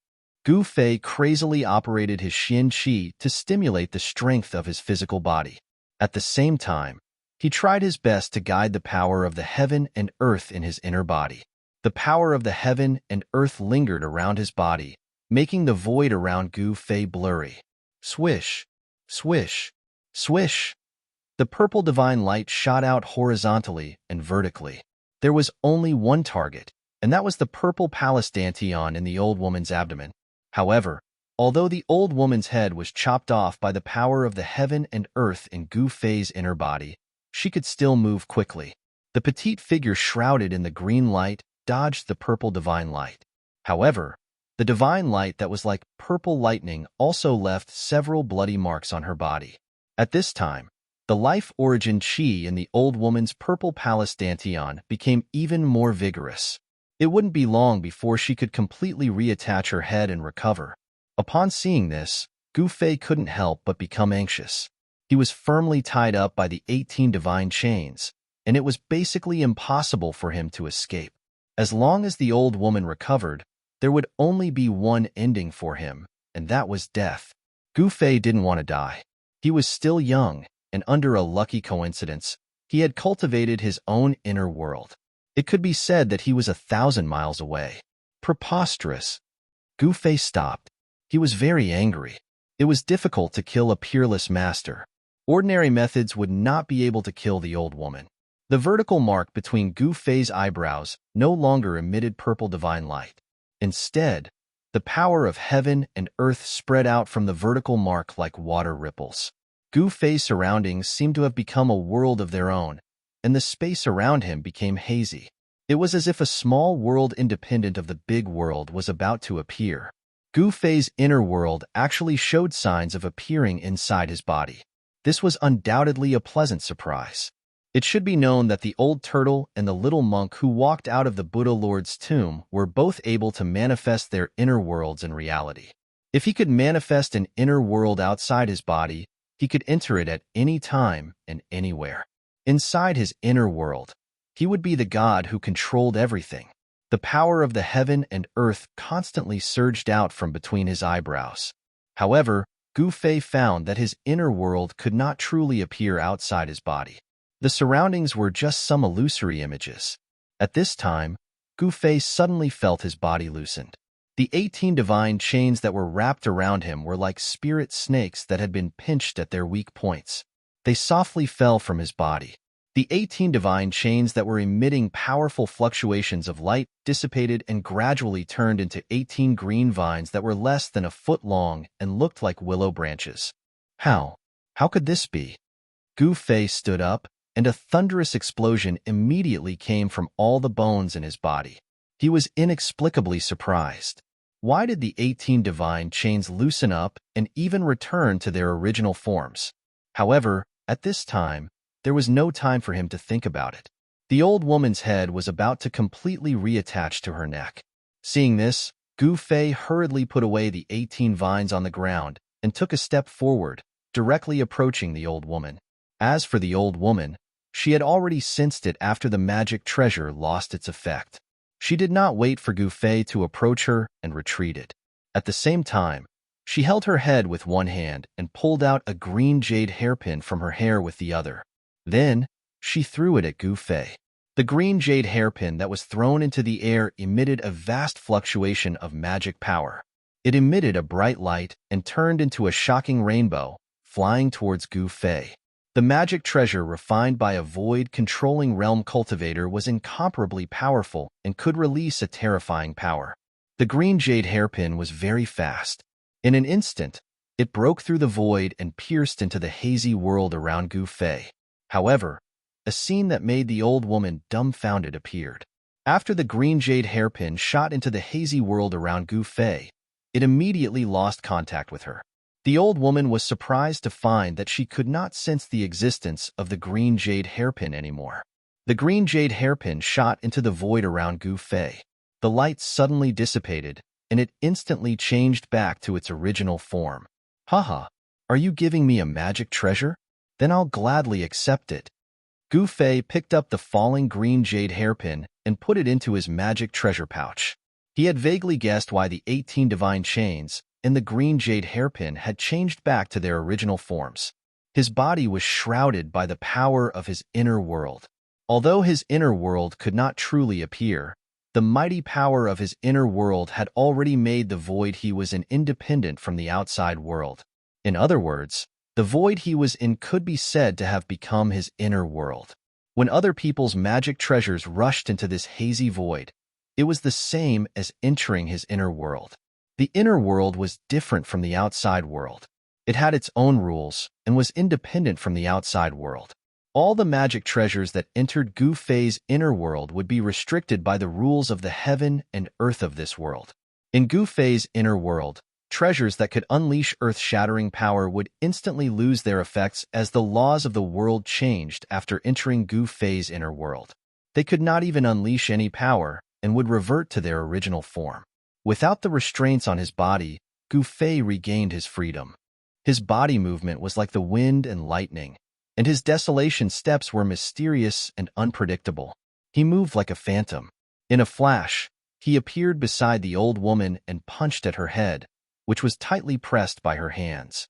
Gu Fei crazily operated his Xian qi to stimulate the strength of his physical body. At the same time, he tried his best to guide the power of the heaven and earth in his inner body. The power of the heaven and earth lingered around his body, making the void around Gu Fei blurry. Swish! Swish! Swish! The purple divine light shot out horizontally and vertically. There was only one target, and that was the purple palace dantian in the old woman's abdomen. However, although the old woman's head was chopped off by the power of the heaven and earth in Gu Fei's inner body, she could still move quickly. The petite figure shrouded in the green light dodged the purple divine light. However, the divine light that was like purple lightning also left several bloody marks on her body. At this time, the life origin qi in the old woman's purple palace dantian became even more vigorous. It wouldn't be long before she could completely reattach her head and recover. Upon seeing this, Gu Fei couldn't help but become anxious. He was firmly tied up by the 18 divine chains, and it was basically impossible for him to escape. As long as the old woman recovered, there would only be one ending for him, and that was death. Gu Fei didn't want to die. He was still young, and under a lucky coincidence, he had cultivated his own inner world. It could be said that he was 1,000 miles away. Preposterous. Gu Fei stopped. He was very angry. It was difficult to kill a peerless master. Ordinary methods would not be able to kill the old woman. The vertical mark between Gu Fei's eyebrows no longer emitted purple divine light. Instead, the power of heaven and earth spread out from the vertical mark like water ripples. Gu Fei's surroundings seemed to have become a world of their own, and the space around him became hazy. It was as if a small world independent of the big world was about to appear. Gu Fei's inner world actually showed signs of appearing inside his body. This was undoubtedly a pleasant surprise. It should be known that the old turtle and the little monk who walked out of the Buddha Lord's tomb were both able to manifest their inner worlds in reality. If he could manifest an inner world outside his body, he could enter it at any time and anywhere. Inside his inner world, he would be the God who controlled everything. The power of the heaven and earth constantly surged out from between his eyebrows. However, Gu Fei found that his inner world could not truly appear outside his body. The surroundings were just some illusory images. At this time, Gu Fei suddenly felt his body loosened. The 18 divine chains that were wrapped around him were like spirit snakes that had been pinched at their weak points. They softly fell from his body. The 18 divine chains that were emitting powerful fluctuations of light dissipated and gradually turned into 18 green vines that were less than a foot long and looked like willow branches. How? How could this be? Gu Fei stood up, and a thunderous explosion immediately came from all the bones in his body. He was inexplicably surprised. Why did the 18 divine chains loosen up and even return to their original forms? However, at this time, there was no time for him to think about it. The old woman's head was about to completely reattach to her neck. Seeing this, Gu Fei hurriedly put away the 18 vines on the ground and took a step forward, directly approaching the old woman. As for the old woman, she had already sensed it after the magic treasure lost its effect. She did not wait for Gu Fei to approach her and retreated. At the same time, she held her head with one hand and pulled out a green jade hairpin from her hair with the other. Then, she threw it at Gu Fei. The green jade hairpin that was thrown into the air emitted a vast fluctuation of magic power. It emitted a bright light and turned into a shocking rainbow, flying towards Gu Fei. The magic treasure refined by a void-controlling realm cultivator was incomparably powerful and could release a terrifying power. The green jade hairpin was very fast. In an instant, it broke through the void and pierced into the hazy world around Gu Fei. However, a scene that made the old woman dumbfounded appeared. After the green jade hairpin shot into the hazy world around Gu Fei, it immediately lost contact with her. The old woman was surprised to find that she could not sense the existence of the green jade hairpin anymore. The green jade hairpin shot into the void around Gu Fei. The light suddenly dissipated, and it instantly changed back to its original form. Haha, are you giving me a magic treasure? Then I'll gladly accept it. Gu Fei picked up the falling green jade hairpin and put it into his magic treasure pouch. He had vaguely guessed why the 18 divine chains and the green jade hairpin had changed back to their original forms. His body was shrouded by the power of his inner world. Although his inner world could not truly appear, the mighty power of his inner world had already made the void he was in independent from the outside world. In other words, the void he was in could be said to have become his inner world. When other people's magic treasures rushed into this hazy void, it was the same as entering his inner world. The inner world was different from the outside world. It had its own rules and was independent from the outside world. All the magic treasures that entered Gu Fei's inner world would be restricted by the rules of the heaven and earth of this world. In Gu Fei's inner world, treasures that could unleash earth-shattering power would instantly lose their effects as the laws of the world changed after entering Gu Fei's inner world. They could not even unleash any power and would revert to their original form. Without the restraints on his body, Gu Fei regained his freedom. His body movement was like the wind and lightning, and his desolation steps were mysterious and unpredictable. He moved like a phantom. In a flash, he appeared beside the old woman and punched at her head, which was tightly pressed by her hands.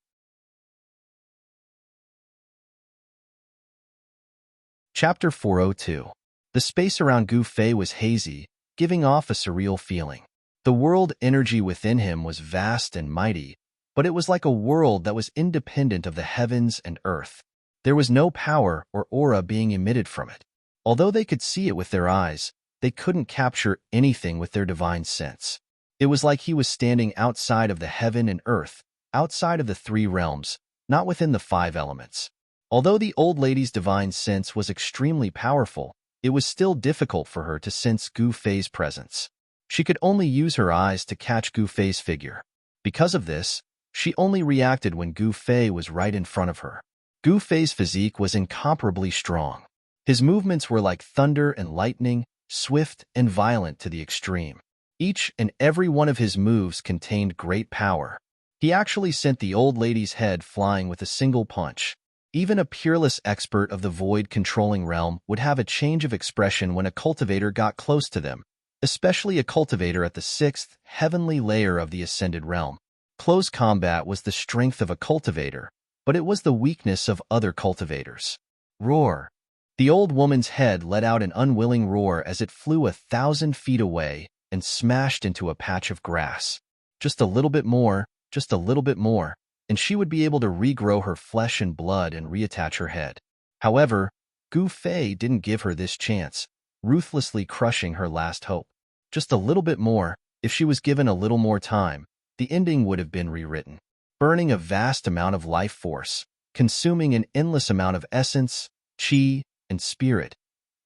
Chapter 402. The space around Gu Fei was hazy, giving off a surreal feeling. The world energy within him was vast and mighty, but it was like a world that was independent of the heavens and earth. There was no power or aura being emitted from it. Although they could see it with their eyes, they couldn't capture anything with their divine sense. It was like he was standing outside of the heaven and earth, outside of the three realms, not within the five elements. Although the old lady's divine sense was extremely powerful, it was still difficult for her to sense Gu Fei's presence. She could only use her eyes to catch Gu Fei's figure. Because of this, she only reacted when Gu Fei was right in front of her. Gu Fei's physique was incomparably strong. His movements were like thunder and lightning, swift and violent to the extreme. Each and every one of his moves contained great power. He actually sent the old lady's head flying with a single punch. Even a peerless expert of the void-controlling realm would have a change of expression when a cultivator got close to them, especially a cultivator at the sixth, heavenly layer of the ascended realm. Close combat was the strength of a cultivator, but it was the weakness of other cultivators. Roar! The old woman's head let out an unwilling roar as it flew 1,000 feet away and smashed into a patch of grass. Just a little bit more, just a little bit more, and she would be able to regrow her flesh and blood and reattach her head. However, Gu Fei didn't give her this chance, ruthlessly crushing her last hope. Just a little bit more, if she was given a little more time, the ending would have been rewritten. Burning a vast amount of life force, consuming an endless amount of essence, qi, and spirit,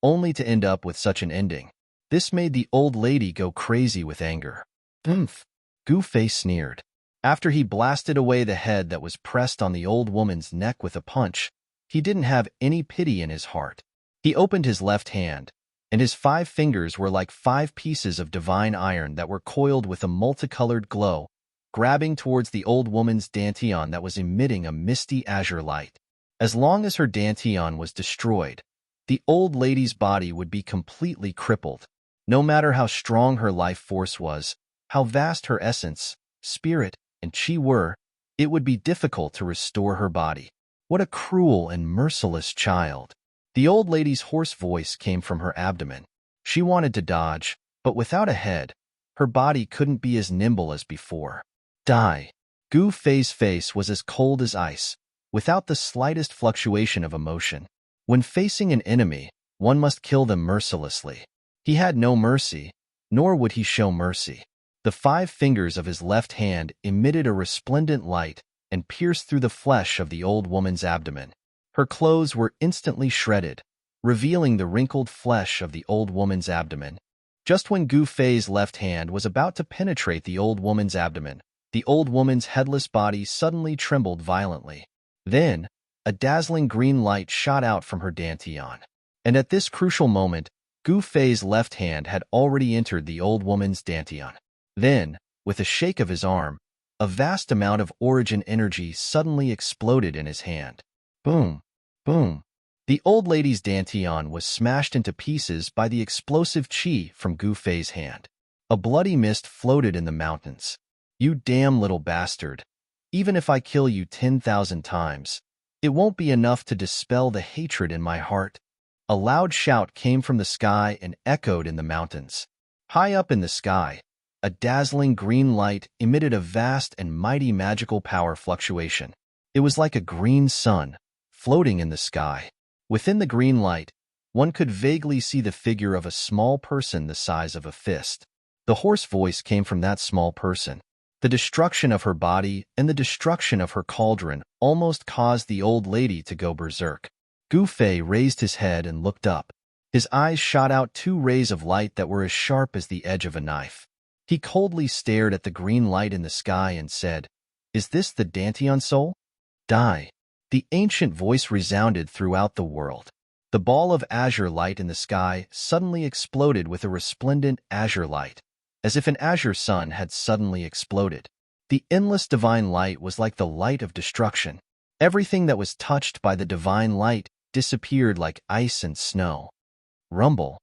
only to end up with such an ending. This made the old lady go crazy with anger. Oomph! Gu Fei sneered. After he blasted away the head that was pressed on the old woman's neck with a punch, he didn't have any pity in his heart. He opened his left hand, and his 5 fingers were like 5 pieces of divine iron that were coiled with a multicolored glow, grabbing towards the old woman's dantian that was emitting a misty azure light. As long as her dantian was destroyed, the old lady's body would be completely crippled. No matter how strong her life force was, how vast her essence, spirit, and qi were, it would be difficult to restore her body. What a cruel and merciless child. The old lady's hoarse voice came from her abdomen. She wanted to dodge, but without a head, her body couldn't be as nimble as before. Die. Gu Fei's face was as cold as ice, without the slightest fluctuation of emotion. When facing an enemy, one must kill them mercilessly. He had no mercy, nor would he show mercy. The 5 fingers of his left hand emitted a resplendent light and pierced through the flesh of the old woman's abdomen. Her clothes were instantly shredded, revealing the wrinkled flesh of the old woman's abdomen. Just when Gu Fei's left hand was about to penetrate the old woman's abdomen, the old woman's headless body suddenly trembled violently. Then, a dazzling green light shot out from her dantian. And at this crucial moment, Gu Fei's left hand had already entered the old woman's dantian. Then, with a shake of his arm, a vast amount of origin energy suddenly exploded in his hand. Boom! Boom! The old lady's dantian was smashed into pieces by the explosive qi from Gu Fei's hand. A bloody mist floated in the mountains. You damn little bastard. Even if I kill you 10,000 times, it won't be enough to dispel the hatred in my heart. A loud shout came from the sky and echoed in the mountains. High up in the sky, a dazzling green light emitted a vast and mighty magical power fluctuation. It was like a green sun, floating in the sky. Within the green light, one could vaguely see the figure of a small person the size of a fist. The hoarse voice came from that small person. The destruction of her body and the destruction of her cauldron almost caused the old lady to go berserk. Gu Fei raised his head and looked up. His eyes shot out 2 rays of light that were as sharp as the edge of a knife. He coldly stared at the green light in the sky and said, "Is this the Dantian soul? Die." The ancient voice resounded throughout the world. The ball of azure light in the sky suddenly exploded with a resplendent azure light, as if an azure sun had suddenly exploded. The endless divine light was like the light of destruction. Everything that was touched by the divine light disappeared like ice and snow. Rumble.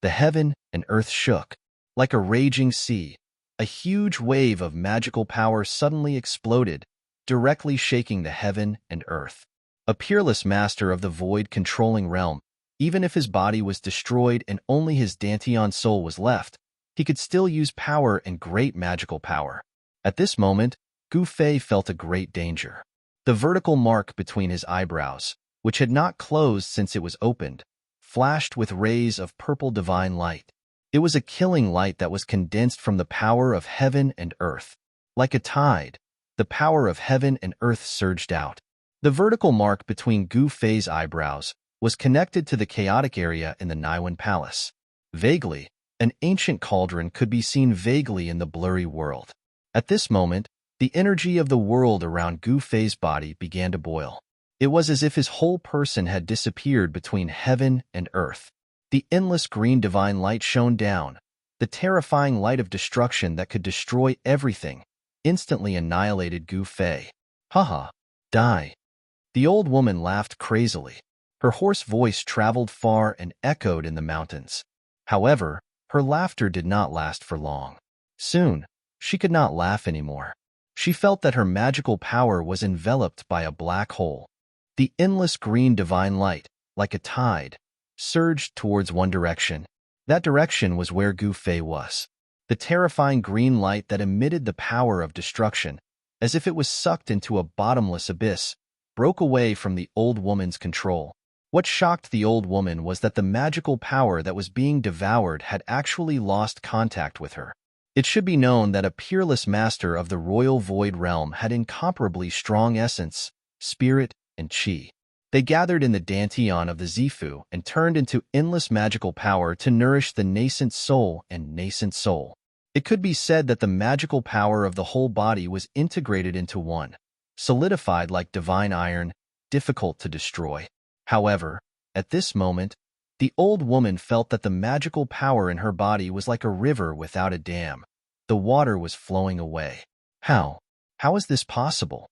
The heaven and earth shook. Like a raging sea, a huge wave of magical power suddenly exploded, directly shaking the heaven and earth. A peerless master of the void-controlling realm, even if his body was destroyed and only his Dantian soul was left, he could still use power and great magical power. At this moment, Gu Fei felt a great danger. The vertical mark between his eyebrows, which had not closed since it was opened, flashed with rays of purple divine light. It was a killing light that was condensed from the power of heaven and earth. Like a tide, the power of heaven and earth surged out. The vertical mark between Gu Fei's eyebrows was connected to the chaotic area in the Niwen Palace. Vaguely, an ancient cauldron could be seen vaguely in the blurry world. At this moment, the energy of the world around Gu Fei's body began to boil. It was as if his whole person had disappeared between heaven and earth. The endless green divine light shone down, the terrifying light of destruction that could destroy everything, instantly annihilated Gu Fei. Haha, die. The old woman laughed crazily. Her hoarse voice traveled far and echoed in the mountains. However, her laughter did not last for long. Soon, she could not laugh anymore. She felt that her magical power was enveloped by a black hole. The endless green divine light, like a tide, surged towards one direction. That direction was where Gu Fei was. The terrifying green light that emitted the power of destruction, as if it was sucked into a bottomless abyss, broke away from the old woman's control. What shocked the old woman was that the magical power that was being devoured had actually lost contact with her. It should be known that a peerless master of the royal void realm had incomparably strong essence, spirit, and qi. They gathered in the dantian of the Zifu and turned into endless magical power to nourish the nascent soul and nascent soul. It could be said that the magical power of the whole body was integrated into one, solidified like divine iron, difficult to destroy. However, at this moment, the old woman felt that the magical power in her body was like a river without a dam. The water was flowing away. How? How is this possible?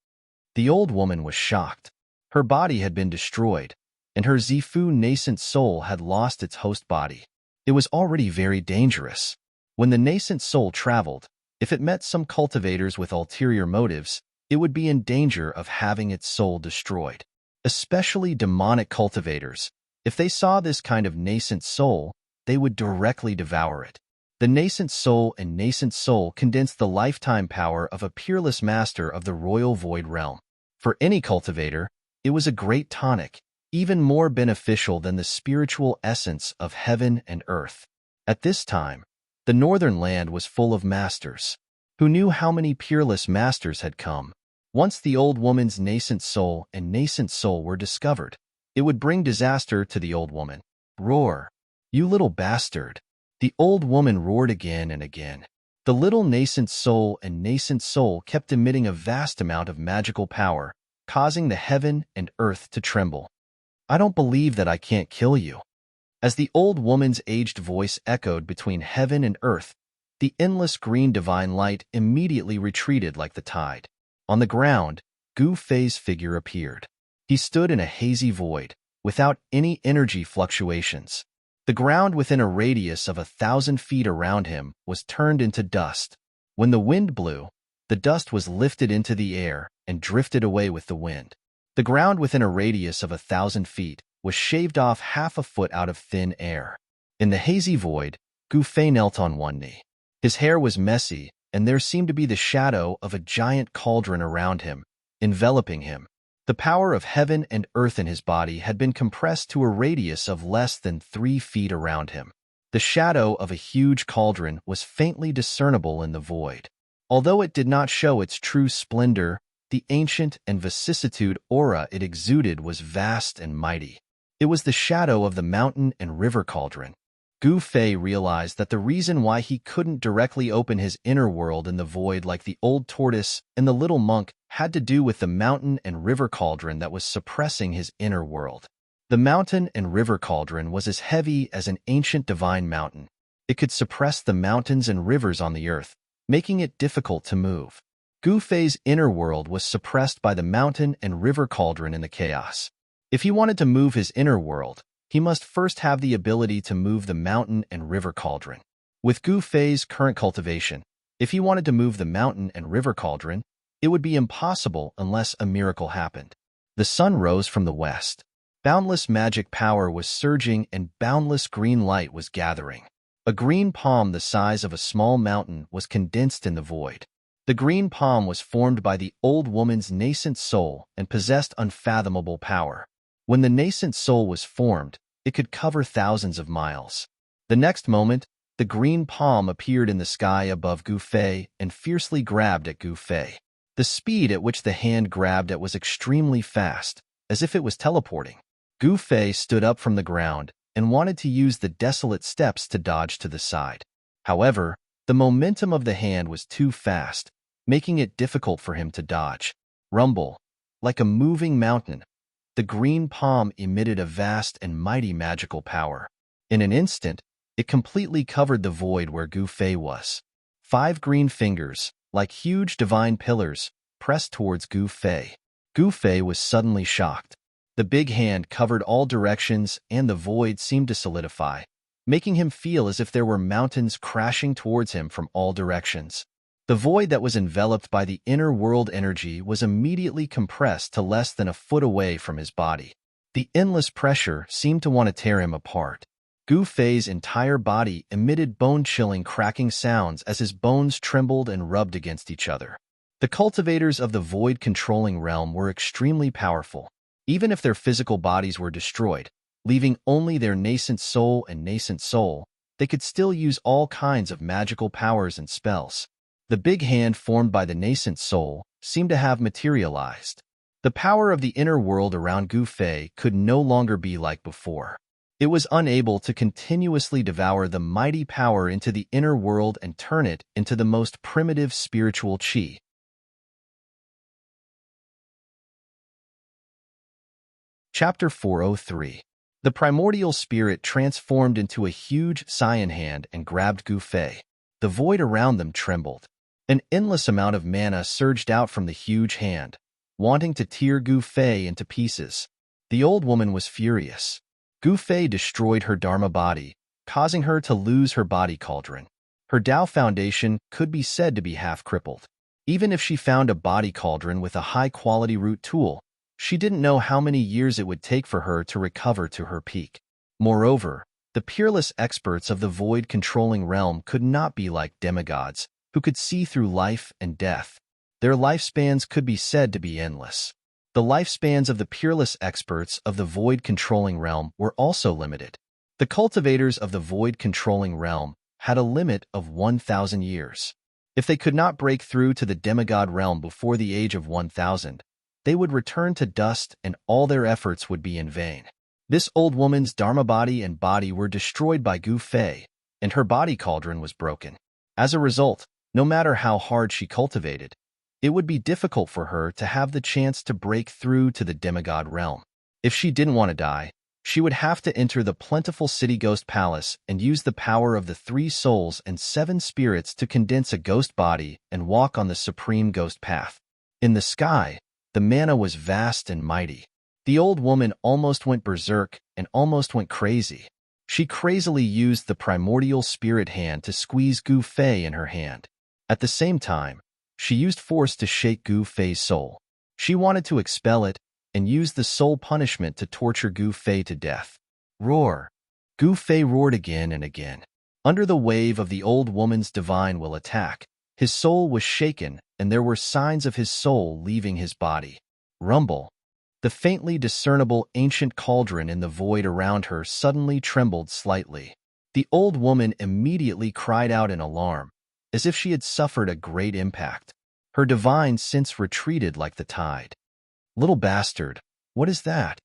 The old woman was shocked. Her body had been destroyed, and her Zifu nascent soul had lost its host body. It was already very dangerous. When the nascent soul traveled, if it met some cultivators with ulterior motives, it would be in danger of having its soul destroyed. Especially demonic cultivators. If they saw this kind of nascent soul, they would directly devour it. The nascent soul and nascent soul condensed the lifetime power of a peerless master of the royal void realm. For any cultivator, it was a great tonic, even more beneficial than the spiritual essence of heaven and earth. At this time, the northern land was full of masters. Who knew how many peerless masters had come? Once the old woman's nascent soul and nascent soul were discovered, it would bring disaster to the old woman. Roar! You little bastard! The old woman roared again and again. The little nascent soul and nascent soul kept emitting a vast amount of magical power, causing the heaven and earth to tremble. I don't believe that I can't kill you. As the old woman's aged voice echoed between heaven and earth, the endless green divine light immediately retreated like the tide. On the ground, Gu Fei's figure appeared. He stood in a hazy void, without any energy fluctuations. The ground within a radius of 1,000 feet around him was turned into dust. When the wind blew, the dust was lifted into the air and drifted away with the wind. The ground within a radius of 1,000 feet was shaved off half a foot out of thin air. In the hazy void, Gu Fei knelt on one knee. His hair was messy, and there seemed to be the shadow of a giant cauldron around him, enveloping him. The power of heaven and earth in his body had been compressed to a radius of less than 3 feet around him. The shadow of a huge cauldron was faintly discernible in the void. Although it did not show its true splendor, the ancient and vicissitude aura it exuded was vast and mighty. It was the shadow of the mountain and river cauldron. Gu Fei realized that the reason why he couldn't directly open his inner world in the void like the old tortoise and the little monk had to do with the mountain and river cauldron that was suppressing his inner world. The mountain and river cauldron was as heavy as an ancient divine mountain. It could suppress the mountains and rivers on the earth, making it difficult to move. Gu Fei's inner world was suppressed by the mountain and river cauldron in the chaos. If he wanted to move his inner world, he must first have the ability to move the mountain and river cauldron. With Gu Fei's current cultivation, if he wanted to move the mountain and river cauldron, it would be impossible unless a miracle happened. The sun rose from the west. Boundless magic power was surging and boundless green light was gathering. A green palm the size of a small mountain was condensed in the void. The green palm was formed by the old woman's nascent soul and possessed unfathomable power. When the nascent soul was formed, it could cover thousands of miles. The next moment, the green palm appeared in the sky above Gu Fei and fiercely grabbed at Gu Fei. The speed at which the hand grabbed it was extremely fast, as if it was teleporting. Gu Fei stood up from the ground and wanted to use the desolate steps to dodge to the side. However, the momentum of the hand was too fast, making it difficult for him to dodge. Rumble. Like a moving mountain, the green palm emitted a vast and mighty magical power. In an instant, it completely covered the void where Gu Fei was. 5 green fingers, like huge divine pillars, pressed towards Gu Fei. Gu Fei was suddenly shocked. The big hand covered all directions and the void seemed to solidify, making him feel as if there were mountains crashing towards him from all directions. The void that was enveloped by the inner world energy was immediately compressed to less than a foot away from his body. The endless pressure seemed to want to tear him apart. Gu Fei's entire body emitted bone-chilling cracking sounds as his bones trembled and rubbed against each other. The cultivators of the void-controlling realm were extremely powerful, even if their physical bodies were destroyed, leaving only their nascent soul and nascent soul. They could still use all kinds of magical powers and spells. The big hand formed by the nascent soul seemed to have materialized. The power of the inner world around Gu Fei could no longer be like before. It was unable to continuously devour the mighty power into the inner world and turn it into the most primitive spiritual qi. Chapter 403. The primordial spirit transformed into a huge cyan hand and grabbed Gu Fei. The void around them trembled. An endless amount of mana surged out from the huge hand, wanting to tear Gu Fei into pieces. The old woman was furious. Gu Fei destroyed her Dharma body, causing her to lose her body cauldron. Her Dao foundation could be said to be half-crippled. Even if she found a body cauldron with a high-quality root tool, she didn't know how many years it would take for her to recover to her peak. Moreover, the peerless experts of the void-controlling realm could not be like demigods, who could see through life and death. Their lifespans could be said to be endless. The lifespans of the peerless experts of the void-controlling realm were also limited. The cultivators of the void-controlling realm had a limit of 1,000 years. If they could not break through to the demigod realm before the age of 1,000, they would return to dust and all their efforts would be in vain. This old woman's Dharma body and body were destroyed by Gu Fei, and her body cauldron was broken. As a result, no matter how hard she cultivated, it would be difficult for her to have the chance to break through to the demigod realm. If she didn't want to die, she would have to enter the plentiful city ghost palace and use the power of the 3 souls and 7 spirits to condense a ghost body and walk on the supreme ghost path. In the sky, the mana was vast and mighty. The old woman almost went berserk and almost went crazy. She crazily used the primordial spirit hand to squeeze Gu Fei in her hand. At the same time, she used force to shake Gu Fei's soul. She wanted to expel it and use the soul punishment to torture Gu Fei to death. Roar! Gu Fei roared again and again. Under the wave of the old woman's divine will attack, his soul was shaken and there were signs of his soul leaving his body. Rumble! The faintly discernible ancient cauldron in the void around her suddenly trembled slightly. The old woman immediately cried out in alarm, as if she had suffered a great impact. Her divine sense retreated like the tide. Little bastard, what is that?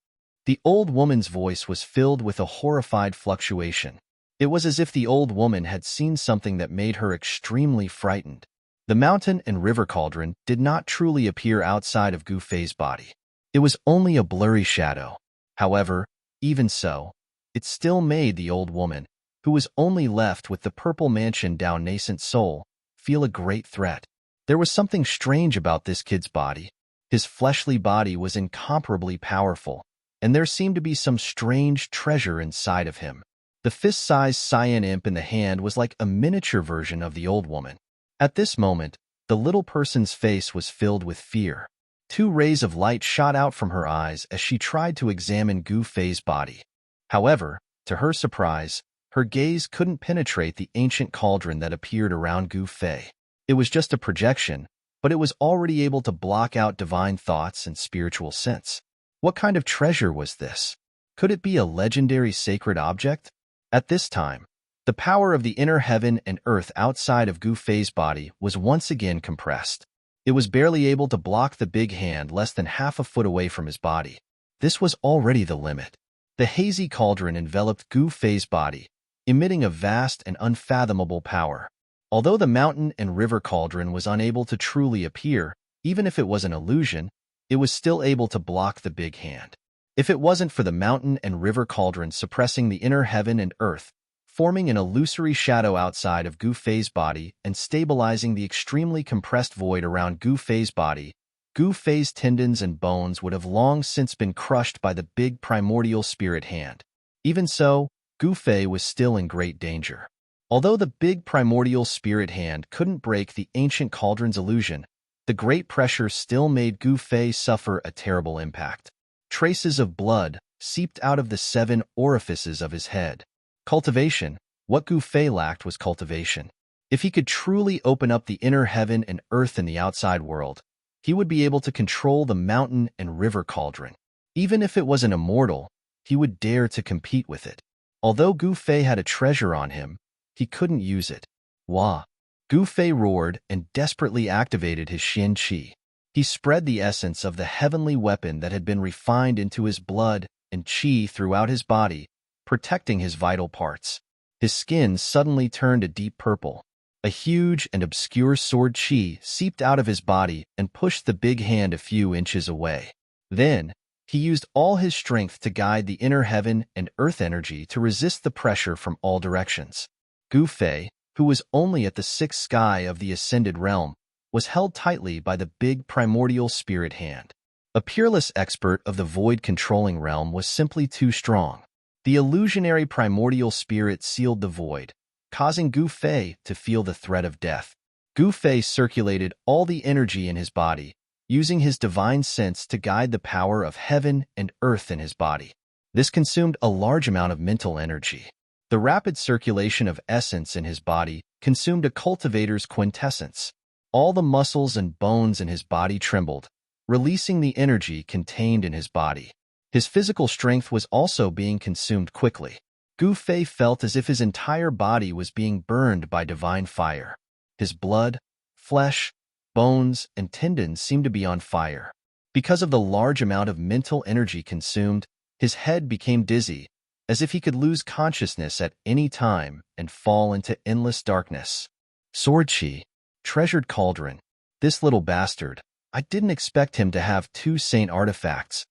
The old woman's voice was filled with a horrified fluctuation. It was as if the old woman had seen something that made her extremely frightened. The mountain and river cauldron did not truly appear outside of Gu Fei's body. It was only a blurry shadow. However, even so, it still made the old woman, who was only left with the purple mansion down nascent soul, feel a great threat. There was something strange about this kid's body. His fleshly body was incomparably powerful, and there seemed to be some strange treasure inside of him. The fist-sized cyan imp in the hand was like a miniature version of the old woman. At this moment, the little person's face was filled with fear. 2 rays of light shot out from her eyes as she tried to examine Gu Fei's body. However, to her surprise, her gaze couldn't penetrate the ancient cauldron that appeared around Gu Fei. It was just a projection, but it was already able to block out divine thoughts and spiritual sense. What kind of treasure was this? Could it be a legendary sacred object? At this time, the power of the inner heaven and earth outside of Gu Fei's body was once again compressed. It was barely able to block the big hand less than half a foot away from his body. This was already the limit. The hazy cauldron enveloped Gu Fei's body, emitting a vast and unfathomable power. Although the mountain and river cauldron was unable to truly appear, even if it was an illusion, it was still able to block the big hand. If it wasn't for the mountain and river cauldron suppressing the inner heaven and earth, forming an illusory shadow outside of Gu Fei's body and stabilizing the extremely compressed void around Gu Fei's body, Gu Fei's tendons and bones would have long since been crushed by the big primordial spirit hand. Even so, Gu Fei was still in great danger. Although the big primordial spirit hand couldn't break the ancient cauldron's illusion, the great pressure still made Gu Fei suffer a terrible impact. Traces of blood seeped out of the 7 orifices of his head. Cultivation. What Gu Fei lacked was cultivation. If he could truly open up the inner heaven and earth in the outside world, he would be able to control the mountain and river cauldron. Even if it wasn't immortal, he would dare to compete with it. Although Gu Fei had a treasure on him, he couldn't use it. Wah! Gu Fei roared and desperately activated his Xian Qi. He spread the essence of the heavenly weapon that had been refined into his blood and qi throughout his body, protecting his vital parts. His skin suddenly turned a deep purple. A huge and obscure sword qi seeped out of his body and pushed the big hand a few inches away. Then, he used all his strength to guide the inner heaven and earth energy to resist the pressure from all directions. Gu Fei, who was only at the 6th sky of the ascended realm, was held tightly by the big primordial spirit hand. A peerless expert of the void-controlling realm was simply too strong. The illusionary primordial spirit sealed the void, causing Gu Fei to feel the threat of death. Gu Fei circulated all the energy in his body, using his divine sense to guide the power of heaven and earth in his body. This consumed a large amount of mental energy. The rapid circulation of essence in his body consumed a cultivator's quintessence. All the muscles and bones in his body trembled, releasing the energy contained in his body. His physical strength was also being consumed quickly. Gu Fei felt as if his entire body was being burned by divine fire. His blood, flesh, bones, and tendons seemed to be on fire. Because of the large amount of mental energy consumed, his head became dizzy, as if he could lose consciousness at any time and fall into endless darkness. Sword Qi. Treasured cauldron. This little bastard. I didn't expect him to have 2 saint artifacts.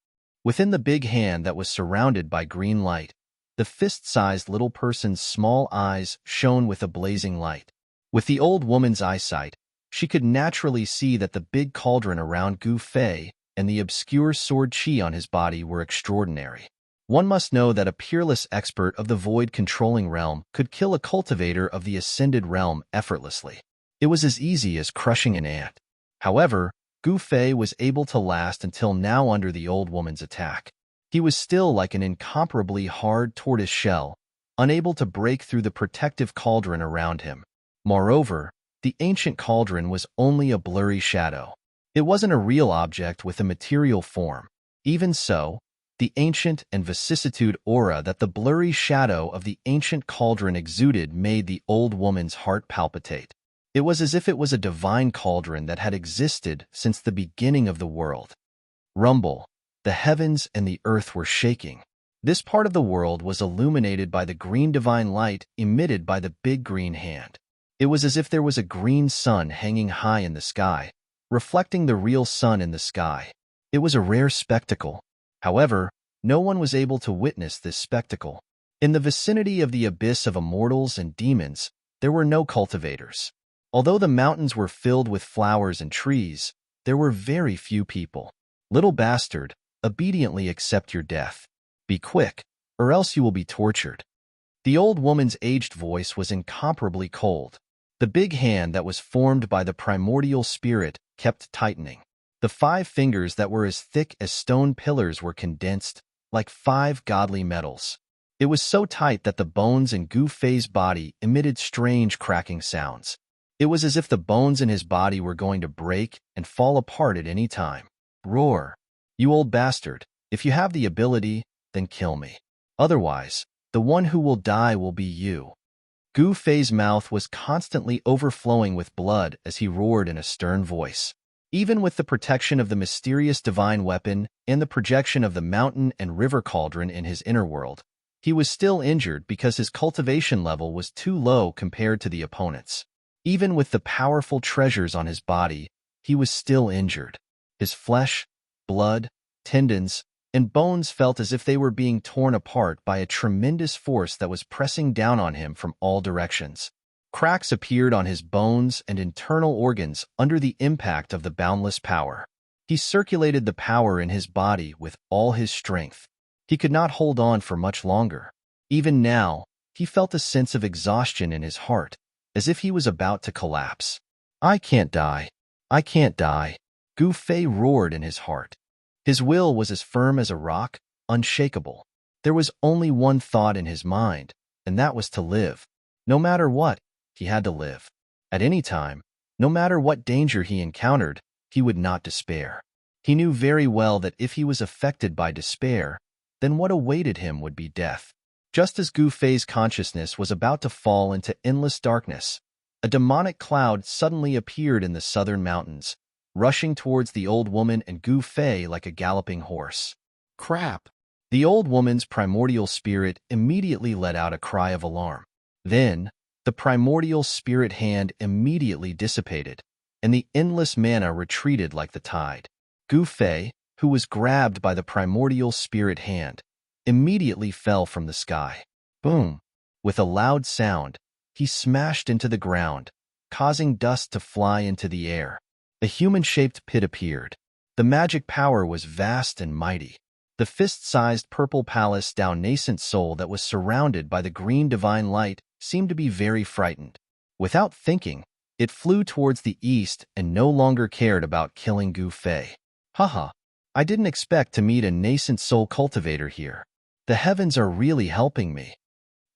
Within the big hand that was surrounded by green light, the fist-sized little person's small eyes shone with a blazing light. With the old woman's eyesight, she could naturally see that the big cauldron around Gu Fei and the obscure sword qi on his body were extraordinary. One must know that a peerless expert of the void-controlling realm could kill a cultivator of the ascended realm effortlessly. It was as easy as crushing an ant. However, Gu Fei was able to last until now under the old woman's attack. He was still like an incomparably hard tortoise shell, unable to break through the protective cauldron around him. Moreover, the ancient cauldron was only a blurry shadow. It wasn't a real object with a material form. Even so, the ancient and vicissitude aura that the blurry shadow of the ancient cauldron exuded made the old woman's heart palpitate. It was as if it was a divine cauldron that had existed since the beginning of the world. Rumble. The heavens and the earth were shaking. This part of the world was illuminated by the green divine light emitted by the big green hand. It was as if there was a green sun hanging high in the sky, reflecting the real sun in the sky. It was a rare spectacle. However, no one was able to witness this spectacle. In the vicinity of the abyss of immortals and demons, there were no cultivators. Although the mountains were filled with flowers and trees, there were very few people. Little bastard, obediently accept your death. Be quick, or else you will be tortured. The old woman's aged voice was incomparably cold. The big hand that was formed by the primordial spirit kept tightening. The 5 fingers that were as thick as stone pillars were condensed, like 5 godly metals. It was so tight that the bones in Gu Fei's body emitted strange cracking sounds. It was as if the bones in his body were going to break and fall apart at any time. Roar. You old bastard, if you have the ability, then kill me. Otherwise, the one who will die will be you. Gu Fei's mouth was constantly overflowing with blood as he roared in a stern voice. Even with the protection of the mysterious divine weapon and the projection of the mountain and river cauldron in his inner world, he was still injured because his cultivation level was too low compared to the opponent's. Even with the powerful treasures on his body, he was still injured. His flesh, blood, tendons, and bones felt as if they were being torn apart by a tremendous force that was pressing down on him from all directions. Cracks appeared on his bones and internal organs under the impact of the boundless power. He circulated the power in his body with all his strength. He could not hold on for much longer. Even now, he felt a sense of exhaustion in his heart, as if he was about to collapse. "I can't die. I can't die," Gu Fei roared in his heart. His will was as firm as a rock, unshakable. There was only one thought in his mind, and that was to live. No matter what, he had to live. At any time, no matter what danger he encountered, he would not despair. He knew very well that if he was affected by despair, then what awaited him would be death. Just as Gu Fei's consciousness was about to fall into endless darkness, a demonic cloud suddenly appeared in the southern mountains, rushing towards the old woman and Gu Fei like a galloping horse. Crap! The old woman's primordial spirit immediately let out a cry of alarm. Then, the primordial spirit hand immediately dissipated, and the endless mana retreated like the tide. Gu Fei, who was grabbed by the primordial spirit hand, immediately fell from the sky. Boom! With a loud sound, he smashed into the ground, causing dust to fly into the air. A human-shaped pit appeared. The magic power was vast and mighty. The fist-sized purple palace down nascent soul that was surrounded by the green divine light seemed to be very frightened. Without thinking, it flew towards the east and no longer cared about killing Gu Fei. Haha, I didn't expect to meet a nascent soul cultivator here. The heavens are really helping me.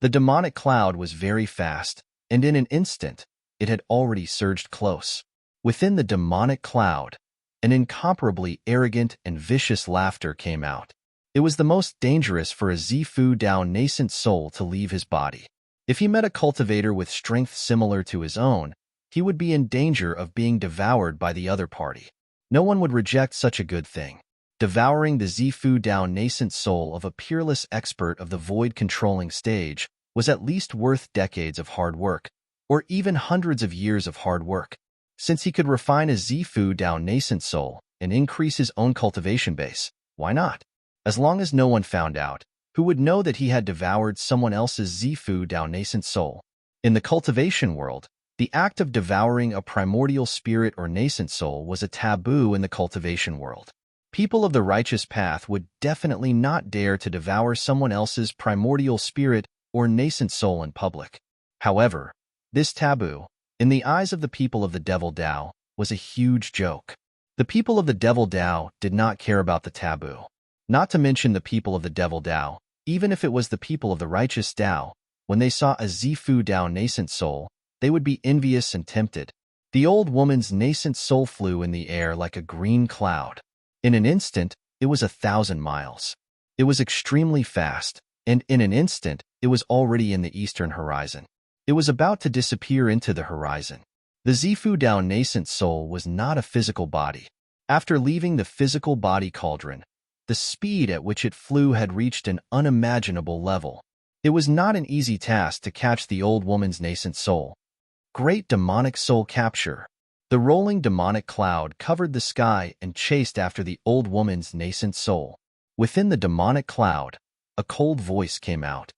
The demonic cloud was very fast, and in an instant, it had already surged close. Within the demonic cloud, an incomparably arrogant and vicious laughter came out. It was the most dangerous for a Zifu Dao nascent soul to leave his body. If he met a cultivator with strength similar to his own, he would be in danger of being devoured by the other party. No one would reject such a good thing. Devouring the Zifu Dao nascent soul of a peerless expert of the void-controlling stage was at least worth decades of hard work, or even hundreds of years of hard work. Since he could refine a Zifu Dao nascent soul and increase his own cultivation base, why not? As long as no one found out, who would know that he had devoured someone else's Zifu Dao nascent soul? In the cultivation world, the act of devouring a primordial spirit or nascent soul was a taboo in the cultivation world. People of the righteous path would definitely not dare to devour someone else's primordial spirit or nascent soul in public. However, this taboo, in the eyes of the people of the Devil Dao, was a huge joke. The people of the Devil Dao did not care about the taboo. Not to mention the people of the Devil Dao, even if it was the people of the righteous Dao, when they saw a Zifu Dao nascent soul, they would be envious and tempted. The old woman's nascent soul flew in the air like a green cloud. In an instant, it was 1,000 miles. It was extremely fast, and in an instant, it was already in the eastern horizon. It was about to disappear into the horizon. The Zifu Dao nascent soul was not a physical body. After leaving the physical body cauldron, the speed at which it flew had reached an unimaginable level. It was not an easy task to catch the old woman's nascent soul. Great demonic soul capture. The rolling demonic cloud covered the sky and chased after the old woman's nascent soul. Within the demonic cloud, a cold voice came out.